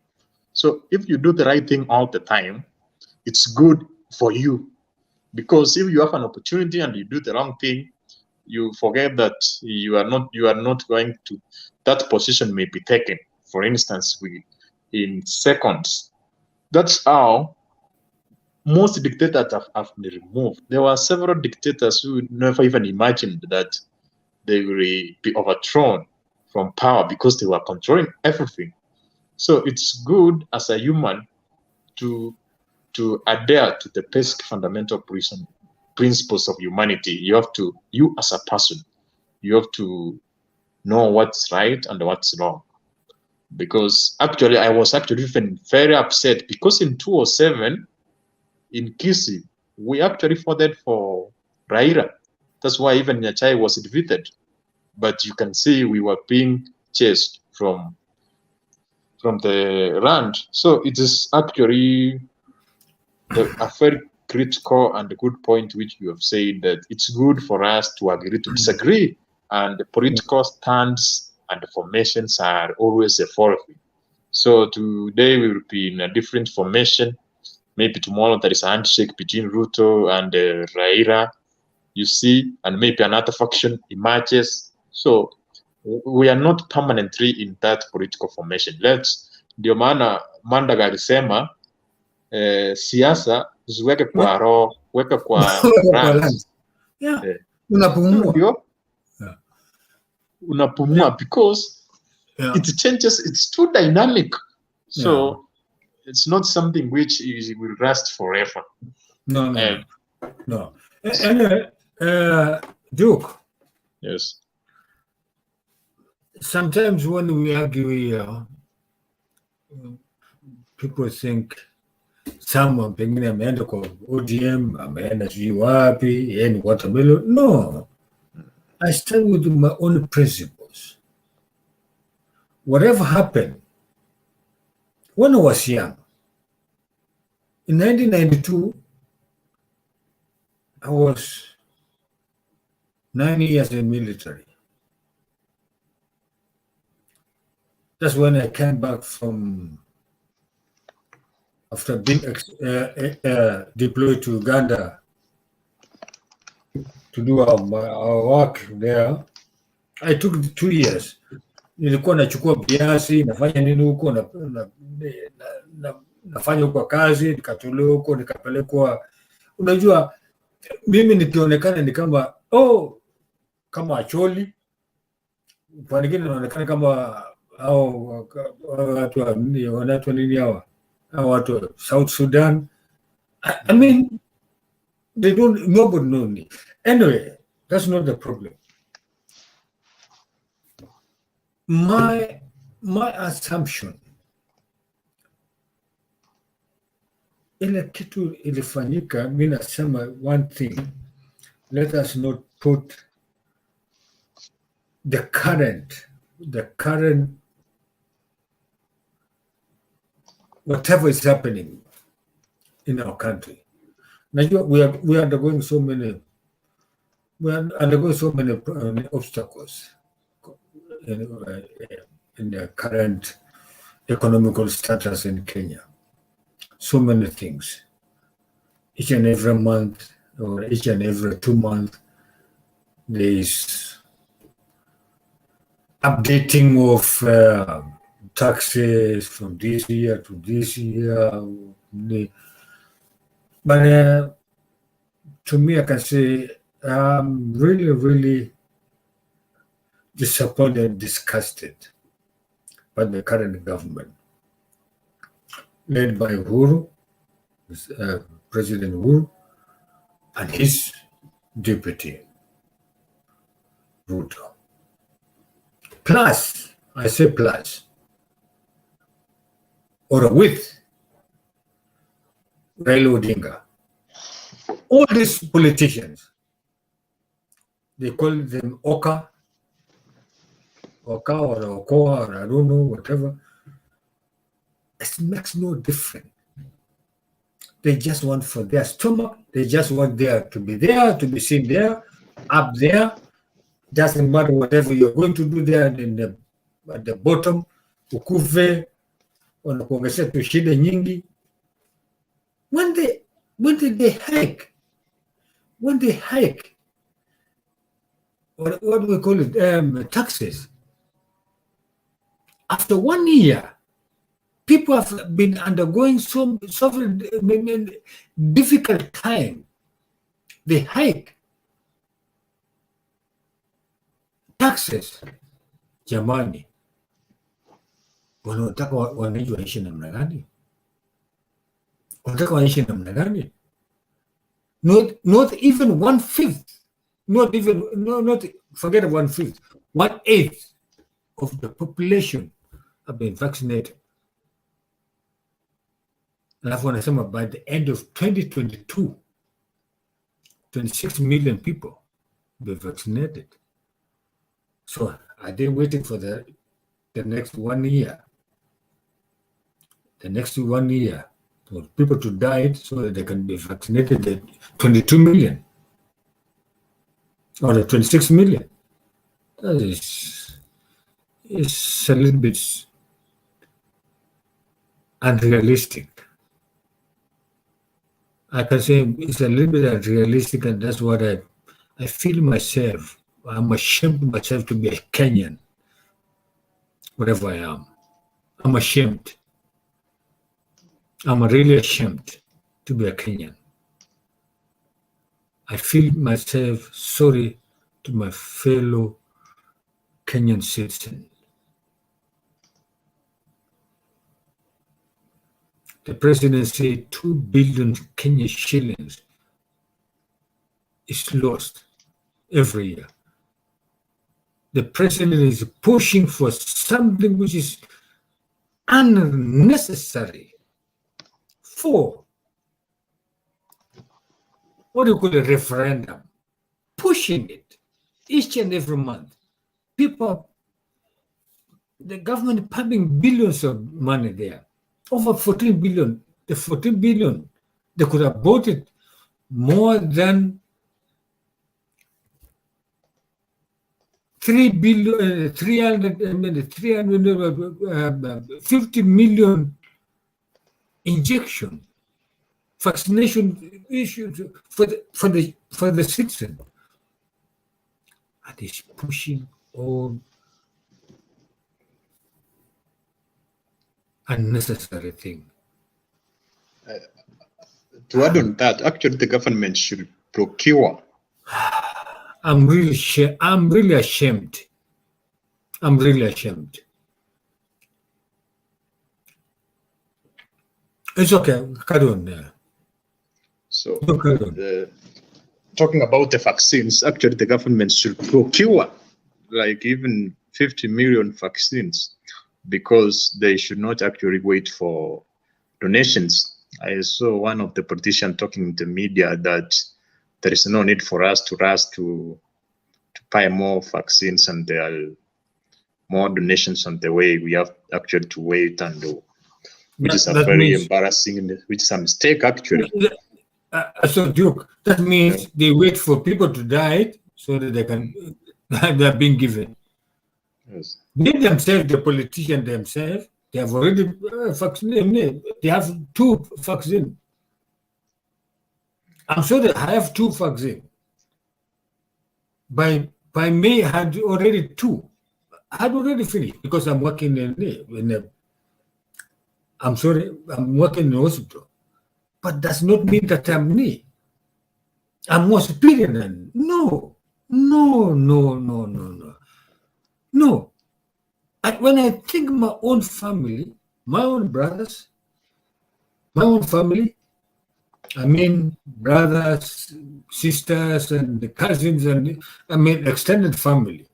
So if you do the right thing all the time, it's good for you. Because if you have an opportunity and you do the wrong thing, you forget that you are not going to, that position may be taken. For instance, in seconds. That's how most dictators have been removed. There were several dictators who never even imagined that they will be overthrown from power because they were controlling everything. So it's good as a human to adhere to the basic fundamental principles of humanity. You as a person, you have to know what's right and what's wrong. Because actually, I was actually even very upset because in 2007, in Kisii, we actually voted for Raila. That's why even Nyachai was defeated. But you can see we were being chased from the land. So it is actually a very critical and a good point which you have said, that it's good for us to agree to disagree, and the political stands and the formations are always evolving. So today we will be in a different formation. Maybe tomorrow there is a handshake between Ruto and Raila, you see, and maybe another faction emerges. So we are not permanently in that political formation. Ndio maana Mandaga alisema siasa ziweke kwa roho, weka kwa ranks. Unapumua. Unapumua because it changes. It's too dynamic. So it's not something which will last forever. No. Anyway, Duke. Yes. Sometimes when we argue here, people think someone pengine ameenda kwa ODM, ameenda sijui wapi, yeye ni watermelon. No. I stand with my own principles. Whatever happened, when I was young, in 1992, I was 9 years in the military. That's when I came back from, after being deployed to Uganda to do our work there. I took 2 years. Nilikuwa nachukua biasi, nafanya nini huko, nafanya huko kazi, nikatolewa huko, nikapelekwa. Unajua, mimi nikionekana ni kama kama acholi, kwa wengine naonekana kama watu wanaitwa nini hawa watu South Sudan. I mean, nobody know me. Anyway, that's not the problem. My assumption, ile kitu ilifanyika, mimi nasema one thing, let us not put the current whatever is happening in our country. Najua we are undergoing so many obstacles in the current economical status in Kenya. So many things. Each and every month or each and every 2 months, there is updating of taxes from this year to this year. But to me, I can say I'm really, really disappointed and disgusted by the current government, led by Uhuru, President Uhuru, and his deputy, Ruto. Plus, I say plus, or with Raila Odinga. All these politicians, they call them Oka or Okoa, or I don't know, whatever. It makes no difference. They just want for their stomach. They just want there to be seen there, up there. Doesn't matter whatever you're going to do there at the bottom. Ukuve, wanakuongezea tu shida nyingi. When they hike, what do we call it? Taxes. After 1 year, people have been undergoing so difficult time. They hike taxes. Jamani, wanataka wananchi waishi namna gani? Wanataka waishi namna gani? Not even 1/5. Not forget 1/5. 1/8 of the population have been vaccinated. Alafu wanasema by the end of 2022, 26 million people be vaccinated. So are they waiting for the next 1 year? The next 1 year for people to die so that they can be vaccinated, the 22 million or the 26 million. That is a little bit unrealistic. I can say it's a little bit unrealistic, and that's what I feel myself. I'm ashamed of myself to be a Kenyan, whatever I am. I'm ashamed. I'm really ashamed to be a Kenyan. I feel myself sorry to my fellow Kenyan citizens. the president said 2 billion Kenyan shillings is lost every year. The president is pushing for something which is unnecessary. 4, what do you call a referendum? Pushing it each and every month. People, the government pumping billions of money there, over 14 billion. The 14 billion, they could have bought it more than 3 billion, 350 million injection, vaccination issues for the citizen. And it's pushing all unnecessary thing. To add on that, actually the government should procure. I'm really ashamed. I'm really ashamed. It's okay. Carry on there. So, talking about the vaccines, actually the government should procure like even 50 million vaccines, because they should not actually wait for donations. I saw one of the politicians talking in the media that there is no need for us to rush to buy more vaccines, and there are more donations on the way. We have actually to wait, and which is a very embarrassing, which is a mistake actually. So Duke, that means they wait for people to die so that they can they're being given. Yes. They themselves, the politicians themselves, they have already vaccinated. They have 2 vaccines. I'm sure they have 2 vaccines. By May, I had already 2. I had already finished because I'm working I'm working in a hospital. But does not mean that I'm new. I'm more superior than. No. When I think my own family, my own brothers, my own family, I mean brothers, sisters, and the cousins, and I mean extended family,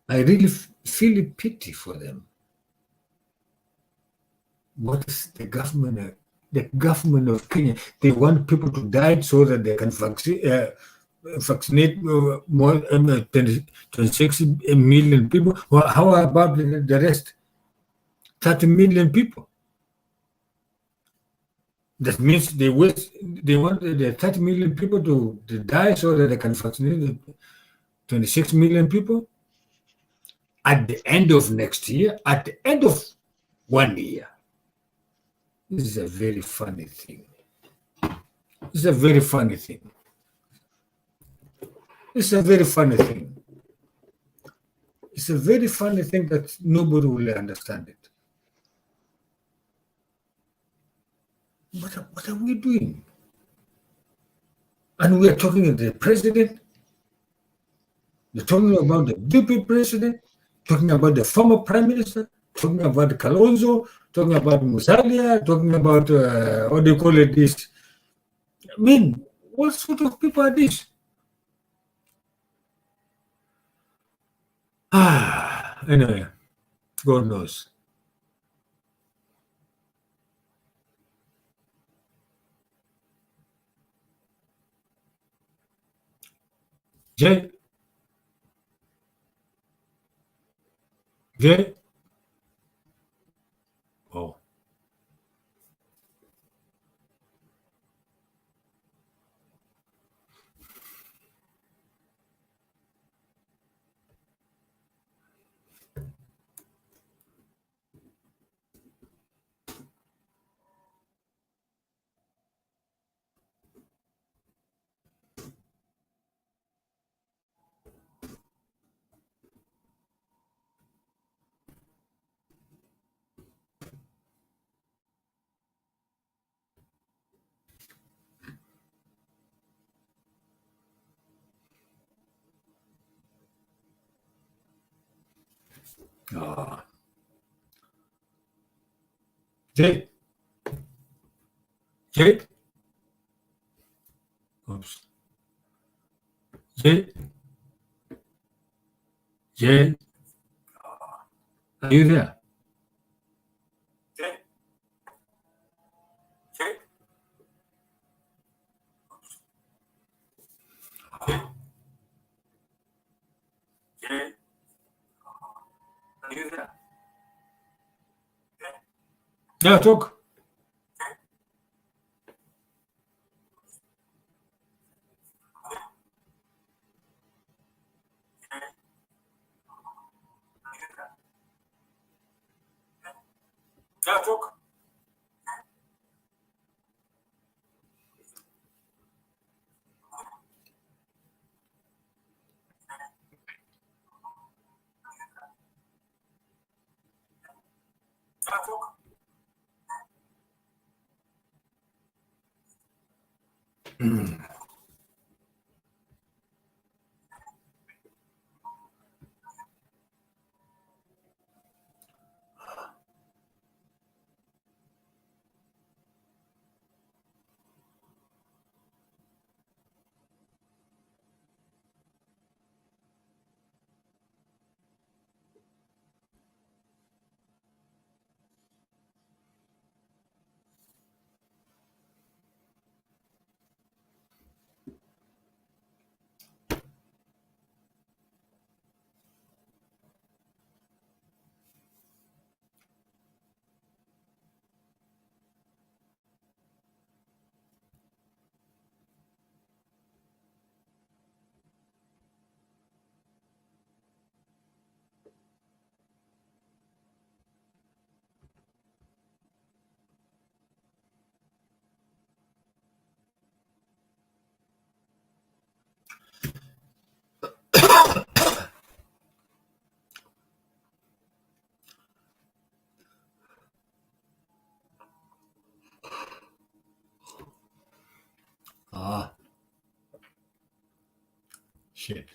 I really feel pity for them. What is the government? The government of Kenya, they want people to die so that they can vaccinate more 26 million people. Well, how about the rest? 30 million people. That means they want the 30 million people to die so that they can vaccinate the 26 million people. At the end of next year, at the end of 1 year. This is a very funny thing. It's a very funny thing. It's a very funny thing. It's a very funny thing that nobody will understand it. What are we doing? And we are talking to the president. We're talking about the deputy president, talking about the former prime minister, talking about Kalonzo, talking about Musalia, talking about, what do you call it, this? I mean, what sort of people are these? Anyway, God knows. Jay? Oh. Jay. Jay. Oops. Jay. Jay. Are you there? Jay. Jay. Jay. Are you there? Yeah, talk. Yeah, talk. Yeah, talk. Ah, shit.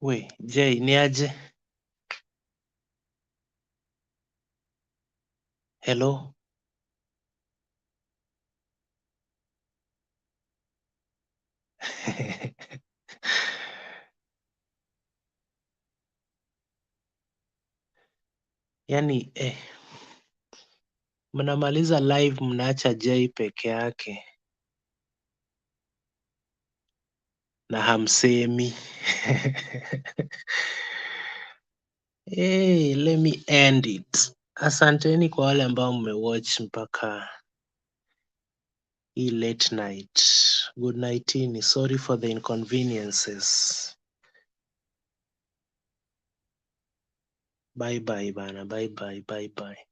We, Jay, ni aje? Hello? Yaani mnamaliza live mnaacha Jay peke yake na hamsemi. Hey, let me end it. Asanteni kwa wale ambao mmewatch mpaka hii late night. Good nightini. Sorry for the inconveniences. Bye bye bana. Bye bye. Bye bye.